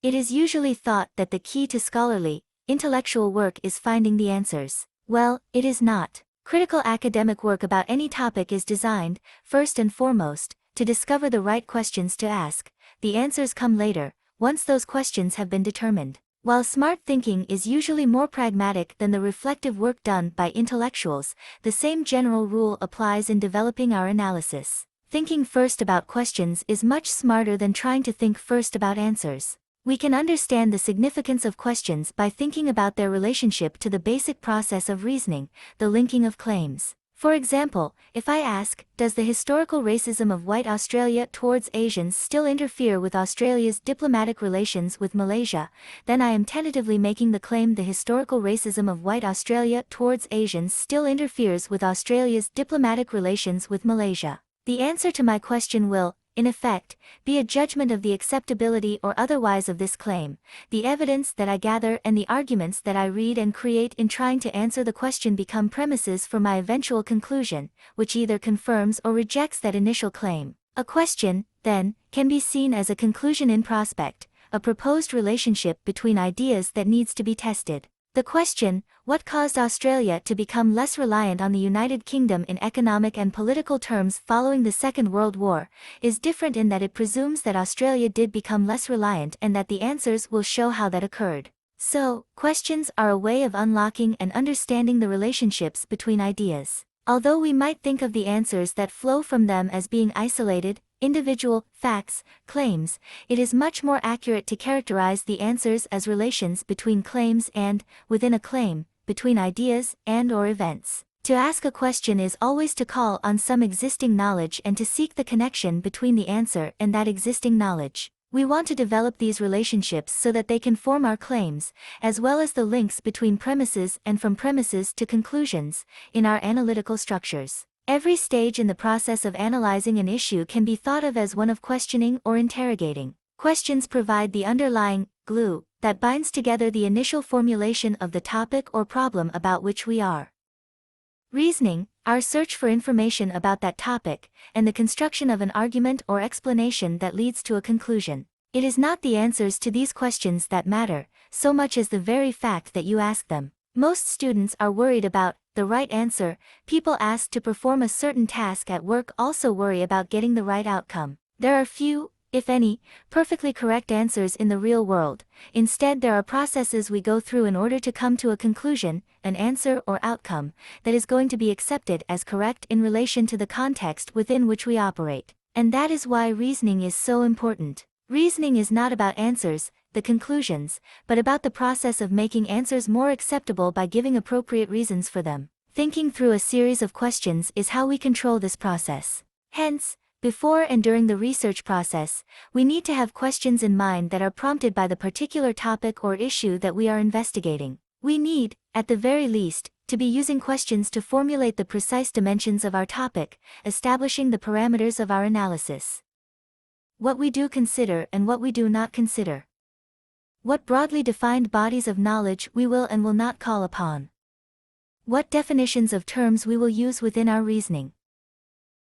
It is usually thought that the key to scholarly, intellectual work is finding the answers. Well, it is not. Critical academic work about any topic is designed, first and foremost, to discover the right questions to ask. The answers come later, once those questions have been determined. While smart thinking is usually more pragmatic than the reflective work done by intellectuals, the same general rule applies in developing our analysis. Thinking first about questions is much smarter than trying to think first about answers. We can understand the significance of questions by thinking about their relationship to the basic process of reasoning, the linking of claims. For example, if I ask, does the historical racism of white Australia towards Asians still interfere with Australia's diplomatic relations with Malaysia, then I am tentatively making the claim the historical racism of white Australia towards Asians still interferes with Australia's diplomatic relations with Malaysia. The answer to my question will, in effect, be a judgment of the acceptability or otherwise of this claim. The evidence that I gather and the arguments that I read and create in trying to answer the question become premises for my eventual conclusion, which either confirms or rejects that initial claim. A question, then, can be seen as a conclusion in prospect, a proposed relationship between ideas that needs to be tested. The question, what caused Australia to become less reliant on the United Kingdom in economic and political terms following the Second World War, is different in that it presumes that Australia did become less reliant and that the answers will show how that occurred. So, questions are a way of unlocking and understanding the relationships between ideas. Although we might think of the answers that flow from them as being isolated, individual, facts, claims, it is much more accurate to characterize the answers as relations between claims and, within a claim, between ideas and/or events. To ask a question is always to call on some existing knowledge and to seek the connection between the answer and that existing knowledge. We want to develop these relationships so that they can form our claims, as well as the links between premises and from premises to conclusions, in our analytical structures. Every stage in the process of analyzing an issue can be thought of as one of questioning or interrogating. Questions provide the underlying glue that binds together the initial formulation of the topic or problem about which we are reasoning, our search for information about that topic, and the construction of an argument or explanation that leads to a conclusion. It is not the answers to these questions that matter, so much as the very fact that you ask them. Most students are worried about the right answer. People asked to perform a certain task at work also worry about getting the right outcome. There are few, if any, perfectly correct answers in the real world. Instead, there are processes we go through in order to come to a conclusion, an answer or outcome, that is going to be accepted as correct in relation to the context within which we operate. And that is why reasoning is so important. Reasoning is not about answers, the conclusions, but about the process of making answers more acceptable by giving appropriate reasons for them. Thinking through a series of questions is how we control this process. Hence, before and during the research process, we need to have questions in mind that are prompted by the particular topic or issue that we are investigating. We need, at the very least, to be using questions to formulate the precise dimensions of our topic, establishing the parameters of our analysis. What we do consider and what we do not consider. What broadly defined bodies of knowledge we will and will not call upon. What definitions of terms we will use within our reasoning.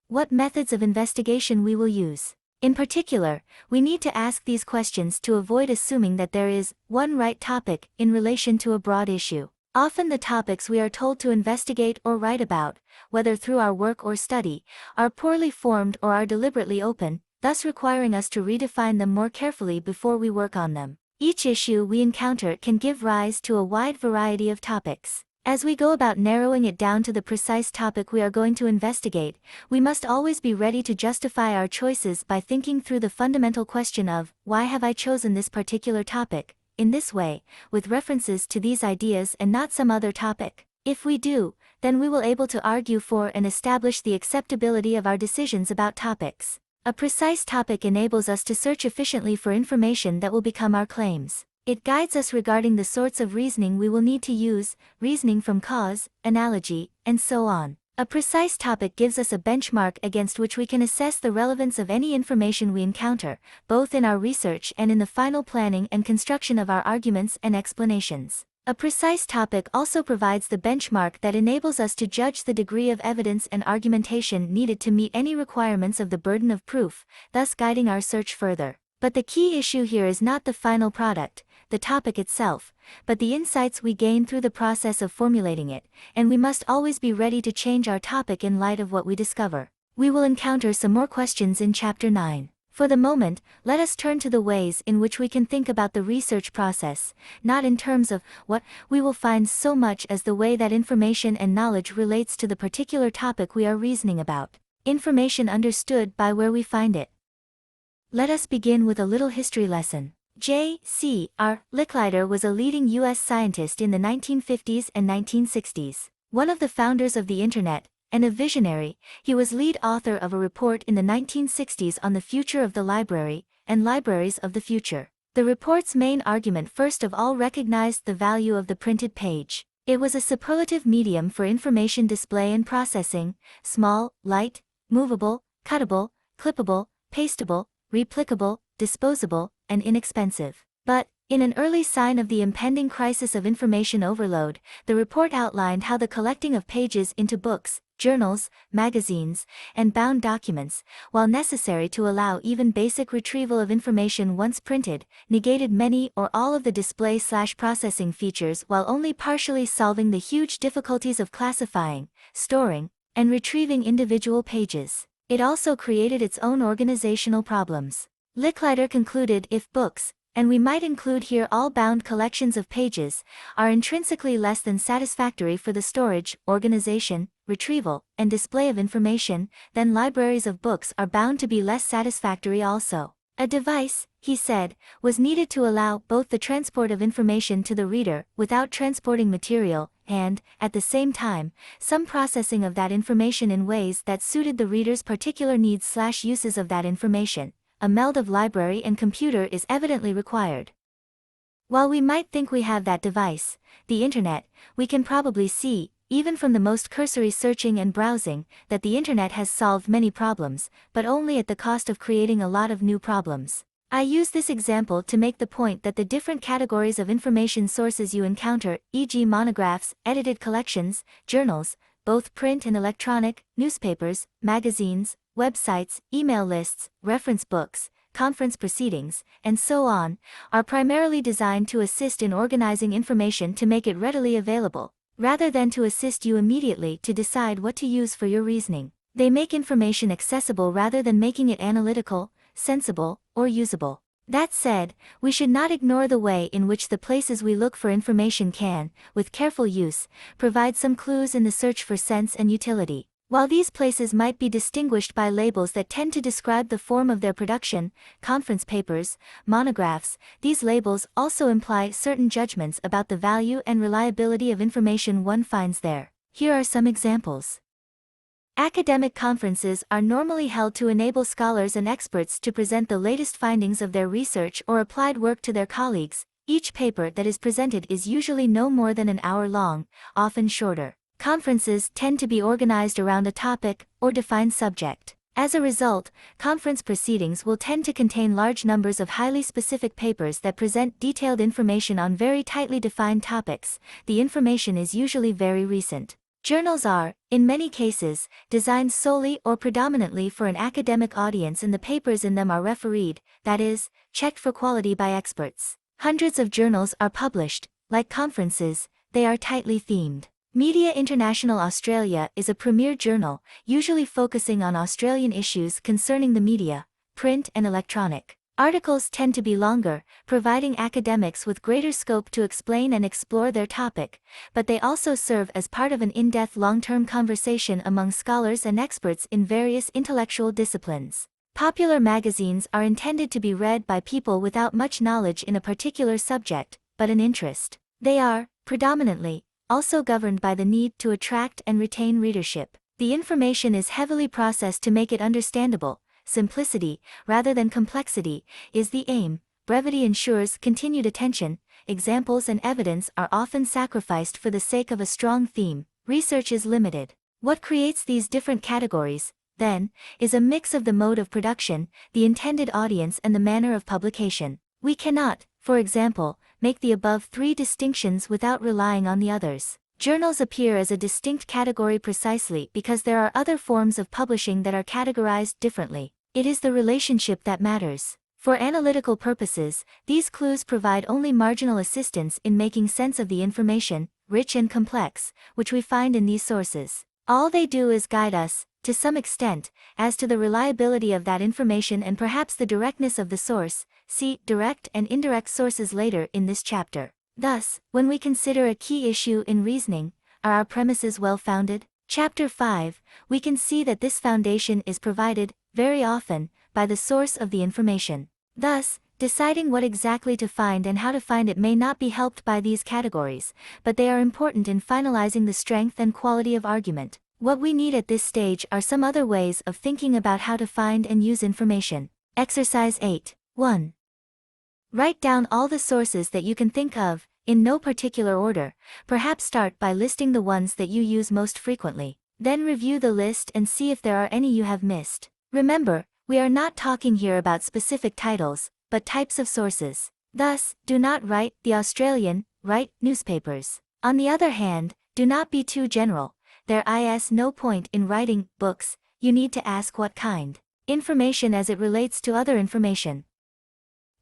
What methods of investigation we will use. In particular, we need to ask these questions to avoid assuming that there is one right topic in relation to a broad issue. Often the topics we are told to investigate or write about, whether through our work or study, are poorly formed or are deliberately open, thus requiring us to redefine them more carefully before we work on them. Each issue we encounter can give rise to a wide variety of topics. As we go about narrowing it down to the precise topic we are going to investigate, we must always be ready to justify our choices by thinking through the fundamental question of, why have I chosen this particular topic, in this way, with references to these ideas and not some other topic? If we do, then we will be able to argue for and establish the acceptability of our decisions about topics. A precise topic enables us to search efficiently for information that will become our claims. It guides us regarding the sorts of reasoning we will need to use, reasoning from cause, analogy, and so on. A precise topic gives us a benchmark against which we can assess the relevance of any information we encounter, both in our research and in the final planning and construction of our arguments and explanations. A precise topic also provides the benchmark that enables us to judge the degree of evidence and argumentation needed to meet any requirements of the burden of proof, thus guiding our search further. But the key issue here is not the final product, the topic itself, but the insights we gain through the process of formulating it, and we must always be ready to change our topic in light of what we discover. We will encounter some more questions in Chapter 9. For the moment, let us turn to the ways in which we can think about the research process, not in terms of what we will find so much as the way that information and knowledge relates to the particular topic we are reasoning about. Information understood by where we find it. Let us begin with a little history lesson. J.C.R. Licklider was a leading U.S. scientist in the 1950s and 1960s. One of the founders of the Internet, and a visionary, he was lead author of a report in the 1960s on the future of the library, and libraries of the future. The report's main argument first of all recognized the value of the printed page. It was a superlative medium for information display and processing, small, light, movable, cuttable, clippable, pastable, replicable, disposable, and inexpensive. But, in an early sign of the impending crisis of information overload, the report outlined how the collecting of pages into books, journals, magazines, and bound documents, while necessary to allow even basic retrieval of information once printed, negated many or all of the display/processing features while only partially solving the huge difficulties of classifying, storing, and retrieving individual pages. It also created its own organizational problems. Licklider concluded if books, and we might include here all bound collections of pages, are intrinsically less than satisfactory for the storage, organization, retrieval, and display of information, then libraries of books are bound to be less satisfactory also. A device, he said, was needed to allow both the transport of information to the reader without transporting material, and, at the same time, some processing of that information in ways that suited the reader's particular needs/uses of that information. A meld of library and computer is evidently required. While we might think we have that device, the Internet, we can probably see, even from the most cursory searching and browsing, that the Internet has solved many problems, but only at the cost of creating a lot of new problems. I use this example to make the point that the different categories of information sources you encounter, e.g. monographs, edited collections, journals, both print and electronic, newspapers, magazines, websites, email lists, reference books, conference proceedings, and so on, are primarily designed to assist in organizing information to make it readily available, rather than to assist you immediately to decide what to use for your reasoning. They make information accessible rather than making it analytical, sensible, or usable. That said, we should not ignore the way in which the places we look for information can, with careful use, provide some clues in the search for sense and utility. While these places might be distinguished by labels that tend to describe the form of their production, conference papers, monographs, these labels also imply certain judgments about the value and reliability of information one finds there. Here are some examples. Academic conferences are normally held to enable scholars and experts to present the latest findings of their research or applied work to their colleagues. Each paper that is presented is usually no more than an hour long, often shorter. Conferences tend to be organized around a topic or defined subject. As a result, conference proceedings will tend to contain large numbers of highly specific papers that present detailed information on very tightly defined topics. The information is usually very recent. Journals are, in many cases, designed solely or predominantly for an academic audience, and the papers in them are refereed, that is, checked for quality by experts. Hundreds of journals are published. Like conferences, they are tightly themed. Media International Australia is a premier journal, usually focusing on Australian issues concerning the media, print and electronic. Articles tend to be longer, providing academics with greater scope to explain and explore their topic, but they also serve as part of an in-depth long-term conversation among scholars and experts in various intellectual disciplines. Popular magazines are intended to be read by people without much knowledge in a particular subject, but an interest. They are, predominantly, also governed by the need to attract and retain readership. The information is heavily processed to make it understandable. Simplicity, rather than complexity, is the aim. Brevity ensures continued attention. Examples and evidence are often sacrificed for the sake of a strong theme. Research is limited. What creates these different categories, then, is a mix of the mode of production, the intended audience, and the manner of publication. We cannot, for example, make the above three distinctions without relying on the others. Journals appear as a distinct category precisely because there are other forms of publishing that are categorized differently. It is the relationship that matters. For analytical purposes, these clues provide only marginal assistance in making sense of the information, rich and complex, which we find in these sources. All they do is guide us, to some extent, as to the reliability of that information and perhaps the directness of the source. See direct and indirect sources later in this chapter. Thus, when we consider a key issue in reasoning, are our premises well-founded? Chapter 5, we can see that this foundation is provided, very often, by the source of the information. Thus, deciding what exactly to find and how to find it may not be helped by these categories, but they are important in finalizing the strength and quality of argument. What we need at this stage are some other ways of thinking about how to find and use information. Exercise 8. 1. Write down all the sources that you can think of, in no particular order. Perhaps start by listing the ones that you use most frequently. Then review the list and see if there are any you have missed. Remember, we are not talking here about specific titles, but types of sources. Thus, do not write The Australian, write newspapers. On the other hand, do not be too general. There is no point in writing books. You need to ask what kind information as it relates to other information.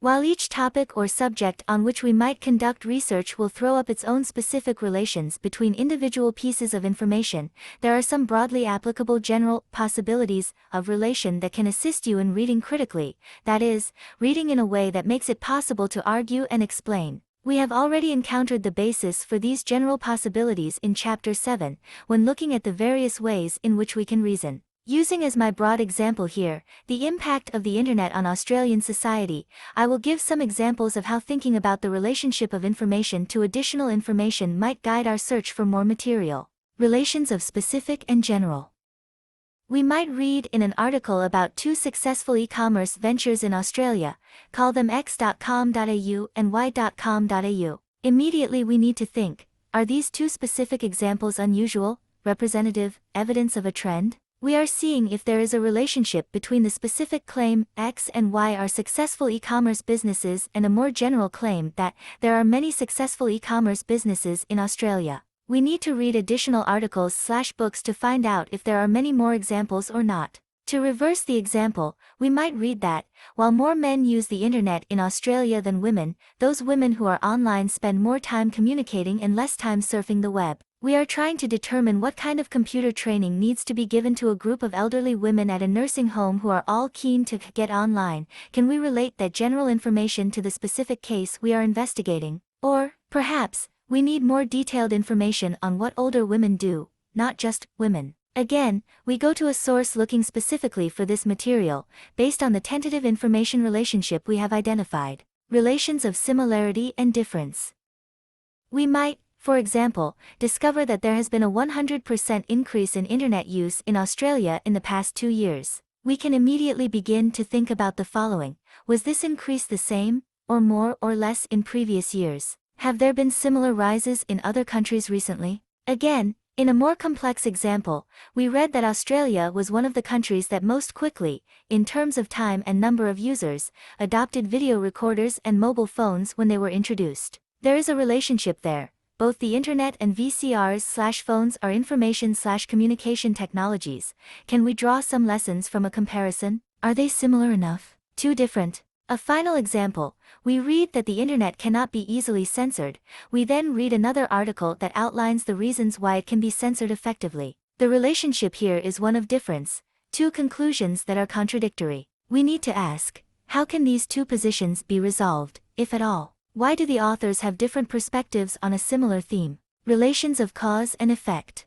While each topic or subject on which we might conduct research will throw up its own specific relations between individual pieces of information, there are some broadly applicable general possibilities of relation that can assist you in reading critically, that is, reading in a way that makes it possible to argue and explain. We have already encountered the basis for these general possibilities in Chapter 7, when looking at the various ways in which we can reason. Using as my broad example here, the impact of the Internet on Australian society, I will give some examples of how thinking about the relationship of information to additional information might guide our search for more material. Relations of specific and general. We might read in an article about two successful e-commerce ventures in Australia, call them x.com.au and y.com.au. Immediately we need to think, are these two specific examples unusual, representative, evidence of a trend? We are seeing if there is a relationship between the specific claim, X and Y are successful e-commerce businesses, and a more general claim that there are many successful e-commerce businesses in Australia. We need to read additional articles/books to find out if there are many more examples or not. To reverse the example, we might read that, while more men use the internet in Australia than women, those women who are online spend more time communicating and less time surfing the web. We are trying to determine what kind of computer training needs to be given to a group of elderly women at a nursing home who are all keen to get online. Can we relate that general information to the specific case we are investigating? Or, perhaps, we need more detailed information on what older women do, not just women. Again, we go to a source looking specifically for this material, based on the tentative information relationship we have identified. Relations of similarity and difference. We might, for example, discover that there has been a 100% increase in internet use in Australia in the past 2 years. We can immediately begin to think about the following. Was this increase the same, or more or less in previous years? Have there been similar rises in other countries recently? Again, in a more complex example, we read that Australia was one of the countries that most quickly, in terms of time and number of users, adopted video recorders and mobile phones when they were introduced. There is a relationship there. both the internet and VCRs/phones are information/communication technologies. Can we draw some lessons from a comparison? Are they similar enough? Too different? A final example, we read that the internet cannot be easily censored. We then read another article that outlines the reasons why it can be censored effectively. The relationship here is one of difference, two conclusions that are contradictory. We need to ask, how can these two positions be resolved, if at all? Why do the authors have different perspectives on a similar theme? Relations of cause and effect.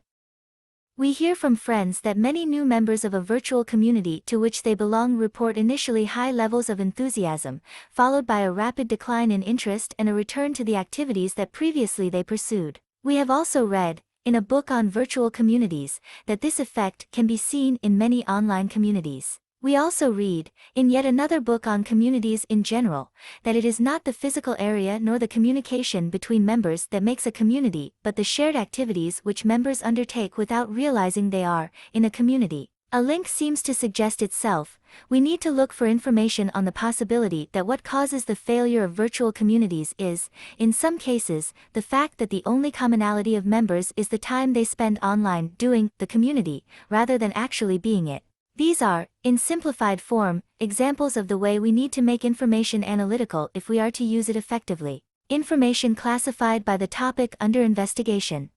We hear from friends that many new members of a virtual community to which they belong report initially high levels of enthusiasm, followed by a rapid decline in interest and a return to the activities that previously they pursued. We have also read, in a book on virtual communities, that this effect can be seen in many online communities. We also read, in yet another book on communities in general, that it is not the physical area nor the communication between members that makes a community, but the shared activities which members undertake without realizing they are in a community. A link seems to suggest itself. We need to look for information on the possibility that what causes the failure of virtual communities is, in some cases, the fact that the only commonality of members is the time they spend online doing the community, rather than actually being it. These are, in simplified form, examples of the way we need to make information analytical if we are to use it effectively. Information classified by the topic under investigation.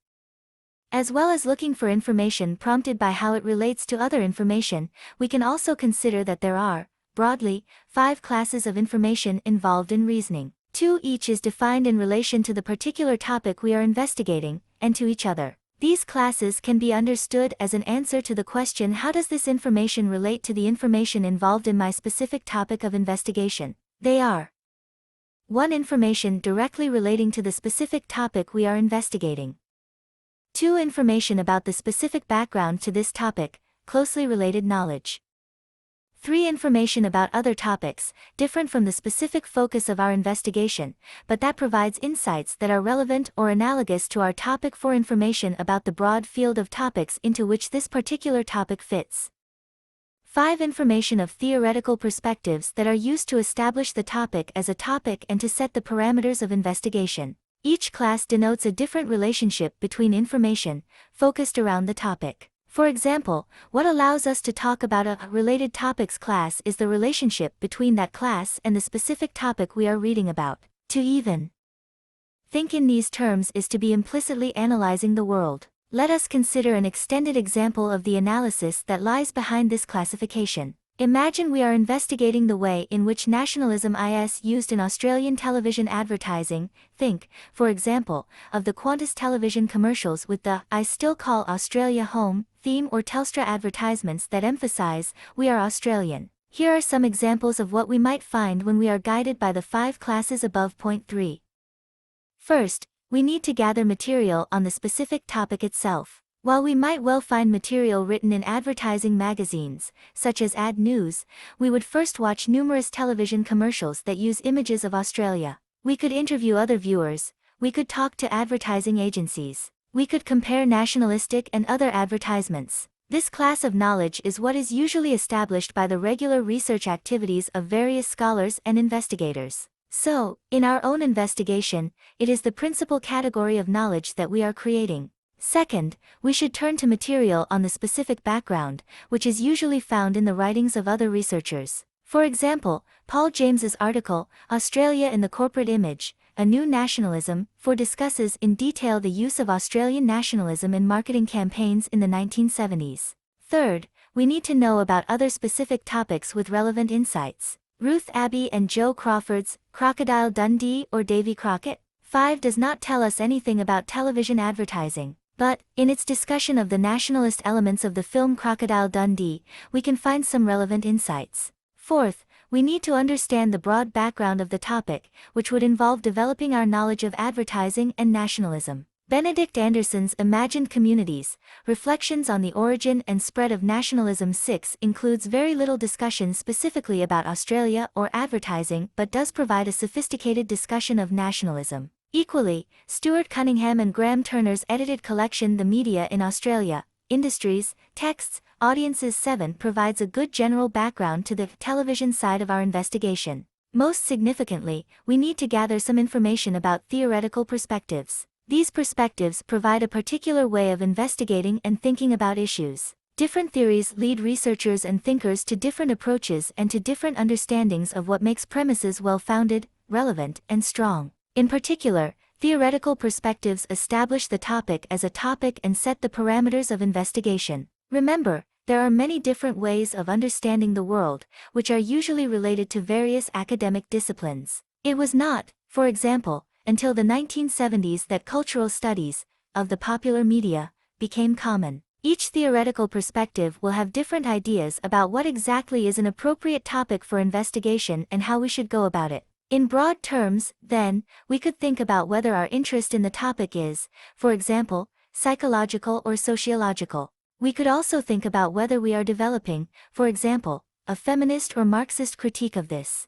As well as looking for information prompted by how it relates to other information, we can also consider that there are, broadly, 5 classes of information involved in reasoning. 2 each is defined in relation to the particular topic we are investigating, and to each other. These classes can be understood as an answer to the question, how does this information relate to the information involved in my specific topic of investigation? They are 1. Information directly relating to the specific topic we are investigating. 2. Information about the specific background to this topic, closely related knowledge. 3. Information about other topics, different from the specific focus of our investigation, but that provides insights that are relevant or analogous to our topic. 4. Information about the broad field of topics into which this particular topic fits. 5. Information of theoretical perspectives that are used to establish the topic as a topic and to set the parameters of investigation. Each class denotes a different relationship between information, focused around the topic. For example, what allows us to talk about a related topics class is the relationship between that class and the specific topic we are reading about. To even think in these terms is to be implicitly analyzing the world. Let us consider an extended example of the analysis that lies behind this classification. Imagine we are investigating the way in which nationalism is used in Australian television advertising. Think, for example, of the Qantas television commercials with the "I still call Australia home" theme, or Telstra advertisements that emphasize, "We are Australian." Here are some examples of what we might find when we are guided by the 5 classes above. Point 3. First, we need to gather material on the specific topic itself. While we might well find material written in advertising magazines, such as Ad News, we would first watch numerous television commercials that use images of Australia. We could interview other viewers, we could talk to advertising agencies, we could compare nationalistic and other advertisements. This class of knowledge is what is usually established by the regular research activities of various scholars and investigators. So, in our own investigation, it is the principal category of knowledge that we are creating. Second, we should turn to material on the specific background, which is usually found in the writings of other researchers. For example, Paul James's article, "Australia in the Corporate Image, A New Nationalism," discusses in detail the use of Australian nationalism in marketing campaigns in the 1970s. Third, we need to know about other specific topics with relevant insights. Ruth Abbey and Joe Crawford's Crocodile Dundee or Davy Crockett? 5 does not tell us anything about television advertising. But, in its discussion of the nationalist elements of the film Crocodile Dundee, we can find some relevant insights. Fourth, we need to understand the broad background of the topic, which would involve developing our knowledge of advertising and nationalism. Benedict Anderson's Imagined Communities, Reflections on the Origin and Spread of Nationalism 6 includes very little discussion specifically about Australia or advertising, but does provide a sophisticated discussion of nationalism. Equally, Stuart Cunningham and Graham Turner's edited collection The Media in Australia, Industries, Texts, Audiences 7 provides a good general background to the television side of our investigation. Most significantly, we need to gather some information about theoretical perspectives. These perspectives provide a particular way of investigating and thinking about issues. Different theories lead researchers and thinkers to different approaches and to different understandings of what makes premises well-founded, relevant, and strong. In particular, theoretical perspectives establish the topic as a topic and set the parameters of investigation. Remember, there are many different ways of understanding the world, which are usually related to various academic disciplines. It was not, for example, until the 1970s that cultural studies, of the popular media, became common. Each theoretical perspective will have different ideas about what exactly is an appropriate topic for investigation and how we should go about it. In broad terms, then, we could think about whether our interest in the topic is, for example, psychological or sociological. We could also think about whether we are developing, for example, a feminist or Marxist critique of this.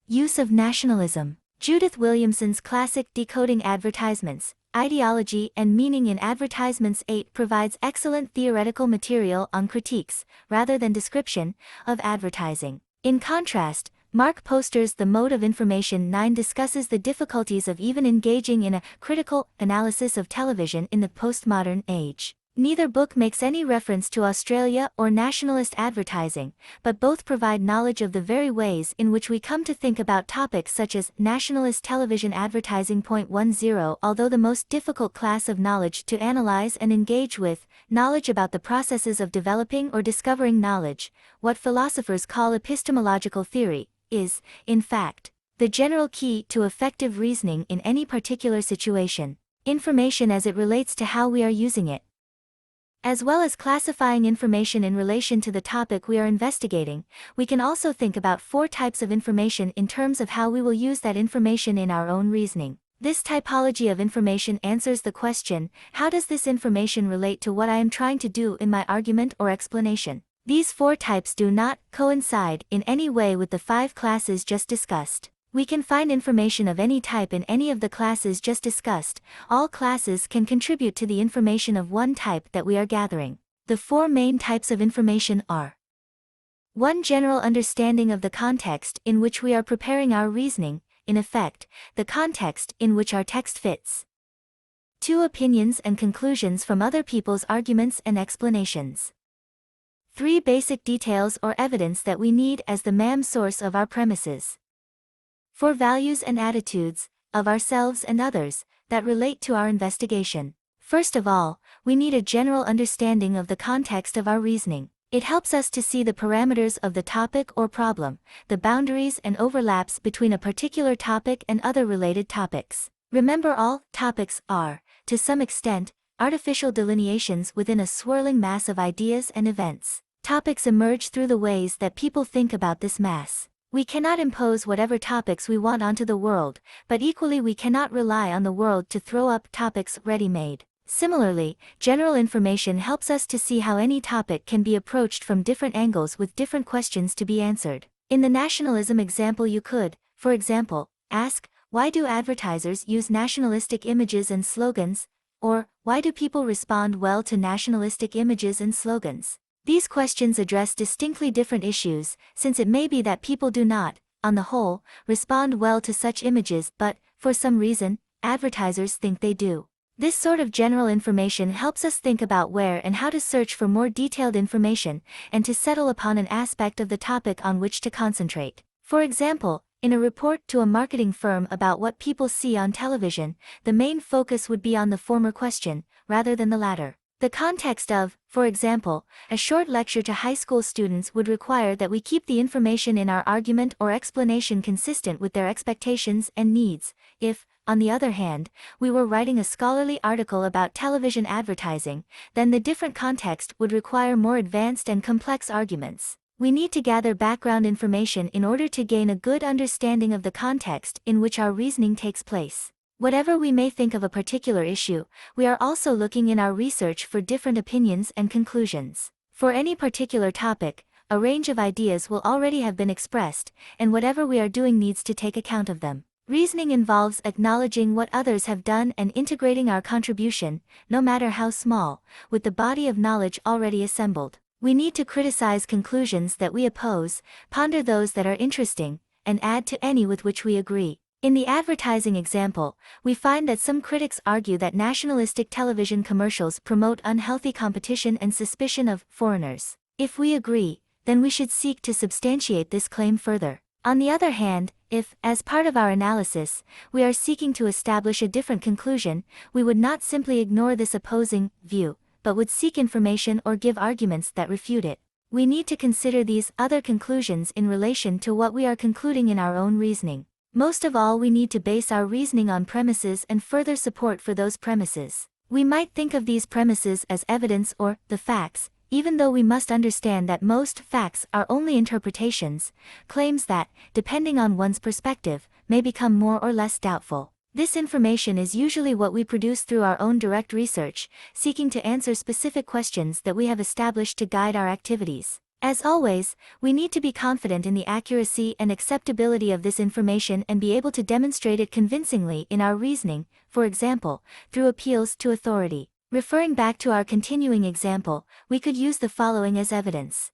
Use of nationalism. Judith Williamson's classic Decoding Advertisements, Ideology and Meaning in Advertisements 8 provides excellent theoretical material on critiques, rather than description, of advertising. In contrast, Mark Poster's The Mode of Information 9 discusses the difficulties of even engaging in a critical analysis of television in the postmodern age. Neither book makes any reference to Australia or nationalist advertising, but both provide knowledge of the very ways in which we come to think about topics such as nationalist television advertising. 10. Although the most difficult class of knowledge to analyze and engage with, knowledge about the processes of developing or discovering knowledge, what philosophers call epistemological theory, is, in fact, the general key to effective reasoning in any particular situation. Information as it relates to how we are using it. As well as classifying information in relation to the topic we are investigating, we can also think about 4 types of information in terms of how we will use that information in our own reasoning. This typology of information answers the question, how does this information relate to what I am trying to do in my argument or explanation? These 4 types do not coincide in any way with the 5 classes just discussed. We can find information of any type in any of the classes just discussed. All classes can contribute to the information of one type that we are gathering. The 4 main types of information are: 1. General understanding of the context in which we are preparing our reasoning, in effect, the context in which our text fits. 2. Opinions and conclusions from other people's arguments and explanations. 3. Basic details or evidence that we need as the main source of our premises. 4. Values and attitudes, of ourselves and others, that relate to our investigation. First of all, we need a general understanding of the context of our reasoning. It helps us to see the parameters of the topic or problem, the boundaries and overlaps between a particular topic and other related topics. Remember, all topics are, to some extent, artificial delineations within a swirling mass of ideas and events. Topics emerge through the ways that people think about this mass. We cannot impose whatever topics we want onto the world, but equally we cannot rely on the world to throw up topics ready-made. Similarly, general information helps us to see how any topic can be approached from different angles with different questions to be answered. In the nationalism example, you could, for example, ask, why do advertisers use nationalistic images and slogans? Or, why do people respond well to nationalistic images and slogans? These questions address distinctly different issues, since it may be that people do not, on the whole, respond well to such images, but, for some reason, advertisers think they do. This sort of general information helps us think about where and how to search for more detailed information, and to settle upon an aspect of the topic on which to concentrate. For example, in a report to a marketing firm about what people see on television, the main focus would be on the former question, rather than the latter. The context of, for example, a short lecture to high school students would require that we keep the information in our argument or explanation consistent with their expectations and needs. If, on the other hand, we were writing a scholarly article about television advertising, then the different context would require more advanced and complex arguments. We need to gather background information in order to gain a good understanding of the context in which our reasoning takes place. Whatever we may think of a particular issue, we are also looking in our research for different opinions and conclusions. For any particular topic, a range of ideas will already have been expressed, and whatever we are doing needs to take account of them. Reasoning involves acknowledging what others have done and integrating our contribution, no matter how small, with the body of knowledge already assembled. We need to criticize conclusions that we oppose, ponder those that are interesting, and add to any with which we agree. In the advertising example, we find that some critics argue that nationalistic television commercials promote unhealthy competition and suspicion of foreigners. If we agree, then we should seek to substantiate this claim further. On the other hand, if, as part of our analysis, we are seeking to establish a different conclusion, we would not simply ignore this opposing view, but would seek information or give arguments that refute it. We need to consider these other conclusions in relation to what we are concluding in our own reasoning. Most of all, we need to base our reasoning on premises and further support for those premises. We might think of these premises as evidence or the facts, even though we must understand that most facts are only interpretations, claims that, depending on one's perspective, may become more or less doubtful. This information is usually what we produce through our own direct research, seeking to answer specific questions that we have established to guide our activities. As always, we need to be confident in the accuracy and acceptability of this information and be able to demonstrate it convincingly in our reasoning, for example, through appeals to authority. Referring back to our continuing example, we could use the following as evidence.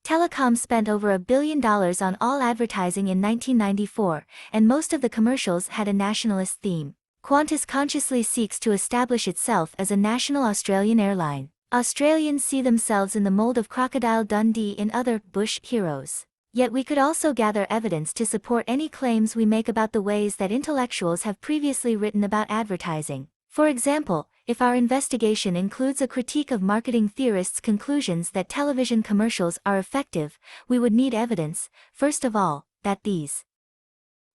Telecom spent over $1 billion on all advertising in 1994, and most of the commercials had a nationalist theme. Qantas consciously seeks to establish itself as a national Australian airline. Australians see themselves in the mold of Crocodile Dundee in other bush heroes. Yet we could also gather evidence to support any claims we make about the ways that intellectuals have previously written about advertising. For example, if our investigation includes a critique of marketing theorists' conclusions that television commercials are effective, we would need evidence, first of all, that these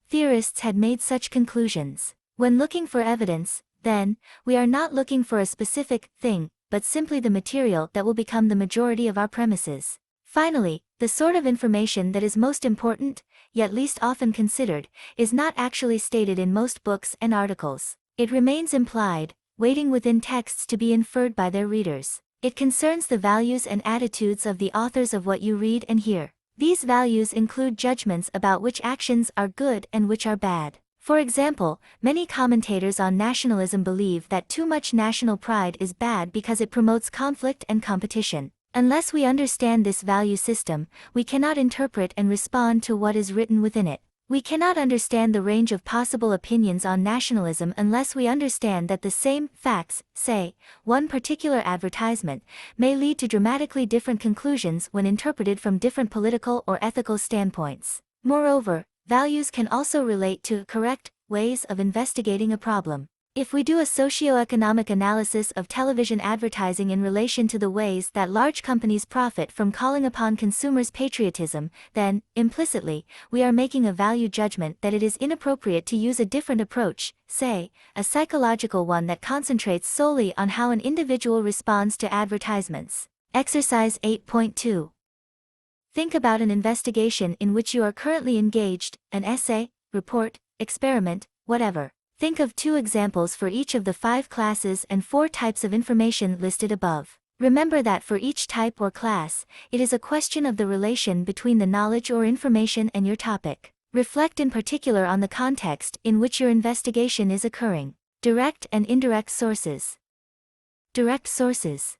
theorists had made such conclusions. When looking for evidence, then, we are not looking for a specific thing, but simply the material that will become the majority of our premises. Finally, the sort of information that is most important, yet least often considered, is not actually stated in most books and articles. It remains implied, waiting within texts to be inferred by their readers. It concerns the values and attitudes of the authors of what you read and hear. These values include judgments about which actions are good and which are bad. For example, many commentators on nationalism believe that too much national pride is bad because it promotes conflict and competition. Unless we understand this value system, we cannot interpret and respond to what is written within it. We cannot understand the range of possible opinions on nationalism unless we understand that the same facts, say, one particular advertisement, may lead to dramatically different conclusions when interpreted from different political or ethical standpoints. Moreover, values can also relate to correct ways of investigating a problem. If we do a socioeconomic analysis of television advertising in relation to the ways that large companies profit from calling upon consumers' patriotism, then, implicitly, we are making a value judgment that it is inappropriate to use a different approach, say, a psychological one that concentrates solely on how an individual responds to advertisements. Exercise 8.2. Think about an investigation in which you are currently engaged, an essay, report, experiment, whatever. Think of 2 examples for each of the 5 classes and 4 types of information listed above. Remember that for each type or class, it is a question of the relation between the knowledge or information and your topic. Reflect in particular on the context in which your investigation is occurring. Direct and indirect sources. Direct sources.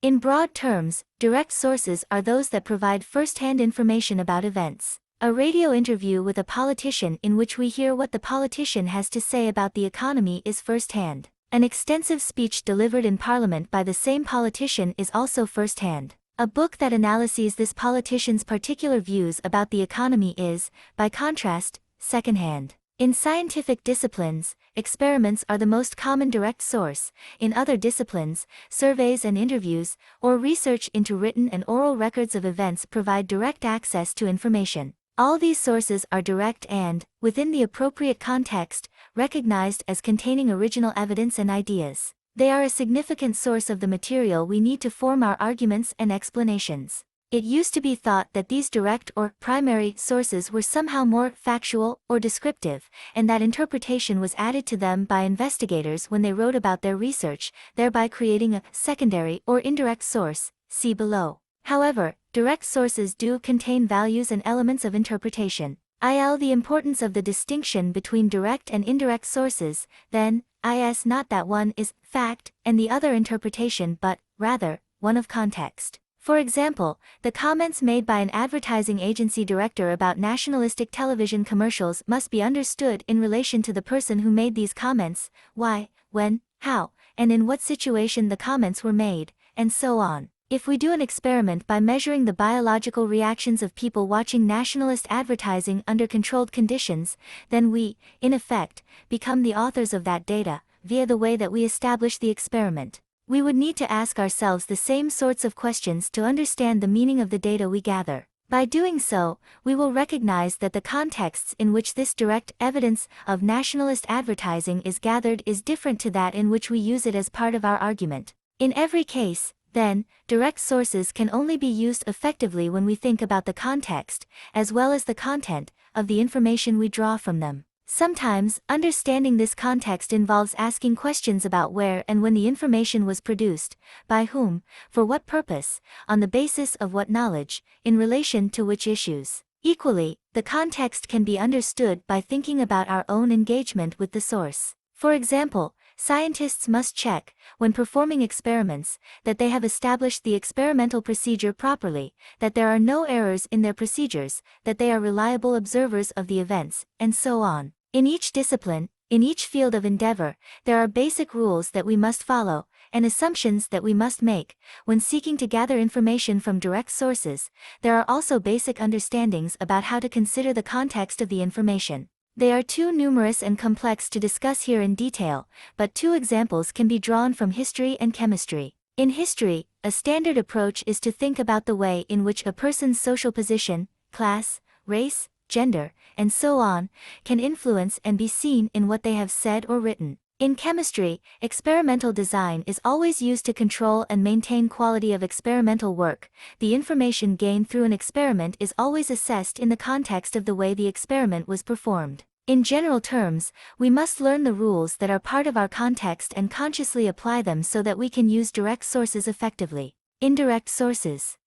In broad terms, direct sources are those that provide first-hand information about events. A radio interview with a politician in which we hear what the politician has to say about the economy is first-hand. An extensive speech delivered in Parliament by the same politician is also first-hand. A book that analyses this politician's particular views about the economy is, by contrast, second-hand. In scientific disciplines, experiments are the most common direct source. In other disciplines, surveys and interviews, or research into written and oral records of events provide direct access to information. All these sources are direct and, within the appropriate context, recognized as containing original evidence and ideas. They are a significant source of the material we need to form our arguments and explanations. It used to be thought that these direct or primary sources were somehow more factual or descriptive, and that interpretation was added to them by investigators when they wrote about their research, thereby creating a secondary or indirect source, see below. However, direct sources do contain values and elements of interpretation. The importance of the distinction between direct and indirect sources, then, not that one is fact and the other interpretation but, rather, one of context. For example, the comments made by an advertising agency director about nationalistic television commercials must be understood in relation to the person who made these comments, why, when, how, and in what situation the comments were made, and so on. If we do an experiment by measuring the biological reactions of people watching nationalist advertising under controlled conditions, then we, in effect, become the authors of that data, via the way that we establish the experiment. We would need to ask ourselves the same sorts of questions to understand the meaning of the data we gather. By doing so, we will recognize that the contexts in which this direct evidence of nationalist advertising is gathered is different to that in which we use it as part of our argument. In every case, then, direct sources can only be used effectively when we think about the context, as well as the content, of the information we draw from them. Sometimes, understanding this context involves asking questions about where and when the information was produced, by whom, for what purpose, on the basis of what knowledge, in relation to which issues. Equally, the context can be understood by thinking about our own engagement with the source. For example, scientists must check, when performing experiments, that they have established the experimental procedure properly, that there are no errors in their procedures, that they are reliable observers of the events, and so on. In each discipline, in each field of endeavor, there are basic rules that we must follow, and assumptions that we must make. When seeking to gather information from direct sources, there are also basic understandings about how to consider the context of the information. They are too numerous and complex to discuss here in detail, but two examples can be drawn from history and chemistry. In history, a standard approach is to think about the way in which a person's social position, class, race, gender, and so on, can influence and be seen in what they have said or written. In chemistry, experimental design is always used to control and maintain quality of experimental work. The information gained through an experiment is always assessed in the context of the way the experiment was performed. In general terms, we must learn the rules that are part of our context and consciously apply them so that we can use direct sources effectively. Indirect sources.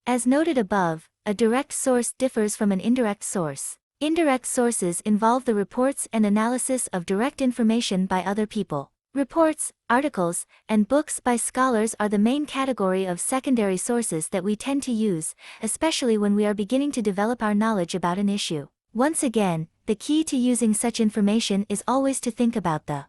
As noted above, a direct source differs from an indirect source. Indirect sources involve the reports and analysis of direct information by other people. Reports, articles, and books by scholars are the main category of secondary sources that we tend to use, especially when we are beginning to develop our knowledge about an issue. Once again, the key to using such information is always to think about the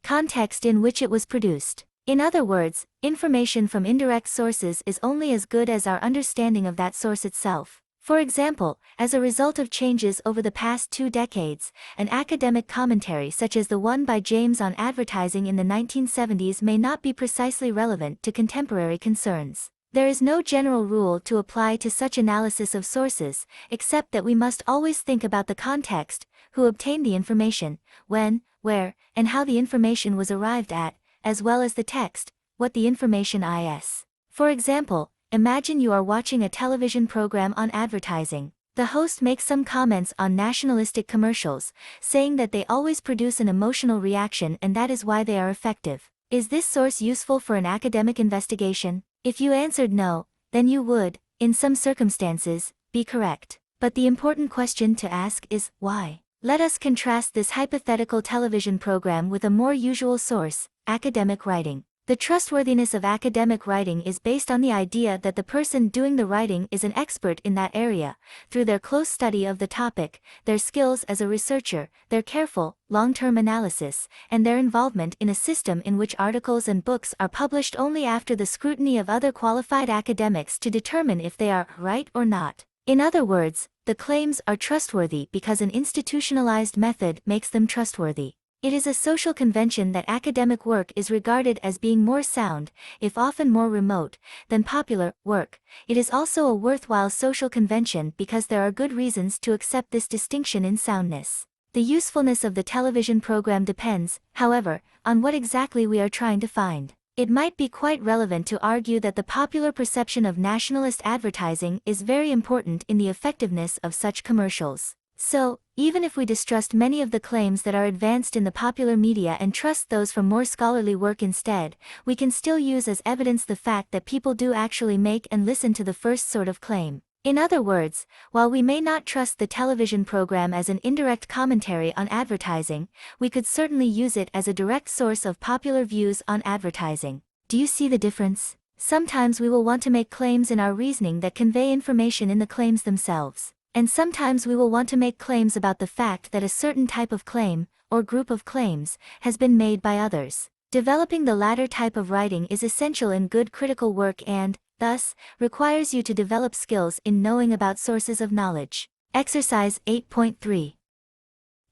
context in which it was produced. In other words, information from indirect sources is only as good as our understanding of that source itself. For example, as a result of changes over the past 2 decades, an academic commentary such as the one by James on advertising in the 1970s may not be precisely relevant to contemporary concerns. There is no general rule to apply to such analysis of sources, except that we must always think about the context, who obtained the information, when, where, and how the information was arrived at, as well as the text, what the information is. For example, imagine you are watching a television program on advertising. The host makes some comments on nationalistic commercials, saying that they always produce an emotional reaction and that is why they are effective. Is this source useful for an academic investigation? If you answered no, then you would, in some circumstances, be correct. But the important question to ask is, why? Let us contrast this hypothetical television program with a more usual source, academic writing. The trustworthiness of academic writing is based on the idea that the person doing the writing is an expert in that area, through their close study of the topic, their skills as a researcher, their careful, long-term analysis, and their involvement in a system in which articles and books are published only after the scrutiny of other qualified academics to determine if they are right or not. In other words, the claims are trustworthy because an institutionalized method makes them trustworthy. It is a social convention that academic work is regarded as being more sound, if often more remote, than popular work. It is also a worthwhile social convention because there are good reasons to accept this distinction in soundness. The usefulness of the television program depends, however, on what exactly we are trying to find. It might be quite relevant to argue that the popular perception of nationalist advertising is very important in the effectiveness of such commercials. So, even if we distrust many of the claims that are advanced in the popular media and trust those from more scholarly work instead, we can still use as evidence the fact that people do actually make and listen to the first sort of claim. In other words, while we may not trust the television program as an indirect commentary on advertising, we could certainly use it as a direct source of popular views on advertising. Do you see the difference? Sometimes we will want to make claims in our reasoning that convey information in the claims themselves. And sometimes we will want to make claims about the fact that a certain type of claim, or group of claims, has been made by others. Developing the latter type of writing is essential in good critical work and, thus, requires you to develop skills in knowing about sources of knowledge. Exercise 8.3.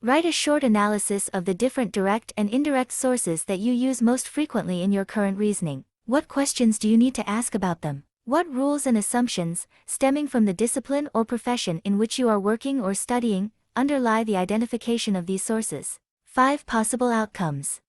Write a short analysis of the different direct and indirect sources that you use most frequently in your current reasoning. What questions do you need to ask about them? What rules and assumptions, stemming from the discipline or profession in which you are working or studying, underlie the identification of these sources? 5 possible outcomes.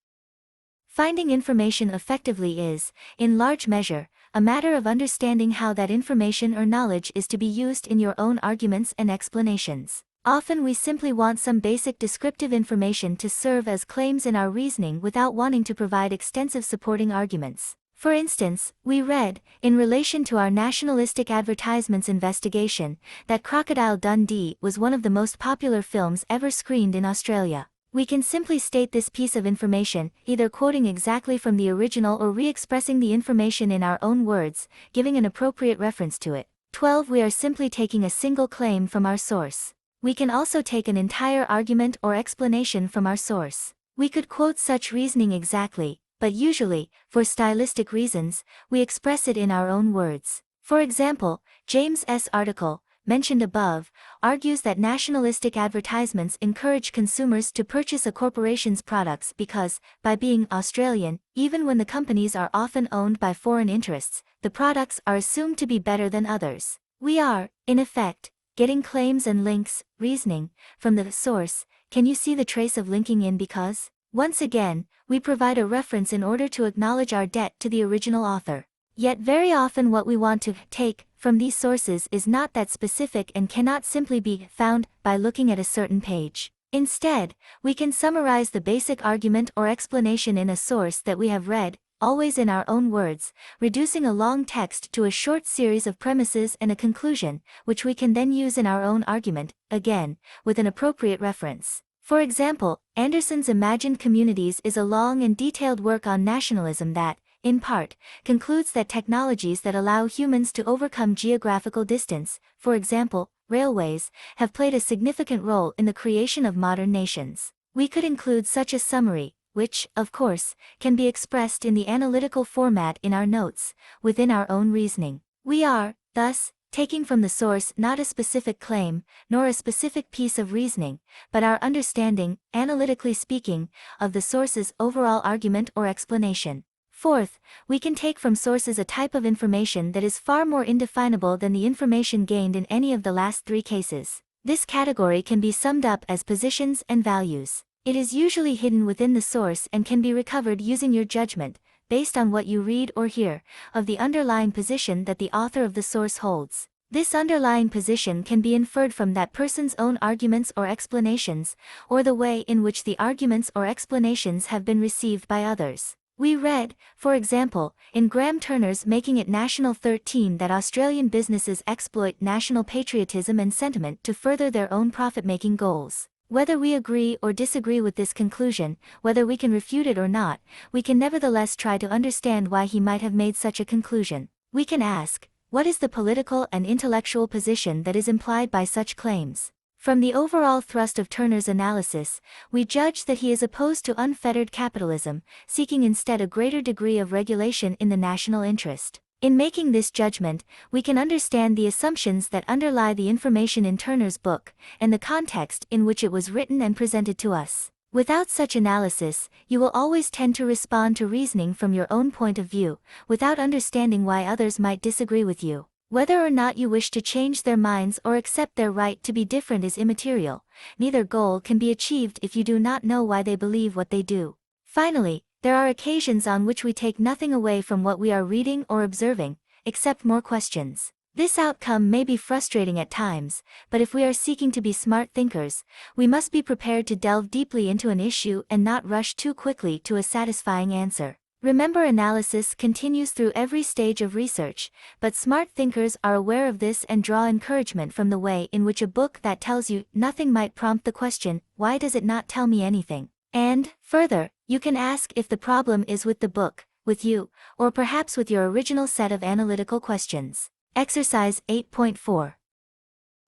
Finding information effectively is, in large measure, a matter of understanding how that information or knowledge is to be used in your own arguments and explanations. Often we simply want some basic descriptive information to serve as claims in our reasoning without wanting to provide extensive supporting arguments. For instance, we read, in relation to our nationalistic advertisements investigation, that Crocodile Dundee was one of the most popular films ever screened in Australia. We can simply state this piece of information, either quoting exactly from the original or re-expressing the information in our own words, giving an appropriate reference to it. 12. We are simply taking a single claim from our source. We can also take an entire argument or explanation from our source. We could quote such reasoning exactly, but usually, for stylistic reasons, we express it in our own words. For example, James S. article, mentioned above, argues that nationalistic advertisements encourage consumers to purchase a corporation's products because, by being Australian, even when the companies are often owned by foreign interests, the products are assumed to be better than others. We are, in effect, getting claims and links, reasoning, from the source. Can you see the trace of linking in because? Once again, we provide a reference in order to acknowledge our debt to the original author. Yet very often what we want to take from these sources is not that specific and cannot simply be found by looking at a certain page. Instead, we can summarize the basic argument or explanation in a source that we have read, always in our own words, reducing a long text to a short series of premises and a conclusion, which we can then use in our own argument, again, with an appropriate reference. For example, Anderson's Imagined Communities is a long and detailed work on nationalism that, in part, concludes that technologies that allow humans to overcome geographical distance, for example, railways, have played a significant role in the creation of modern nations. We could include such a summary, which, of course, can be expressed in the analytical format in our notes, within our own reasoning. We are, thus, taking from the source not a specific claim, nor a specific piece of reasoning, but our understanding, analytically speaking, of the source's overall argument or explanation. Fourth, we can take from sources a type of information that is far more indefinable than the information gained in any of the last 3 cases. This category can be summed up as positions and values. It is usually hidden within the source and can be recovered using your judgment, based on what you read or hear, of the underlying position that the author of the source holds. This underlying position can be inferred from that person's own arguments or explanations, or the way in which the arguments or explanations have been received by others. We read, for example, in Graham Turner's Making It National 13 that Australian businesses exploit national patriotism and sentiment to further their own profit-making goals. Whether we agree or disagree with this conclusion, whether we can refute it or not, we can nevertheless try to understand why he might have made such a conclusion. We can ask, what is the political and intellectual position that is implied by such claims? From the overall thrust of Turner's analysis, we judge that he is opposed to unfettered capitalism, seeking instead a greater degree of regulation in the national interest. In making this judgment, we can understand the assumptions that underlie the information in Turner's book, and the context in which it was written and presented to us. Without such analysis, you will always tend to respond to reasoning from your own point of view, without understanding why others might disagree with you. Whether or not you wish to change their minds or accept their right to be different is immaterial. Neither goal can be achieved if you do not know why they believe what they do. Finally, there are occasions on which we take nothing away from what we are reading or observing, except more questions. This outcome may be frustrating at times, but if we are seeking to be smart thinkers, we must be prepared to delve deeply into an issue and not rush too quickly to a satisfying answer. Remember, analysis continues through every stage of research, but smart thinkers are aware of this and draw encouragement from the way in which a book that tells you nothing might prompt the question, why does it not tell me anything? And, further, you can ask if the problem is with the book, with you, or perhaps with your original set of analytical questions. Exercise 8.4.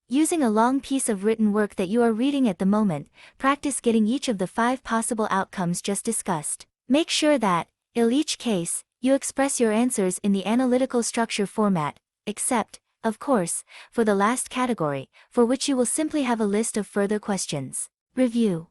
Using a long piece of written work that you are reading at the moment, practice getting each of the 5 possible outcomes just discussed. Make sure that, in each case, you express your answers in the analytical structure format, except, of course, for the last category, for which you will simply have a list of further questions. Review.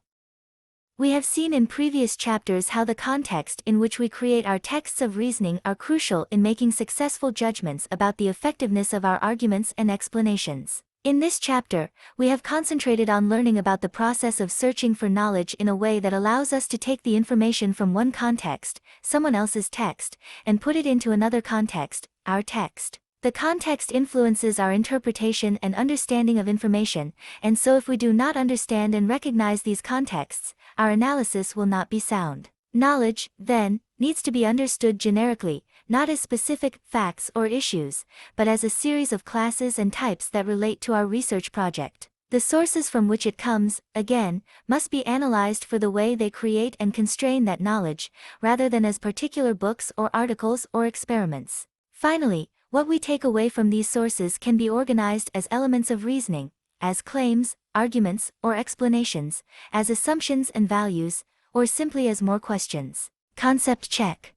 We have seen in previous chapters how the context in which we create our texts of reasoning are crucial in making successful judgments about the effectiveness of our arguments and explanations. In this chapter, we have concentrated on learning about the process of searching for knowledge in a way that allows us to take the information from one context, someone else's text, and put it into another context, our text. The context influences our interpretation and understanding of information, and so if we do not understand and recognize these contexts, our analysis will not be sound. Knowledge, then, needs to be understood generically, not as specific facts or issues, but as a series of classes and types that relate to our research project. The sources from which it comes, again, must be analyzed for the way they create and constrain that knowledge, rather than as particular books or articles or experiments. Finally, what we take away from these sources can be organized as elements of reasoning, as claims, arguments, or explanations, as assumptions and values, or simply as more questions. Concept check.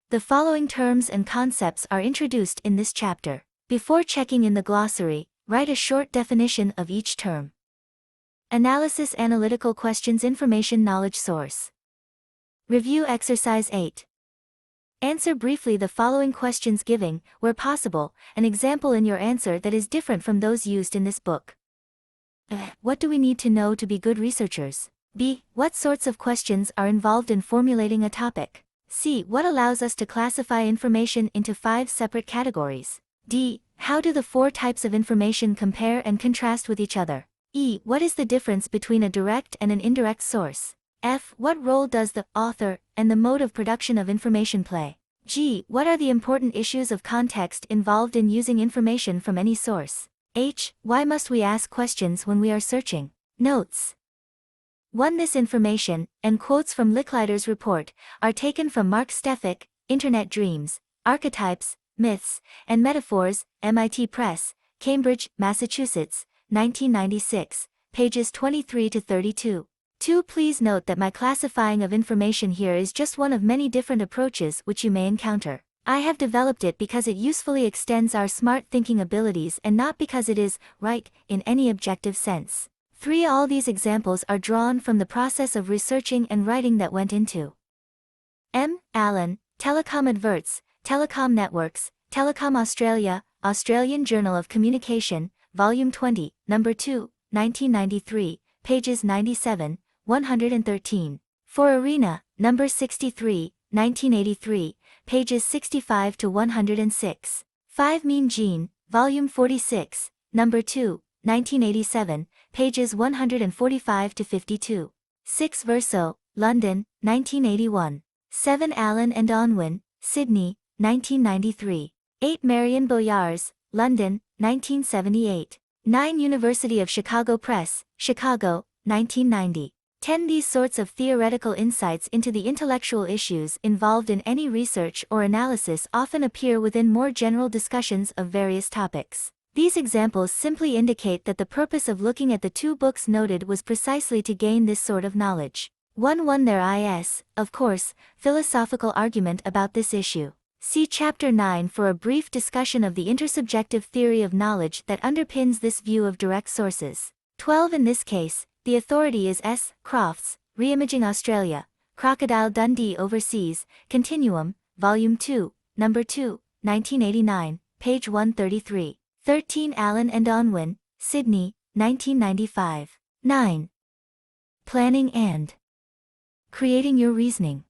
The following terms and concepts are introduced in this chapter. Before checking in the glossary, write a short definition of each term. Analysis, analytical questions, information, knowledge source. Review exercise 8. Answer briefly the following questions, giving, where possible, an example in your answer that is different from those used in this book. What do we need to know to be good researchers? B. What sorts of questions are involved in formulating a topic? C. What allows us to classify information into 5 separate categories? D. How do the 4 types of information compare and contrast with each other? E. What is the difference between a direct and an indirect source? F. What role does the author and the mode of production of information play? G. What are the important issues of context involved in using information from any source? H. Why must we ask questions when we are searching? Notes. 1. This information, and quotes from Licklider's report, are taken from Mark Stefik, Internet Dreams, Archetypes, Myths, and Metaphors, MIT Press, Cambridge, Massachusetts, 1996, pages 23 to 32. 2. Please note that my classifying of information here is just one of many different approaches which you may encounter. I have developed it because it usefully extends our smart thinking abilities and not because it is right in any objective sense. 3. All these examples are drawn from the process of researching and writing that went into M. Allan, Telecom Adverts, Telecom Networks, Telecom Australia, Australian Journal of Communication, Volume 20, No. 2, 1993, pages 97, 113. For Arena, No. 63, 1983, pages 65 to 106. 5. Mean Gene, Volume 46, No. 2, 1987, pages 145 to 52. 6. Verso, London, 1981. 7. Allan and Unwin, Sydney, 1993. 8. Marion Boyars, London, 1978. 9. University of Chicago Press, Chicago, 1990. 10. These sorts of theoretical insights into the intellectual issues involved in any research or analysis often appear within more general discussions of various topics. These examples simply indicate that the purpose of looking at the 2 books noted was precisely to gain this sort of knowledge. 1. There is, of course, philosophical argument about this issue. See Chapter 9 for a brief discussion of the intersubjective theory of knowledge that underpins this view of direct sources. 12. In this case, the authority is S. Crofts, Reimaging Australia, Crocodile Dundee Overseas, Continuum, Volume 2, No. 2, 1989, page 133. 13. Allan and Unwin, Sydney, 1995. 9. Planning and creating your reasoning.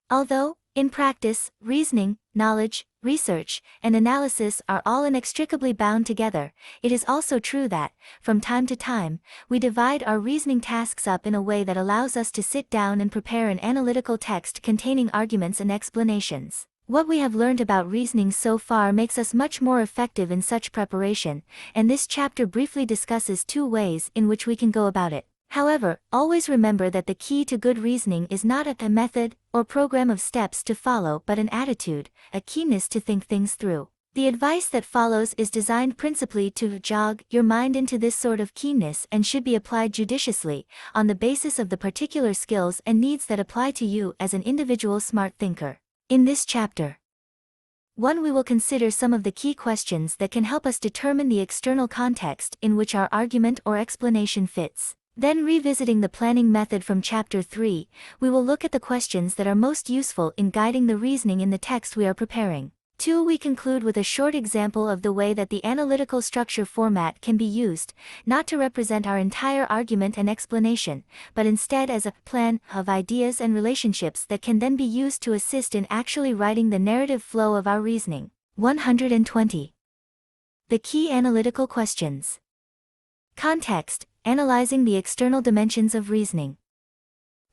Although, in practice, reasoning, knowledge, research, and analysis are all inextricably bound together, it is also true that, from time to time, we divide our reasoning tasks up in a way that allows us to sit down and prepare an analytical text containing arguments and explanations. What we have learned about reasoning so far makes us much more effective in such preparation, and this chapter briefly discusses 2 ways in which we can go about it. However, always remember that the key to good reasoning is not a method or program of steps to follow but an attitude, a keenness to think things through. The advice that follows is designed principally to jog your mind into this sort of keenness and should be applied judiciously, on the basis of the particular skills and needs that apply to you as an individual smart thinker. In this chapter 1, we will consider some of the key questions that can help us determine the external context in which our argument or explanation fits. Then, revisiting the planning method from Chapter 3, we will look at the questions that are most useful in guiding the reasoning in the text we are preparing. 2. We conclude with a short example of the way that the analytical structure format can be used, not to represent our entire argument and explanation, but instead as a plan of ideas and relationships that can then be used to assist in actually writing the narrative flow of our reasoning. 120. The key analytical questions. Context: analyzing the external dimensions of reasoning.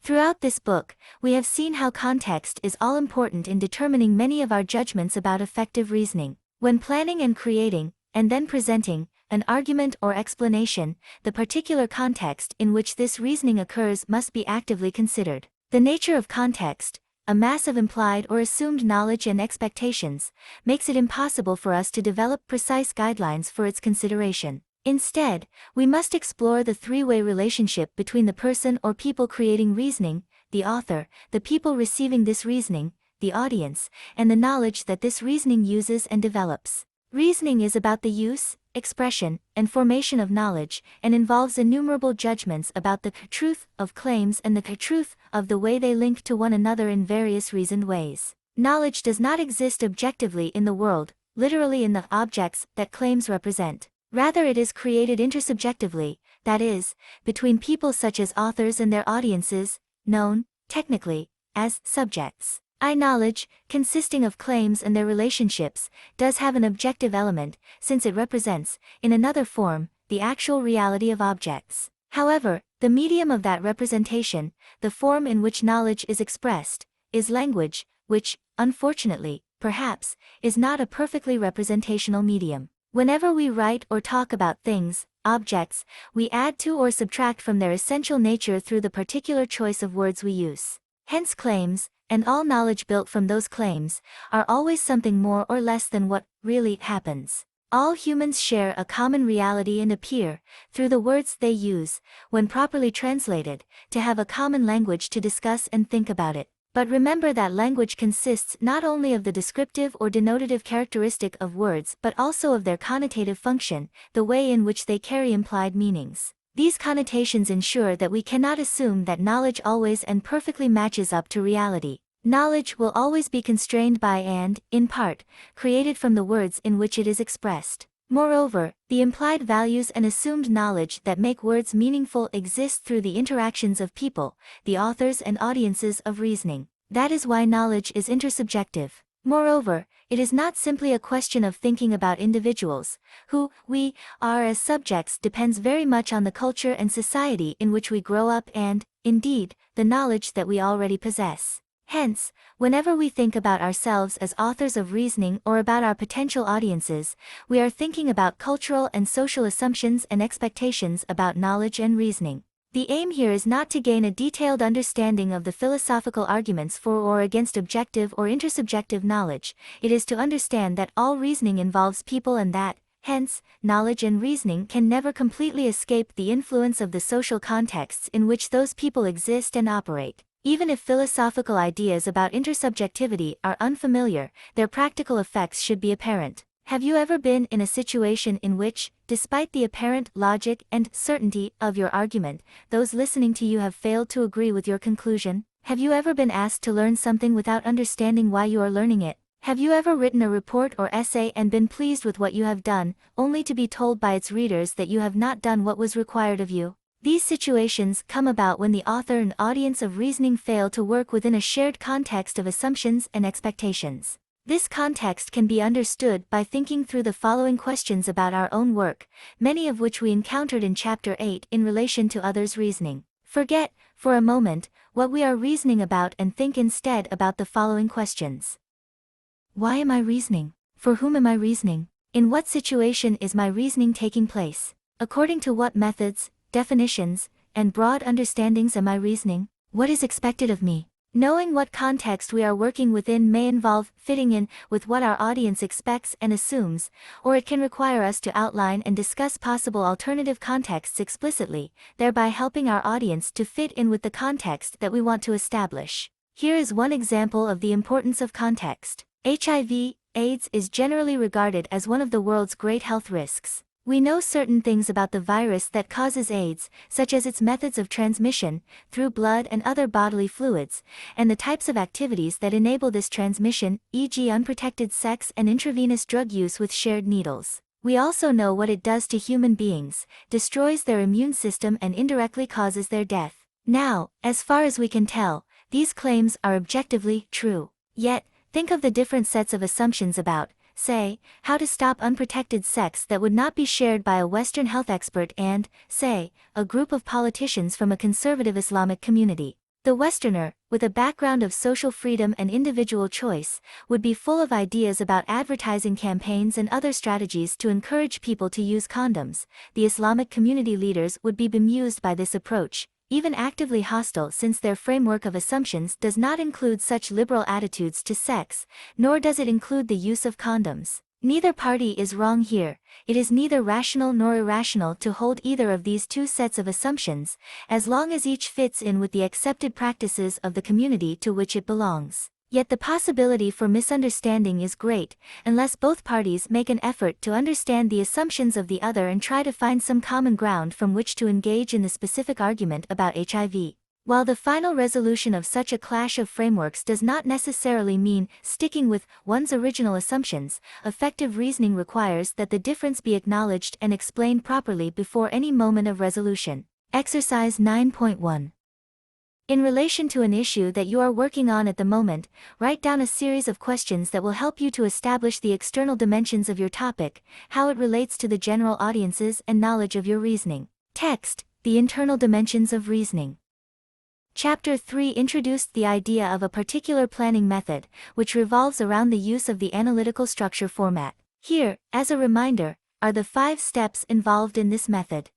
Throughout this book, we have seen how context is all important in determining many of our judgments about effective reasoning. When planning and creating, and then presenting, an argument or explanation, the particular context in which this reasoning occurs must be actively considered. The nature of context, a mass of implied or assumed knowledge and expectations, makes it impossible for us to develop precise guidelines for its consideration. Instead, we must explore the three-way relationship between the person or people creating reasoning, the author, the people receiving this reasoning, the audience, and the knowledge that this reasoning uses and develops. Reasoning is about the use, expression, and formation of knowledge, and involves innumerable judgments about the truth of claims and the truth of the way they link to one another in various reasoned ways. Knowledge does not exist objectively in the world, literally in the objects that claims represent. Rather, it is created intersubjectively, that is, between people such as authors and their audiences, known, technically, as subjects. Knowledge, consisting of claims and their relationships, does have an objective element, since it represents, in another form, the actual reality of objects. However, the medium of that representation, the form in which knowledge is expressed, is language, which, unfortunately, perhaps, is not a perfectly representational medium. Whenever we write or talk about things, objects, we add to or subtract from their essential nature through the particular choice of words we use. Hence claims, and all knowledge built from those claims, are always something more or less than what really happens. All humans share a common reality and appear, through the words they use, when properly translated, to have a common language to discuss and think about it. But remember that language consists not only of the descriptive or denotative characteristic of words but also of their connotative function, the way in which they carry implied meanings. These connotations ensure that we cannot assume that knowledge always and perfectly matches up to reality. Knowledge will always be constrained by and, in part, created from the words in which it is expressed. Moreover, the implied values and assumed knowledge that make words meaningful exist through the interactions of people, the authors and audiences of reasoning. That is why knowledge is intersubjective. Moreover, it is not simply a question of thinking about individuals. Who we are as subjects depends very much on the culture and society in which we grow up and, indeed, the knowledge that we already possess. Hence, whenever we think about ourselves as authors of reasoning or about our potential audiences, we are thinking about cultural and social assumptions and expectations about knowledge and reasoning. The aim here is not to gain a detailed understanding of the philosophical arguments for or against objective or intersubjective knowledge. It is to understand that all reasoning involves people and that, hence, knowledge and reasoning can never completely escape the influence of the social contexts in which those people exist and operate. Even if philosophical ideas about intersubjectivity are unfamiliar, their practical effects should be apparent. Have you ever been in a situation in which, despite the apparent logic and certainty of your argument, those listening to you have failed to agree with your conclusion? Have you ever been asked to learn something without understanding why you are learning it? Have you ever written a report or essay and been pleased with what you have done, only to be told by its readers that you have not done what was required of you? These situations come about when the author and audience of reasoning fail to work within a shared context of assumptions and expectations. This context can be understood by thinking through the following questions about our own work, many of which we encountered in Chapter 8 in relation to others' reasoning. Forget, for a moment, what we are reasoning about and think instead about the following questions. Why am I reasoning? For whom am I reasoning? In what situation is my reasoning taking place? According to what methods, definitions, and broad understandings am I reasoning? What is expected of me? Knowing what context we are working within may involve fitting in with what our audience expects and assumes, or it can require us to outline and discuss possible alternative contexts explicitly, thereby helping our audience to fit in with the context that we want to establish. Here is one example of the importance of context. HIV/AIDS is generally regarded as one of the world's great health risks. We know certain things about the virus that causes AIDS, such as its methods of transmission, through blood and other bodily fluids, and the types of activities that enable this transmission, e.g. unprotected sex and intravenous drug use with shared needles. We also know what it does to human beings, destroys their immune system and indirectly causes their death. Now, as far as we can tell, these claims are objectively true. Yet, think of the different sets of assumptions about, say, how to stop unprotected sex that would not be shared by a Western health expert and, say, a group of politicians from a conservative Islamic community. The Westerner, with a background of social freedom and individual choice, would be full of ideas about advertising campaigns and other strategies to encourage people to use condoms. The Islamic community leaders would be bemused by this approach, even actively hostile, since their framework of assumptions does not include such liberal attitudes to sex, nor does it include the use of condoms. Neither party is wrong here. It is neither rational nor irrational to hold either of these two sets of assumptions, as long as each fits in with the accepted practices of the community to which it belongs. Yet the possibility for misunderstanding is great, unless both parties make an effort to understand the assumptions of the other and try to find some common ground from which to engage in the specific argument about HIV. While the final resolution of such a clash of frameworks does not necessarily mean sticking with one's original assumptions, effective reasoning requires that the difference be acknowledged and explained properly before any moment of resolution. Exercise 9.1. In relation to an issue that you are working on at the moment, write down a series of questions that will help you to establish the external dimensions of your topic, how it relates to the general audiences and knowledge of your reasoning. Text: the internal dimensions of reasoning. Chapter 3 introduced the idea of a particular planning method, which revolves around the use of the analytical structure format. Here, as a reminder, are the 5 steps involved in this method.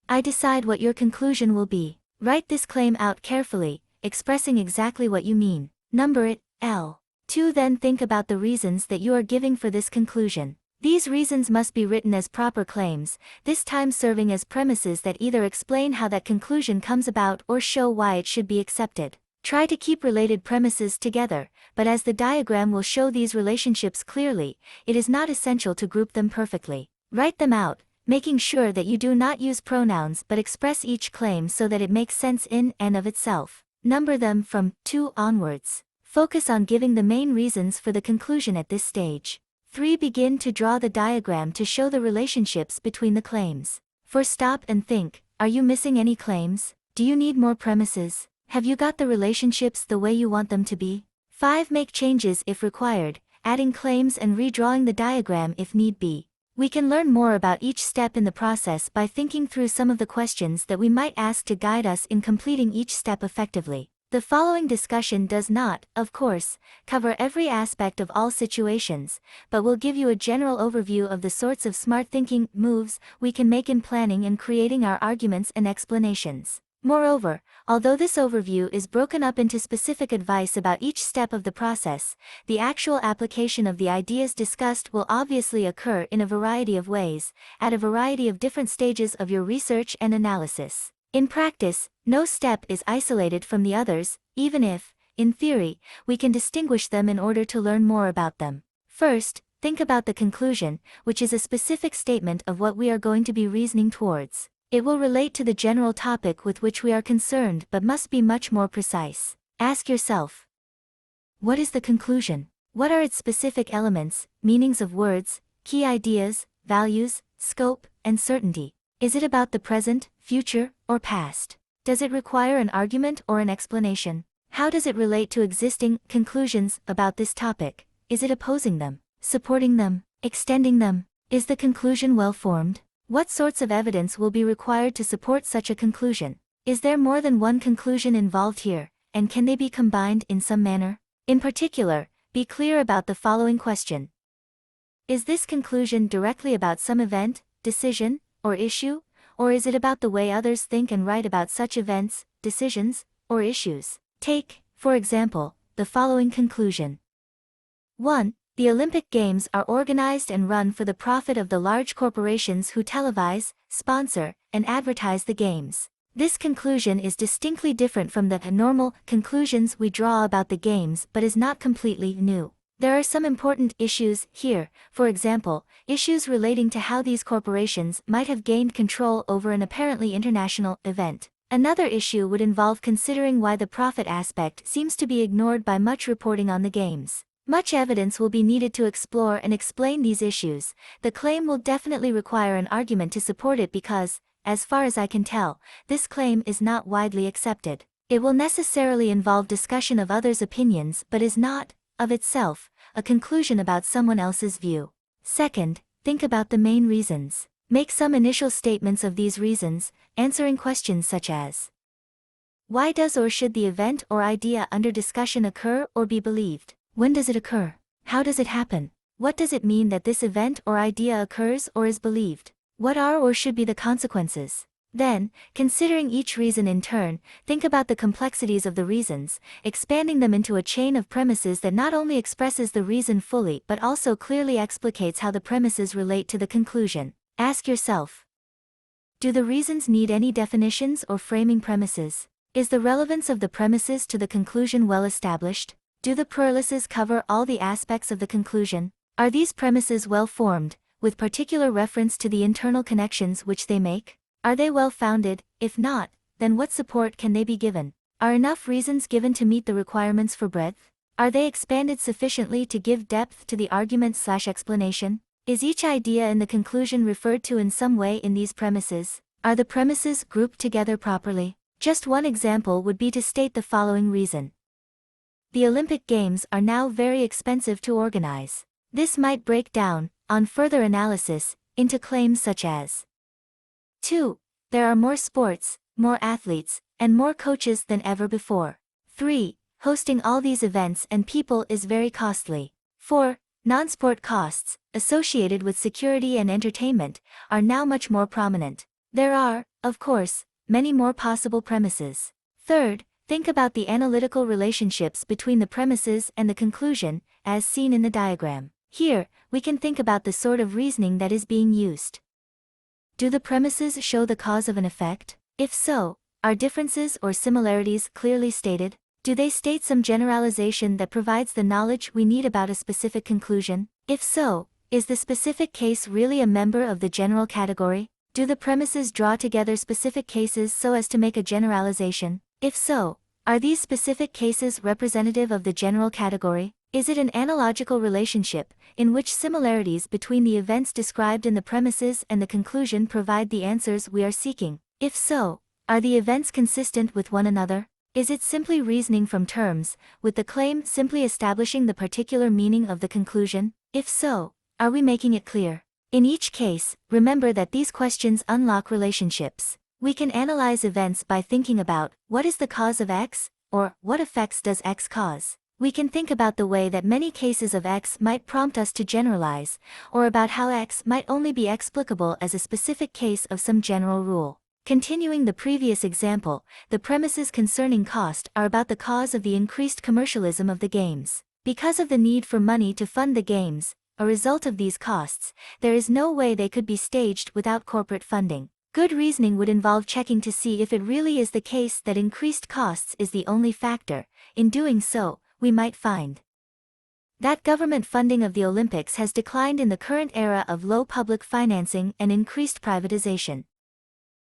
I decide what your conclusion will be. Write this claim out carefully, expressing exactly what you mean. Number it, L. 2. Then think about the reasons that you are giving for this conclusion. These reasons must be written as proper claims, this time serving as premises that either explain how that conclusion comes about or show why it should be accepted. Try to keep related premises together, but as the diagram will show these relationships clearly, it is not essential to group them perfectly. Write them out, making sure that you do not use pronouns but express each claim so that it makes sense in and of itself. Number them from 2 onwards. Focus on giving the main reasons for the conclusion at this stage. 3. Begin to draw the diagram to show the relationships between the claims. 4. Stop and think, are you missing any claims? Do you need more premises? Have you got the relationships the way you want them to be? 5. Make changes if required, adding claims and redrawing the diagram if need be. We can learn more about each step in the process by thinking through some of the questions that we might ask to guide us in completing each step effectively. The following discussion does not, of course, cover every aspect of all situations, but will give you a general overview of the sorts of smart thinking moves we can make in planning and creating our arguments and explanations. Moreover, although this overview is broken up into specific advice about each step of the process, the actual application of the ideas discussed will obviously occur in a variety of ways, at a variety of different stages of your research and analysis. In practice, no step is isolated from the others, even if, in theory, we can distinguish them in order to learn more about them. First, think about the conclusion, which is a specific statement of what we are going to be reasoning towards. It will relate to the general topic with which we are concerned but must be much more precise. Ask yourself, what is the conclusion? What are its specific elements, meanings of words, key ideas, values, scope, and certainty? Is it about the present, future, or past? Does it require an argument or an explanation? How does it relate to existing conclusions about this topic? Is it opposing them, supporting them, extending them? Is the conclusion well formed? What sorts of evidence will be required to support such a conclusion? Is there more than one conclusion involved here, and can they be combined in some manner? In particular, be clear about the following question. Is this conclusion directly about some event, decision, or issue, or is it about the way others think and write about such events, decisions, or issues? Take, for example, the following conclusion. 1. The Olympic Games are organized and run for the profit of the large corporations who televise, sponsor, and advertise the games. This conclusion is distinctly different from the normal conclusions we draw about the games but is not completely new. There are some important issues here, for example, issues relating to how these corporations might have gained control over an apparently international event. Another issue would involve considering why the profit aspect seems to be ignored by much reporting on the games. Much evidence will be needed to explore and explain these issues. The claim will definitely require an argument to support it because, as far as I can tell, this claim is not widely accepted. It will necessarily involve discussion of others' opinions but is not, of itself, a conclusion about someone else's view. Second, think about the main reasons. Make some initial statements of these reasons, answering questions such as: why does or should the event or idea under discussion occur or be believed? When does it occur? How does it happen? What does it mean that this event or idea occurs or is believed? What are or should be the consequences? Then, considering each reason in turn, think about the complexities of the reasons, expanding them into a chain of premises that not only expresses the reason fully but also clearly explicates how the premises relate to the conclusion. Ask yourself: do the reasons need any definitions or framing premises? Is the relevance of the premises to the conclusion well established? Do the premises cover all the aspects of the conclusion? Are these premises well formed, with particular reference to the internal connections which they make? Are they well founded? If not, then what support can they be given? Are enough reasons given to meet the requirements for breadth? Are they expanded sufficiently to give depth to the argument/explanation? Is each idea in the conclusion referred to in some way in these premises? Are the premises grouped together properly? Just one example would be to state the following reason. The Olympic Games are now very expensive to organize. This might break down, on further analysis, into claims such as: 2. There are more sports, more athletes, and more coaches than ever before. 3. Hosting all these events and people is very costly. 4. Non-sport costs, associated with security and entertainment, are now much more prominent. There are, of course, many more possible premises. Third, think about the analytical relationships between the premises and the conclusion, as seen in the diagram. Here, we can think about the sort of reasoning that is being used. Do the premises show the cause of an effect? If so, are differences or similarities clearly stated? Do they state some generalization that provides the knowledge we need about a specific conclusion? If so, is the specific case really a member of the general category? Do the premises draw together specific cases so as to make a generalization? If so, are these specific cases representative of the general category? Is it an analogical relationship, in which similarities between the events described in the premises and the conclusion provide the answers we are seeking? If so, are the events consistent with one another? Is it simply reasoning from terms, with the claim simply establishing the particular meaning of the conclusion? If so, are we making it clear? In each case, remember that these questions unlock relationships. We can analyze events by thinking about, what is the cause of X, or what effects does X cause? We can think about the way that many cases of X might prompt us to generalize, or about how X might only be explicable as a specific case of some general rule. Continuing the previous example, the premises concerning cost are about the cause of the increased commercialism of the games. Because of the need for money to fund the games, a result of these costs, there is no way they could be staged without corporate funding. Good reasoning would involve checking to see if it really is the case that increased costs is the only factor. In doing so, we might find that government funding of the Olympics has declined in the current era of low public financing and increased privatization.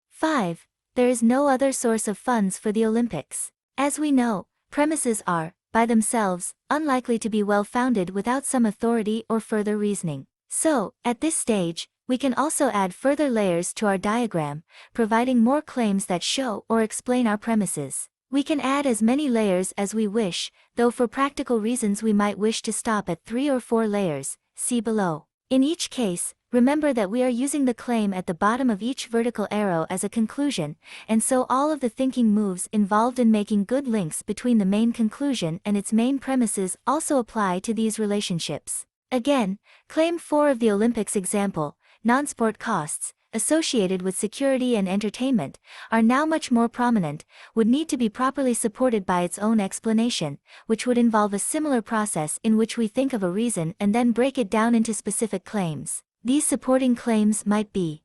5. There is no other source of funds for the Olympics. As we know, premises are, by themselves, unlikely to be well-founded without some authority or further reasoning. So, at this stage, we can also add further layers to our diagram, providing more claims that show or explain our premises. We can add as many layers as we wish, though for practical reasons we might wish to stop at 3 or 4 layers, see below. In each case, remember that we are using the claim at the bottom of each vertical arrow as a conclusion, and so all of the thinking moves involved in making good links between the main conclusion and its main premises also apply to these relationships. Again, claim 4 of the Olympics example, non-sport costs, associated with security and entertainment, are now much more prominent, would need to be properly supported by its own explanation, which would involve a similar process in which we think of a reason and then break it down into specific claims. These supporting claims might be: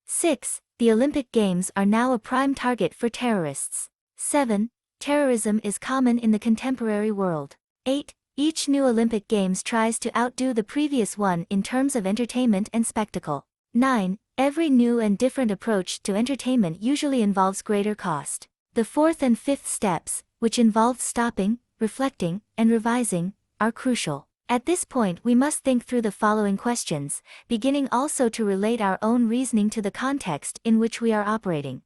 6. The Olympic Games are now a prime target for terrorists. 7. Terrorism is common in the contemporary world. 8. Each new Olympic Games tries to outdo the previous one in terms of entertainment and spectacle. 9. Every new and different approach to entertainment usually involves greater cost. The fourth and fifth steps, which involve stopping, reflecting, and revising, are crucial. At this point we must think through the following questions, beginning also to relate our own reasoning to the context in which we are operating.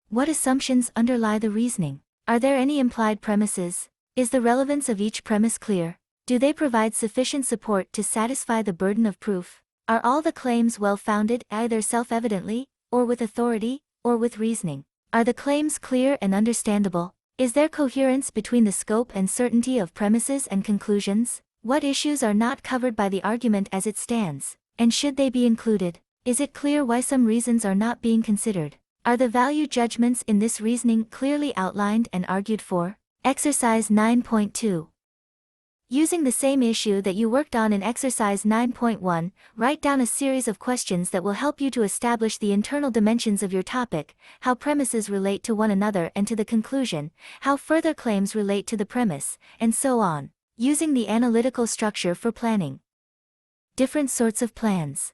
What assumptions underlie the reasoning? Are there any implied premises? Is the relevance of each premise clear? Do they provide sufficient support to satisfy the burden of proof? Are all the claims well-founded, either self-evidently, or with authority, or with reasoning? Are the claims clear and understandable? Is there coherence between the scope and certainty of premises and conclusions? What issues are not covered by the argument as it stands, and should they be included? Is it clear why some reasons are not being considered? Are the value judgments in this reasoning clearly outlined and argued for? Exercise 9.2. Using the same issue that you worked on in Exercise 9.1, write down a series of questions that will help you to establish the internal dimensions of your topic, how premises relate to one another and to the conclusion, how further claims relate to the premise, and so on. Using the analytical structure for planning. Different sorts of plans.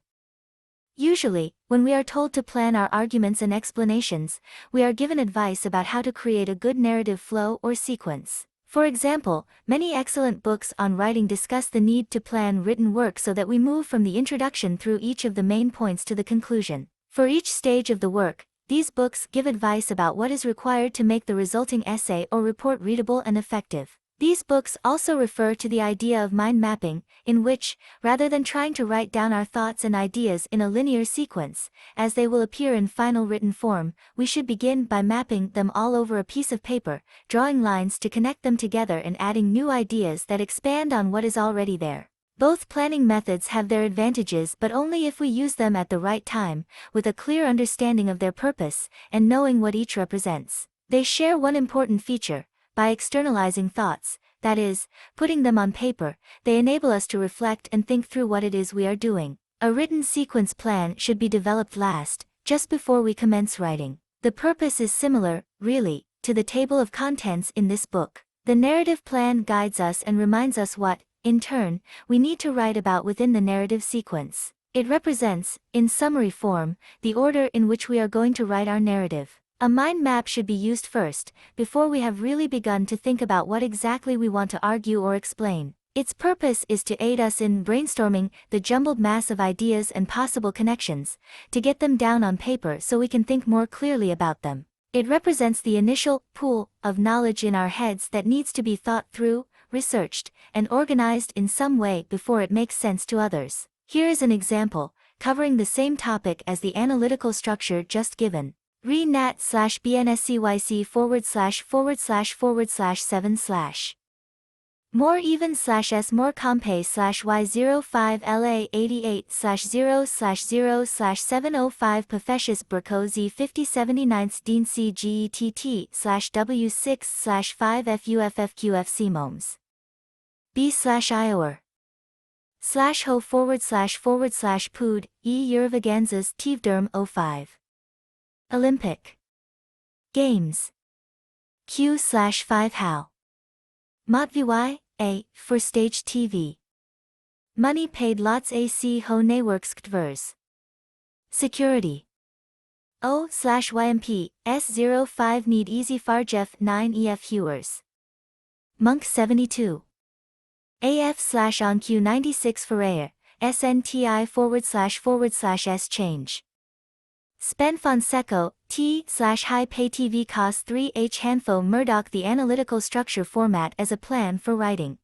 Usually, when we are told to plan our arguments and explanations, we are given advice about how to create a good narrative flow or sequence. For example, many excellent books on writing discuss the need to plan written work so that we move from the introduction through each of the main points to the conclusion. For each stage of the work, these books give advice about what is required to make the resulting essay or report readable and effective. These books also refer to the idea of mind mapping, in which, rather than trying to write down our thoughts and ideas in a linear sequence, as they will appear in final written form, we should begin by mapping them all over a piece of paper, drawing lines to connect them together and adding new ideas that expand on what is already there. Both planning methods have their advantages, but only if we use them at the right time, with a clear understanding of their purpose, and knowing what each represents. They share one important feature. By externalizing thoughts, that is, putting them on paper, they enable us to reflect and think through what it is we are doing. A written sequence plan should be developed last, just before we commence writing. The purpose is similar, really, to the table of contents in this book. The narrative plan guides us and reminds us what, in turn, we need to write about within the narrative sequence. It represents, in summary form, the order in which we are going to write our narrative. A mind map should be used first, before we have really begun to think about what exactly we want to argue or explain. Its purpose is to aid us in brainstorming the jumbled mass of ideas and possible connections, to get them down on paper so we can think more clearly about them. It represents the initial pool of knowledge in our heads that needs to be thought through, researched, and organized in some way before it makes sense to others. Here is an example, covering the same topic as the analytical structure just given. re-nat/bnscyc ////7/ more even /s more compe /y05 la 88/0/0/705 pefecius burco z 5079 dean c gett /w6/5 fuffqfc moms b/iower /ho//pood Yearvaganzas Tivderm 05 Olympic Games Q/5 How Motvy A for stage TV Money paid lots AC ho networks Security O/YMP S05 need easy farjef 9 EF hewers Monk 72 AF/on Q96 for SNTI//S change Spen Fonseco, T/High Pay TV Cos 3H Hanfo Murdoch. The analytical structure format as a plan for writing.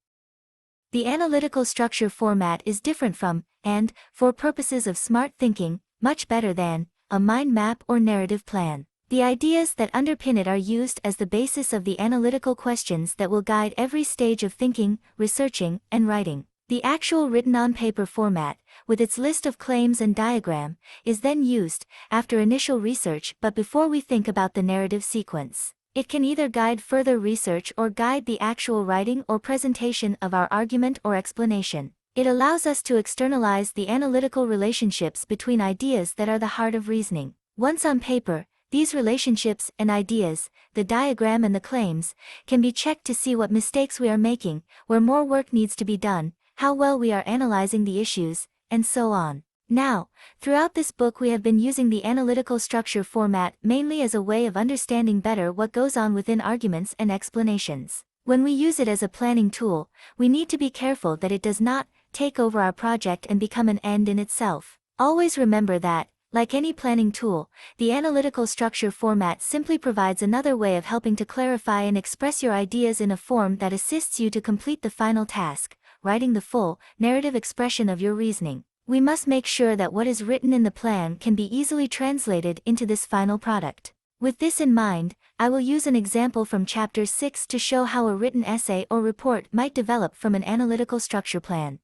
The analytical structure format is different from, and, for purposes of smart thinking, much better than, a mind map or narrative plan. The ideas that underpin it are used as the basis of the analytical questions that will guide every stage of thinking, researching, and writing. The actual written on paper format, with its list of claims and diagram, is then used, after initial research but before we think about the narrative sequence. It can either guide further research or guide the actual writing or presentation of our argument or explanation. It allows us to externalize the analytical relationships between ideas that are the heart of reasoning. Once on paper, these relationships and ideas, the diagram and the claims, can be checked to see what mistakes we are making, where more work needs to be done, how well we are analyzing the issues, and so on. Now, throughout this book we have been using the analytical structure format mainly as a way of understanding better what goes on within arguments and explanations. When we use it as a planning tool, we need to be careful that it does not take over our project and become an end in itself. Always remember that, like any planning tool, the analytical structure format simply provides another way of helping to clarify and express your ideas in a form that assists you to complete the final task, writing the full, narrative expression of your reasoning. We must make sure that what is written in the plan can be easily translated into this final product. With this in mind, I will use an example from Chapter 6 to show how a written essay or report might develop from an analytical structure plan.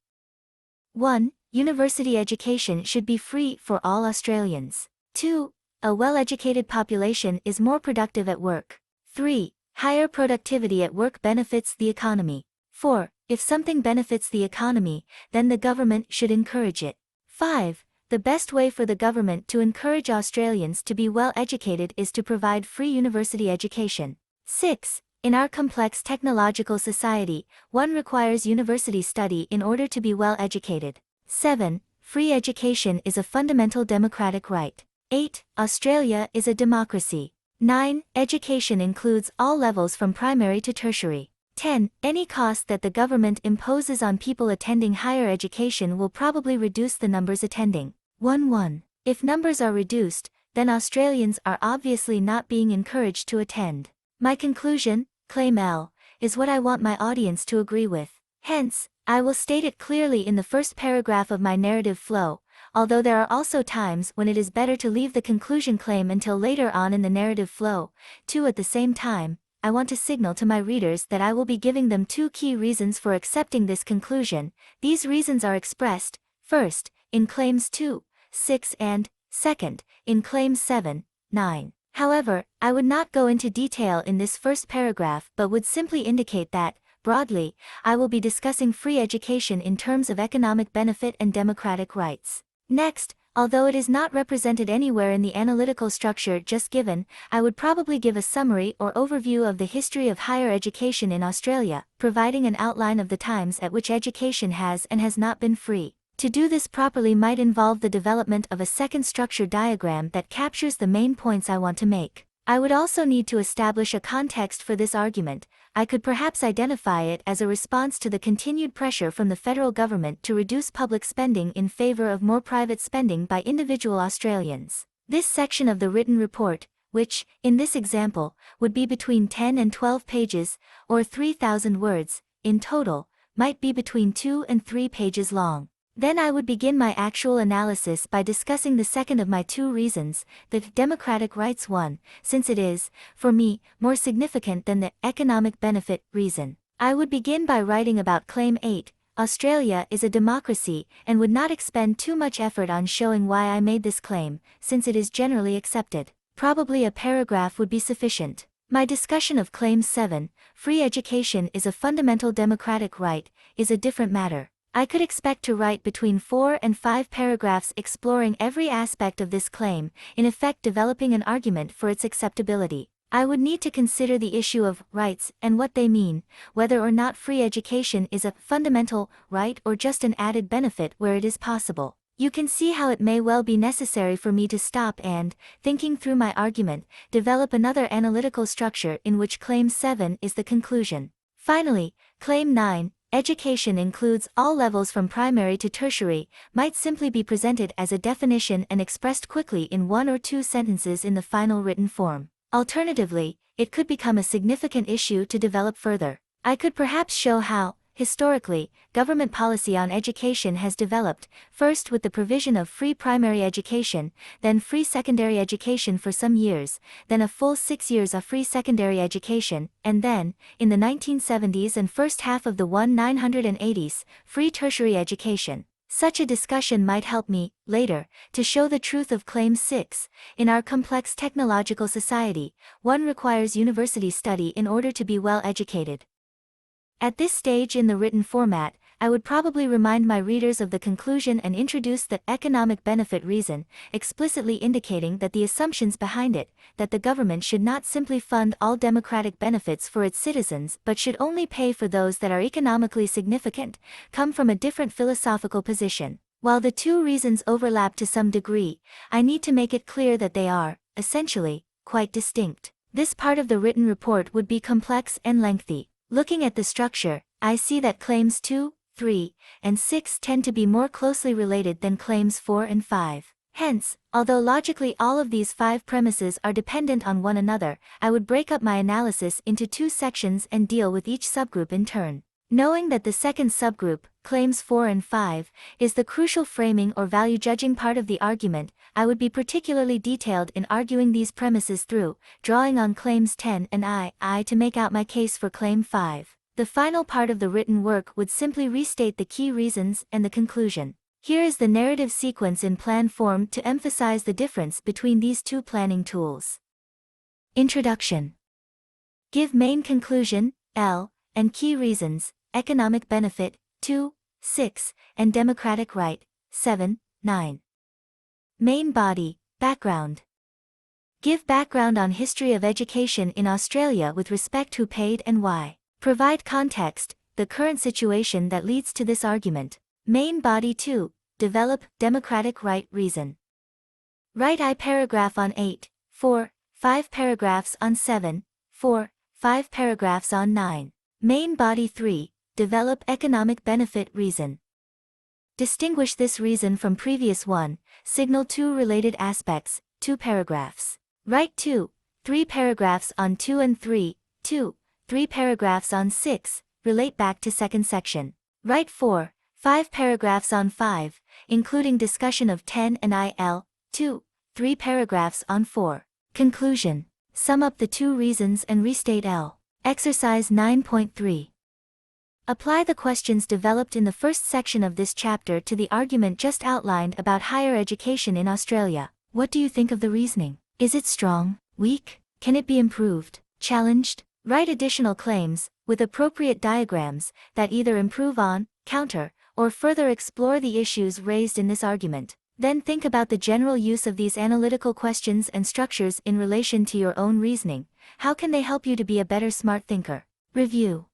1. University education should be free for all Australians. 2. A well-educated population is more productive at work. 3. Higher productivity at work benefits the economy. 4. If something benefits the economy, then the government should encourage it. 5. The best way for the government to encourage Australians to be well educated is to provide free university education. 6. In our complex technological society, one requires university study in order to be well educated. 7. Free education is a fundamental democratic right. 8. Australia is a democracy. 9. Education includes all levels from primary to tertiary. 10. Any cost that the government imposes on people attending higher education will probably reduce the numbers attending. 1. If numbers are reduced, then Australians are obviously not being encouraged to attend. My conclusion, Claim L, is what I want my audience to agree with. Hence, I will state it clearly in the first paragraph of my narrative flow, although there are also times when it is better to leave the conclusion claim until later on in the narrative flow. 2. At the same time, I want to signal to my readers that I will be giving them 2 key reasons for accepting this conclusion. These reasons are expressed, first, in claims 2, 6 and, second, in claims 7, 9. However, I would not go into detail in this first paragraph but would simply indicate that, broadly, I will be discussing free education in terms of economic benefit and democratic rights. Next, although it is not represented anywhere in the analytical structure just given, I would probably give a summary or overview of the history of higher education in Australia, providing an outline of the times at which education has and has not been free. To do this properly might involve the development of a second structure diagram that captures the main points I want to make. I would also need to establish a context for this argument. I could perhaps identify it as a response to the continued pressure from the federal government to reduce public spending in favor of more private spending by individual Australians. This section of the written report, which, in this example, would be between 10 and 12 pages, or 3,000 words, in total, might be between 2 and 3 pages long. Then I would begin my actual analysis by discussing the second of my 2 reasons, the democratic rights one, since it is, for me, more significant than the economic benefit reason. I would begin by writing about Claim 8, Australia is a democracy, and would not expend too much effort on showing why I made this claim, since it is generally accepted. Probably a paragraph would be sufficient. My discussion of Claim 7, free education is a fundamental democratic right, is a different matter. I could expect to write between 4 and 5 paragraphs exploring every aspect of this claim, in effect developing an argument for its acceptability. I would need to consider the issue of rights and what they mean, whether or not free education is a fundamental right or just an added benefit where it is possible. You can see how it may well be necessary for me to stop and, thinking through my argument, develop another analytical structure in which Claim 7 is the conclusion. Finally, Claim 9, education includes all levels from primary to tertiary, might simply be presented as a definition and expressed quickly in 1 or 2 sentences in the final written form. Alternatively, it could become a significant issue to develop further. I could perhaps show how, historically, government policy on education has developed, first with the provision of free primary education, then free secondary education for some years, then a full 6 years of free secondary education, and then, in the 1970s and first half of the 1980s, free tertiary education. Such a discussion might help me, later, to show the truth of Claim 6. In our complex technological society, one requires university study in order to be well educated. At this stage in the written format, I would probably remind my readers of the conclusion and introduce the economic benefit reason, explicitly indicating that the assumptions behind it, that the government should not simply fund all democratic benefits for its citizens but should only pay for those that are economically significant, come from a different philosophical position. While the two reasons overlap to some degree, I need to make it clear that they are, essentially, quite distinct. This part of the written report would be complex and lengthy. Looking at the structure, I see that claims 2, 3, and 6 tend to be more closely related than claims 4 and 5. Hence, although logically all of these 5 premises are dependent on one another, I would break up my analysis into 2 sections and deal with each subgroup in turn. Knowing that the second subgroup, claims 4 and 5, is the crucial framing or value judging part of the argument, I would be particularly detailed in arguing these premises through, drawing on claims 10 and I to make out my case for claim 5. The final part of the written work would simply restate the key reasons and the conclusion. Here is the narrative sequence in plan form to emphasize the difference between these two planning tools. Introduction. Give main conclusion, L, and key reasons, economic benefit, 2, 6, and democratic right, 7, 9. Main body, background. Give background on history of education in Australia with respect who paid and why. Provide context, the current situation that leads to this argument. Main body 2, develop democratic right reason. Write I paragraph on 8, 4, 5 paragraphs on 7, 4, 5 paragraphs on 9. Main body 3, develop economic benefit reason. Distinguish this reason from previous one, signal 2 related aspects, 2 paragraphs. Write 2, 3 paragraphs on 2 and 3, 2, 3 paragraphs on 6, relate back to second section. Write 4, 5 paragraphs on 5, including discussion of 10 and IL, 2, 3 paragraphs on 4. Conclusion. Sum up the 2 reasons and restate L. Exercise 9.3. Apply the questions developed in the first section of this chapter to the argument just outlined about higher education in Australia. What do you think of the reasoning? Is it strong, weak? Can it be improved, challenged? Write additional claims, with appropriate diagrams, that either improve on, counter, or further explore the issues raised in this argument. Then think about the general use of these analytical questions and structures in relation to your own reasoning. How can they help you to be a better smart thinker? Review.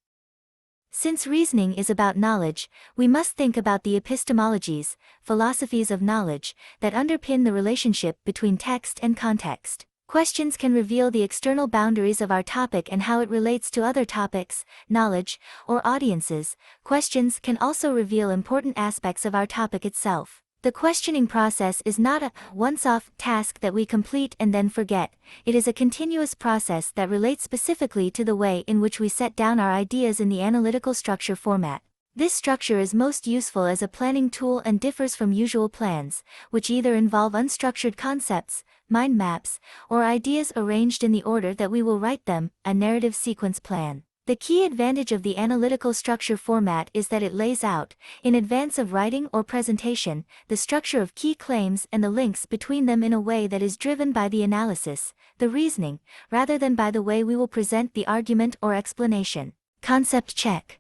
Since reasoning is about knowledge, we must think about the epistemologies, philosophies of knowledge, that underpin the relationship between text and context. Questions can reveal the external boundaries of our topic and how it relates to other topics, knowledge, or audiences. Questions can also reveal important aspects of our topic itself. The questioning process is not a once-off task that we complete and then forget. It is a continuous process that relates specifically to the way in which we set down our ideas in the analytical structure format. This structure is most useful as a planning tool and differs from usual plans, which either involve unstructured concepts, mind maps, or ideas arranged in the order that we will write them, a narrative sequence plan. The key advantage of the analytical structure format is that it lays out, in advance of writing or presentation, the structure of key claims and the links between them in a way that is driven by the analysis, the reasoning, rather than by the way we will present the argument or explanation. Concept check.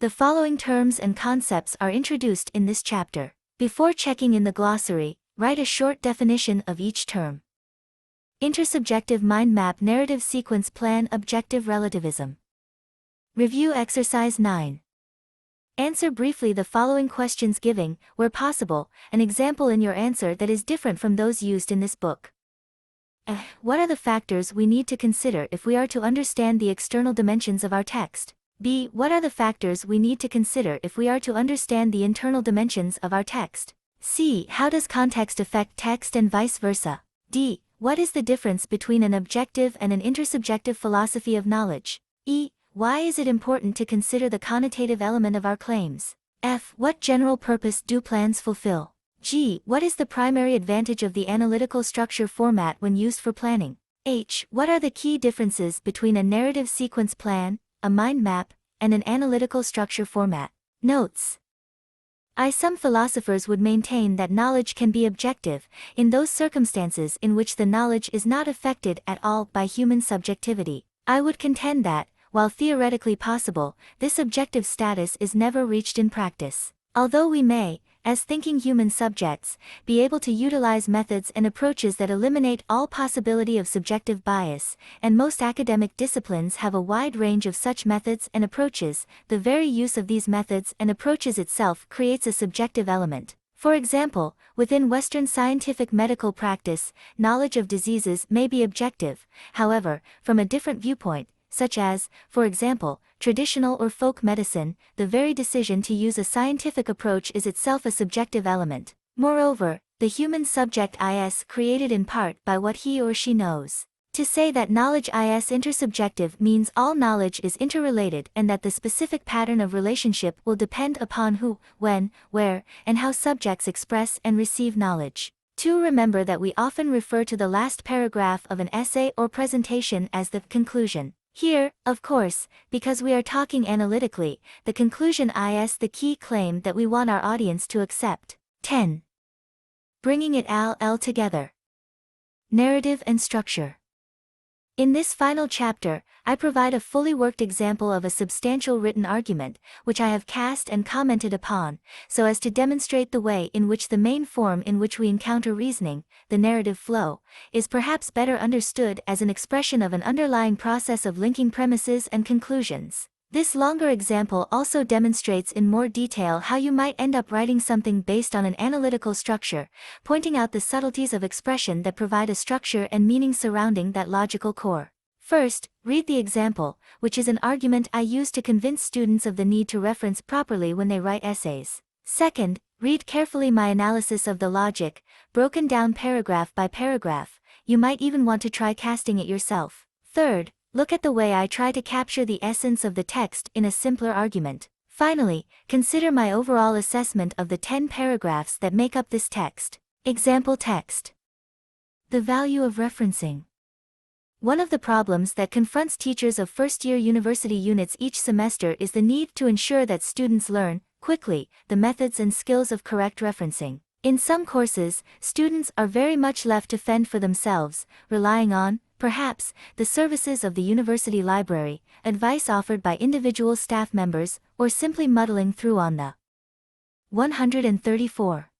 The following terms and concepts are introduced in this chapter. Before checking in the glossary, write a short definition of each term. Intersubjective mind map narrative sequence plan objective relativism. Review exercise 9. Answer briefly the following questions giving, where possible, an example in your answer that is different from those used in this book. What are the factors we need to consider if we are to understand the external dimensions of our text? B. What are the factors we need to consider if we are to understand the internal dimensions of our text? C. How does context affect text and vice versa? D. What is the difference between an objective and an intersubjective philosophy of knowledge? E. Why is it important to consider the connotative element of our claims? F. What general purpose do plans fulfill? G. What is the primary advantage of the analytical structure format when used for planning? H. What are the key differences between a narrative sequence plan, a mind map, and an analytical structure format? Notes. Some philosophers would maintain that knowledge can be objective, in those circumstances in which the knowledge is not affected at all by human subjectivity. I would contend that, while theoretically possible, this objective status is never reached in practice. Although we may, as thinking human subjects, be able to utilize methods and approaches that eliminate all possibility of subjective bias, and most academic disciplines have a wide range of such methods and approaches, the very use of these methods and approaches itself creates a subjective element. For example, within Western scientific medical practice, knowledge of diseases may be objective, however, from a different viewpoint, such as, for example, traditional or folk medicine, the very decision to use a scientific approach is itself a subjective element. Moreover, the human subject is created in part by what he or she knows. To say that knowledge is intersubjective means all knowledge is interrelated and that the specific pattern of relationship will depend upon who, when, where, and how subjects express and receive knowledge. 2. Remember that we often refer to the last paragraph of an essay or presentation as the conclusion. Here, of course, because we are talking analytically, the conclusion is the key claim that we want our audience to accept. 10. Bringing it all together. Narrative and structure. In this final chapter, I provide a fully worked example of a substantial written argument, which I have cast and commented upon, so as to demonstrate the way in which the main form in which we encounter reasoning, the narrative flow, is perhaps better understood as an expression of an underlying process of linking premises and conclusions. This longer example also demonstrates in more detail how you might end up writing something based on an analytical structure, pointing out the subtleties of expression that provide a structure and meaning surrounding that logical core. First, read the example, which is an argument I use to convince students of the need to reference properly when they write essays. Second, read carefully my analysis of the logic, broken down paragraph by paragraph. You might even want to try casting it yourself. Third, look at the way I try to capture the essence of the text in a simpler argument. Finally, consider my overall assessment of the 10 paragraphs that make up this text. Example text. The value of referencing. One of the problems that confronts teachers of first-year university units each semester is the need to ensure that students learn, quickly, the methods and skills of correct referencing. In some courses, students are very much left to fend for themselves, relying on, perhaps, the services of the university library, advice offered by individual staff members, or simply muddling through on the 134.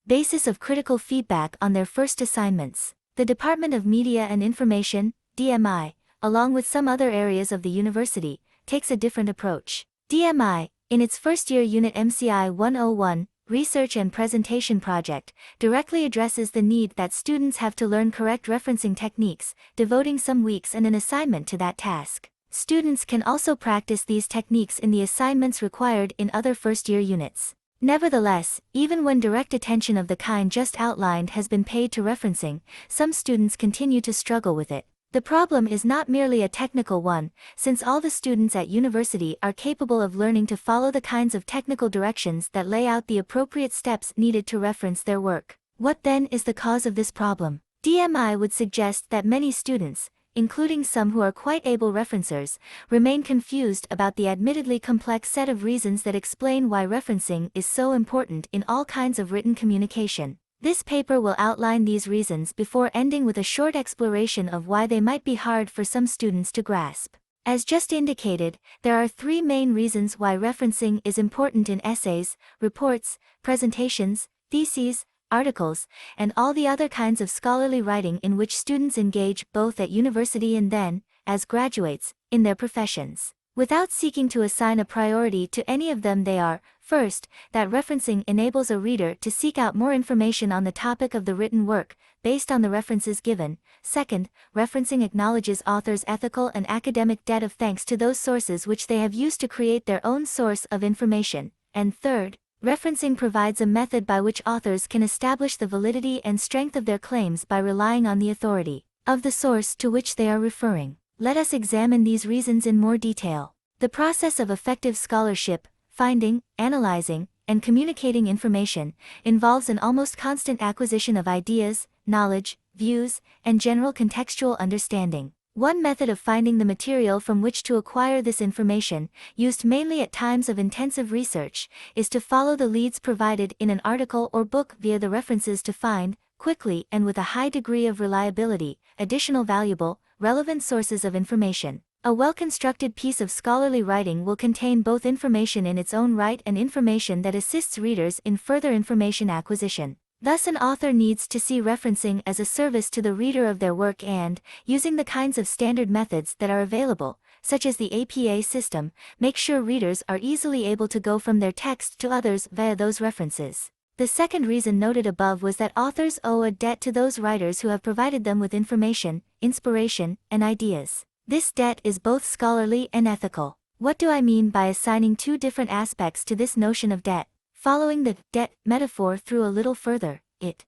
Basis of critical feedback on their first assignments. The Department of Media and Information, DMI, along with some other areas of the university, takes a different approach. DMI, in its first-year unit MCI 101, Research and Presentation Project, directly addresses the need that students have to learn correct referencing techniques, devoting some weeks and an assignment to that task. Students can also practice these techniques in the assignments required in other first-year units. Nevertheless, even when direct attention of the kind just outlined has been paid to referencing, some students continue to struggle with it. The problem is not merely a technical one, since all the students at university are capable of learning to follow the kinds of technical directions that lay out the appropriate steps needed to reference their work. What then is the cause of this problem? DMI would suggest that many students, including some who are quite able referencers, remain confused about the admittedly complex set of reasons that explain why referencing is so important in all kinds of written communication. This paper will outline these reasons before ending with a short exploration of why they might be hard for some students to grasp. As just indicated, there are 3 main reasons why referencing is important in essays, reports, presentations, theses, articles, and all the other kinds of scholarly writing in which students engage both at university and then, as graduates, in their professions. Without seeking to assign a priority to any of them, they are, first, that referencing enables a reader to seek out more information on the topic of the written work, based on the references given. Second, referencing acknowledges authors' ethical and academic debt of thanks to those sources which they have used to create their own source of information. And third, referencing provides a method by which authors can establish the validity and strength of their claims by relying on the authority of the source to which they are referring. Let us examine these reasons in more detail. The process of effective scholarship, finding, analyzing, and communicating information, involves an almost constant acquisition of ideas, knowledge, views, and general contextual understanding. One method of finding the material from which to acquire this information, used mainly at times of intensive research, is to follow the leads provided in an article or book via the references to find, quickly and with a high degree of reliability, additional valuable, relevant sources of information. A well-constructed piece of scholarly writing will contain both information in its own right and information that assists readers in further information acquisition. Thus, an author needs to see referencing as a service to the reader of their work and, using the kinds of standard methods that are available, such as the APA system, make sure readers are easily able to go from their text to others via those references. The second reason noted above was that authors owe a debt to those writers who have provided them with information, inspiration, and ideas. This debt is both scholarly and ethical. What do I mean by assigning two different aspects to this notion of debt? Following the debt metaphor through a little further, it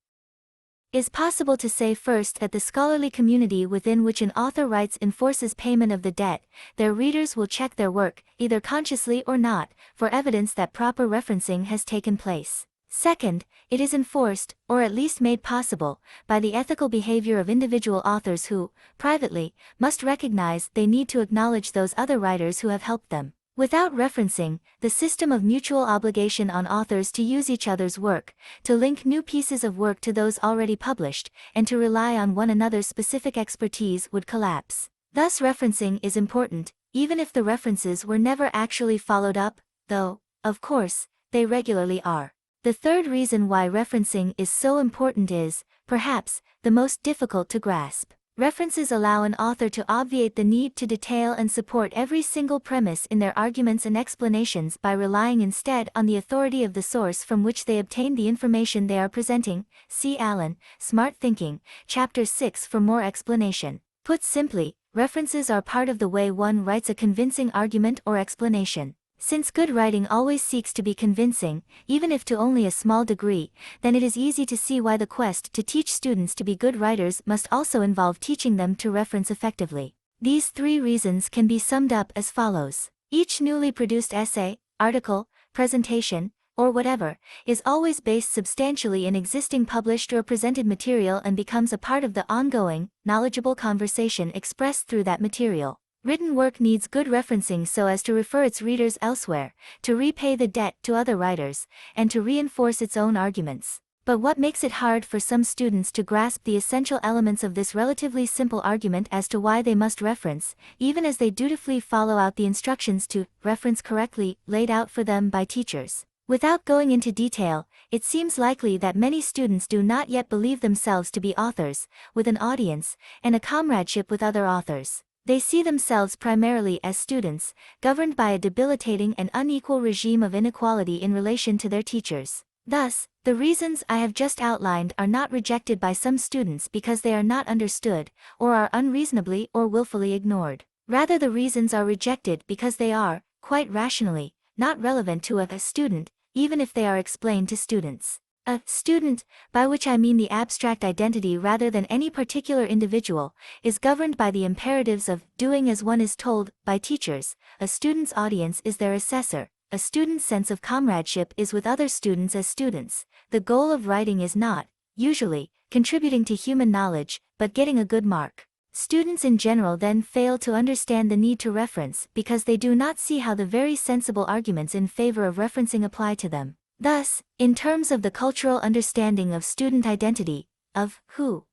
is possible to say first that the scholarly community within which an author writes enforces payment of the debt. Their readers will check their work, either consciously or not, for evidence that proper referencing has taken place. Second, it is enforced, or at least made possible, by the ethical behavior of individual authors who, privately, must recognize they need to acknowledge those other writers who have helped them. Without referencing, the system of mutual obligation on authors to use each other's work, to link new pieces of work to those already published, and to rely on one another's specific expertise would collapse. Thus, referencing is important, even if the references were never actually followed up, though, of course, they regularly are. The third reason why referencing is so important is, perhaps, the most difficult to grasp. References allow an author to obviate the need to detail and support every single premise in their arguments and explanations by relying instead on the authority of the source from which they obtained the information they are presenting. See Allan, Smart Thinking, Chapter 6 for more explanation. Put simply, references are part of the way one writes a convincing argument or explanation. Since good writing always seeks to be convincing, even if to only a small degree, then it is easy to see why the quest to teach students to be good writers must also involve teaching them to reference effectively. These three reasons can be summed up as follows. Each newly produced essay, article, presentation, or whatever, is always based substantially in existing published or presented material and becomes a part of the ongoing, knowledgeable conversation expressed through that material. Written work needs good referencing so as to refer its readers elsewhere, to repay the debt to other writers, and to reinforce its own arguments. But what makes it hard for some students to grasp the essential elements of this relatively simple argument as to why they must reference, even as they dutifully follow out the instructions to reference correctly laid out for them by teachers? Without going into detail, it seems likely that many students do not yet believe themselves to be authors, with an audience, and a comradeship with other authors. They see themselves primarily as students, governed by a debilitating and unequal regime of inequality in relation to their teachers. Thus, the reasons I have just outlined are not rejected by some students because they are not understood, or are unreasonably or willfully ignored. Rather, the reasons are rejected because they are, quite rationally, not relevant to a student, even if they are explained to students. A student, by which I mean the abstract identity rather than any particular individual, is governed by the imperatives of doing as one is told by teachers. A student's audience is their assessor. A student's sense of comradeship is with other students as students. The goal of writing is not, usually, contributing to human knowledge, but getting a good mark. Students in general then fail to understand the need to reference because they do not see how the very sensible arguments in favor of referencing apply to them. Thus, in terms of the cultural understanding of student identity, of who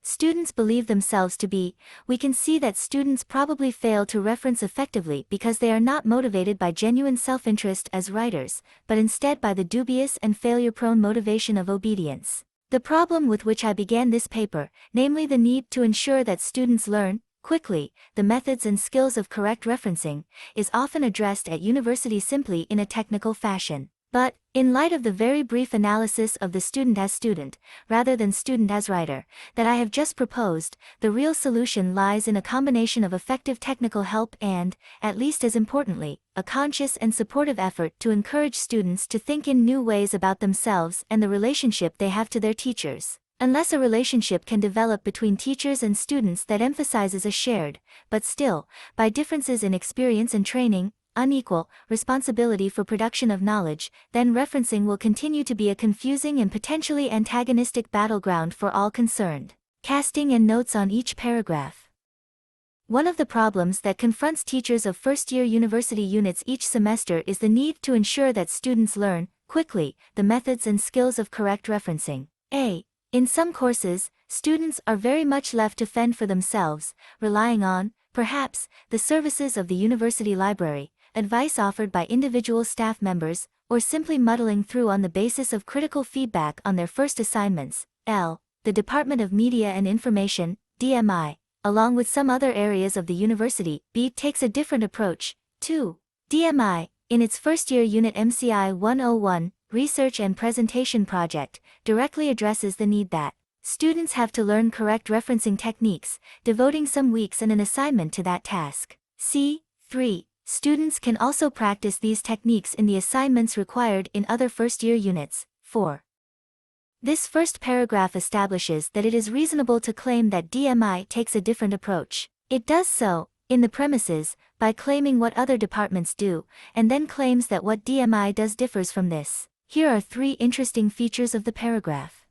students believe themselves to be, we can see that students probably fail to reference effectively because they are not motivated by genuine self-interest as writers, but instead by the dubious and failure-prone motivation of obedience. The problem with which I began this paper, namely the need to ensure that students learn, quickly, the methods and skills of correct referencing, is often addressed at university simply in a technical fashion. But, in light of the very brief analysis of the student as student, rather than student as writer, that I have just proposed, the real solution lies in a combination of effective technical help and, at least as importantly, a conscious and supportive effort to encourage students to think in new ways about themselves and the relationship they have to their teachers. Unless a relationship can develop between teachers and students that emphasizes a shared, but still, by differences in experience and training, unequal responsibility for production of knowledge, then referencing will continue to be a confusing and potentially antagonistic battleground for all concerned. Casting and notes on each paragraph. One of the problems that confronts teachers of first-year university units each semester is the need to ensure that students learn, quickly, the methods and skills of correct referencing. In some courses, students are very much left to fend for themselves, relying on, perhaps, the services of the university library, advice offered by individual staff members, or simply muddling through on the basis of critical feedback on their first assignments. The Department of Media and Information, DMI, along with some other areas of the university, takes a different approach. 2. DMI, in its first-year unit MCI 101, Research and Presentation Project, directly addresses the need that students have to learn correct referencing techniques, devoting some weeks and an assignment to that task. 3. Students can also practice these techniques in the assignments required in other first-year units. 4. This first paragraph establishes that it is reasonable to claim that DMI takes a different approach. It does so, in the premises, by claiming what other departments do, and then claims that what DMI does differs from this. Here are 3 interesting features of the paragraph.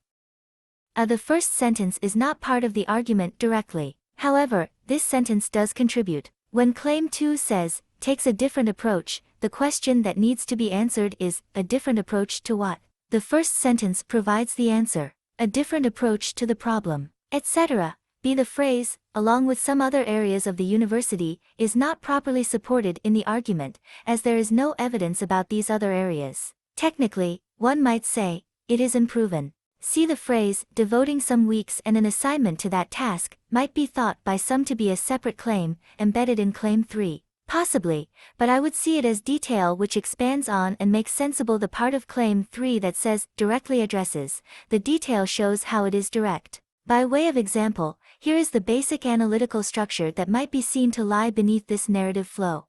The first sentence is not part of the argument directly. However, this sentence does contribute. When Claim 2 says, takes a different approach, the question that needs to be answered is, a different approach to what? The first sentence provides the answer. A different approach to the problem, etc. The phrase, along with some other areas of the university, is not properly supported in the argument, as there is no evidence about these other areas. Technically, one might say, it is unproven. The phrase, devoting some weeks and an assignment to that task, might be thought by some to be a separate claim, embedded in Claim 3. Possibly, but I would see it as detail which expands on and makes sensible the part of Claim 3 that says, directly addresses. The detail shows how it is direct. By way of example, here is the basic analytical structure that might be seen to lie beneath this narrative flow.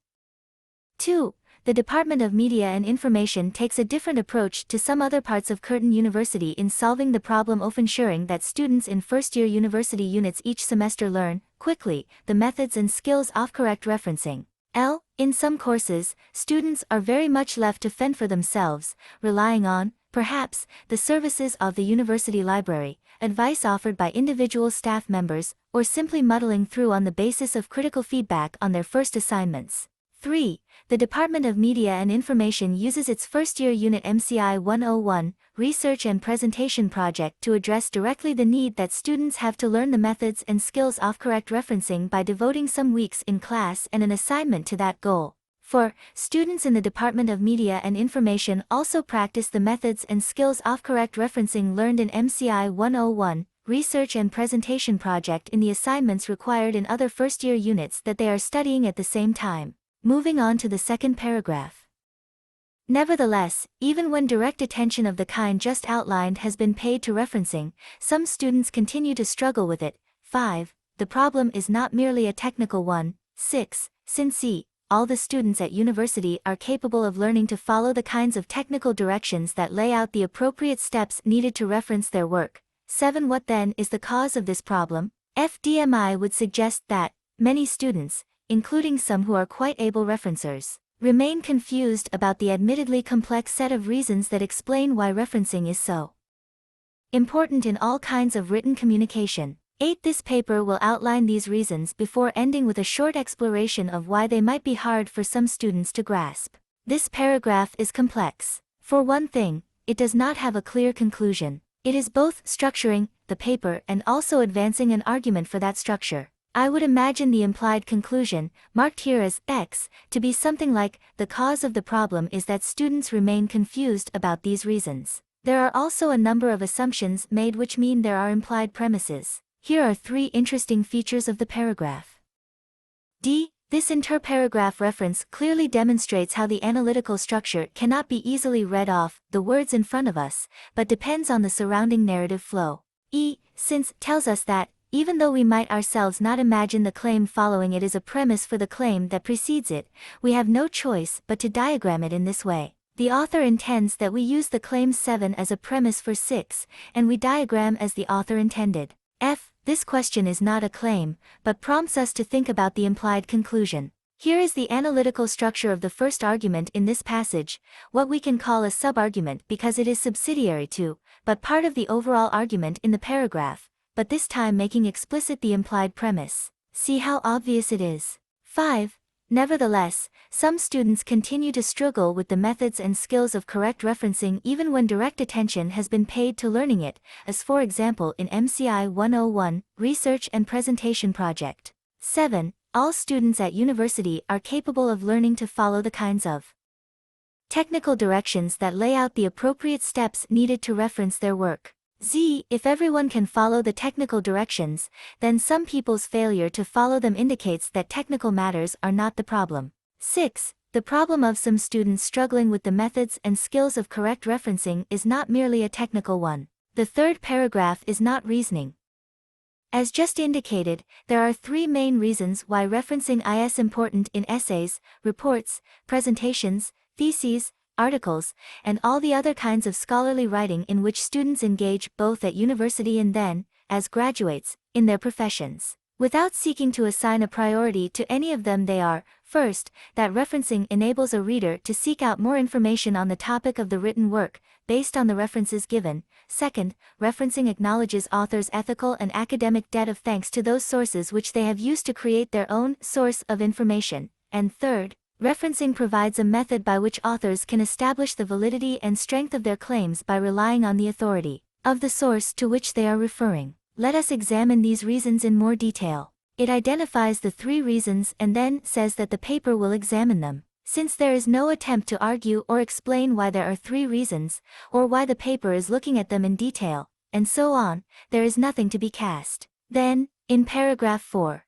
2. The Department of Media and Information takes a different approach to some other parts of Curtin University in solving the problem of ensuring that students in first-year university units each semester learn, quickly, the methods and skills of correct referencing. In some courses, students are very much left to fend for themselves, relying on, perhaps, the services of the university library, advice offered by individual staff members, or simply muddling through on the basis of critical feedback on their first assignments. 3. The Department of Media and Information uses its first-year unit MCI 101, Research and Presentation Project to address directly the need that students have to learn the methods and skills of correct referencing by devoting some weeks in class and an assignment to that goal. 4. Students in the Department of Media and Information also practice the methods and skills of correct referencing learned in MCI 101, Research and Presentation Project in the assignments required in other first-year units that they are studying at the same time. Moving on to the second paragraph. Nevertheless, even when direct attention of the kind just outlined has been paid to referencing, some students continue to struggle with it. 5. The problem is not merely a technical one. 6. Since all the students at university are capable of learning to follow the kinds of technical directions that lay out the appropriate steps needed to reference their work. 7. What then is the cause of this problem? FDMI would suggest that many students, including some who are quite able referencers, remain confused about the admittedly complex set of reasons that explain why referencing is so important in all kinds of written communication. 8. This paper will outline these reasons before ending with a short exploration of why they might be hard for some students to grasp. This paragraph is complex. For one thing, it does not have a clear conclusion. It is both structuring the paper and also advancing an argument for that structure. I would imagine the implied conclusion, marked here as X, to be something like, the cause of the problem is that students remain confused about these reasons. There are also a number of assumptions made which mean there are implied premises. Here are 3 interesting features of the paragraph. This interparagraph reference clearly demonstrates how the analytical structure cannot be easily read off the words in front of us, but depends on the surrounding narrative flow. Since tells us that, even though we might ourselves not imagine the claim following it is a premise for the claim that precedes it, we have no choice but to diagram it in this way. The author intends that we use the claim 7 as a premise for 6, and we diagram as the author intended. This question is not a claim, but prompts us to think about the implied conclusion. Here is the analytical structure of the first argument in this passage, what we can call a sub-argument because it is subsidiary to, but part of the overall argument in the paragraph, but this time making explicit the implied premise. See how obvious it is. 5. Nevertheless, some students continue to struggle with the methods and skills of correct referencing even when direct attention has been paid to learning it, as for example in MCI 101, Research and Presentation Project. 7. All students at university are capable of learning to follow the kinds of technical directions that lay out the appropriate steps needed to reference their work. If everyone can follow the technical directions, then some people's failure to follow them indicates that technical matters are not the problem. 6. The problem of some students struggling with the methods and skills of correct referencing is not merely a technical one. The third paragraph is not reasoning. As just indicated, there are three main reasons why referencing is important in essays, reports, presentations, theses, articles, and all the other kinds of scholarly writing in which students engage both at university and then, as graduates, in their professions. Without seeking to assign a priority to any of them, they are, first, that referencing enables a reader to seek out more information on the topic of the written work, based on the references given. Second, referencing acknowledges authors' ethical and academic debt of thanks to those sources which they have used to create their own source of information. And third, referencing provides a method by which authors can establish the validity and strength of their claims by relying on the authority of the source to which they are referring. Let us examine these reasons in more detail. It identifies the three reasons and then says that the paper will examine them. Since there is no attempt to argue or explain why there are three reasons, or why the paper is looking at them in detail, and so on, there is nothing to be cast. Then, in paragraph 4,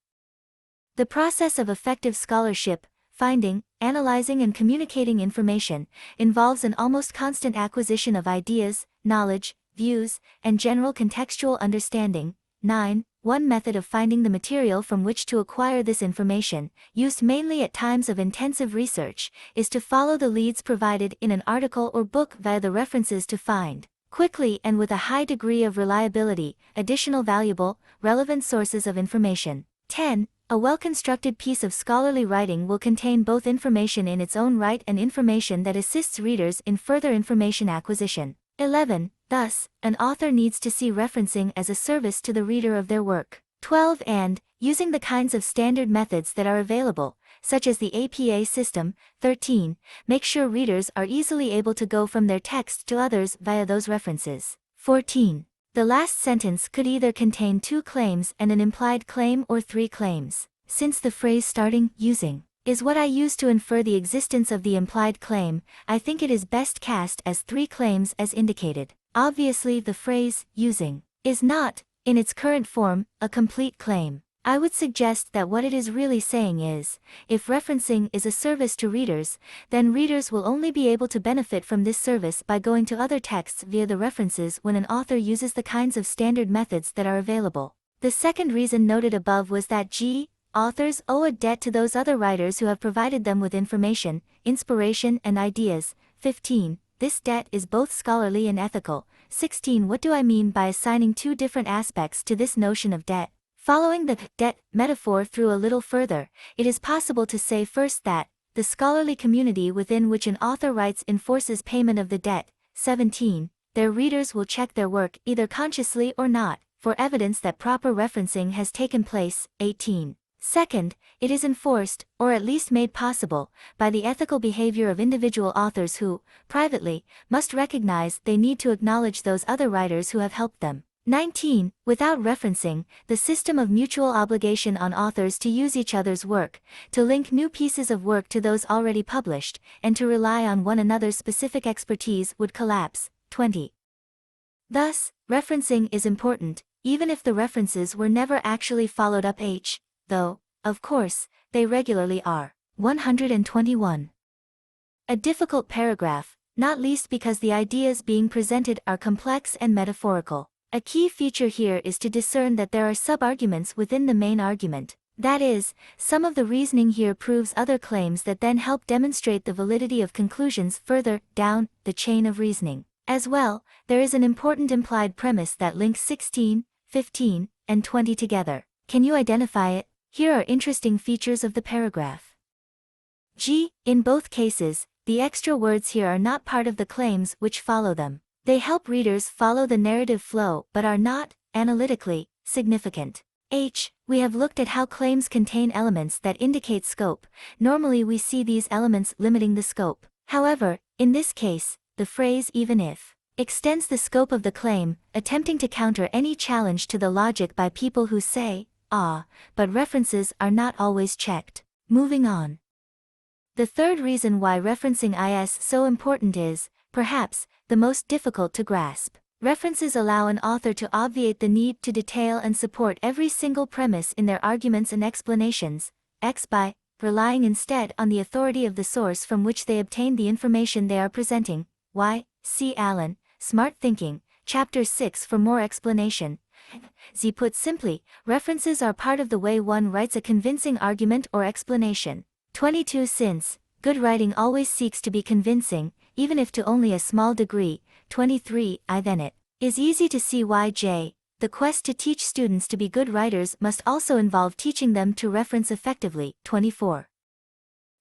the process of effective scholarship, finding, analyzing and communicating information, involves an almost constant acquisition of ideas, knowledge, views, and general contextual understanding. 9. One method of finding the material from which to acquire this information, used mainly at times of intensive research, is to follow the leads provided in an article or book via the references to find, quickly and with a high degree of reliability, additional valuable, relevant sources of information. 10. A well-constructed piece of scholarly writing will contain both information in its own right and information that assists readers in further information acquisition. 11. Thus, an author needs to see referencing as a service to the reader of their work. 12. And, using the kinds of standard methods that are available, such as the APA system. 13. Make sure readers are easily able to go from their text to others via those references. 14. The last sentence could either contain two claims and an implied claim or three claims. Since the phrase starting, using, is what I use to infer the existence of the implied claim, I think it is best cast as three claims as indicated. Obviously the phrase, using, is not, in its current form, a complete claim. I would suggest that what it is really saying is, if referencing is a service to readers, then readers will only be able to benefit from this service by going to other texts via the references when an author uses the kinds of standard methods that are available. The second reason noted above was that authors owe a debt to those other writers who have provided them with information, inspiration and ideas. 15. This debt is both scholarly and ethical. 16. What do I mean by assigning two different aspects to this notion of debt? Following the debt metaphor through a little further, it is possible to say first that the scholarly community within which an author writes enforces payment of the debt. 17. Their readers will check their work either consciously or not, for evidence that proper referencing has taken place. 18. Second, it is enforced, or at least made possible, by the ethical behavior of individual authors who, privately, must recognize they need to acknowledge those other writers who have helped them. 19. Without referencing, the system of mutual obligation on authors to use each other's work, to link new pieces of work to those already published, and to rely on one another's specific expertise would collapse. 20. Thus, referencing is important, even if the references were never actually followed up, though, of course, they regularly are. 121. A difficult paragraph, not least because the ideas being presented are complex and metaphorical. A key feature here is to discern that there are sub-arguments within the main argument. That is, some of the reasoning here proves other claims that then help demonstrate the validity of conclusions further down the chain of reasoning. As well, there is an important implied premise that links 16, 15, and 20 together. Can you identify it? Here are interesting features of the paragraph. In both cases, the extra words here are not part of the claims which follow them. They help readers follow the narrative flow but are not, analytically, significant. We have looked at how claims contain elements that indicate scope. Normally we see these elements limiting the scope. However, in this case, the phrase even if extends the scope of the claim, attempting to counter any challenge to the logic by people who say, but references are not always checked. Moving on. The third reason why referencing is so important is, perhaps, the most difficult to grasp. References allow an author to obviate the need to detail and support every single premise in their arguments and explanations, by relying instead on the authority of the source from which they obtained the information they are presenting. See Allan, Smart Thinking, Chapter 6 for more explanation. Put simply, references are part of the way one writes a convincing argument or explanation. 22 Since good writing always seeks to be convincing, even if to only a small degree. 23 Then it is easy to see why the quest to teach students to be good writers must also involve teaching them to reference effectively. 24.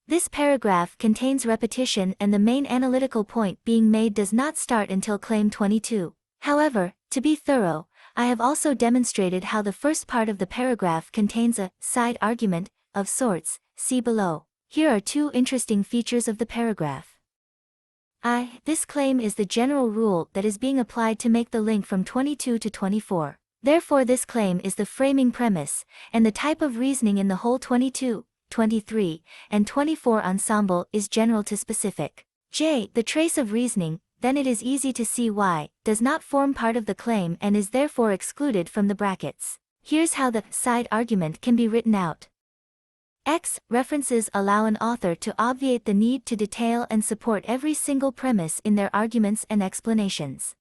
This paragraph contains repetition and the main analytical point being made does not start until claim 22. However, to be thorough, I have also demonstrated how the first part of the paragraph contains a side argument of sorts. See below. Here are two interesting features of the paragraph. This claim is the general rule that is being applied to make the link from 22 to 24. Therefore this claim is the framing premise, and the type of reasoning in the whole 22, 23, and 24 ensemble is general to specific. The trace of reasoning, then it is easy to see why, does not form part of the claim and is therefore excluded from the brackets. Here's how the side argument can be written out. References allow an author to obviate the need to detail and support every single premise in their arguments and explanations.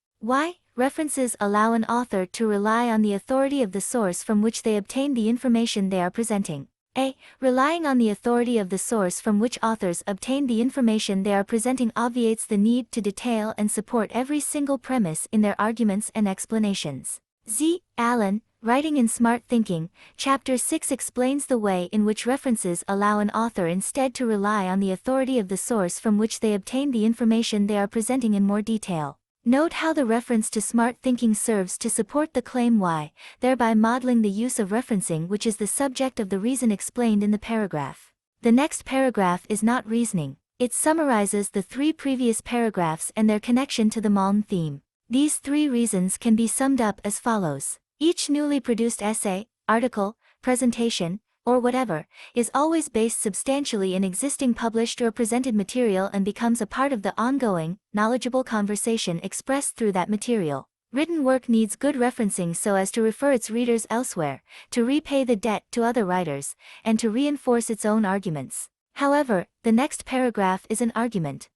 References allow an author to rely on the authority of the source from which they obtain the information they are presenting. Relying on the authority of the source from which authors obtain the information they are presenting obviates the need to detail and support every single premise in their arguments and explanations. Allan, Writing in Smart Thinking, Chapter 6 explains the way in which references allow an author instead to rely on the authority of the source from which they obtain the information they are presenting in more detail. Note how the reference to smart thinking serves to support the claim why, thereby modeling the use of referencing, which is the subject of the reason explained in the paragraph. The next paragraph is not reasoning. It summarizes the three previous paragraphs and their connection to the Malm theme. These three reasons can be summed up as follows. Each newly produced essay, article, presentation, or whatever, is always based substantially in existing published or presented material and becomes a part of the ongoing, knowledgeable conversation expressed through that material. Written work needs good referencing so as to refer its readers elsewhere, to repay the debt to other writers, and to reinforce its own arguments. However, the next paragraph is an argument.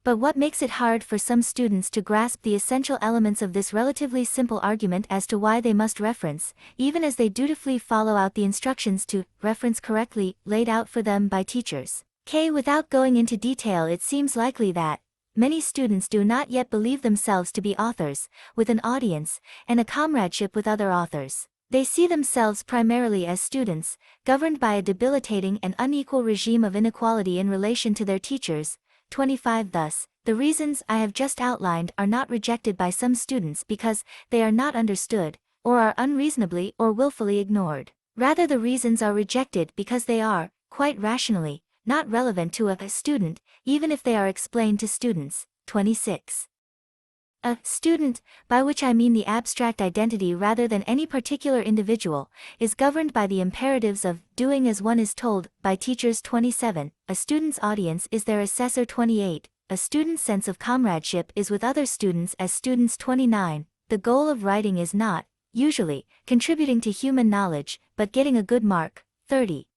But what makes it hard for some students to grasp the essential elements of this relatively simple argument as to why they must reference, even as they dutifully follow out the instructions to reference correctly laid out for them by teachers? Without going into detail, it seems likely that many students do not yet believe themselves to be authors, with an audience, and a comradeship with other authors. They see themselves primarily as students, governed by a debilitating and unequal regime of inequality in relation to their teachers. 25 Thus, the reasons I have just outlined are not rejected by some students because they are not understood, or are unreasonably or willfully ignored. Rather, the reasons are rejected because they are, quite rationally, not relevant to a student, even if they are explained to students. 26. A student, by which I mean the abstract identity rather than any particular individual, is governed by the imperatives of doing as one is told by teachers. 27. A student's audience is their assessor. 28. A student's sense of comradeship is with other students as students. 29. The goal of writing is not, usually, contributing to human knowledge, but getting a good mark. 30.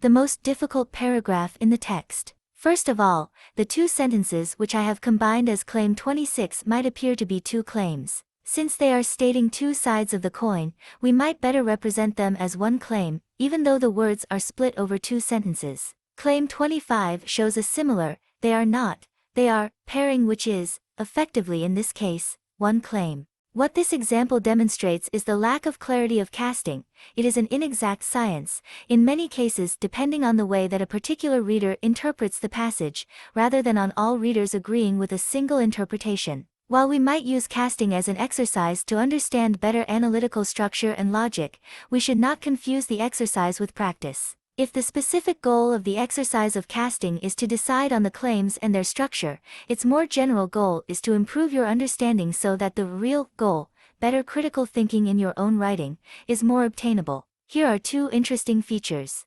The most difficult paragraph in the text. First of all, the two sentences which I have combined as claim 26 might appear to be two claims. Since they are stating two sides of the coin, we might better represent them as one claim, even though the words are split over two sentences. Claim 25 shows a similar, they are not, they are, pairing which is, effectively in this case, one claim. What this example demonstrates is the lack of clarity of casting. It is an inexact science, in many cases depending on the way that a particular reader interprets the passage, rather than on all readers agreeing with a single interpretation. While we might use casting as an exercise to understand better analytical structure and logic, we should not confuse the exercise with practice. If the specific goal of the exercise of casting is to decide on the claims and their structure, its more general goal is to improve your understanding so that the real goal, better critical thinking in your own writing, is more obtainable. Here are two interesting features.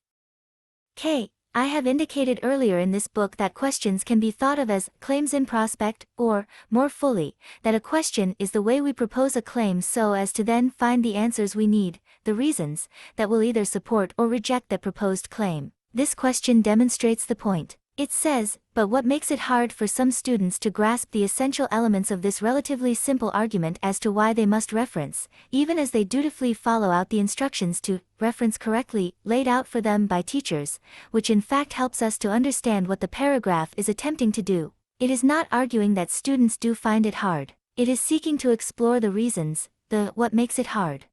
I have indicated earlier in this book that questions can be thought of as claims in prospect, or, more fully, that a question is the way we propose a claim so as to then find the answers we need, the reasons, that will either support or reject that proposed claim. This question demonstrates the point. It says, but what makes it hard for some students to grasp the essential elements of this relatively simple argument as to why they must reference, even as they dutifully follow out the instructions to reference correctly laid out for them by teachers, which in fact helps us to understand what the paragraph is attempting to do. It is not arguing that students do find it hard. It is seeking to explore the reasons, what makes it hard.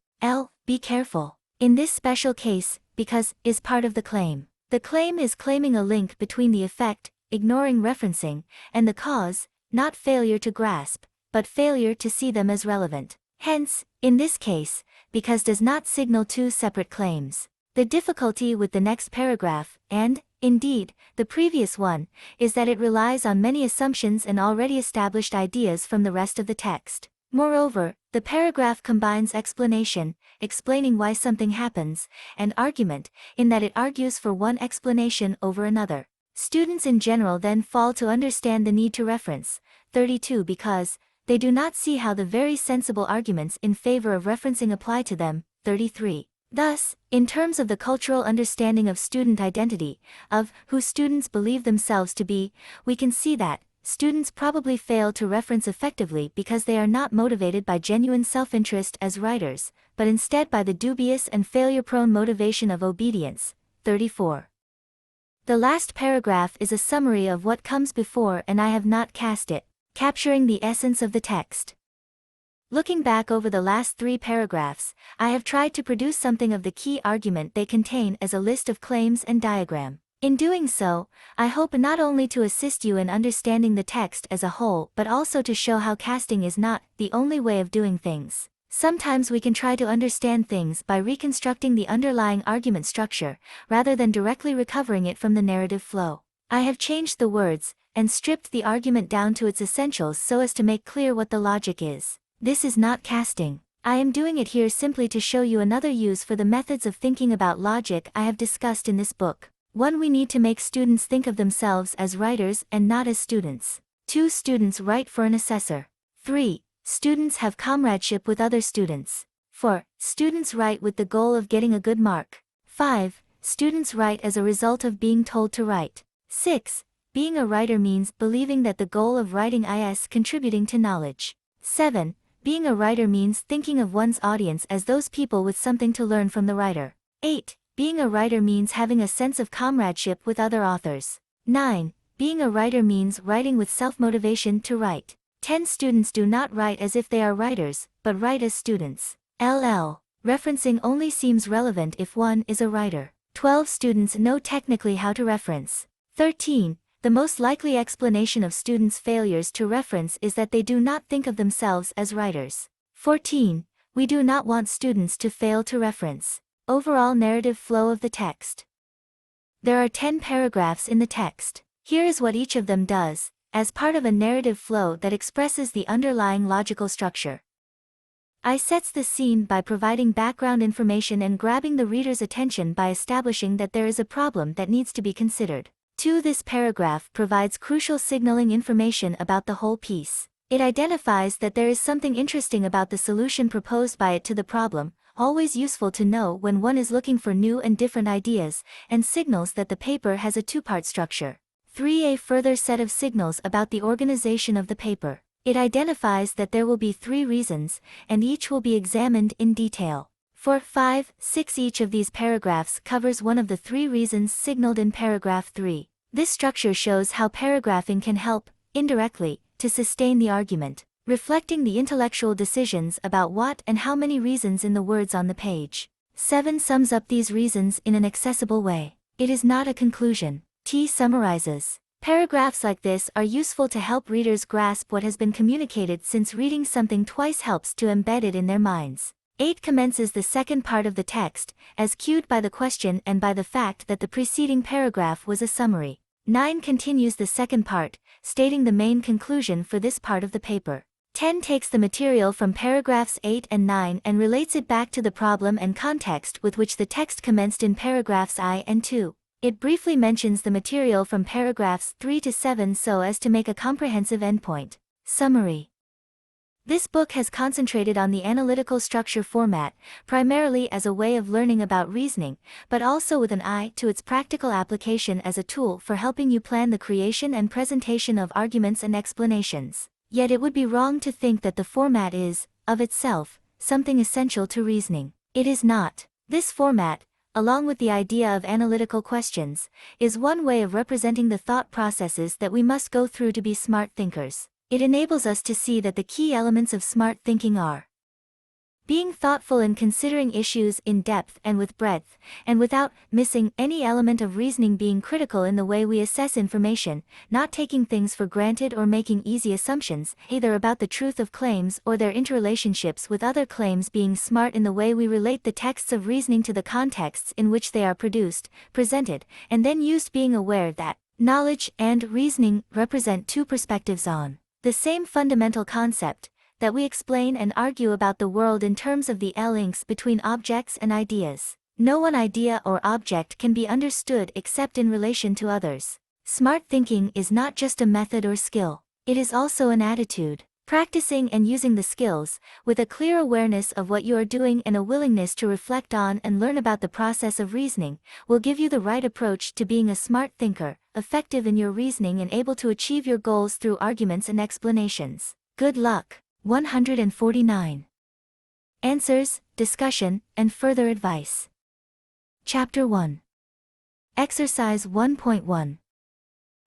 Be careful. In this special case, because is part of the claim. The claim is claiming a link between the effect, ignoring referencing, and the cause, not failure to grasp, but failure to see them as relevant. Hence, in this case, because does not signal two separate claims. The difficulty with the next paragraph, and, indeed, the previous one, is that it relies on many assumptions and already established ideas from the rest of the text. Moreover, the paragraph combines explanation, explaining why something happens, and argument, in that it argues for one explanation over another. Students in general then fall to understand the need to reference, 32 because, they do not see how the very sensible arguments in favor of referencing apply to them, 33. Thus, in terms of the cultural understanding of student identity, of who students believe themselves to be, we can see that, students probably fail to reference effectively because they are not motivated by genuine self-interest as writers, but instead by the dubious and failure-prone motivation of obedience. 34. The last paragraph is a summary of what comes before and I have not cast it, capturing the essence of the text. Looking back over the last 3 paragraphs, I have tried to produce something of the key argument they contain as a list of claims and diagram. In doing so, I hope not only to assist you in understanding the text as a whole but also to show how casting is not the only way of doing things. Sometimes we can try to understand things by reconstructing the underlying argument structure, rather than directly recovering it from the narrative flow. I have changed the words, and stripped the argument down to its essentials so as to make clear what the logic is. This is not casting. I am doing it here simply to show you another use for the methods of thinking about logic I have discussed in this book. 1. We need to make students think of themselves as writers and not as students. 2. Students write for an assessor. 3. Students have comradeship with other students. 4. Students write with the goal of getting a good mark. 5. Students write as a result of being told to write. 6. Being a writer means believing that the goal of writing is contributing to knowledge. 7. Being a writer means thinking of one's audience as those people with something to learn from the writer. 8. Being a writer means having a sense of comradeship with other authors. 9. Being a writer means writing with self-motivation to write. 10. Students do not write as if they are writers, but write as students. Referencing only seems relevant if one is a writer. 12. Students know technically how to reference. 13. The most likely explanation of students' failures to reference is that they do not think of themselves as writers. 14. We do not want students to fail to reference. Overall narrative flow of the text. There are 10 paragraphs in the text. Here is what each of them does, as part of a narrative flow that expresses the underlying logical structure. I sets the scene by providing background information and grabbing the reader's attention by establishing that there is a problem that needs to be considered. 2. This paragraph provides crucial signaling information about the whole piece. It identifies that there is something interesting about the solution proposed by it to the problem, always useful to know when one is looking for new and different ideas, and signals that the paper has a 2-part structure. 3. A further set of signals about the organization of the paper. It identifies that there will be 3 reasons, and each will be examined in detail. 4, 5, 6. Each of these paragraphs covers one of the 3 reasons signaled in paragraph 3. This structure shows how paragraphing can help, indirectly, to sustain the argument, reflecting the intellectual decisions about what and how many reasons in the words on the page. 7. Sums up these reasons in an accessible way. It is not a conclusion. T summarizes. Paragraphs like this are useful to help readers grasp what has been communicated, since reading something twice helps to embed it in their minds. 8 commences the second part of the text, as cued by the question and by the fact that the preceding paragraph was a summary. 9 continues the second part, stating the main conclusion for this part of the paper. 10 takes the material from paragraphs 8 and 9 and relates it back to the problem and context with which the text commenced in paragraphs I and 2. It briefly mentions the material from paragraphs 3 to 7 so as to make a comprehensive endpoint. Summary. This book has concentrated on the analytical structure format, primarily as a way of learning about reasoning, but also with an eye to its practical application as a tool for helping you plan the creation and presentation of arguments and explanations. Yet it would be wrong to think that the format is, of itself, something essential to reasoning. It is not. This format, along with the idea of analytical questions, is one way of representing the thought processes that we must go through to be smart thinkers. It enables us to see that the key elements of smart thinking are being thoughtful in considering issues in depth and with breadth, and without missing any element of reasoning, being critical in the way we assess information, not taking things for granted or making easy assumptions, either about the truth of claims or their interrelationships with other claims, being smart in the way we relate the texts of reasoning to the contexts in which they are produced, presented, and then used, being aware that knowledge and reasoning represent two perspectives on the same fundamental concept, that we explain and argue about the world in terms of the links between objects and ideas. No one idea or object can be understood except in relation to others. Smart thinking is not just a method or skill, it is also an attitude. Practicing and using the skills, with a clear awareness of what you are doing and a willingness to reflect on and learn about the process of reasoning, will give you the right approach to being a smart thinker, effective in your reasoning and able to achieve your goals through arguments and explanations. Good luck. 149. Answers, discussion, and further advice. Chapter 1. Exercise 1.1.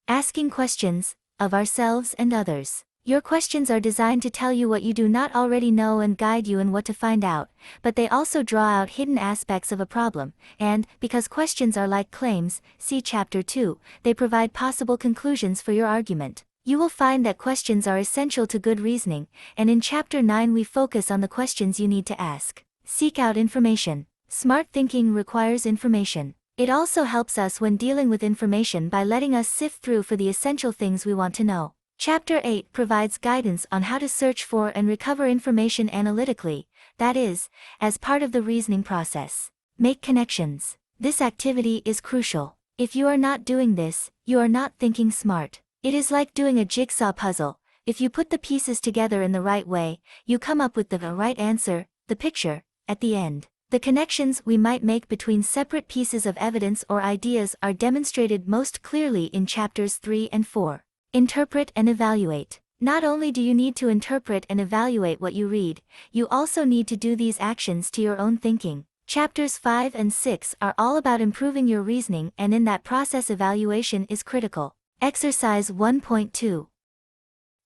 Asking questions, of ourselves and others. Your questions are designed to tell you what you do not already know and guide you in what to find out, but they also draw out hidden aspects of a problem, and, because questions are like claims, see Chapter 2, they provide possible conclusions for your argument. You will find that questions are essential to good reasoning, and in Chapter 9 we focus on the questions you need to ask. Seek out information. Smart thinking requires information. It also helps us when dealing with information by letting us sift through for the essential things we want to know. Chapter 8 provides guidance on how to search for and recover information analytically, that is, as part of the reasoning process. Make connections. This activity is crucial. If you are not doing this, you are not thinking smart. It is like doing a jigsaw puzzle. If you put the pieces together in the right way, you come up with the right answer, the picture, at the end. The connections we might make between separate pieces of evidence or ideas are demonstrated most clearly in Chapters 3 and 4. Interpret and evaluate. Not only do you need to interpret and evaluate what you read, you also need to do these actions to your own thinking. Chapters 5 and 6 are all about improving your reasoning, and in that process evaluation is critical. Exercise 1.2.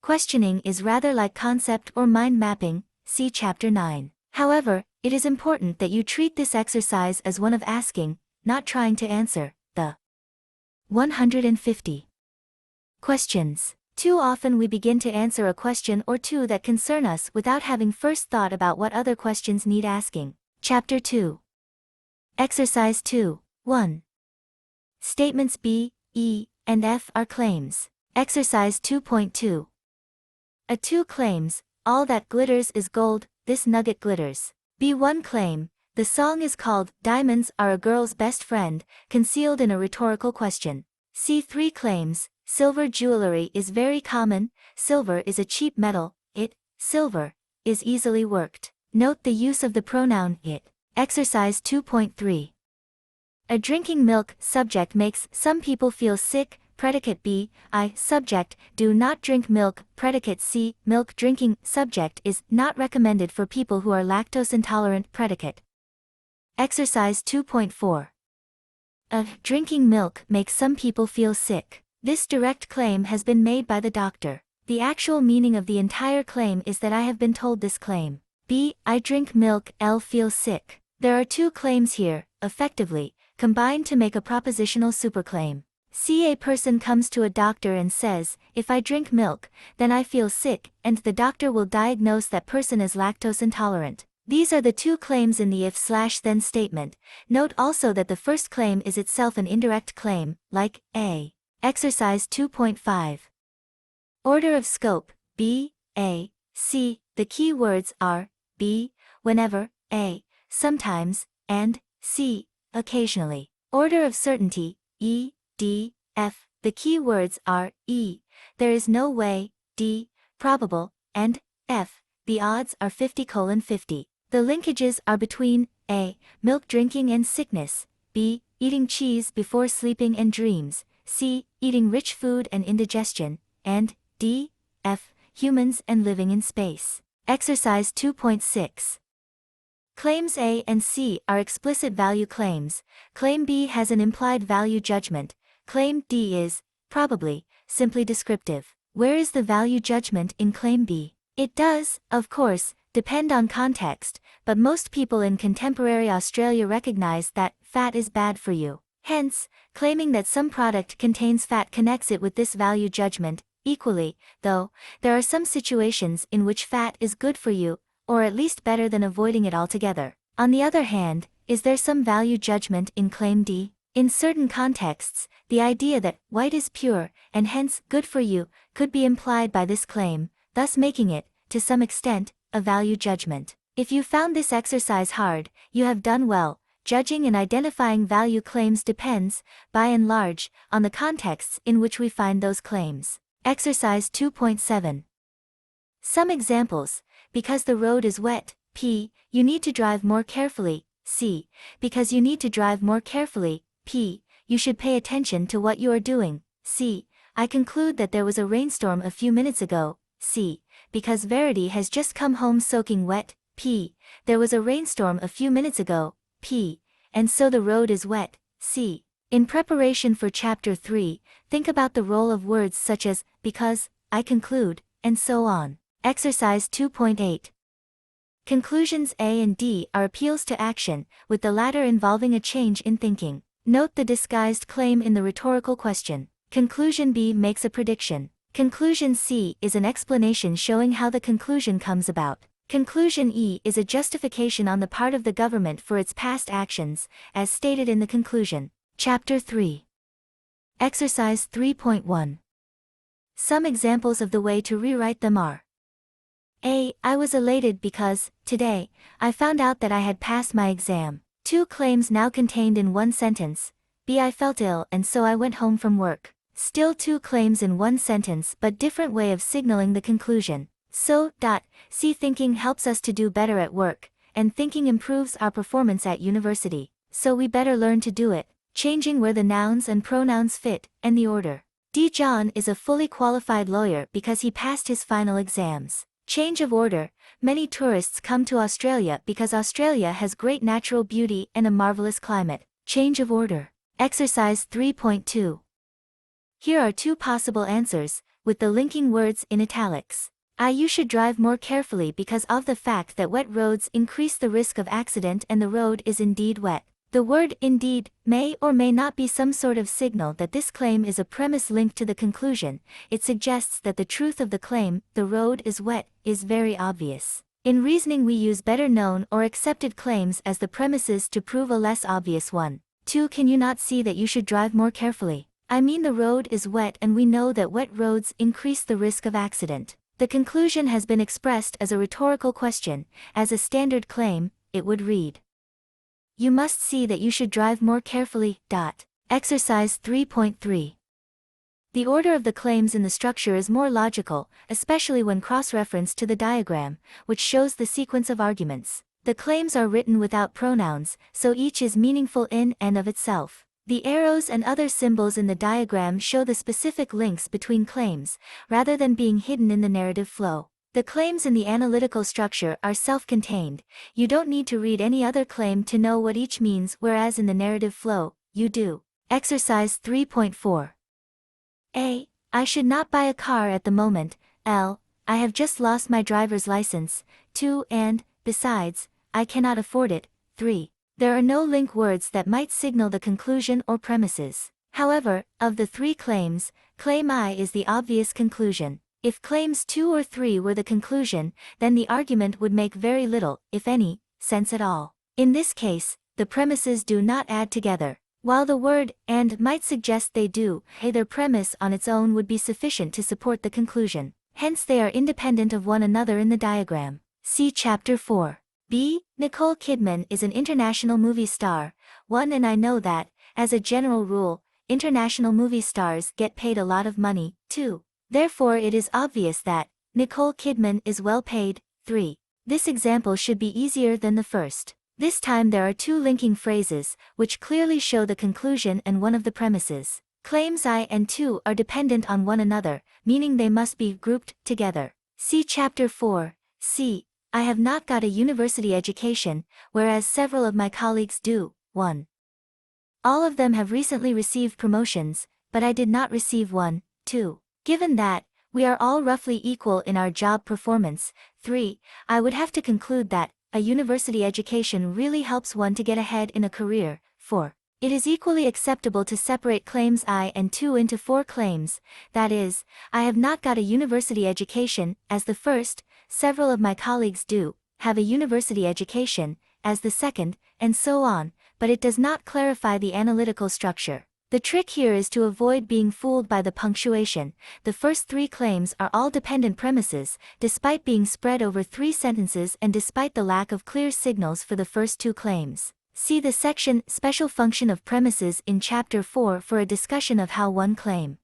Questioning is rather like concept or mind mapping, see Chapter 9. However, it is important that you treat this exercise as one of asking, not trying to answer. The 150. Questions. Too often we begin to answer a question or two that concern us without having first thought about what other questions need asking. Chapter 2. Exercise 2. 1. Statements B, E, and F are claims. Exercise 2.2. A2 claims, all that glitters is gold, this nugget glitters. B1 claim, the song is called Diamonds Are a Girl's Best Friend, concealed in a rhetorical question. C3 claims, silver jewelry is very common, silver is a cheap metal, silver, is easily worked. Note the use of the pronoun it. Exercise 2.3. A drinking milk subject makes some people feel sick, predicate B, I, subject, do not drink milk, predicate C, milk drinking, subject is not recommended for people who are lactose intolerant, predicate. Exercise 2.4. Drinking milk makes some people feel sick. This direct claim has been made by the doctor. The actual meaning of the entire claim is that I have been told this claim. B, I drink milk, L feels sick. There are two claims here, effectively, combined to make a propositional superclaim. C. A person comes to a doctor and says, "If I drink milk, then I feel sick," and the doctor will diagnose that person as lactose intolerant. These are the two claims in the if/then statement. Note also that the first claim is itself an indirect claim, like A. Exercise 2.5. Order of scope, B, A, C. The key words are B, whenever, A, sometimes, and C, occasionally. Order of certainty, E, D, F. The key words are E, there is no way, D, probable, and F, the odds are 50:50. The linkages are between A, milk drinking and sickness, B, eating cheese before sleeping and dreams, C, eating rich food and indigestion, and D, F, humans and living in space. Exercise 2.6. Claims A and C are explicit value claims. Claim B has an implied value judgment. Claim D is, probably, simply descriptive. Where is the value judgment in Claim B? It does, of course, depend on context, but most people in contemporary Australia recognize that fat is bad for you. Hence, claiming that some product contains fat connects it with this value judgment. Equally, though, there are some situations in which fat is good for you, or at least better than avoiding it altogether. On the other hand, is there some value judgment in Claim D? In certain contexts, the idea that white is pure, and hence good for you, could be implied by this claim, thus making it, to some extent, a value judgment. If you found this exercise hard, you have done well. Judging and identifying value claims depends, by and large, on the contexts in which we find those claims. Exercise 2.7. Some examples. Because the road is wet, P, you need to drive more carefully, C. Because you need to drive more carefully, P, you should pay attention to what you are doing, C. I conclude that there was a rainstorm a few minutes ago, C. Because Verity has just come home soaking wet, P. There was a rainstorm a few minutes ago, P. And so the road is wet, C. In preparation for Chapter 3, think about the role of words such as, because, I conclude, and so on. Exercise 2.8. Conclusions A and D are appeals to action, with the latter involving a change in thinking. Note the disguised claim in the rhetorical question. Conclusion B makes a prediction. Conclusion C is an explanation showing how the conclusion comes about. Conclusion E is a justification on the part of the government for its past actions, as stated in the conclusion. Chapter 3. Exercise 3.1. Some examples of the way to rewrite them are: A. I was elated because, today, I found out that I had passed my exam. Two claims now contained in one sentence. B. I felt ill and so I went home from work. Still two claims in one sentence but different way of signaling the conclusion. So, C. Thinking helps us to do better at work, and thinking improves our performance at university. So we better learn to do it, changing where the nouns and pronouns fit, and the order. D. John is a fully qualified lawyer because he passed his final exams. Change of order. Many tourists come to Australia because Australia has great natural beauty and a marvelous climate. Change of order. Exercise 3.2. Here are two possible answers, with the linking words in italics. I. You should drive more carefully because of the fact that wet roads increase the risk of accident and the road is indeed wet. The word indeed may or may not be some sort of signal that this claim is a premise linked to the conclusion. It suggests that the truth of the claim, the road is wet, is very obvious. In reasoning we use better known or accepted claims as the premises to prove a less obvious one. 2. Can you not see that you should drive more carefully? I mean the road is wet and we know that wet roads increase the risk of accident. The conclusion has been expressed as a rhetorical question. As a standard claim, it would read: You must see that you should drive more carefully. Exercise 3.3. The order of the claims in the structure is more logical, especially when cross-referenced to the diagram, which shows the sequence of arguments. The claims are written without pronouns, so each is meaningful in and of itself. The arrows and other symbols in the diagram show the specific links between claims, rather than being hidden in the narrative flow. The claims in the analytical structure are self-contained. You don't need to read any other claim to know what each means, whereas in the narrative flow, you do. Exercise 3.4. A. I should not buy a car at the moment. L. I have just lost my driver's license. 2. And, besides, I cannot afford it. 3. There are no link words that might signal the conclusion or premises. However, of the three claims, claim I is the obvious conclusion. If claims 2 or 3 were the conclusion, then the argument would make very little, if any, sense at all. In this case, the premises do not add together. While the word and might suggest they do, either premise on its own would be sufficient to support the conclusion. Hence they are independent of one another in the diagram. See Chapter 4. B. Nicole Kidman is an international movie star. 1. And I know that, as a general rule, international movie stars get paid a lot of money. 2. Therefore it is obvious that Nicole Kidman is well paid. 3. This example should be easier than the first. This time there are two linking phrases, which clearly show the conclusion and one of the premises. Claims I and 2 are dependent on one another, meaning they must be grouped together. See Chapter 4. C. I have not got a university education, whereas several of my colleagues do. 1. All of them have recently received promotions, but I did not receive one. 2. Given that, we are all roughly equal in our job performance. 3. I would have to conclude that a university education really helps one to get ahead in a career. 4. It is equally acceptable to separate claims I and 2 into 4 claims, that is, I have not got a university education, as the first, several of my colleagues do, have a university education, as the second, and so on, but it does not clarify the analytical structure. The trick here is to avoid being fooled by the punctuation. The first 3 claims are all dependent premises, despite being spread over 3 sentences and despite the lack of clear signals for the first 2 claims. See the section Special Function of Premises in Chapter 4 for a discussion of how one claim.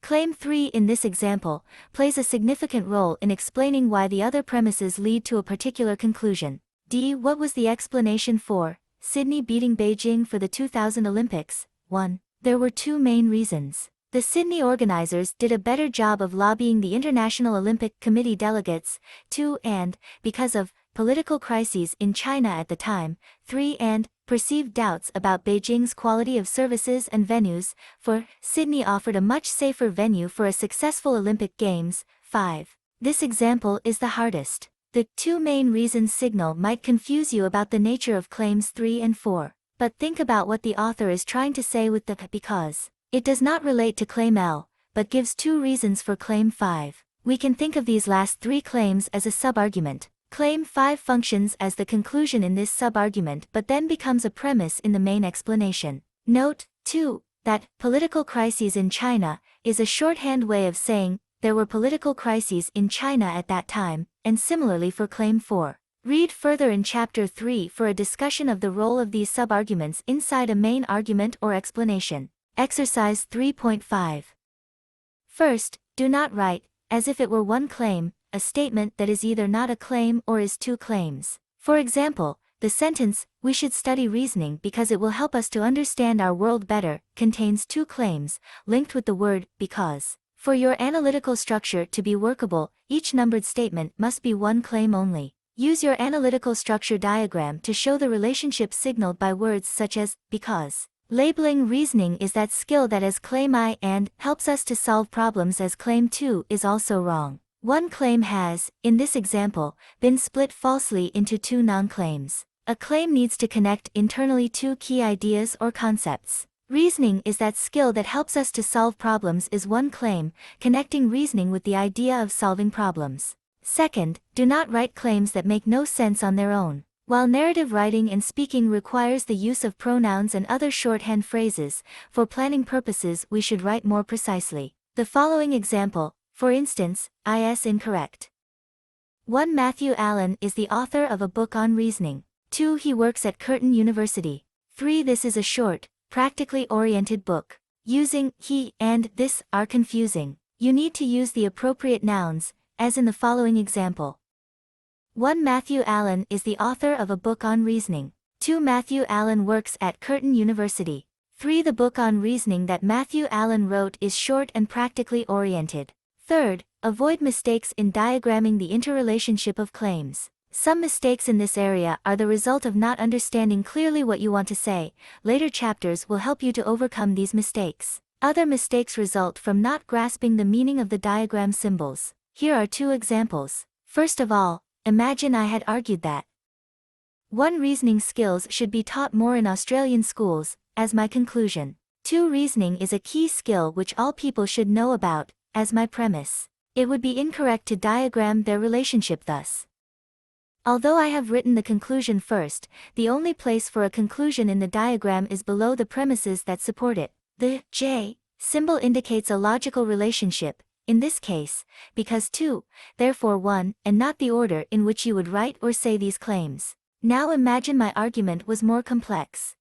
Claim 3 in this example plays a significant role in explaining why the other premises lead to a particular conclusion. D. What was the explanation for Sydney beating Beijing for the 2000 Olympics? 1. There were 2 main reasons. The Sydney organizers did a better job of lobbying the International Olympic Committee delegates. 2. And, because of political crises in China at the time. 3. And perceived doubts about Beijing's quality of services and venues. 4. Sydney offered a much safer venue for a successful Olympic Games. 5. This example is the hardest. The 2 main reasons signal might confuse you about the nature of claims 3 and 4. But think about what the author is trying to say with the because. It does not relate to claim L, but gives 2 reasons for claim 5. We can think of these last 3 claims as a subargument. Claim 5 functions as the conclusion in this subargument but then becomes a premise in the main explanation. Note, 2, that political crises in China is a shorthand way of saying there were political crises in China at that time, and similarly for claim 4. Read further in Chapter 3 for a discussion of the role of these subarguments inside a main argument or explanation. Exercise 3.5. First, do not write, as if it were one claim, a statement that is either not a claim or is 2 claims. For example, the sentence, "We should study reasoning because it will help us to understand our world better," contains 2 claims, linked with the word because. For your analytical structure to be workable, each numbered statement must be one claim only. Use your analytical structure diagram to show the relationship signaled by words such as because. Labeling reasoning is that skill that as claim I and helps us to solve problems as claim 2 is also wrong. One claim has, in this example, been split falsely into 2 non-claims. A claim needs to connect internally 2 key ideas or concepts. Reasoning is that skill that helps us to solve problems is one claim, connecting reasoning with the idea of solving problems. Second, do not write claims that make no sense on their own. While narrative writing and speaking requires the use of pronouns and other shorthand phrases, for planning purposes we should write more precisely. The following example, for instance, is incorrect. 1. Matthew Allan is the author of a book on reasoning. 2. He works at Curtin University. 3. This is a short, practically oriented book. Using he and this are confusing. You need to use the appropriate nouns, as in the following example. 1. Matthew Allan is the author of a book on reasoning. 2. Matthew Allan works at Curtin University. 3. The book on reasoning that Matthew Allan wrote is short and practically oriented. Third, avoid mistakes in diagramming the interrelationship of claims. Some mistakes in this area are the result of not understanding clearly what you want to say. Later chapters will help you to overcome these mistakes. Other mistakes result from not grasping the meaning of the diagram symbols. Here are 2 examples. First of all, imagine I had argued that 1. Reasoning skills should be taught more in Australian schools, as my conclusion. 2. Reasoning is a key skill which all people should know about, as my premise. It would be incorrect to diagram their relationship thus. Although I have written the conclusion first, the only place for a conclusion in the diagram is below the premises that support it. The J symbol indicates a logical relationship, in this case, because 2, therefore 1, and not the order in which you would write or say these claims. Now imagine my argument was more complex.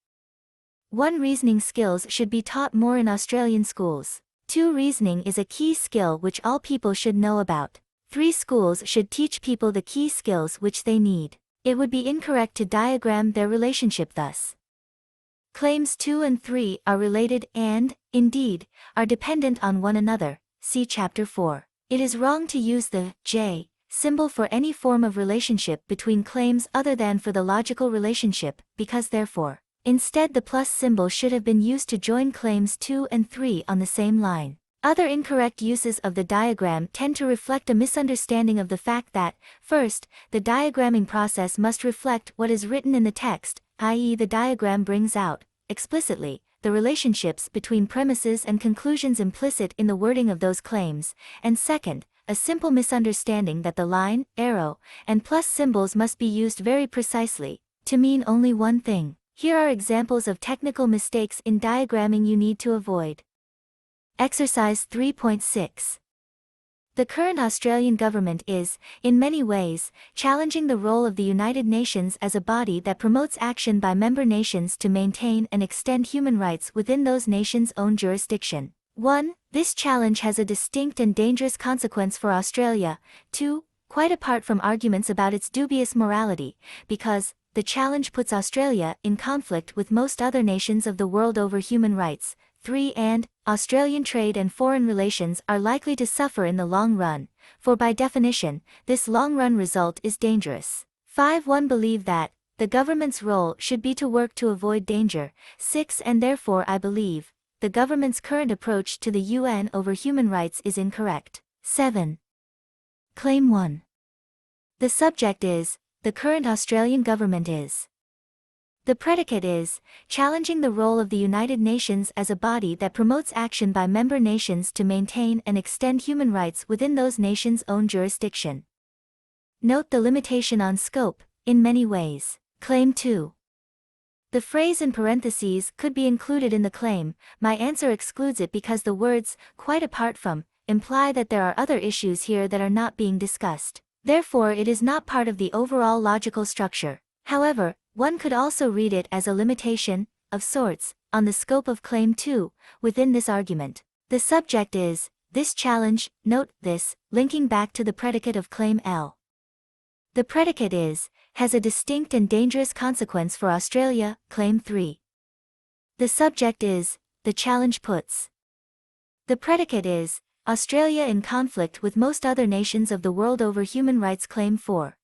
1. Reasoning skills should be taught more in Australian schools. 2. Reasoning is a key skill which all people should know about. 3. Schools should teach people the key skills which they need. It would be incorrect to diagram their relationship thus. Claims 2 and 3 are related and, indeed, are dependent on one another. See Chapter 4. It is wrong to use the J symbol for any form of relationship between claims other than for the logical relationship, because therefore, instead the plus symbol should have been used to join claims 2 and 3 on the same line. Other incorrect uses of the diagram tend to reflect a misunderstanding of the fact that, first, the diagramming process must reflect what is written in the text, i.e. the diagram brings out, explicitly, the relationships between premises and conclusions implicit in the wording of those claims, and second, a simple misunderstanding that the line, arrow, and plus symbols must be used very precisely, to mean only one thing. Here are examples of technical mistakes in diagramming you need to avoid. Exercise 3.6. The current Australian government is, in many ways, challenging the role of the United Nations as a body that promotes action by member nations to maintain and extend human rights within those nations' own jurisdiction. 1. This challenge has a distinct and dangerous consequence for Australia. 2. Quite apart from arguments about its dubious morality, because the challenge puts Australia in conflict with most other nations of the world over human rights. 3. And Australian trade and foreign relations are likely to suffer in the long run, for by definition, this long-run result is dangerous. 5. 1. Believe that the government's role should be to work to avoid danger. 6. And therefore I believe the government's current approach to the UN over human rights is incorrect. 7. Claim 1. The subject is, the current Australian government is. The predicate is, challenging the role of the United Nations as a body that promotes action by member nations to maintain and extend human rights within those nations' own jurisdiction. Note the limitation on scope, in many ways. Claim 2. The phrase in parentheses could be included in the claim. My answer excludes it because the words, quite apart from, imply that there are other issues here that are not being discussed. Therefore it is not part of the overall logical structure. However, one could also read it as a limitation, of sorts, on the scope of Claim 2, within this argument. The subject is, this challenge, note this, linking back to the predicate of Claim L. The predicate is, has a distinct and dangerous consequence for Australia, Claim 3. The subject is, the challenge puts. The predicate is, Australia in conflict with most other nations of the world over human rights, Claim 4.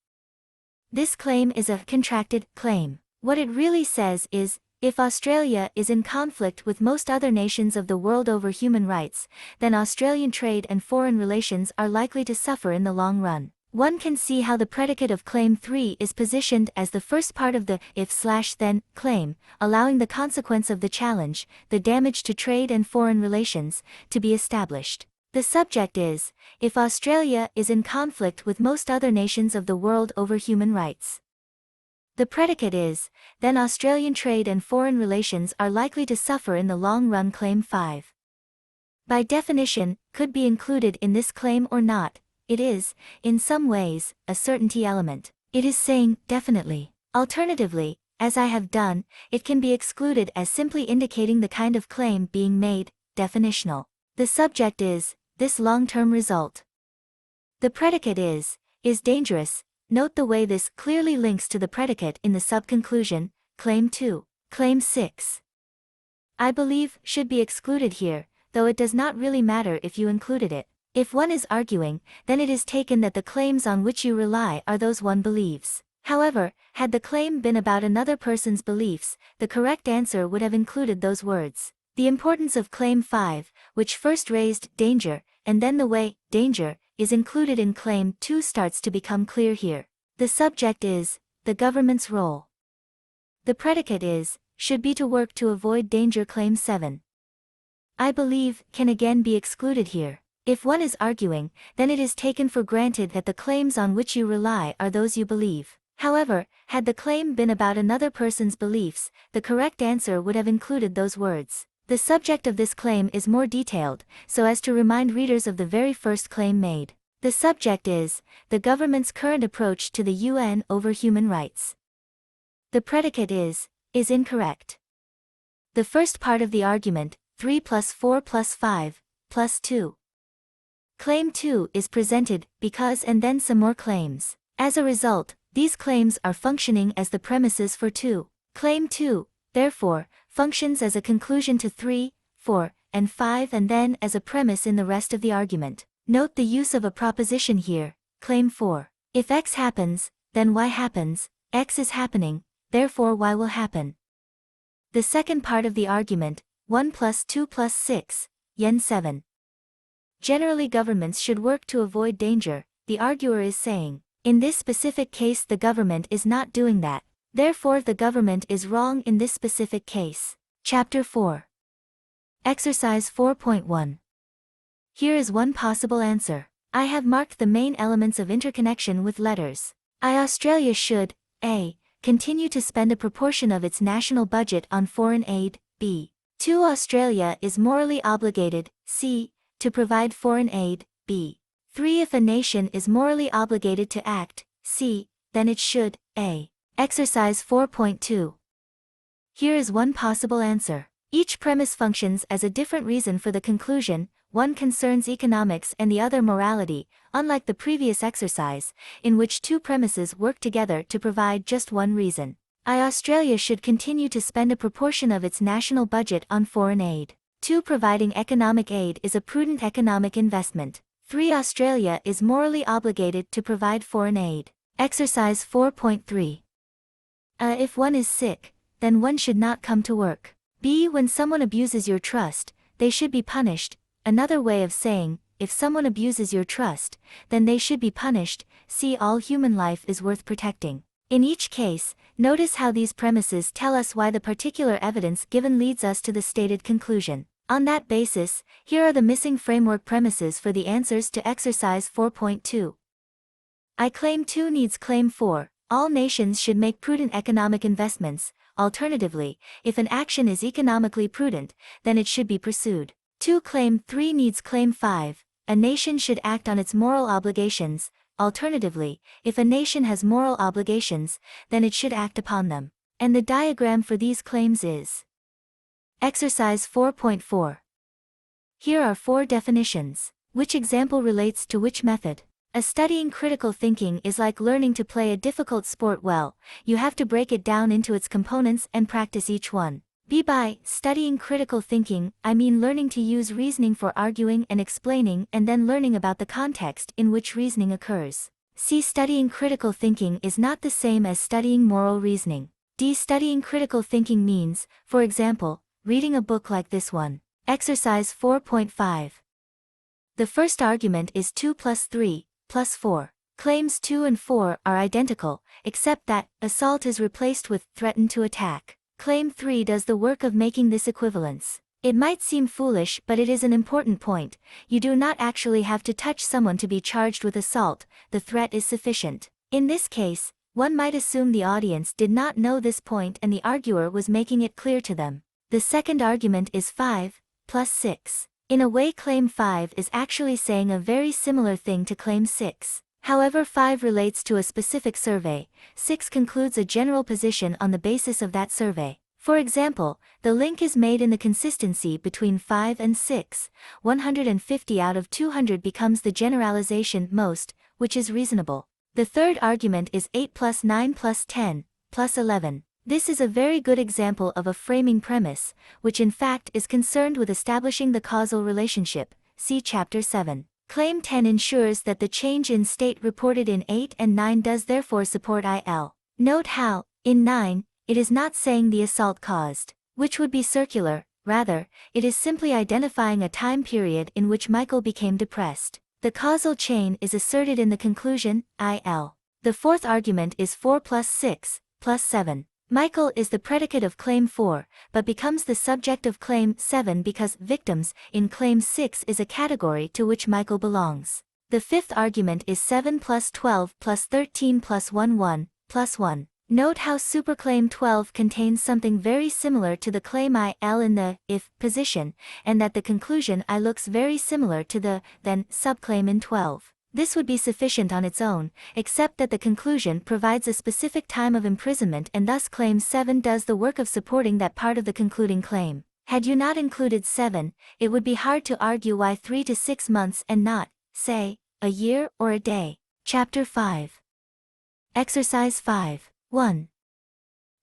This claim is a contracted claim. What it really says is, if Australia is in conflict with most other nations of the world over human rights, then Australian trade and foreign relations are likely to suffer in the long run. One can see how the predicate of Claim 3 is positioned as the first part of the if/then claim, allowing the consequence of the challenge, the damage to trade and foreign relations, to be established. The subject is, if Australia is in conflict with most other nations of the world over human rights. The predicate is, then Australian trade and foreign relations are likely to suffer in the long run, Claim 5. By definition, could be included in this claim or not. It is, in some ways, a certainty element. It is saying, definitely. Alternatively, as I have done, it can be excluded as simply indicating the kind of claim being made, definitional. The subject is, this long-term result. The predicate is dangerous. Note the way this clearly links to the predicate in the subconclusion, Claim 2. Claim 6. I believe should be excluded here, though it does not really matter if you included it. If one is arguing, then it is taken that the claims on which you rely are those one believes. However, had the claim been about another person's beliefs, the correct answer would have included those words. The importance of Claim 5, which first raised danger, and then the way danger is included in Claim 2 starts to become clear here. The subject is, the government's role. The predicate is, should be to work to avoid danger, Claim 7. I believe can again be excluded here. If one is arguing, then it is taken for granted that the claims on which you rely are those you believe. However, had the claim been about another person's beliefs, the correct answer would have included those words. The subject of this claim is more detailed, so as to remind readers of the very first claim made. The subject is, the government's current approach to the UN over human rights. The predicate is incorrect. The first part of the argument, 3 plus 4 plus 5, plus 2. Claim 2 is presented, because and then some more claims. As a result, these claims are functioning as the premises for 2. Claim 2, therefore, functions as a conclusion to 3, 4, and 5 and then as a premise in the rest of the argument. Note the use of a proposition here, claim 4. If X happens, then Y happens, X is happening, therefore Y will happen. The second part of the argument, 1 plus 2 plus 6, yen 7. Generally governments should work to avoid danger, the arguer is saying. In this specific case the government is not doing that. Therefore the government is wrong in this specific case. Chapter 4. Exercise 4.1. Here is one possible answer. I have marked the main elements of interconnection with letters. Australia should, A. Continue to spend a proportion of its national budget on foreign aid, B. 2. Australia is morally obligated, C. To provide foreign aid, B. 3. If a nation is morally obligated to act, C. Then it should, A. Exercise 4.2. Here is one possible answer. Each premise functions as a different reason for the conclusion, one concerns economics and the other morality, unlike the previous exercise, in which two premises work together to provide just one reason. Australia should continue to spend a proportion of its national budget on foreign aid. 2. Providing economic aid is a prudent economic investment. 3. Australia is morally obligated to provide foreign aid. Exercise 4.3. If one is sick, then one should not come to work. B. When someone abuses your trust, they should be punished. Another way of saying, if someone abuses your trust, then they should be punished. C. All human life is worth protecting. In each case, notice how these premises tell us why the particular evidence given leads us to the stated conclusion. On that basis, here are the missing framework premises for the answers to exercise 4.2. I claim 2 needs claim 4. All nations should make prudent economic investments. Alternatively, if an action is economically prudent, then it should be pursued. 2. Claim 3 needs claim 5. A nation should act on its moral obligations. Alternatively, if a nation has moral obligations, then it should act upon them. And the diagram for these claims is Exercise 4.4. Here are 4 definitions. Which example relates to which method? Studying critical thinking is like learning to play a difficult sport well. You have to break it down into its components and practice each one. By studying critical thinking, I mean learning to use reasoning for arguing and explaining and then learning about the context in which reasoning occurs. C. Studying critical thinking is not the same as studying moral reasoning. D. Studying critical thinking means, for example, reading a book like this one. Exercise 4.5. The first argument is 2 plus 3, plus 4. Claims 2 and 4 are identical, except that assault is replaced with threaten to attack. Claim 3 does the work of making this equivalence. It might seem foolish, but it is an important point. You do not actually have to touch someone to be charged with assault, the threat is sufficient. In this case, one might assume the audience did not know this point and the arguer was making it clear to them. The second argument is 5, plus 6. In a way claim 5 is actually saying a very similar thing to claim 6. However 5 relates to a specific survey, 6 concludes a general position on the basis of that survey. For example, the link is made in the consistency between 5 and 6, 150 out of 200 becomes the generalization most, which is reasonable. The third argument is 8 plus 9 plus 10, plus 11. This is a very good example of a framing premise, which in fact is concerned with establishing the causal relationship, see Chapter 7. Claim 10 ensures that the change in state reported in 8 and 9 does therefore support IL. Note how, in 9, it is not saying the assault caused, which would be circular, rather, it is simply identifying a time period in which Michael became depressed. The causal chain is asserted in the conclusion, IL. The fourth argument is 4 plus 6, plus 7. Michael is the predicate of claim 4, but becomes the subject of claim 7 because victims in claim 6 is a category to which Michael belongs. The fifth argument is 7 plus 12 plus 13 plus 1 1 plus 1. Note how superclaim 12 contains something very similar to the claim I, L in the if position, and that the conclusion I looks very similar to the then subclaim in 12. This would be sufficient on its own, except that the conclusion provides a specific time of imprisonment and thus claim 7 does the work of supporting that part of the concluding claim. Had you not included 7, it would be hard to argue why 3 to 6 months and not, say, a year or a day. Chapter 5. Exercise 5. 1.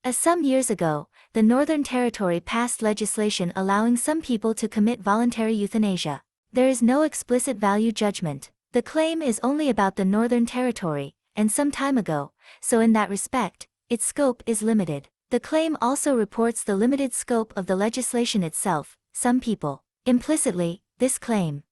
Some years ago, the Northern Territory passed legislation allowing some people to commit voluntary euthanasia. There is no explicit value judgment. The claim is only about the Northern Territory, and some time ago, so in that respect, its scope is limited. The claim also reports the limited scope of the legislation itself. Some people, implicitly, this claim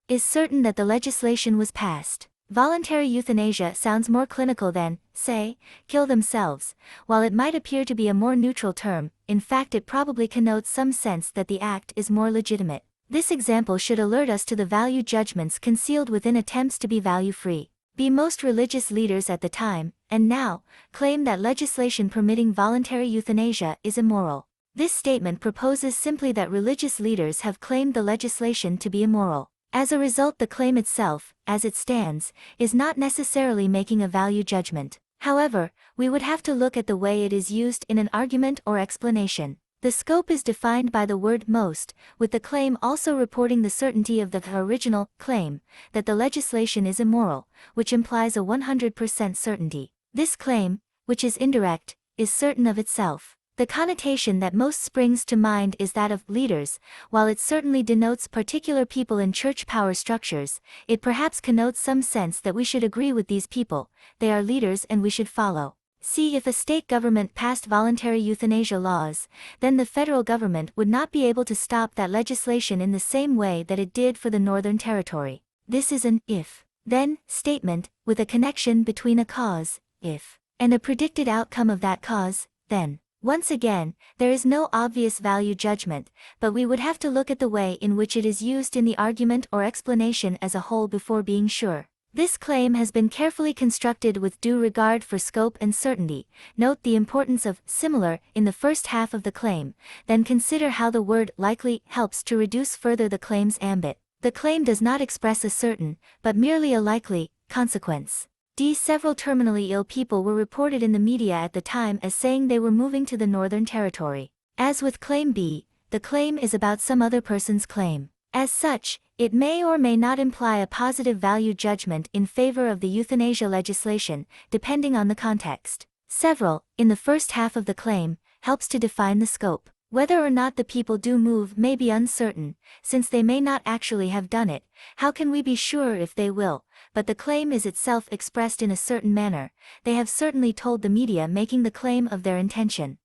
is certain that the legislation was passed. Voluntary euthanasia sounds more clinical than, say, kill themselves. While it might appear to be a more neutral term, in fact it probably connotes some sense that the act is more legitimate. This example should alert us to the value judgments concealed within attempts to be value-free. Most religious leaders at the time, and now, claim that legislation permitting voluntary euthanasia is immoral. This statement proposes simply that religious leaders have claimed the legislation to be immoral. As a result, the claim itself, as it stands, is not necessarily making a value judgment. However, we would have to look at the way it is used in an argument or explanation. The scope is defined by the word most, with the claim also reporting the certainty of the original claim, that the legislation is immoral, which implies a 100% certainty. This claim, which is indirect, is certain of itself. The connotation that most springs to mind is that of leaders. While it certainly denotes particular people in church power structures, it perhaps connotes some sense that we should agree with these people, they are leaders and we should follow. See, if a state government passed voluntary euthanasia laws, then the federal government would not be able to stop that legislation in the same way that it did for the Northern Territory. This is an if-then statement, with a connection between a cause, if, and a predicted outcome of that cause, then. Once again, there is no obvious value judgment, but we would have to look at the way in which it is used in the argument or explanation as a whole before being sure. This claim has been carefully constructed with due regard for scope and certainty. Note the importance of similar in the first half of the claim, then consider how the word likely helps to reduce further the claim's ambit. The claim does not express a certain, but merely a likely, consequence. Several terminally ill people were reported in the media at the time as saying they were moving to the Northern Territory. As with claim B, the claim is about some other person's claim. As such, it may or may not imply a positive value judgment in favor of the euthanasia legislation, depending on the context. Several, in the first half of the claim, helps to define the scope. Whether or not the people do move may be uncertain, since they may not actually have done it. How can we be sure if they will? But the claim is itself expressed in a certain manner. They have certainly told the media making the claim of their intention.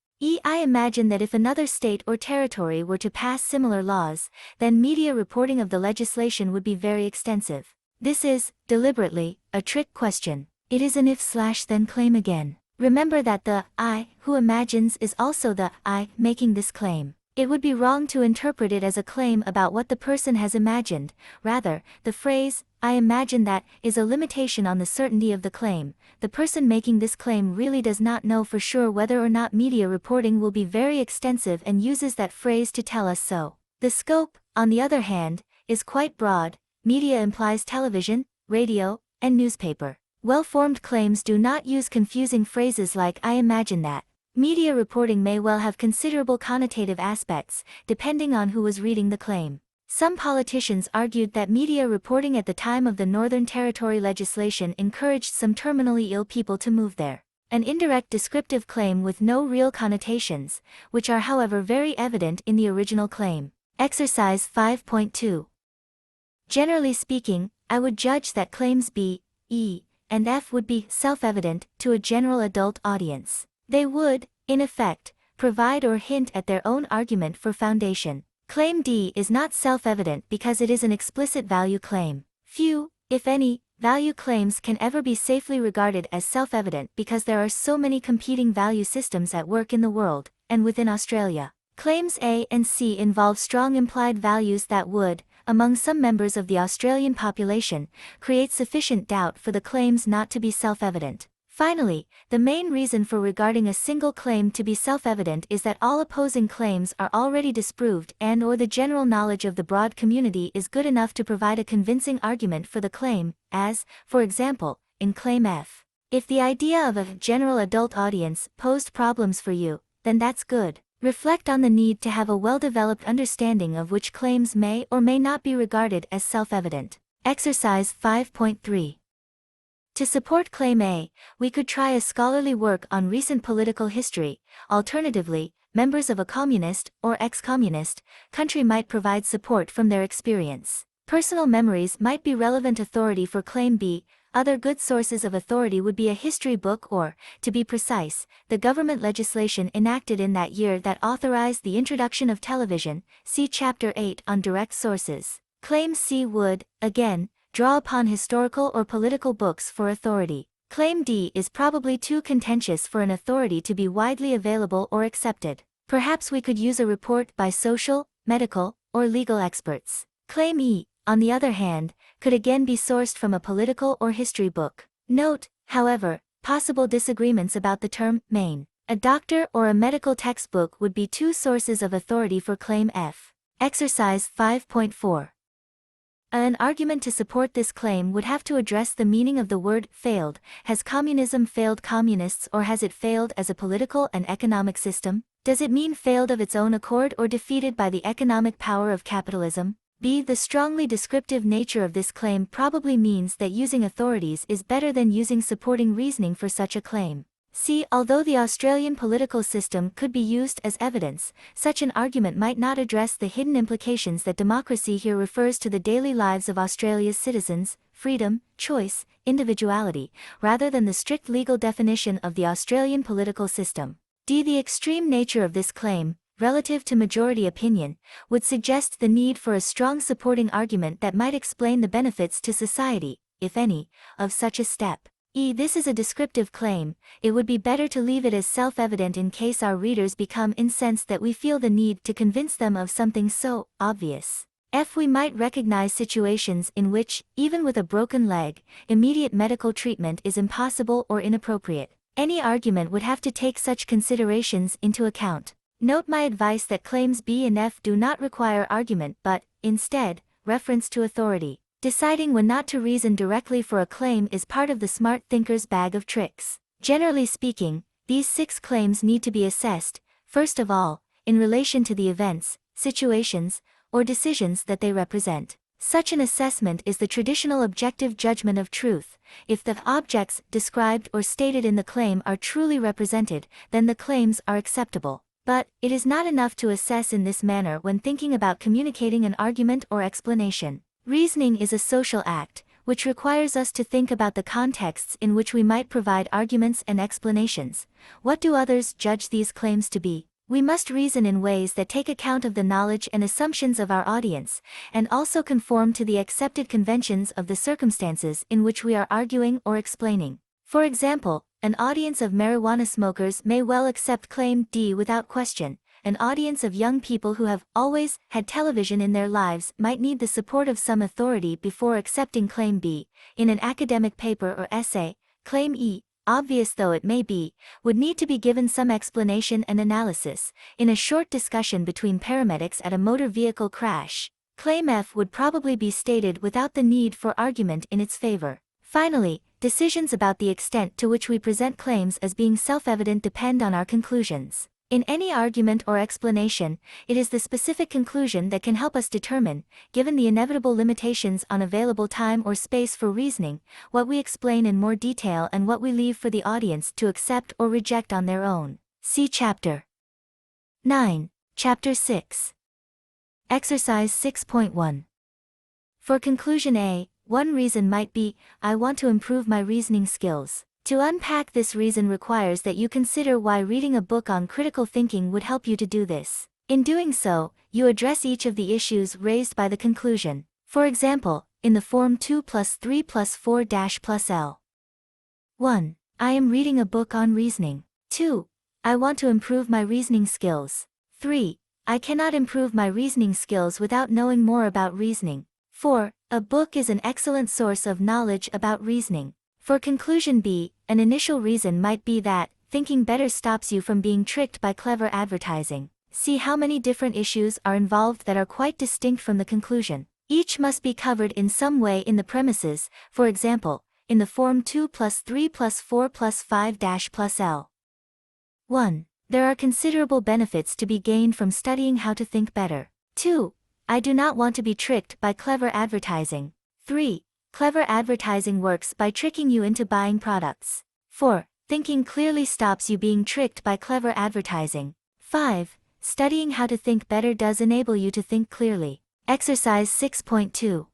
I imagine that if another state or territory were to pass similar laws, then media reporting of the legislation would be very extensive. This is, deliberately, a trick question. It is an if/then claim again. Remember that the I who imagines is also the I making this claim. It would be wrong to interpret it as a claim about what the person has imagined. Rather, the phrase, I imagine that, is a limitation on the certainty of the claim. The person making this claim really does not know for sure whether or not media reporting will be very extensive and uses that phrase to tell us so. The scope, on the other hand, is quite broad. Media implies television, radio, and newspaper. Well-formed claims do not use confusing phrases like I imagine that. Media reporting may well have considerable connotative aspects, depending on who was reading the claim. Some politicians argued that media reporting at the time of the Northern Territory legislation encouraged some terminally ill people to move there. An indirect descriptive claim with no real connotations, which are however very evident in the original claim. Exercise 5.2. Generally speaking, I would judge that claims B, E, and F would be self-evident to a general adult audience. They would, in effect, provide or hint at their own argument for foundation. Claim D is not self-evident because it is an explicit value claim. Few, if any, value claims can ever be safely regarded as self-evident because there are so many competing value systems at work in the world, and within Australia. Claims A and C involve strong implied values that would, among some members of the Australian population, create sufficient doubt for the claims not to be self-evident. Finally, the main reason for regarding a single claim to be self-evident is that all opposing claims are already disproved and/or the general knowledge of the broad community is good enough to provide a convincing argument for the claim, as, for example, in Claim F. If the idea of a general adult audience posed problems for you, then that's good. Reflect on the need to have a well-developed understanding of which claims may or may not be regarded as self-evident. Exercise 5.3. To support Claim A, we could try a scholarly work on recent political history. Alternatively, members of a communist or ex-communist country might provide support from their experience. Personal memories might be relevant authority for Claim B. Other good sources of authority would be a history book or, to be precise, the government legislation enacted in that year that authorized the introduction of television. See Chapter 8 on direct sources. Claim C would, again, draw upon historical or political books for authority. Claim D is probably too contentious for an authority to be widely available or accepted. Perhaps we could use a report by social, medical, or legal experts. Claim E, on the other hand, could again be sourced from a political or history book. Note, however, possible disagreements about the term main. A doctor or a medical textbook would be two sources of authority for Claim F. Exercise 5.4. An argument to support this claim would have to address the meaning of the word failed. Has communism failed communists, or has it failed as a political and economic system? Does it mean failed of its own accord or defeated by the economic power of capitalism? B. The strongly descriptive nature of this claim probably means that using authorities is better than using supporting reasoning for such a claim. C. Although the Australian political system could be used as evidence, such an argument might not address the hidden implications that democracy here refers to the daily lives of Australia's citizens, freedom, choice, individuality, rather than the strict legal definition of the Australian political system. D. The extreme nature of this claim, relative to majority opinion, would suggest the need for a strong supporting argument that might explain the benefits to society, if any, of such a step. E. This is a descriptive claim. It would be better to leave it as self-evident in case our readers become incensed that we feel the need to convince them of something so obvious. F. We might recognize situations in which, even with a broken leg, immediate medical treatment is impossible or inappropriate. Any argument would have to take such considerations into account. Note my advice that claims B and F do not require argument but, instead, reference to authority. Deciding when not to reason directly for a claim is part of the smart thinker's bag of tricks. Generally speaking, these 6 claims need to be assessed, first of all, in relation to the events, situations, or decisions that they represent. Such an assessment is the traditional objective judgment of truth. If the objects described or stated in the claim are truly represented, then the claims are acceptable. But, it is not enough to assess in this manner when thinking about communicating an argument or explanation. Reasoning is a social act, which requires us to think about the contexts in which we might provide arguments and explanations. What do others judge these claims to be? We must reason in ways that take account of the knowledge and assumptions of our audience, and also conform to the accepted conventions of the circumstances in which we are arguing or explaining. For example, an audience of marijuana smokers may well accept Claim D without question. An audience of young people who have always had television in their lives might need the support of some authority before accepting Claim B. In an academic paper or essay, Claim E, obvious though it may be, would need to be given some explanation and analysis. In a short discussion between paramedics at a motor vehicle crash, Claim F would probably be stated without the need for argument in its favor. Finally, decisions about the extent to which we present claims as being self-evident depend on our conclusions. In any argument or explanation, it is the specific conclusion that can help us determine, given the inevitable limitations on available time or space for reasoning, what we explain in more detail and what we leave for the audience to accept or reject on their own. See Chapter 9, Chapter 6. Exercise 6.1. For conclusion A, one reason might be, I want to improve my reasoning skills. To unpack this reason requires that you consider why reading a book on critical thinking would help you to do this. In doing so, you address each of the issues raised by the conclusion. For example, in the form 2 plus 3 plus 4 dash plus L. 1. I am reading a book on reasoning. 2. I want to improve my reasoning skills. 3. I cannot improve my reasoning skills without knowing more about reasoning. 4. A book is an excellent source of knowledge about reasoning. For conclusion B, an initial reason might be that thinking better stops you from being tricked by clever advertising. See how many different issues are involved that are quite distinct from the conclusion. Each must be covered in some way in the premises, for example, in the form 2 plus 3 plus 4 plus 5 dash plus L. 1. There are considerable benefits to be gained from studying how to think better. 2. I do not want to be tricked by clever advertising. 3. Clever advertising works by tricking you into buying products. 4. Thinking clearly stops you being tricked by clever advertising. 5. Studying how to think better does enable you to think clearly. Exercise 6.2.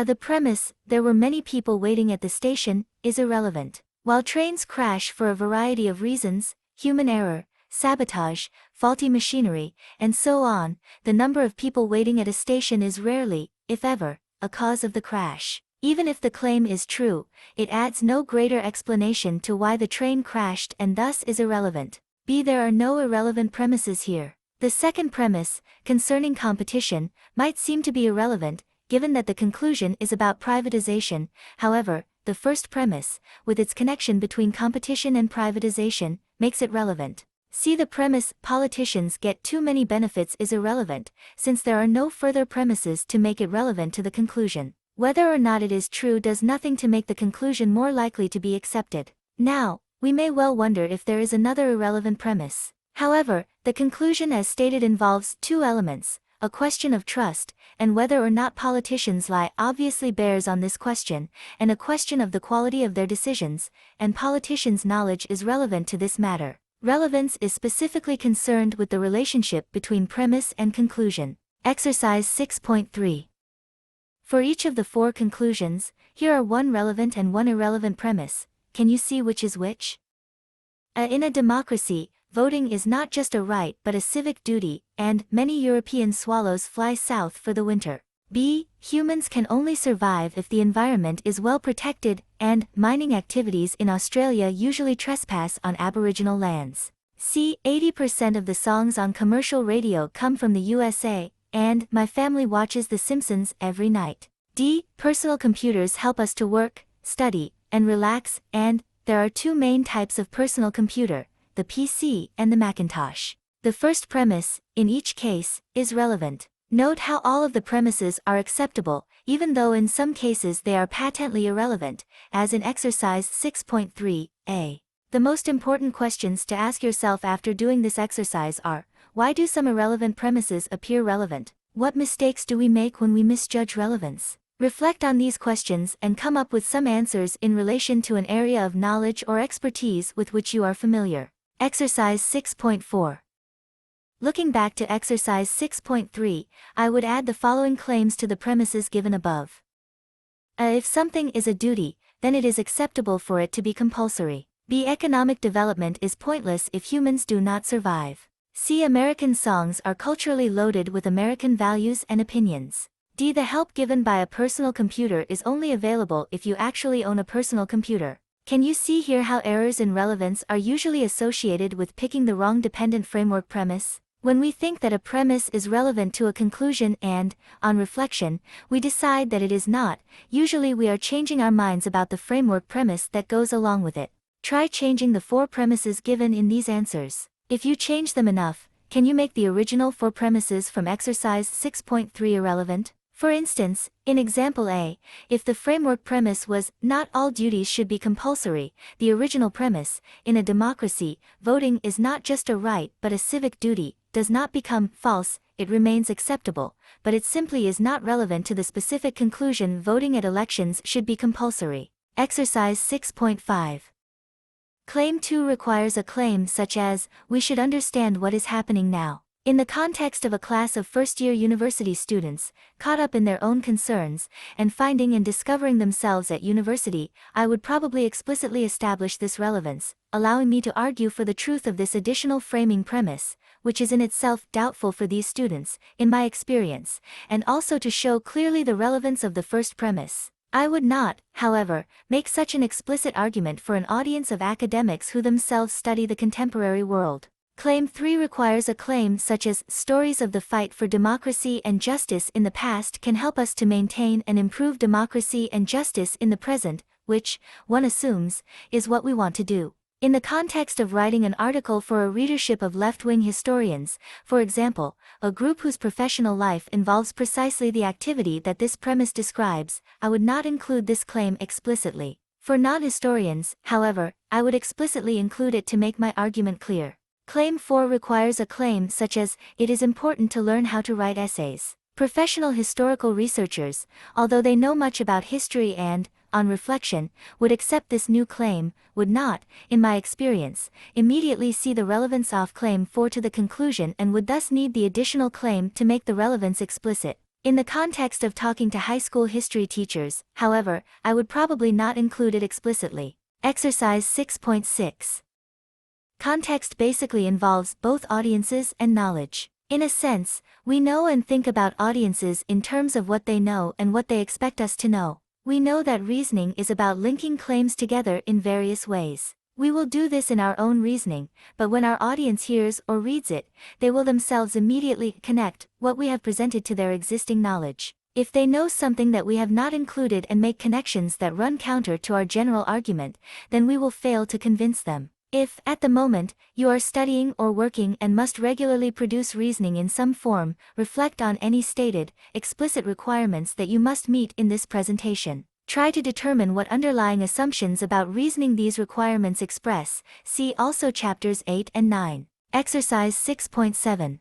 The premise, there were many people waiting at the station, is irrelevant. While trains crash for a variety of reasons, human error, sabotage, faulty machinery, and so on, the number of people waiting at a station is rarely, if ever, a cause of the crash. Even if the claim is true, it adds no greater explanation to why the train crashed and thus is irrelevant. B. There are no irrelevant premises here. The second premise, concerning competition, might seem to be irrelevant, given that the conclusion is about privatization. However, the first premise, with its connection between competition and privatization, makes it relevant. See the premise, politicians get too many benefits is irrelevant, since there are no further premises to make it relevant to the conclusion. Whether or not it is true does nothing to make the conclusion more likely to be accepted. Now, we may well wonder if there is another irrelevant premise. However, the conclusion as stated involves two elements, a question of trust, and whether or not politicians lie obviously bears on this question, and a question of the quality of their decisions, and politicians' knowledge is relevant to this matter. Relevance is specifically concerned with the relationship between premise and conclusion. Exercise 6.3. For each of the four conclusions, here are one relevant and one irrelevant premise. Can you see which is which? In a democracy, voting is not just a right but a civic duty, and many European swallows fly south for the winter. B. Humans can only survive if the environment is well protected, and mining activities in Australia usually trespass on Aboriginal lands. C. 80% of the songs on commercial radio come from the USA, and my family watches The Simpsons every night. D. Personal computers help us to work, study, and relax, and there are two main types of personal computer, the PC and the Macintosh. The first premise, in each case, is relevant. Note how all of the premises are acceptable, even though in some cases they are patently irrelevant, as in exercise 6.3a. The most important questions to ask yourself after doing this exercise are, why do some irrelevant premises appear relevant? What mistakes do we make when we misjudge relevance? Reflect on these questions and come up with some answers in relation to an area of knowledge or expertise with which you are familiar. Exercise 6.4. Looking back to exercise 6.3, I would add the following claims to the premises given above. If something is a duty, then it is acceptable for it to be compulsory. B. Economic development is pointless if humans do not survive. C. American songs are culturally loaded with American values and opinions. D. The help given by a personal computer is only available if you actually own a personal computer. Can you see here how errors in relevance are usually associated with picking the wrong dependent framework premise? When we think that a premise is relevant to a conclusion and, on reflection, we decide that it is not, usually we are changing our minds about the framework premise that goes along with it. Try changing the four premises given in these answers. If you change them enough, can you make the original four premises from exercise 6.3 irrelevant? For instance, in example A, if the framework premise was, not all duties should be compulsory, the original premise, in a democracy, voting is not just a right but a civic duty, does not become false, it remains acceptable, but it simply is not relevant to the specific conclusion voting at elections should be compulsory. Exercise 6.5. Claim 2 requires a claim such as, we should understand what is happening now. In the context of a class of first-year university students, caught up in their own concerns, and finding and discovering themselves at university, I would probably explicitly establish this relevance, allowing me to argue for the truth of this additional framing premise, which is in itself doubtful for these students, in my experience, and also to show clearly the relevance of the first premise. I would not, however, make such an explicit argument for an audience of academics who themselves study the contemporary world. Claim 3 requires a claim such as, stories of the fight for democracy and justice in the past can help us to maintain and improve democracy and justice in the present, which, one assumes, is what we want to do. In the context of writing an article for a readership of left-wing historians, for example, a group whose professional life involves precisely the activity that this premise describes, I would not include this claim explicitly. For non-historians, however, I would explicitly include it to make my argument clear. Claim 4 requires a claim such as, it is important to learn how to write essays. Professional historical researchers, although they know much about history and, on reflection, would accept this new claim, would not, in my experience, immediately see the relevance of Claim 4 to the conclusion and would thus need the additional claim to make the relevance explicit. In the context of talking to high school history teachers, however, I would probably not include it explicitly. Exercise 6.6. Context basically involves both audiences and knowledge. In a sense, we know and think about audiences in terms of what they know and what they expect us to know. We know that reasoning is about linking claims together in various ways. We will do this in our own reasoning, but when our audience hears or reads it, they will themselves immediately connect what we have presented to their existing knowledge. If they know something that we have not included and make connections that run counter to our general argument, then we will fail to convince them. If, at the moment, you are studying or working and must regularly produce reasoning in some form, reflect on any stated, explicit requirements that you must meet in this presentation. Try to determine what underlying assumptions about reasoning these requirements express. See also chapters 8 and 9. Exercise 6.7.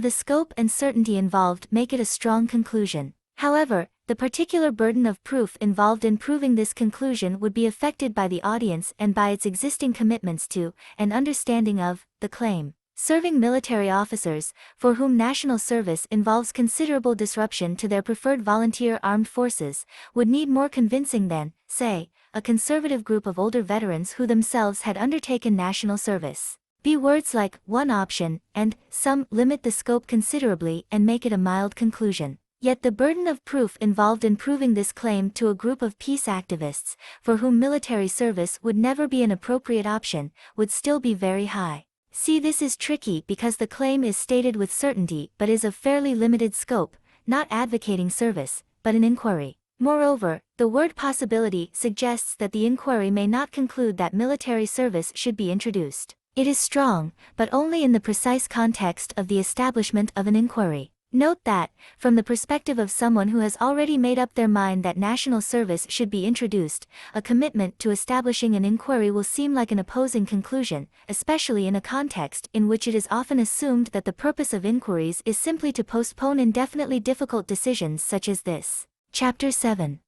The scope and certainty involved make it a strong conclusion. However, the particular burden of proof involved in proving this conclusion would be affected by the audience and by its existing commitments to, and understanding of, the claim. Serving military officers, for whom national service involves considerable disruption to their preferred volunteer armed forces, would need more convincing than, say, a conservative group of older veterans who themselves had undertaken national service. Words like one option and some limit the scope considerably and make it a mild conclusion. Yet the burden of proof involved in proving this claim to a group of peace activists, for whom military service would never be an appropriate option, would still be very high. See, this is tricky because the claim is stated with certainty but is of fairly limited scope, not advocating service, but an inquiry. Moreover, the word possibility suggests that the inquiry may not conclude that military service should be introduced. It is strong, but only in the precise context of the establishment of an inquiry. Note that, from the perspective of someone who has already made up their mind that national service should be introduced, a commitment to establishing an inquiry will seem like an opposing conclusion, especially in a context in which it is often assumed that the purpose of inquiries is simply to postpone indefinitely difficult decisions such as this. Chapter 7.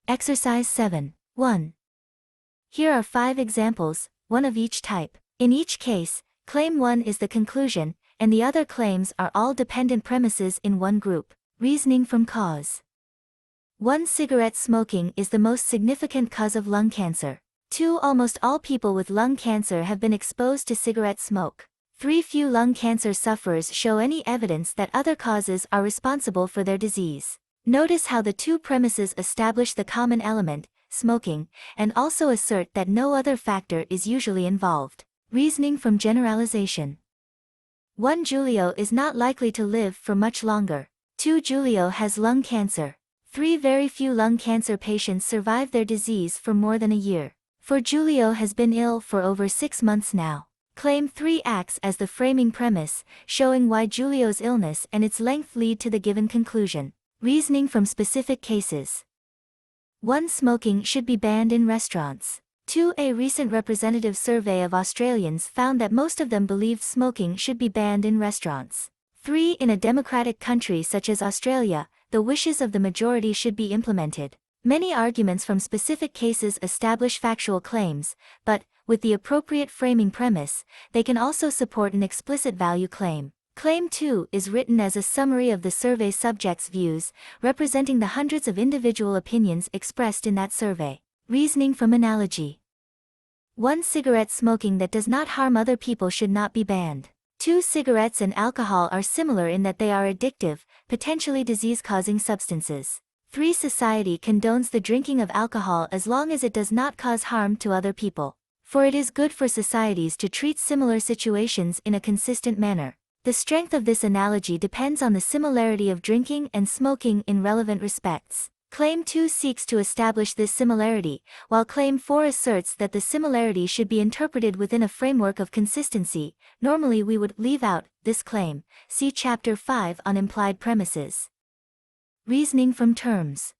Exercise 7. 1. Here are 5 examples, one of each type. In each case, Claim 1 is the conclusion, and the other claims are all dependent premises in one group. Reasoning from cause. 1. Cigarette smoking is the most significant cause of lung cancer. 2. Almost all people with lung cancer have been exposed to cigarette smoke. 3. Few lung cancer sufferers show any evidence that other causes are responsible for their disease. Notice how the 2 premises establish the common element, smoking, and also assert that no other factor is usually involved. Reasoning from generalization. 1. Julio is not likely to live for much longer. 2. Julio has lung cancer. 3. Very few lung cancer patients survive their disease for more than a year. 4. Julio has been ill for over 6 months now. Claim 3 acts as the framing premise, showing why Julio's illness and its length lead to the given conclusion. Reasoning from specific cases. 1. Smoking should be banned in restaurants. 2. A recent representative survey of Australians found that most of them believed smoking should be banned in restaurants. 3. In a democratic country such as Australia, the wishes of the majority should be implemented. Many arguments from specific cases establish factual claims, but, with the appropriate framing premise, they can also support an explicit value claim. Claim 2 is written as a summary of the survey subjects' views, representing the hundreds of individual opinions expressed in that survey. Reasoning from analogy. 1. Cigarette smoking that does not harm other people should not be banned. 2. Cigarettes and alcohol are similar in that they are addictive, potentially disease-causing substances. 3. Society condones the drinking of alcohol as long as it does not cause harm to other people. For it is good for societies to treat similar situations in a consistent manner. The strength of this analogy depends on the similarity of drinking and smoking in relevant respects. Claim 2 seeks to establish this similarity, while Claim 4 asserts that the similarity should be interpreted within a framework of consistency. Normally we would leave out this claim. See Chapter 5 on implied premises. Reasoning from terms.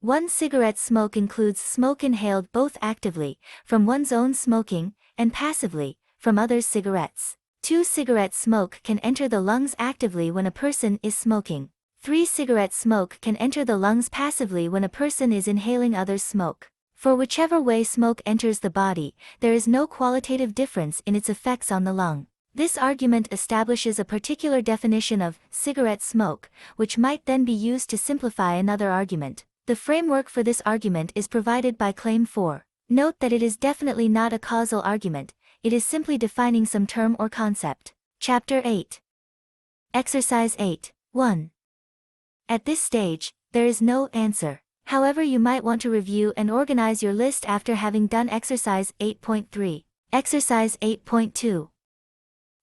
1. Cigarette smoke includes smoke inhaled both actively, from one's own smoking, and passively, from others' cigarettes. 2. Cigarette smoke can enter the lungs actively when a person is smoking. 3. Cigarette smoke can enter the lungs passively when a person is inhaling others' smoke. For whichever way smoke enters the body, there is no qualitative difference in its effects on the lung. This argument establishes a particular definition of cigarette smoke, which might then be used to simplify another argument. The framework for this argument is provided by Claim 4. Note that it is definitely not a causal argument, it is simply defining some term or concept. Chapter 8. Exercise 8. 1. At this stage, there is no answer. However, you might want to review and organize your list after having done Exercise 8.3. Exercise 8.2.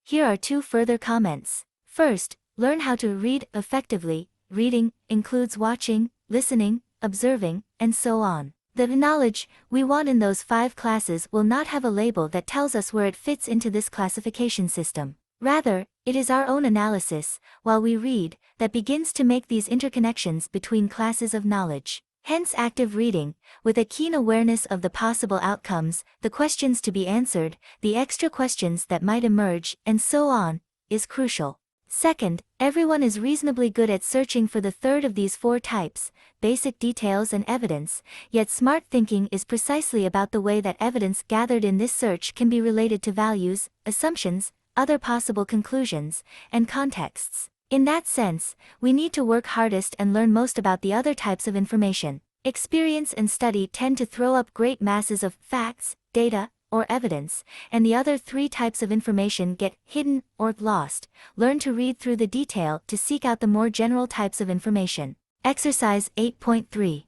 Here are 2 further comments. First, learn how to read effectively. Reading includes watching, listening, observing, and so on. The knowledge we want in those 5 classes will not have a label that tells us where it fits into this classification system. Rather, it is our own analysis, while we read, that begins to make these interconnections between classes of knowledge. Hence active reading, with a keen awareness of the possible outcomes, the questions to be answered, the extra questions that might emerge, and so on, is crucial. Second, everyone is reasonably good at searching for the third of these 4 types, basic details and evidence, yet smart thinking is precisely about the way that evidence gathered in this search can be related to values, assumptions, other possible conclusions, and contexts. In that sense, we need to work hardest and learn most about the other types of information. Experience and study tend to throw up great masses of facts, data, or evidence, and the other 3 types of information get hidden or lost. Learn to read through the detail to seek out the more general types of information. Exercise 8.3.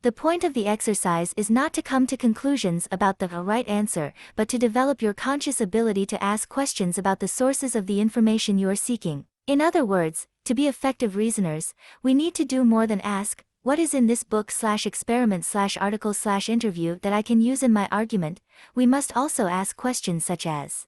The point of the exercise is not to come to conclusions about the right answer, but to develop your conscious ability to ask questions about the sources of the information you are seeking. In other words, to be effective reasoners, we need to do more than ask, what is in this book/experiment/article/interview that I can use in my argument? We must also ask questions such as,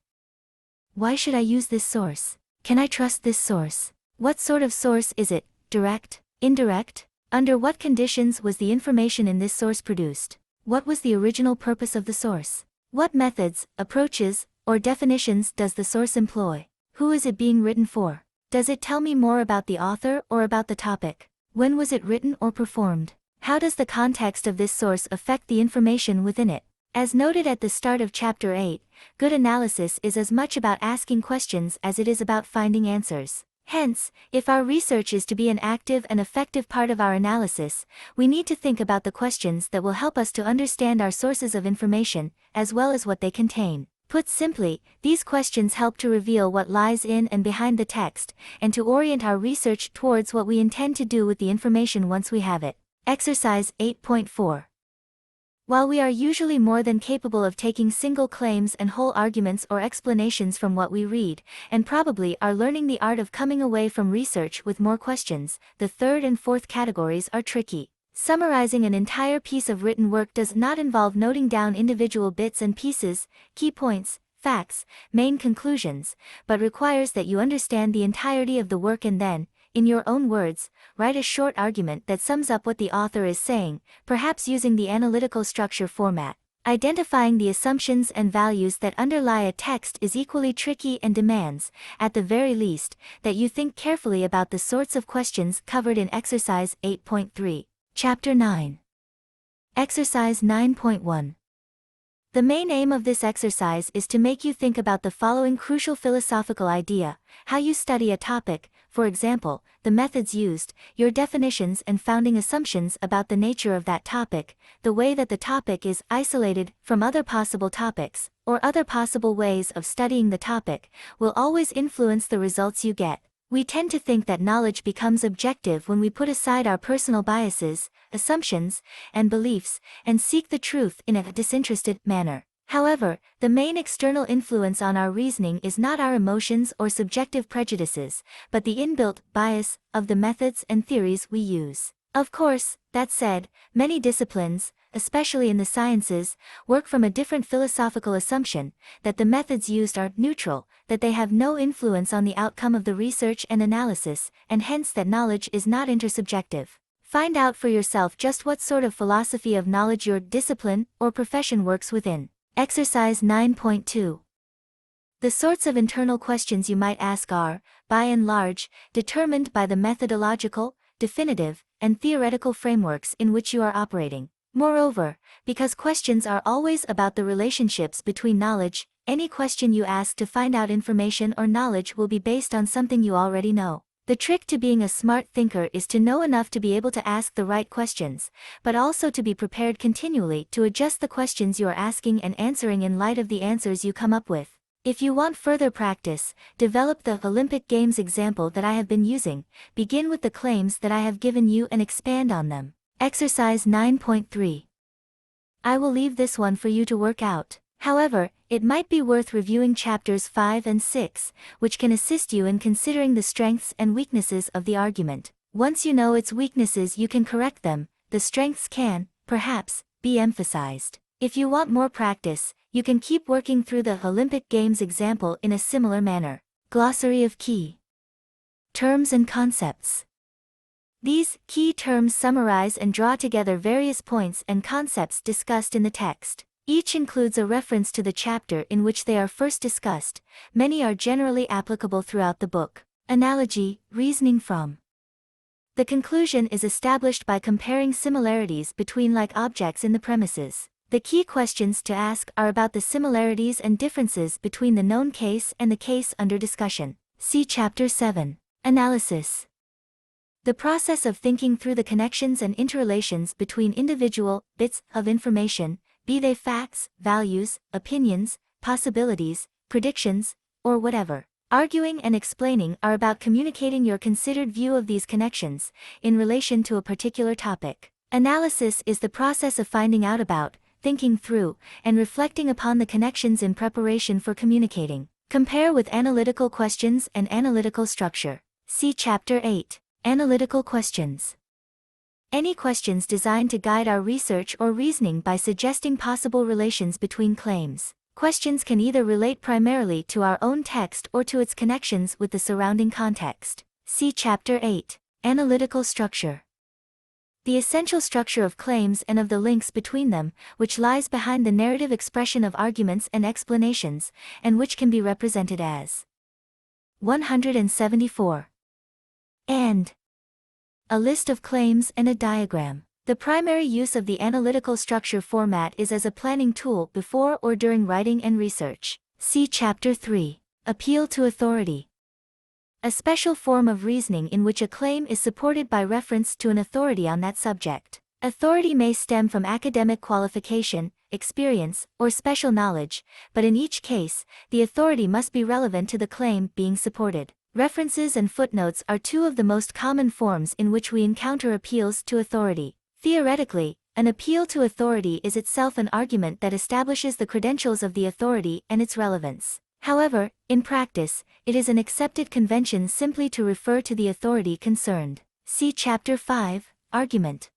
why should I use this source? Can I trust this source? What sort of source is it? Direct? Indirect? Under what conditions was the information in this source produced? What was the original purpose of the source? What methods, approaches, or definitions does the source employ? Who is it being written for? Does it tell me more about the author or about the topic? When was it written or performed? How does the context of this source affect the information within it? As noted at the start of Chapter 8, good analysis is as much about asking questions as it is about finding answers. Hence, if our research is to be an active and effective part of our analysis, we need to think about the questions that will help us to understand our sources of information, as well as what they contain. Put simply, these questions help to reveal what lies in and behind the text, and to orient our research towards what we intend to do with the information once we have it. Exercise 8.4. While we are usually more than capable of taking single claims and whole arguments or explanations from what we read, and probably are learning the art of coming away from research with more questions, the 3rd and 4th categories are tricky. Summarizing an entire piece of written work does not involve noting down individual bits and pieces, key points, facts, main conclusions, but requires that you understand the entirety of the work and then, in your own words, write a short argument that sums up what the author is saying, perhaps using the analytical structure format. Identifying the assumptions and values that underlie a text is equally tricky and demands, at the very least, that you think carefully about the sorts of questions covered in Exercise 8.3. Chapter 9. Exercise 9.1. The main aim of this exercise is to make you think about the following crucial philosophical idea: how you study a topic, for example, the methods used, your definitions and founding assumptions about the nature of that topic, the way that the topic is isolated from other possible topics, or other possible ways of studying the topic, will always influence the results you get. We tend to think that knowledge becomes objective when we put aside our personal biases, assumptions, and beliefs, and seek the truth in a disinterested manner. However, the main external influence on our reasoning is not our emotions or subjective prejudices, but the inbuilt bias of the methods and theories we use. Of course, that said, many disciplines, especially in the sciences, work from a different philosophical assumption, that the methods used are neutral, that they have no influence on the outcome of the research and analysis, and hence that knowledge is not intersubjective. Find out for yourself just what sort of philosophy of knowledge your discipline or profession works within. Exercise 9.2. The sorts of internal questions you might ask are, by and large, determined by the methodological, definitive, and theoretical frameworks in which you are operating. Moreover, because questions are always about the relationships between knowledge, any question you ask to find out information or knowledge will be based on something you already know. The trick to being a smart thinker is to know enough to be able to ask the right questions, but also to be prepared continually to adjust the questions you are asking and answering in light of the answers you come up with. If you want further practice, develop the Olympic Games example that I have been using, begin with the claims that I have given you and expand on them. Exercise 9.3. I will leave this one for you to work out. However, it might be worth reviewing chapters 5 and 6, which can assist you in considering the strengths and weaknesses of the argument. Once you know its weaknesses, you can correct them. The strengths can, perhaps, be emphasized. If you want more practice, you can keep working through the Olympic Games example in a similar manner. Glossary of key terms and concepts. These key terms summarize and draw together various points and concepts discussed in the text. Each includes a reference to the chapter in which they are first discussed. Many are generally applicable throughout the book. Analogy, reasoning from. The conclusion is established by comparing similarities between like objects in the premises. The key questions to ask are about the similarities and differences between the known case and the case under discussion. See Chapter 7. Analysis. The process of thinking through the connections and interrelations between individual bits of information, be they facts, values, opinions, possibilities, predictions, or whatever. Arguing and explaining are about communicating your considered view of these connections, in relation to a particular topic. Analysis is the process of finding out about, thinking through, and reflecting upon the connections in preparation for communicating. Compare with analytical questions and analytical structure. See Chapter 8. Analytical questions. Any questions designed to guide our research or reasoning by suggesting possible relations between claims. Questions can either relate primarily to our own text or to its connections with the surrounding context. See Chapter 8. Analytical structure. The essential structure of claims and of the links between them, which lies behind the narrative expression of arguments and explanations, and which can be represented as 174. And a list of claims and a diagram. The primary use of the analytical structure format is as a planning tool before or during writing and research. See Chapter 3. Appeal to authority. A special form of reasoning in which a claim is supported by reference to an authority on that subject. Authority may stem from academic qualification, experience, or special knowledge, but in each case, the authority must be relevant to the claim being supported. References and footnotes are two of the most common forms in which we encounter appeals to authority. Theoretically, an appeal to authority is itself an argument that establishes the credentials of the authority and its relevance. However, in practice, it is an accepted convention simply to refer to the authority concerned. See Chapter 5, Argument.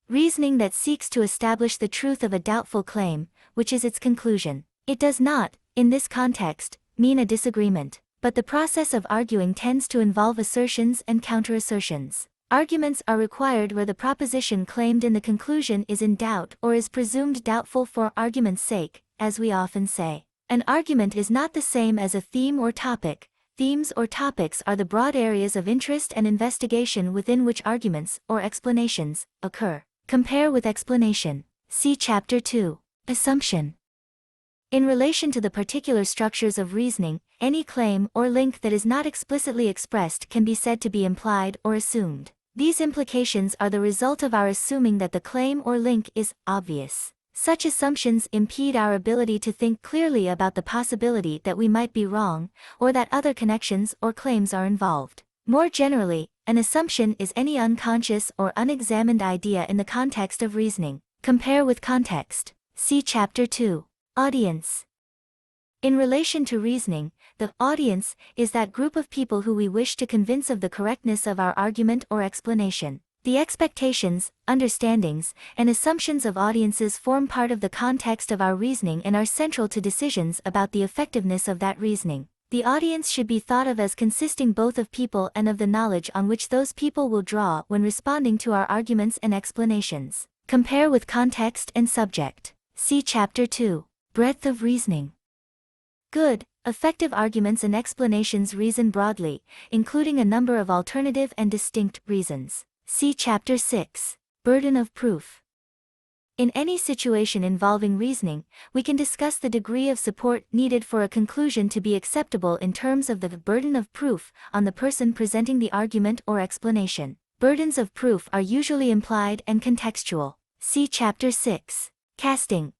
Reasoning that seeks to establish the truth of a doubtful claim, which is its conclusion. It does not, in this context, mean a disagreement, but the process of arguing tends to involve assertions and counter-assertions. Arguments are required where the proposition claimed in the conclusion is in doubt or is presumed doubtful for argument's sake, as we often say. An argument is not the same as a theme or topic. Themes or topics are the broad areas of interest and investigation within which arguments or explanations occur. Compare with explanation. See Chapter 2. Assumption. In relation to the particular structures of reasoning, any claim or link that is not explicitly expressed can be said to be implied or assumed. These implications are the result of our assuming that the claim or link is obvious. Such assumptions impede our ability to think clearly about the possibility that we might be wrong, or that other connections or claims are involved. More generally, an assumption is any unconscious or unexamined idea in the context of reasoning. Compare with context. See Chapter 2. Audience. In relation to reasoning, the audience is that group of people who we wish to convince of the correctness of our argument or explanation. The expectations, understandings, and assumptions of audiences form part of the context of our reasoning and are central to decisions about the effectiveness of that reasoning. The audience should be thought of as consisting both of people and of the knowledge on which those people will draw when responding to our arguments and explanations. Compare with context and subject. See Chapter 2. Breadth of reasoning. Good, effective arguments and explanations reason broadly, including a number of alternative and distinct reasons. See Chapter 6. Burden of proof. In any situation involving reasoning, we can discuss the degree of support needed for a conclusion to be acceptable in terms of the burden of proof on the person presenting the argument or explanation. Burdens of proof are usually implied and contextual. See Chapter 6. Casting.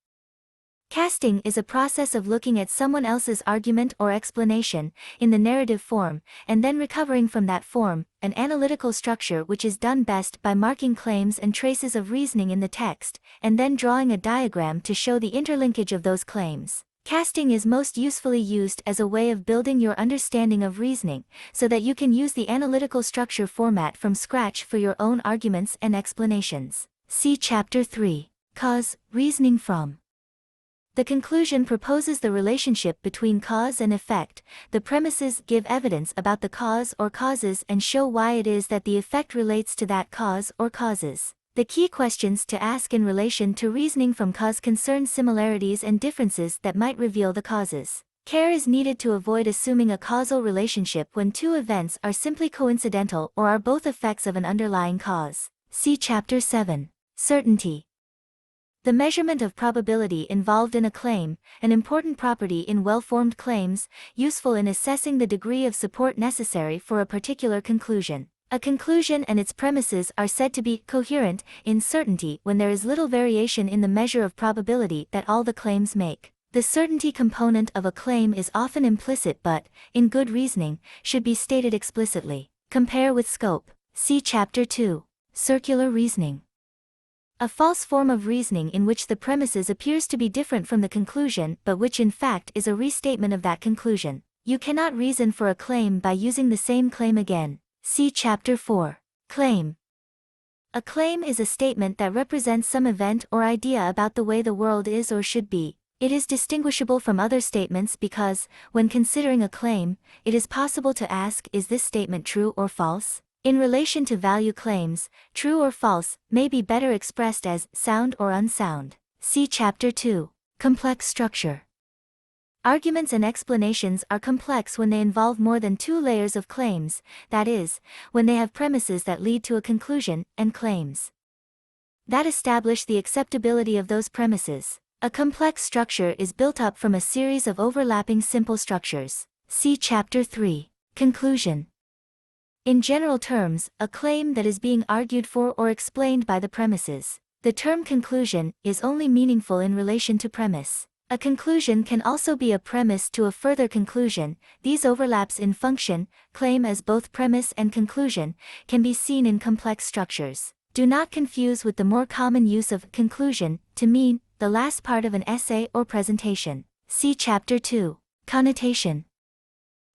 Casting is a process of looking at someone else's argument or explanation, in the narrative form, and then recovering from that form, an analytical structure which is done best by marking claims and traces of reasoning in the text, and then drawing a diagram to show the interlinkage of those claims. Casting is most usefully used as a way of building your understanding of reasoning, so that you can use the analytical structure format from scratch for your own arguments and explanations. See Chapter 3. Cause, reasoning from. The conclusion proposes the relationship between cause and effect. The premises give evidence about the cause or causes and show why it is that the effect relates to that cause or causes. The key questions to ask in relation to reasoning from cause concern similarities and differences that might reveal the causes. Care is needed to avoid assuming a causal relationship when two events are simply coincidental or are both effects of an underlying cause. See Chapter 7. Certainty. The measurement of probability involved in a claim, an important property in well-formed claims, useful in assessing the degree of support necessary for a particular conclusion. A conclusion and its premises are said to be coherent in certainty when there is little variation in the measure of probability that all the claims make. The certainty component of a claim is often implicit but, in good reasoning, should be stated explicitly. Compare with scope. See Chapter 2. Circular reasoning. A false form of reasoning in which the premises appears to be different from the conclusion but which in fact is a restatement of that conclusion. You cannot reason for a claim by using the same claim again. See Chapter 4. Claim. A claim is a statement that represents some event or idea about the way the world is or should be. It is distinguishable from other statements because, when considering a claim, it is possible to ask, is this statement true or false? In relation to value claims, true or false may be better expressed as sound or unsound. See Chapter 2. Complex structure. Arguments and explanations are complex when they involve more than two layers of claims, that is, when they have premises that lead to a conclusion, and claims that establish the acceptability of those premises. A complex structure is built up from a series of overlapping simple structures. See Chapter 3. Conclusion. In general terms, a claim that is being argued for or explained by the premises. The term conclusion is only meaningful in relation to premise. A conclusion can also be a premise to a further conclusion. These overlaps in function, claim as both premise and conclusion, can be seen in complex structures. Do not confuse with the more common use of conclusion to mean the last part of an essay or presentation. See Chapter 2. Connotation.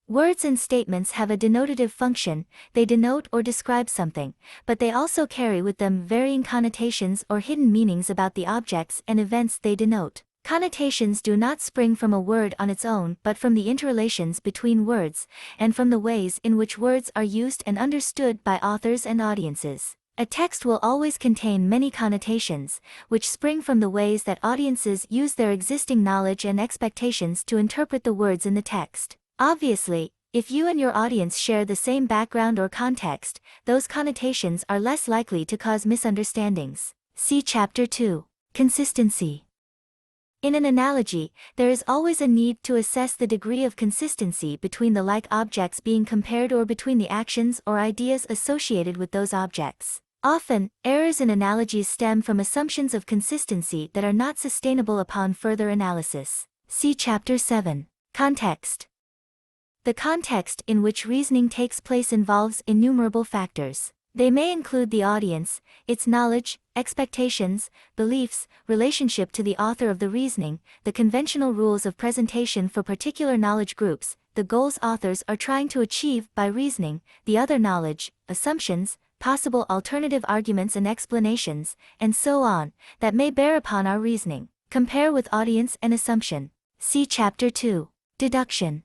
Words and statements have a denotative function, they denote or describe something, but they also carry with them varying connotations or hidden meanings about the objects and events they denote. Connotations do not spring from a word on its own but from the interrelations between words, and from the ways in which words are used and understood by authors and audiences. A text will always contain many connotations, which spring from the ways that audiences use their existing knowledge and expectations to interpret the words in the text. Obviously, if you and your audience share the same background or context, those connotations are less likely to cause misunderstandings. See Chapter 2. Consistency. In an analogy, there is always a need to assess the degree of consistency between the like objects being compared or between the actions or ideas associated with those objects. Often, errors in analogies stem from assumptions of consistency that are not sustainable upon further analysis. See Chapter 7. Context. The context in which reasoning takes place involves innumerable factors. They may include the audience, its knowledge, expectations, beliefs, relationship to the author of the reasoning, the conventional rules of presentation for particular knowledge groups, the goals authors are trying to achieve by reasoning, the other knowledge, assumptions, possible alternative arguments and explanations, and so on, that may bear upon our reasoning. Compare with audience and assumption. See Chapter 2. Deduction.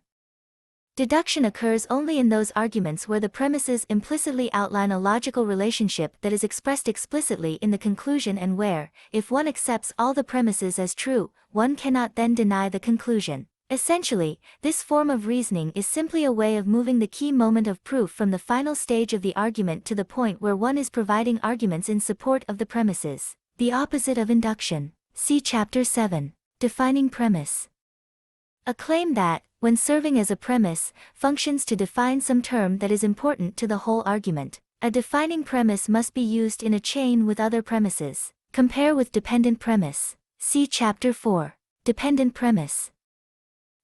Deduction occurs only in those arguments where the premises implicitly outline a logical relationship that is expressed explicitly in the conclusion and where, if one accepts all the premises as true, one cannot then deny the conclusion. Essentially, this form of reasoning is simply a way of moving the key moment of proof from the final stage of the argument to the point where one is providing arguments in support of the premises. The opposite of induction. See Chapter 7. Defining premise. A claim that, when serving as a premise, functions to define some term that is important to the whole argument. A defining premise must be used in a chain with other premises. Compare with dependent premise. See Chapter 4. Dependent premise.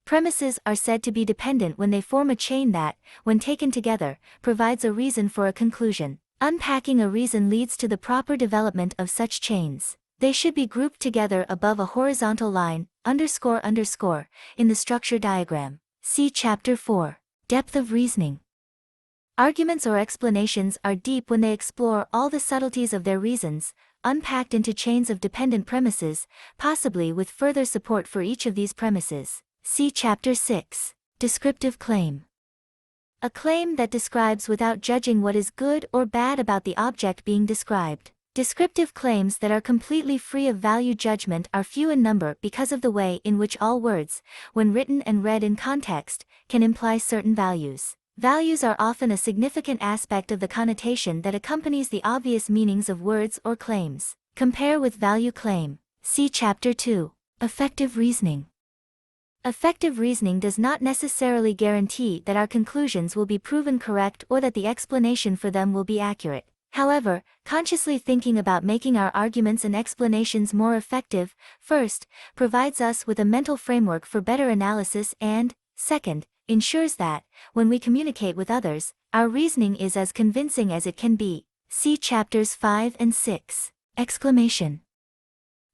Premises are said to be dependent when they form a chain that, when taken together, provides a reason for a conclusion. Unpacking a reason leads to the proper development of such chains. They should be grouped together above a horizontal line, underscore, in the structure diagram. See Chapter 4. Depth of reasoning. Arguments or explanations are deep when they explore all the subtleties of their reasons, unpacked into chains of dependent premises, possibly with further support for each of these premises. See Chapter 6. Descriptive claim. A claim that describes without judging what is good or bad about the object being described. Descriptive claims that are completely free of value judgment are few in number because of the way in which all words, when written and read in context, can imply certain values. Values are often a significant aspect of the connotation that accompanies the obvious meanings of words or claims. Compare with value claim. See Chapter 2. Effective reasoning. Effective reasoning does not necessarily guarantee that our conclusions will be proven correct or that the explanation for them will be accurate. However, consciously thinking about making our arguments and explanations more effective, first, provides us with a mental framework for better analysis and, second, ensures that, when we communicate with others, our reasoning is as convincing as it can be. See Chapters 5 and 6. Exclamation.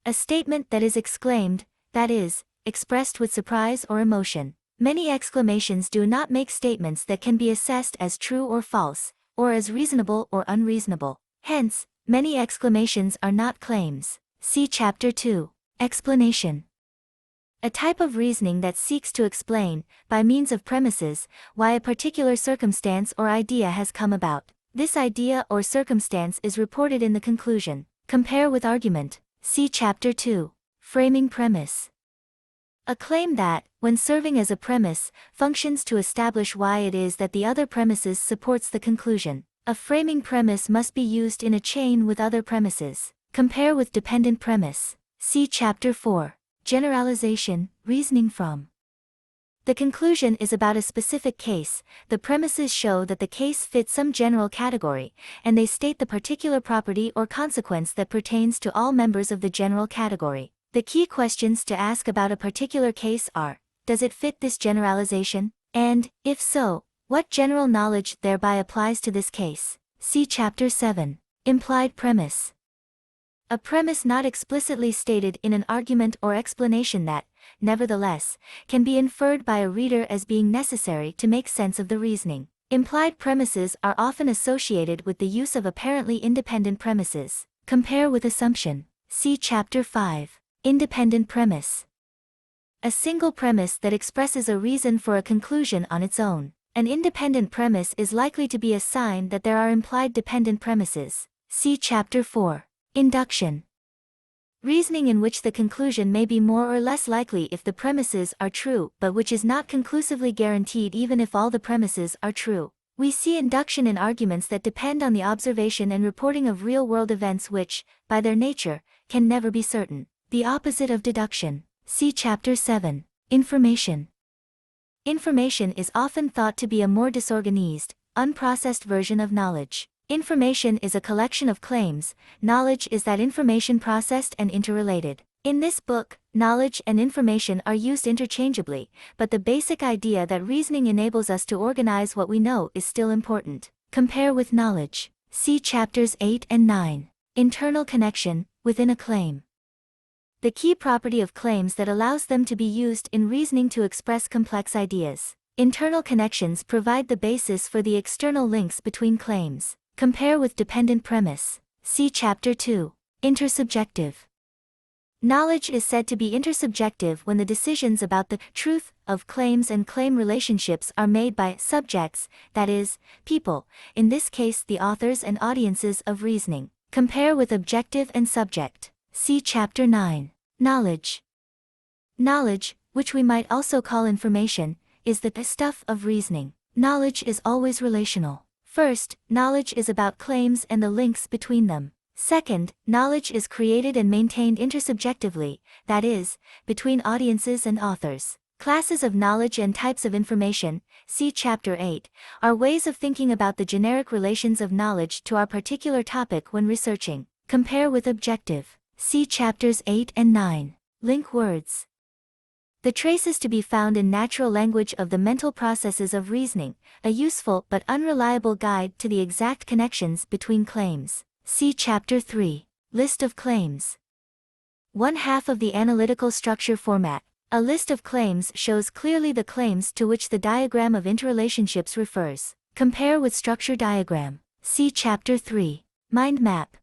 A statement that is exclaimed, that is, expressed with surprise or emotion. Many exclamations do not make statements that can be assessed as true or false, or as reasonable or unreasonable. Hence, many exclamations are not claims. See Chapter 2. Explanation. A type of reasoning that seeks to explain, by means of premises, why a particular circumstance or idea has come about. This idea or circumstance is reported in the conclusion. Compare with argument. See Chapter 2. Framing premise. A claim that, when serving as a premise, functions to establish why it is that the other premises supports the conclusion. A framing premise must be used in a chain with other premises. Compare with dependent premise. See Chapter 4. Generalization, reasoning from. The conclusion is about a specific case, the premises show that the case fits some general category, and they state the particular property or consequence that pertains to all members of the general category. The key questions to ask about a particular case are, does it fit this generalization? And, if so, what general knowledge thereby applies to this case? See Chapter 7. Implied premise. A premise not explicitly stated in an argument or explanation that, nevertheless, can be inferred by a reader as being necessary to make sense of the reasoning. Implied premises are often associated with the use of apparently independent premises. Compare with assumption. See Chapter 5. Independent premise. A single premise that expresses a reason for a conclusion on its own. An independent premise is likely to be a sign that there are implied dependent premises. See Chapter 4. Induction. Reasoning in which the conclusion may be more or less likely if the premises are true, but which is not conclusively guaranteed even if all the premises are true. We see induction in arguments that depend on the observation and reporting of real-world events which, by their nature, can never be certain. The opposite of deduction. See Chapter 7. Information. Information is often thought to be a more disorganized, unprocessed version of knowledge. Information is a collection of claims, knowledge is that information processed and interrelated. In this book, knowledge and information are used interchangeably, but the basic idea that reasoning enables us to organize what we know is still important. Compare with knowledge. See Chapters 8 and 9. Internal connection, within a claim. The key property of claims that allows them to be used in reasoning to express complex ideas. Internal connections provide the basis for the external links between claims. Compare with dependent premise. See Chapter 2. Intersubjective. Knowledge is said to be intersubjective when the decisions about the truth of claims and claim relationships are made by subjects, that is, people, in this case the authors and audiences of reasoning. Compare with objective and subject. See Chapter 9. Knowledge. Knowledge, which we might also call information, is the stuff of reasoning. Knowledge is always relational. First, knowledge is about claims and the links between them. Second, knowledge is created and maintained intersubjectively, that is, between audiences and authors. Classes of knowledge and types of information, see Chapter 8, are ways of thinking about the generic relations of knowledge to our particular topic when researching. Compare with objective. See Chapters 8 and 9. Link words. The traces to be found in natural language of the mental processes of reasoning, a useful but unreliable guide to the exact connections between claims. See Chapter 3. List of claims. 1/2 of the analytical structure format. A list of claims shows clearly the claims to which the diagram of interrelationships refers. Compare with structure diagram. See Chapter 3. Mind map.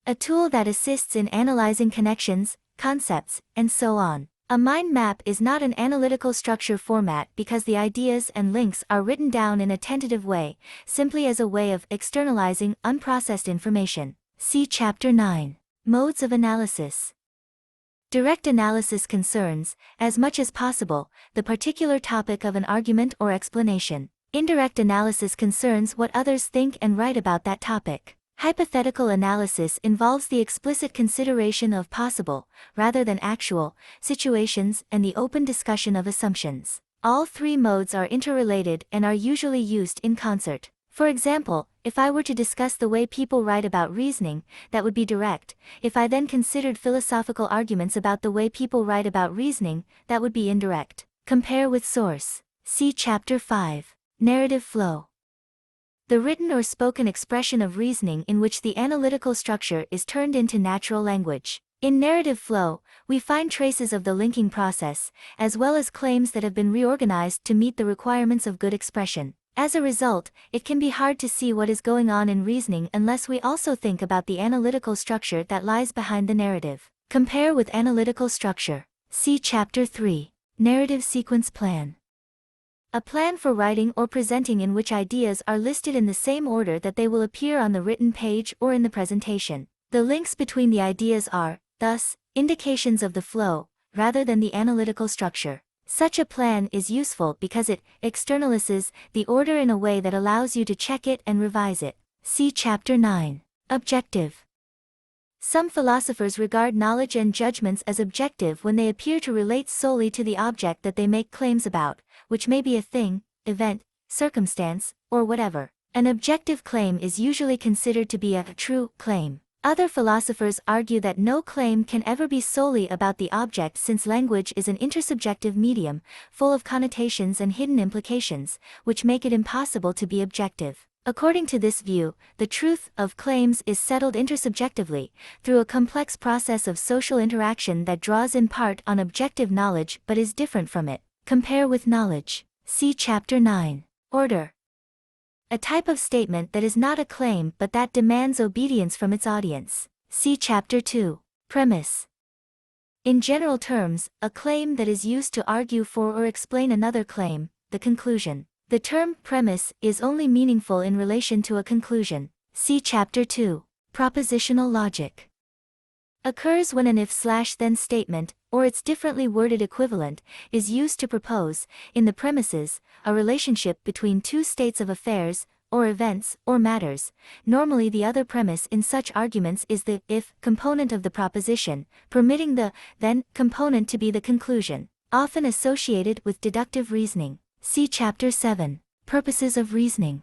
A tool that assists in analyzing connections, concepts, and so on. A mind map is not an analytical structure format because the ideas and links are written down in a tentative way, simply as a way of externalizing unprocessed information. See Chapter 9. Modes of analysis. Direct analysis concerns, as much as possible, the particular topic of an argument or explanation. Indirect analysis concerns what others think and write about that topic. Hypothetical analysis involves the explicit consideration of possible, rather than actual, situations and the open discussion of assumptions. All three modes are interrelated and are usually used in concert. For example, if I were to discuss the way people write about reasoning, that would be direct. If I then considered philosophical arguments about the way people write about reasoning, that would be indirect. Compare with source. See Chapter 5. Narrative flow. The written or spoken expression of reasoning in which the analytical structure is turned into natural language. In narrative flow, we find traces of the linking process, as well as claims that have been reorganized to meet the requirements of good expression. As a result, it can be hard to see what is going on in reasoning unless we also think about the analytical structure that lies behind the narrative. Compare with analytical structure. See Chapter 3. Narrative sequence plan. A plan for writing or presenting in which ideas are listed in the same order that they will appear on the written page or in the presentation. The links between the ideas are, thus, indications of the flow, rather than the analytical structure. Such a plan is useful because it externalizes the order in a way that allows you to check it and revise it. See Chapter 9. Objective. Some philosophers regard knowledge and judgments as objective when they appear to relate solely to the object that they make claims about, which may be a thing, event, circumstance, or whatever. An objective claim is usually considered to be a true claim. Other philosophers argue that no claim can ever be solely about the object since language is an intersubjective medium, full of connotations and hidden implications, which make it impossible to be objective. According to this view, the truth of claims is settled intersubjectively, through a complex process of social interaction that draws in part on objective knowledge but is different from it. Compare with knowledge. See Chapter 9. Order. A type of statement that is not a claim but that demands obedience from its audience. See Chapter 2. Premise. In general terms, a claim that is used to argue for or explain another claim, the conclusion. The term premise is only meaningful in relation to a conclusion. See Chapter 2. Propositional logic. Occurs when an if/then statement, or its differently worded equivalent, is used to propose, in the premises, a relationship between two states of affairs, or events, or matters. Normally the other premise in such arguments is the if component of the proposition, permitting the then component to be the conclusion, often associated with deductive reasoning. See Chapter 7. Purposes of reasoning.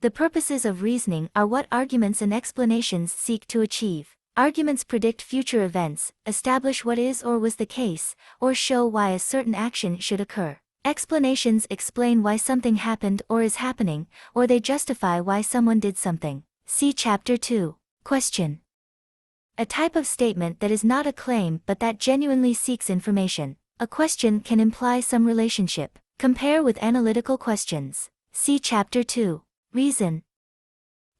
The purposes of reasoning are what arguments and explanations seek to achieve. Arguments predict future events, establish what is or was the case, or show why a certain action should occur. Explanations explain why something happened or is happening, or they justify why someone did something. See Chapter 2. Question. A type of statement that is not a claim but that genuinely seeks information. A question can imply some relationship. Compare with analytical questions. See Chapter 2. Reason.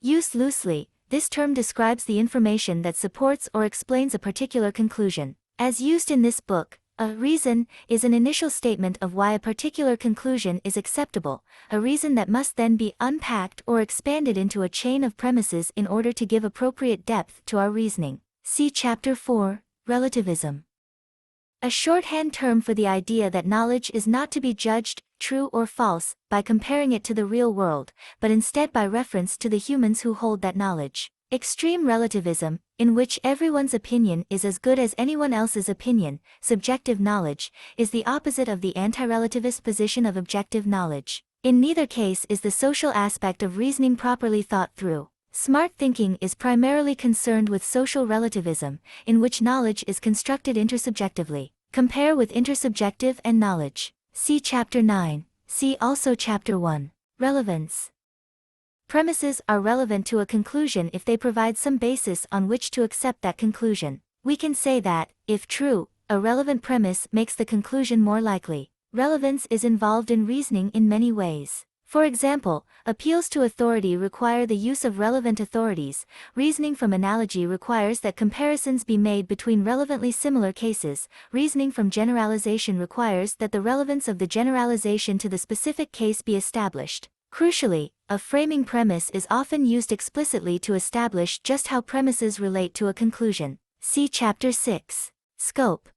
Used loosely, this term describes the information that supports or explains a particular conclusion. As used in this book, a reason is an initial statement of why a particular conclusion is acceptable, a reason that must then be unpacked or expanded into a chain of premises in order to give appropriate depth to our reasoning. See Chapter 4, Relativism. A shorthand term for the idea that knowledge is not to be judged, true or false, by comparing it to the real world, but instead by reference to the humans who hold that knowledge. Extreme relativism, in which everyone's opinion is as good as anyone else's opinion, subjective knowledge, is the opposite of the anti-relativist position of objective knowledge. In neither case is the social aspect of reasoning properly thought through. Smart thinking is primarily concerned with social relativism, in which knowledge is constructed intersubjectively. Compare with intersubjective and knowledge. See Chapter 9. See also Chapter 1. Relevance. Premises are relevant to a conclusion if they provide some basis on which to accept that conclusion. We can say that, if true, a relevant premise makes the conclusion more likely. Relevance is involved in reasoning in many ways. For example, appeals to authority require the use of relevant authorities. Reasoning from analogy requires that comparisons be made between relevantly similar cases. Reasoning from generalization requires that the relevance of the generalization to the specific case be established. Crucially, a framing premise is often used explicitly to establish just how premises relate to a conclusion. See Chapter 6. Scope.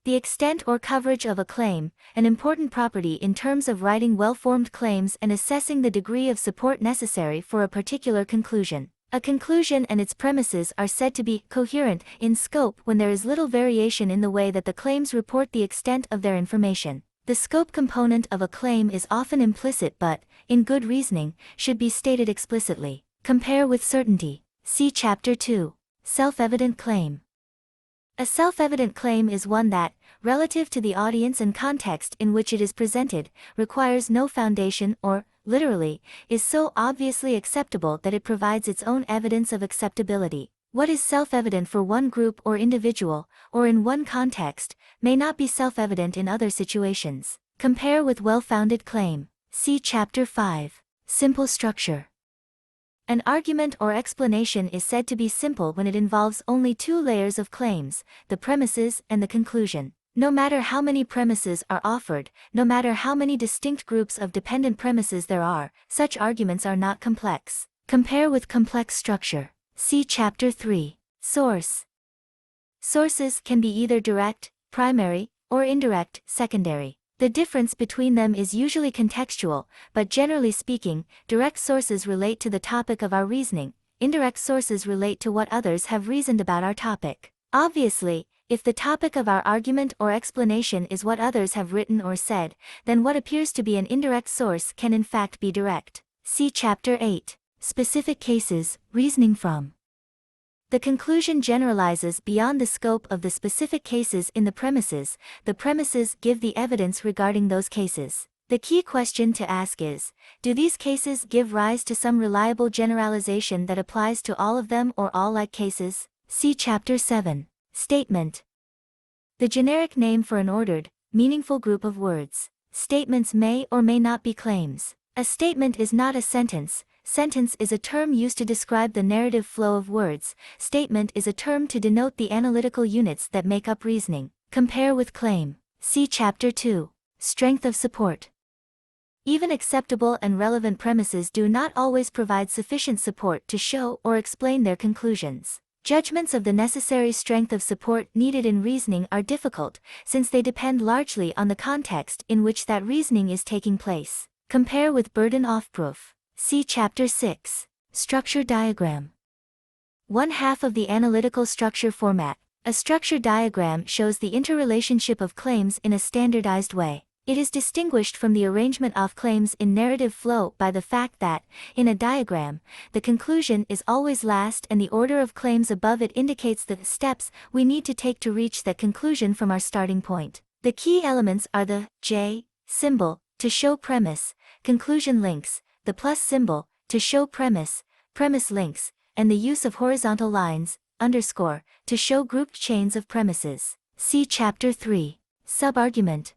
The extent or coverage of a claim, an important property in terms of writing well-formed claims and assessing the degree of support necessary for a particular conclusion. A conclusion and its premises are said to be coherent in scope when there is little variation in the way that the claims report the extent of their information. The scope component of a claim is often implicit but, in good reasoning, should be stated explicitly. Compare with certainty. See Chapter 2. Self-evident claim. A self-evident claim is one that, relative to the audience and context in which it is presented, requires no foundation or, literally, is so obviously acceptable that it provides its own evidence of acceptability. What is self-evident for one group or individual, or in one context, may not be self-evident in other situations. Compare with well-founded claim. See Chapter 5. Simple structure. An argument or explanation is said to be simple when it involves only two layers of claims, the premises and the conclusion. No matter how many premises are offered, no matter how many distinct groups of dependent premises there are, such arguments are not complex. Compare with complex structure. See Chapter 3. Source. Sources can be either direct, primary, or indirect, secondary. The difference between them is usually contextual, but generally speaking, direct sources relate to the topic of our reasoning, indirect sources relate to what others have reasoned about our topic. Obviously, if the topic of our argument or explanation is what others have written or said, then what appears to be an indirect source can in fact be direct. See Chapter 8. Specific cases, reasoning from. The conclusion generalizes beyond the scope of the specific cases in the premises give the evidence regarding those cases. The key question to ask is, do these cases give rise to some reliable generalization that applies to all of them or all like cases? See Chapter 7. Statement. The generic name for an ordered, meaningful group of words. Statements may or may not be claims. A statement is not a sentence. Sentence is a term used to describe the narrative flow of words. Statement is a term to denote the analytical units that make up reasoning. Compare with claim. See Chapter 2. Strength of support. Even acceptable and relevant premises do not always provide sufficient support to show or explain their conclusions. Judgments of the necessary strength of support needed in reasoning are difficult, since they depend largely on the context in which that reasoning is taking place. Compare with burden of proof. See Chapter 6. Structure diagram. One half of the analytical structure format. A structure diagram shows the interrelationship of claims in a standardized way. It is distinguished from the arrangement of claims in narrative flow by the fact that, in a diagram, the conclusion is always last and the order of claims above it indicates the steps we need to take to reach that conclusion from our starting point. The key elements are the J symbol to show premise, conclusion links, the plus symbol to show premise, premise links, and the use of horizontal lines, underscore, to show grouped chains of premises. See Chapter 3. Subargument.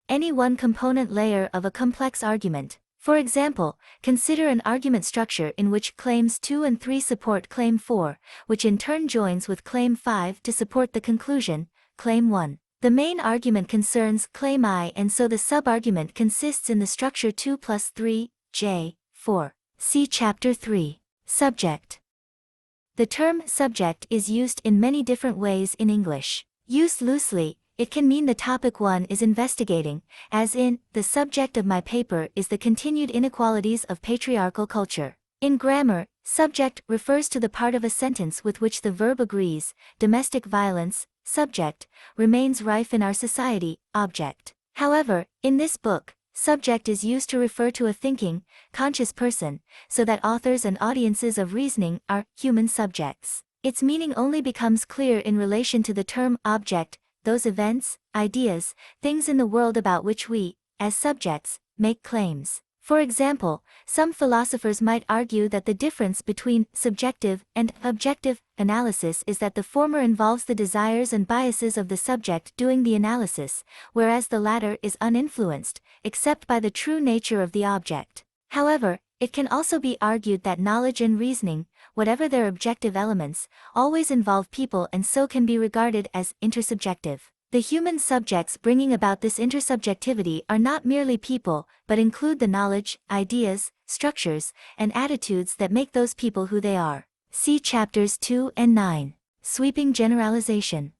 Any one component layer of a complex argument. For example, consider an argument structure in which claims 2 and 3 support claim 4, which in turn joins with claim 5 to support the conclusion, claim 1. The main argument concerns claim I, and so the subargument consists in the structure 2 plus 3, J, 4. See Chapter 3. Subject. The term subject is used in many different ways in English. Used loosely, it can mean the topic one is investigating, as in, the subject of my paper is the continued inequalities of patriarchal culture. In grammar, subject refers to the part of a sentence with which the verb agrees. Domestic violence, subject, remains rife in our society, object. However, in this book, subject is used to refer to a thinking, conscious person, so that authors and audiences of reasoning are human subjects. Its meaning only becomes clear in relation to the term object, those events, ideas, things in the world about which we, as subjects, make claims. For example, some philosophers might argue that the difference between subjective and objective analysis is that the former involves the desires and biases of the subject doing the analysis, whereas the latter is uninfluenced, except by the true nature of the object. However, it can also be argued that knowledge and reasoning, whatever their objective elements, always involve people and so can be regarded as intersubjective. The human subjects bringing about this intersubjectivity are not merely people, but include the knowledge, ideas, structures, and attitudes that make those people who they are. See Chapters 2 and 9. Sweeping generalization.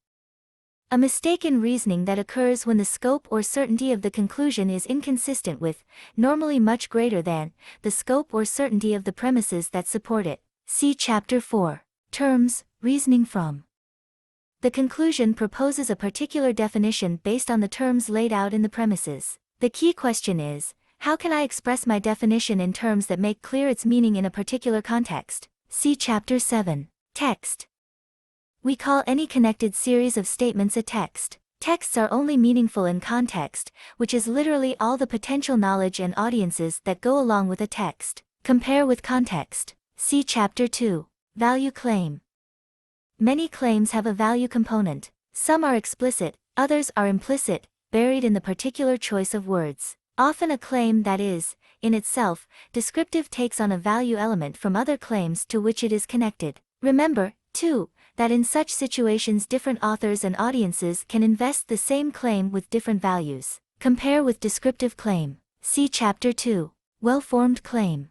A mistake in reasoning that occurs when the scope or certainty of the conclusion is inconsistent with, normally much greater than, the scope or certainty of the premises that support it. See Chapter 4. Terms, reasoning from. The conclusion proposes a particular definition based on the terms laid out in the premises. The key question is, how can I express my definition in terms that make clear its meaning in a particular context? See Chapter 7. Text. We call any connected series of statements a text. Texts are only meaningful in context, which is literally all the potential knowledge and audiences that go along with a text. Compare with context. See Chapter 2. Value claim. Many claims have a value component. Some are explicit, others are implicit, buried in the particular choice of words. Often a claim that is, in itself, descriptive takes on a value element from other claims to which it is connected. Remember, too, that in such situations different authors and audiences can invest the same claim with different values. Compare with descriptive claim. See Chapter 2. Well-formed claim.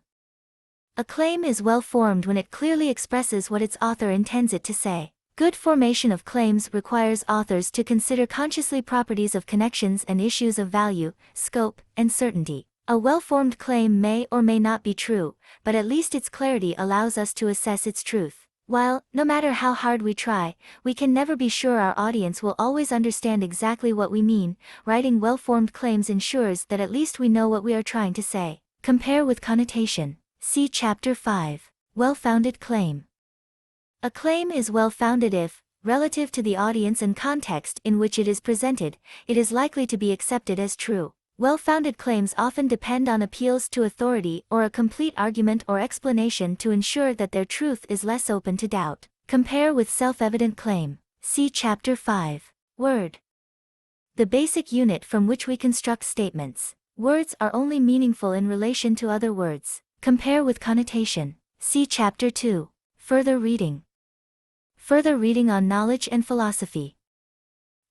A claim is well-formed when it clearly expresses what its author intends it to say. Good formation of claims requires authors to consider consciously properties of connections and issues of value, scope, and certainty. A well-formed claim may or may not be true, but at least its clarity allows us to assess its truth. While, no matter how hard we try, we can never be sure our audience will always understand exactly what we mean, writing well-formed claims ensures that at least we know what we are trying to say. Compare with connotation. See Chapter 5. Well-founded claim. A claim is well-founded if, relative to the audience and context in which it is presented, it is likely to be accepted as true. Well-founded claims often depend on appeals to authority or a complete argument or explanation to ensure that their truth is less open to doubt. Compare with self-evident claim. See Chapter 5. Word. The basic unit from which we construct statements. Words are only meaningful in relation to other words. Compare with connotation. See Chapter 2. Further reading. Further reading on knowledge and philosophy.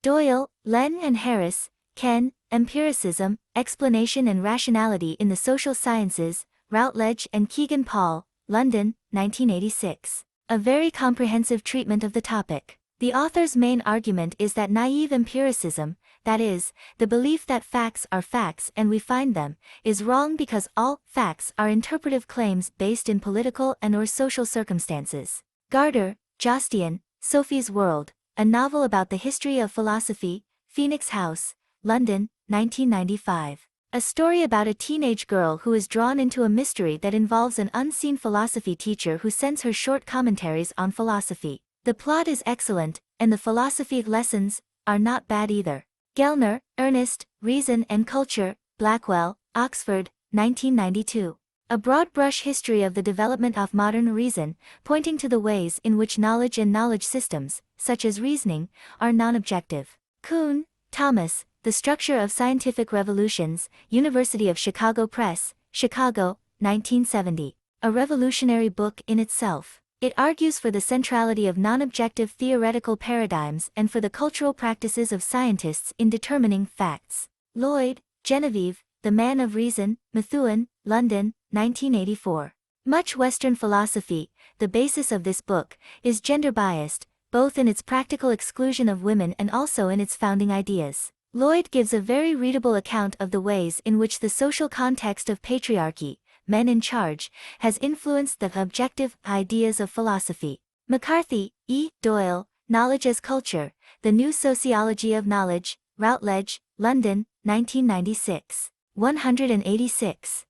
Doyle, Len and Harris, Ken, Empiricism, Explanation and Rationality in the Social Sciences, Routledge and Kegan Paul, London, 1986. A very comprehensive treatment of the topic. The author's main argument is that naive empiricism, that is, the belief that facts are facts and we find them, is wrong because all facts are interpretive claims based in political and/or social circumstances. Gardner, Jostian, Sophie's World, a novel about the history of philosophy, Phoenix House, London, 1995. A story about a teenage girl who is drawn into a mystery that involves an unseen philosophy teacher who sends her short commentaries on philosophy. The plot is excellent, and the philosophy lessons are not bad either. Gellner, Ernest, Reason and Culture, Blackwell, Oxford, 1992. A broad-brush history of the development of modern reason, pointing to the ways in which knowledge and knowledge systems, such as reasoning, are non-objective. Kuhn, Thomas, The Structure of Scientific Revolutions, University of Chicago Press, Chicago, 1970. A revolutionary book in itself. It argues for the centrality of non-objective theoretical paradigms and for the cultural practices of scientists in determining facts. Lloyd, Genevieve, The Man of Reason, Methuen, London, 1984. Much Western philosophy, the basis of this book, is gender-biased, both in its practical exclusion of women and also in its founding ideas. Lloyd gives a very readable account of the ways in which the social context of patriarchy, men in charge, has influenced the objective ideas of philosophy. McCarthy, E. Doyle, Knowledge as Culture, The New Sociology of Knowledge, Routledge, London, 1996. 186.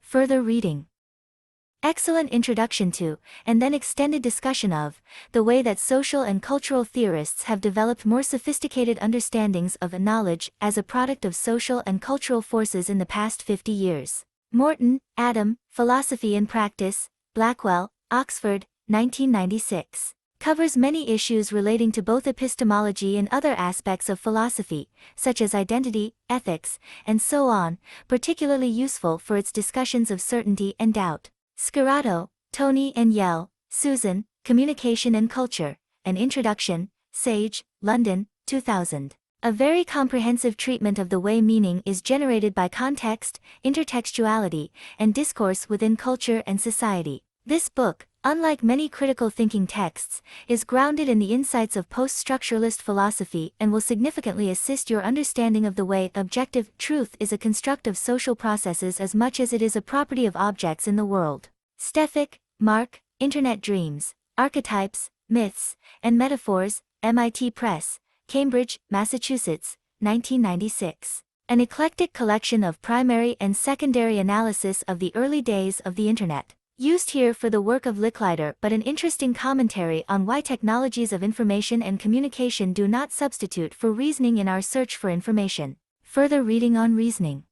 Further reading. Excellent introduction to, and then extended discussion of, the way that social and cultural theorists have developed more sophisticated understandings of knowledge as a product of social and cultural forces in the past 50 years. Morton, Adam, Philosophy in Practice, Blackwell, Oxford, 1996. Covers many issues relating to both epistemology and other aspects of philosophy, such as identity, ethics, and so on, particularly useful for its discussions of certainty and doubt. Scirato, Tony and Yell, Susan, Communication and Culture, An Introduction, Sage, London, 2000. A very comprehensive treatment of the way meaning is generated by context, intertextuality, and discourse within culture and society. This book, unlike many critical thinking texts, is grounded in the insights of post-structuralist philosophy and will significantly assist your understanding of the way objective truth is a construct of social processes as much as it is a property of objects in the world. Stefik, Mark, Internet Dreams, Archetypes, Myths, and Metaphors, MIT Press, Cambridge, Massachusetts, 1996. An eclectic collection of primary and secondary analysis of the early days of the Internet. Used here for the work of Licklider, but an interesting commentary on why technologies of information and communication do not substitute for reasoning in our search for information. Further reading on reasoning.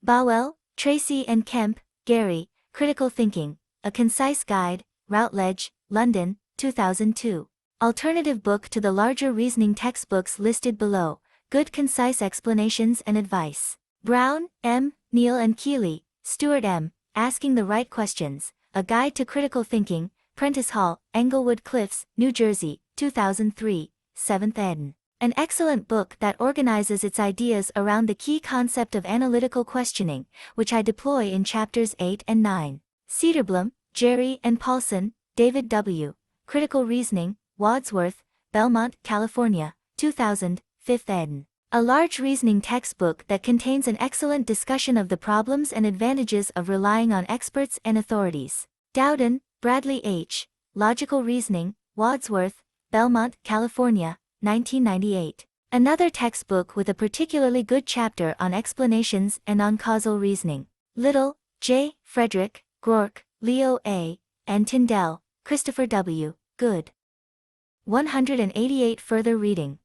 Bowell, Tracy and Kemp, Gary, Critical Thinking, A Concise Guide, Routledge, London, 2002. Alternative book to the larger reasoning textbooks listed below, good concise explanations and advice. Brown, M., Neal and Keeley, Stuart M., Asking the Right Questions, A Guide to Critical Thinking, Prentice Hall, Englewood Cliffs, New Jersey, 2003, 7th ed. An excellent book that organizes its ideas around the key concept of analytical questioning, which I deploy in chapters 8 and 9. Cedarblum, Jerry and Paulson, David W., Critical Reasoning, Wadsworth, Belmont, California, 2000, 5th ed. A large reasoning textbook that contains an excellent discussion of the problems and advantages of relying on experts and authorities. Dowden, Bradley H., Logical Reasoning, Wadsworth, Belmont, California, 1998. Another textbook with a particularly good chapter on explanations and on causal reasoning. Little, J., Frederick, Groark, Leo A., and Tyndall, Christopher W., Good. 188. Further reading.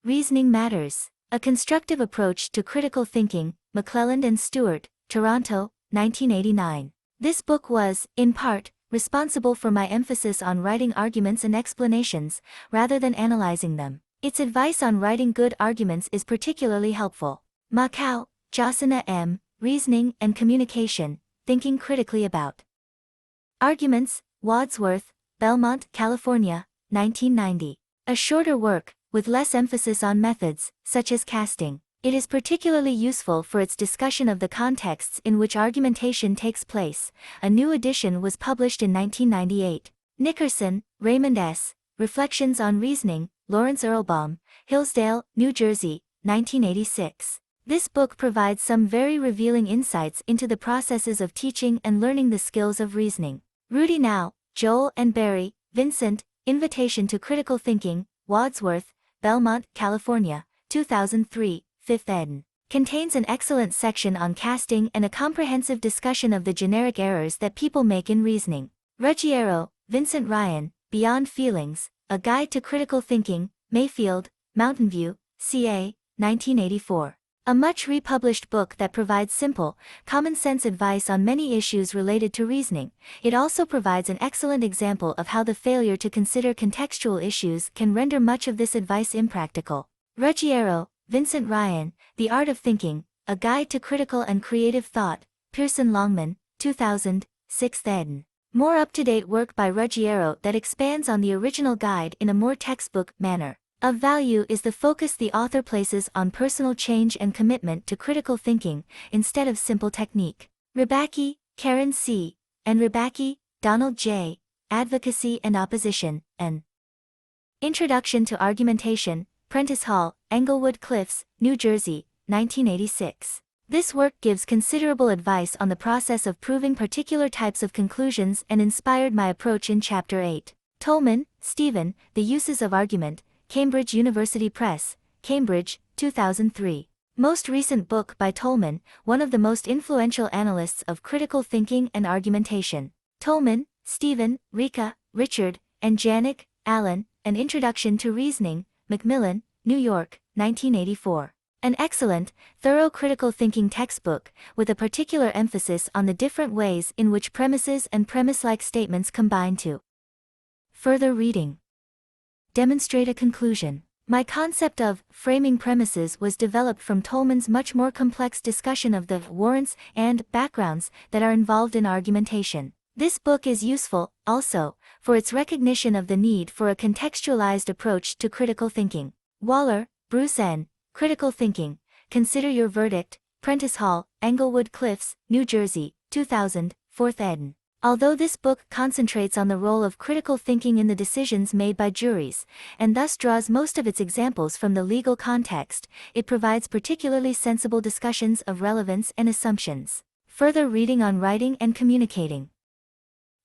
Reasoning Matters. A Constructive Approach to Critical Thinking, McClelland and Stewart, Toronto, 1989. This book was, in part, responsible for my emphasis on writing arguments and explanations, rather than analyzing them. Its advice on writing good arguments is particularly helpful. Macau, Josina M., Reasoning and Communication, Thinking Critically About Arguments, Wadsworth, Belmont, California, 1990. A shorter work, with less emphasis on methods, such as casting. It is particularly useful for its discussion of the contexts in which argumentation takes place. A new edition was published in 1998. Nickerson, Raymond S., Reflections on Reasoning, Lawrence Erlbaum, Hillsdale, New Jersey, 1986. This book provides some very revealing insights into the processes of teaching and learning the skills of reasoning. Rudy Now, Joel and Barry, Vincent, Invitation to Critical Thinking, Wadsworth, Belmont, California, 2003, 5th ed. Contains an excellent section on casting and a comprehensive discussion of the generic errors that people make in reasoning. Ruggiero, Vincent Ryan, Beyond Feelings, A Guide to Critical Thinking, Mayfield, Mountain View, CA, 1984. A much republished book that provides simple, common-sense advice on many issues related to reasoning. It also provides an excellent example of how the failure to consider contextual issues can render much of this advice impractical. Ruggiero, Vincent Ryan, The Art of Thinking, A Guide to Critical and Creative Thought, Pearson Longman, 2000, 6th ed. More up-to-date work by Ruggiero that expands on the original guide in a more textbook manner. Of value is the focus the author places on personal change and commitment to critical thinking, instead of simple technique. Rybacki, Karen C., and Rybacki, Donald J., Advocacy and Opposition, an Introduction to Argumentation, Prentice Hall, Englewood Cliffs, New Jersey, 1986. This work gives considerable advice on the process of proving particular types of conclusions and inspired my approach in Chapter 8. Tolman, Stephen, The Uses of Argument, Cambridge University Press, Cambridge, 2003. Most recent book by Tolman, one of the most influential analysts of critical thinking and argumentation. Tolman, Stephen, Rika, Richard, and Janik, Allan, An Introduction to Reasoning, Macmillan, New York, 1984. An excellent, thorough critical thinking textbook, with a particular emphasis on the different ways in which premises and premise-like statements combine to further reading. Demonstrate a conclusion. My concept of framing premises was developed from Tolman's much more complex discussion of the warrants and backgrounds that are involved in argumentation. This book is useful, also, for its recognition of the need for a contextualized approach to critical thinking. Waller, Bruce N., Critical Thinking, Consider Your Verdict, Prentice Hall, Englewood Cliffs, New Jersey, 2000, 4th ed. Although this book concentrates on the role of critical thinking in the decisions made by juries, and thus draws most of its examples from the legal context, it provides particularly sensible discussions of relevance and assumptions. Further reading on writing and communicating.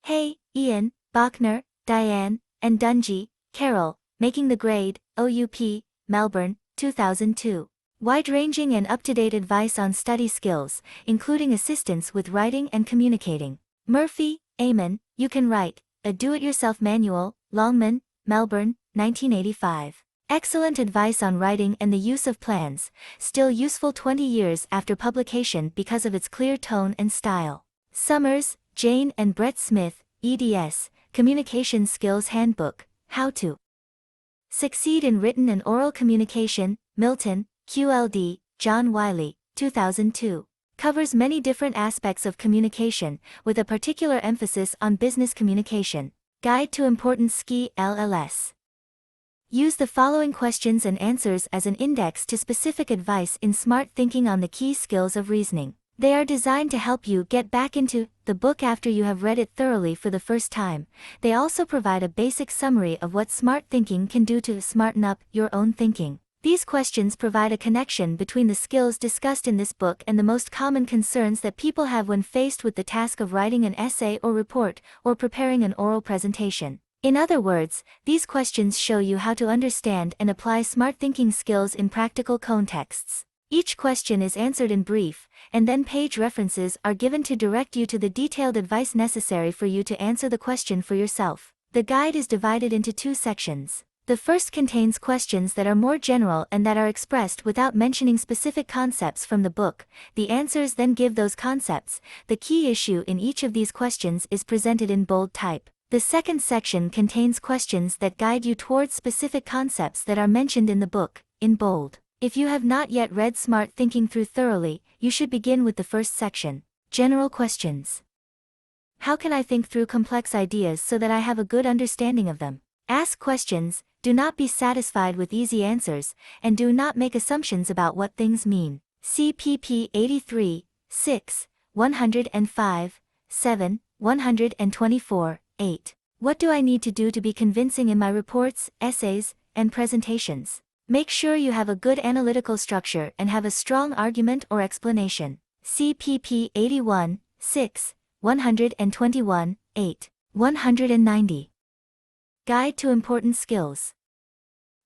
Hay, Ian, Bachner, Diane, and Dungy, Carol, Making the Grade, OUP, Melbourne, 2002. Wide-ranging and up-to-date advice on study skills, including assistance with writing and communicating. Murphy, Eamon, You Can Write, A Do-It-Yourself Manual, Longman, Melbourne, 1985. Excellent advice on writing and the use of plans, still useful 20 years after publication because of its clear tone and style. Summers, Jane and Brett Smith, eds, Communication Skills Handbook, How to Succeed in Written and Oral Communication, Milton, QLD, John Wiley, 2002. Covers many different aspects of communication, with a particular emphasis on business communication. Guide to Important SKI LLS. Use the following questions and answers as an index to specific advice in smart thinking on the key skills of reasoning. They are designed to help you get back into the book after you have read it thoroughly for the first time. They also provide a basic summary of what smart thinking can do to smarten up your own thinking. These questions provide a connection between the skills discussed in this book and the most common concerns that people have when faced with the task of writing an essay or report, or preparing an oral presentation. In other words, these questions show you how to understand and apply smart thinking skills in practical contexts. Each question is answered in brief, and then page references are given to direct you to the detailed advice necessary for you to answer the question for yourself. The guide is divided into two sections. The first contains questions that are more general and that are expressed without mentioning specific concepts from the book. The answers then give those concepts. The key issue in each of these questions is presented in bold type. The second section contains questions that guide you towards specific concepts that are mentioned in the book, in bold. If you have not yet read Smart Thinking through thoroughly, you should begin with the first section. General questions. How can I think through complex ideas so that I have a good understanding of them? Ask questions, do not be satisfied with easy answers, and do not make assumptions about what things mean. CPP 83, 6, 105, 7, 124, 8. What do I need to do to be convincing in my reports, essays, and presentations? Make sure you have a good analytical structure and have a strong argument or explanation. CPP 81, 6, 121, 8, 190. Guide to Important Skills.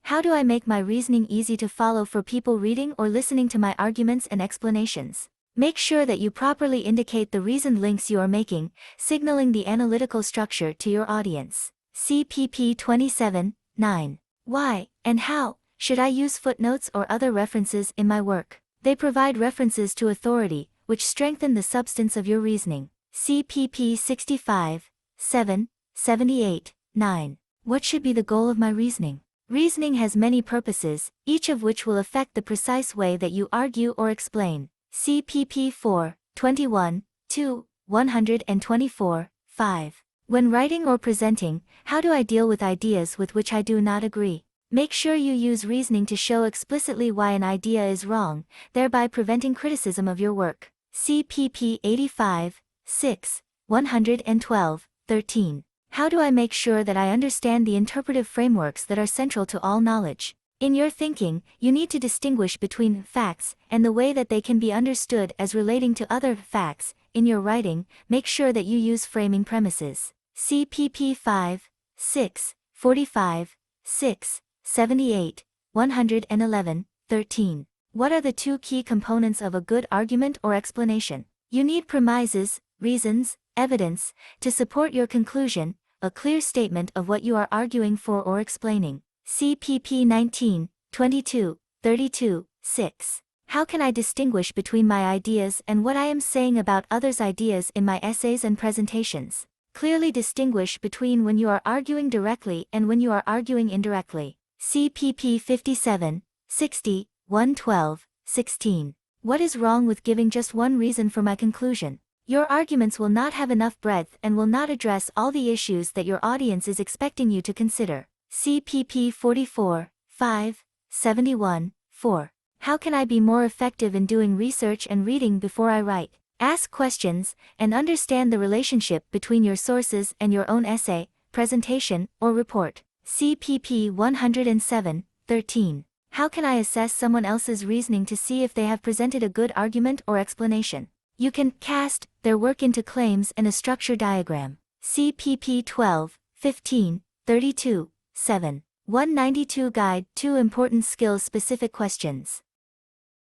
How do I make my reasoning easy to follow for people reading or listening to my arguments and explanations? Make sure that you properly indicate the reasoned links you are making, signaling the analytical structure to your audience. CPP 27, 9. Why, and how, should I use footnotes or other references in my work? They provide references to authority, which strengthen the substance of your reasoning. CPP 65, 7, 78, 9. What should be the goal of my reasoning? Reasoning has many purposes, each of which will affect the precise way that you argue or explain. CPP 4, 21, 2, 124, 5. When writing or presenting, how do I deal with ideas with which I do not agree? Make sure you use reasoning to show explicitly why an idea is wrong, thereby preventing criticism of your work. CPP 85, 6, 112, 13. How do I make sure that I understand the interpretive frameworks that are central to all knowledge? In your thinking, you need to distinguish between facts and the way that they can be understood as relating to other facts. In your writing, make sure that you use framing premises. CPP 5, 6, 45, 6, 78, 111, 13. What are the two key components of a good argument or explanation? You need premises, reasons, evidence, to support your conclusion, a clear statement of what you are arguing for or explaining. CPP 19, 22, 32, 6. How can I distinguish between my ideas and what I am saying about others' ideas in my essays and presentations? Clearly distinguish between when you are arguing directly and when you are arguing indirectly. CPP 57, 60, 112, 16. What is wrong with giving just one reason for my conclusion? Your arguments will not have enough breadth and will not address all the issues that your audience is expecting you to consider. CPP 44, 5, 71, 4. How can I be more effective in doing research and reading before I write? Ask questions, and understand the relationship between your sources and your own essay, presentation, or report. CPP 107, 13. How can I assess someone else's reasoning to see if they have presented a good argument or explanation? You can cast their work into claims and a structure diagram. CPP 12, 15, 32, 7. 192 Guide to Important Skills-Specific Questions.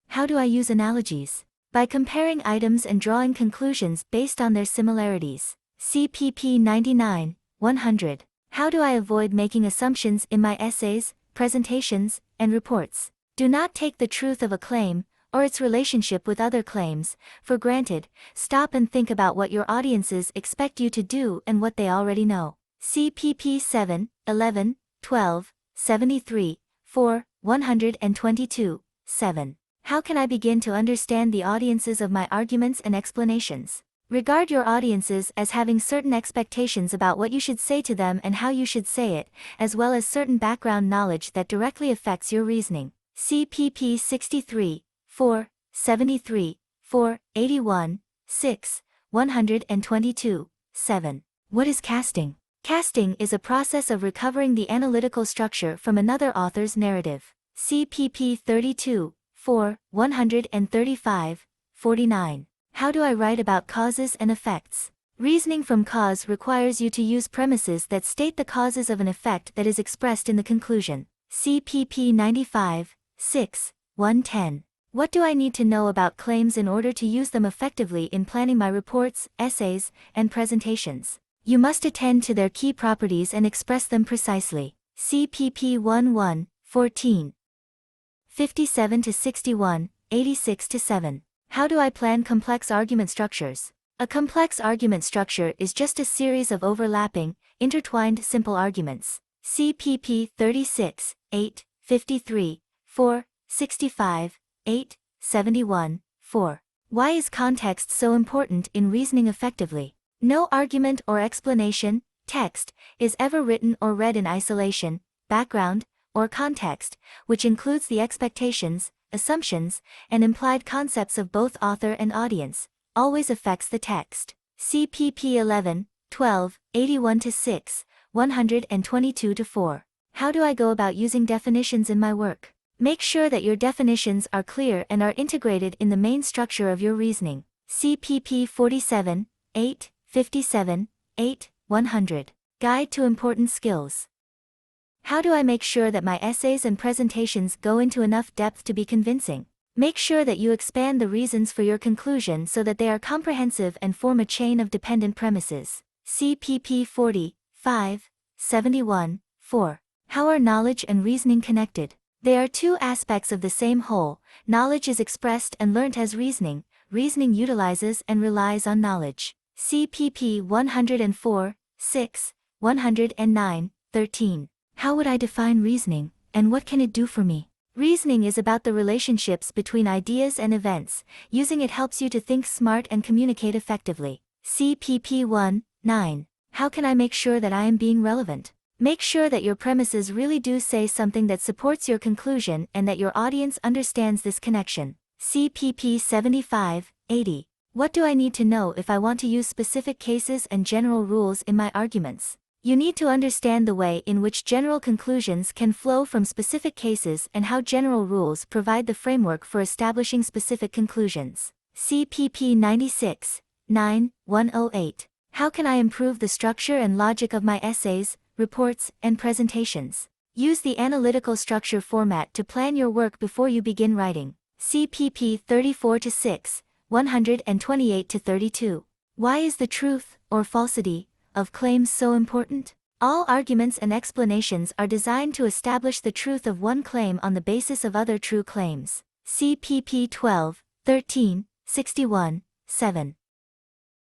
How do I use analogies? By comparing items and drawing conclusions based on their similarities. CPP 99, 100. How do I avoid making assumptions in my essays, presentations, and reports? Do not take the truth of a claim, or its relationship with other claims, for granted. Stop and think about what your audiences expect you to do and what they already know. CPP 7, 11, 12, 73, 4, 122, 7. How can I begin to understand the audiences of my arguments and explanations? Regard your audiences as having certain expectations about what you should say to them and how you should say it, as well as certain background knowledge that directly affects your reasoning. CPP 63, 4, 73, 4, 81, 6, 122, 7. What is casting? Casting is a process of recovering the analytical structure from another author's narrative. CPP 32, 4, 135, 49. How do I write about causes and effects? Reasoning from cause requires you to use premises that state the causes of an effect that is expressed in the conclusion. CPP 95, 6, 110. What do I need to know about claims in order to use them effectively in planning my reports, essays, and presentations? You must attend to their key properties and express them precisely. CPP 11, 14. 57 to 61, 86 to 7. How do I plan complex argument structures? A complex argument structure is just a series of overlapping, intertwined simple arguments. CPP 36, 8, 53, 4, 65, 8, 71, 4. Why is context so important in reasoning effectively? No argument or explanation, text, is ever written or read in isolation. Background, or context, which includes the expectations, assumptions, and implied concepts of both author and audience, always affects the text. CPP 11, 12, 81 to 6, 122-4. How do I go about using definitions in my work? Make sure that your definitions are clear and are integrated in the main structure of your reasoning. CPP 47, 8, 57, 8, 100. Guide to Important Skills. How do I make sure that my essays and presentations go into enough depth to be convincing? Make sure that you expand the reasons for your conclusion so that they are comprehensive and form a chain of dependent premises. CPP 40, 5, 71, 4. How are knowledge and reasoning connected? They are two aspects of the same whole. Knowledge is expressed and learnt as reasoning. Reasoning utilizes and relies on knowledge. CPP 104, 6, 109, 13. How would I define reasoning, and what can it do for me? Reasoning is about the relationships between ideas and events. Using it helps you to think smart and communicate effectively. CPP 1, 9. How can I make sure that I am being relevant? Make sure that your premises really do say something that supports your conclusion and that your audience understands this connection. CPP 75, 80. What do I need to know if I want to use specific cases and general rules in my arguments? You need to understand the way in which general conclusions can flow from specific cases and how general rules provide the framework for establishing specific conclusions. CPP 96, 9, 108. How can I improve the structure and logic of my essays, reports, and presentations? Use the analytical structure format to plan your work before you begin writing. CPP 34-6, 128-32. Why is the truth, or falsity, of claims so important? All arguments and explanations are designed to establish the truth of one claim on the basis of other true claims. CPP 12, 13, 61, 7.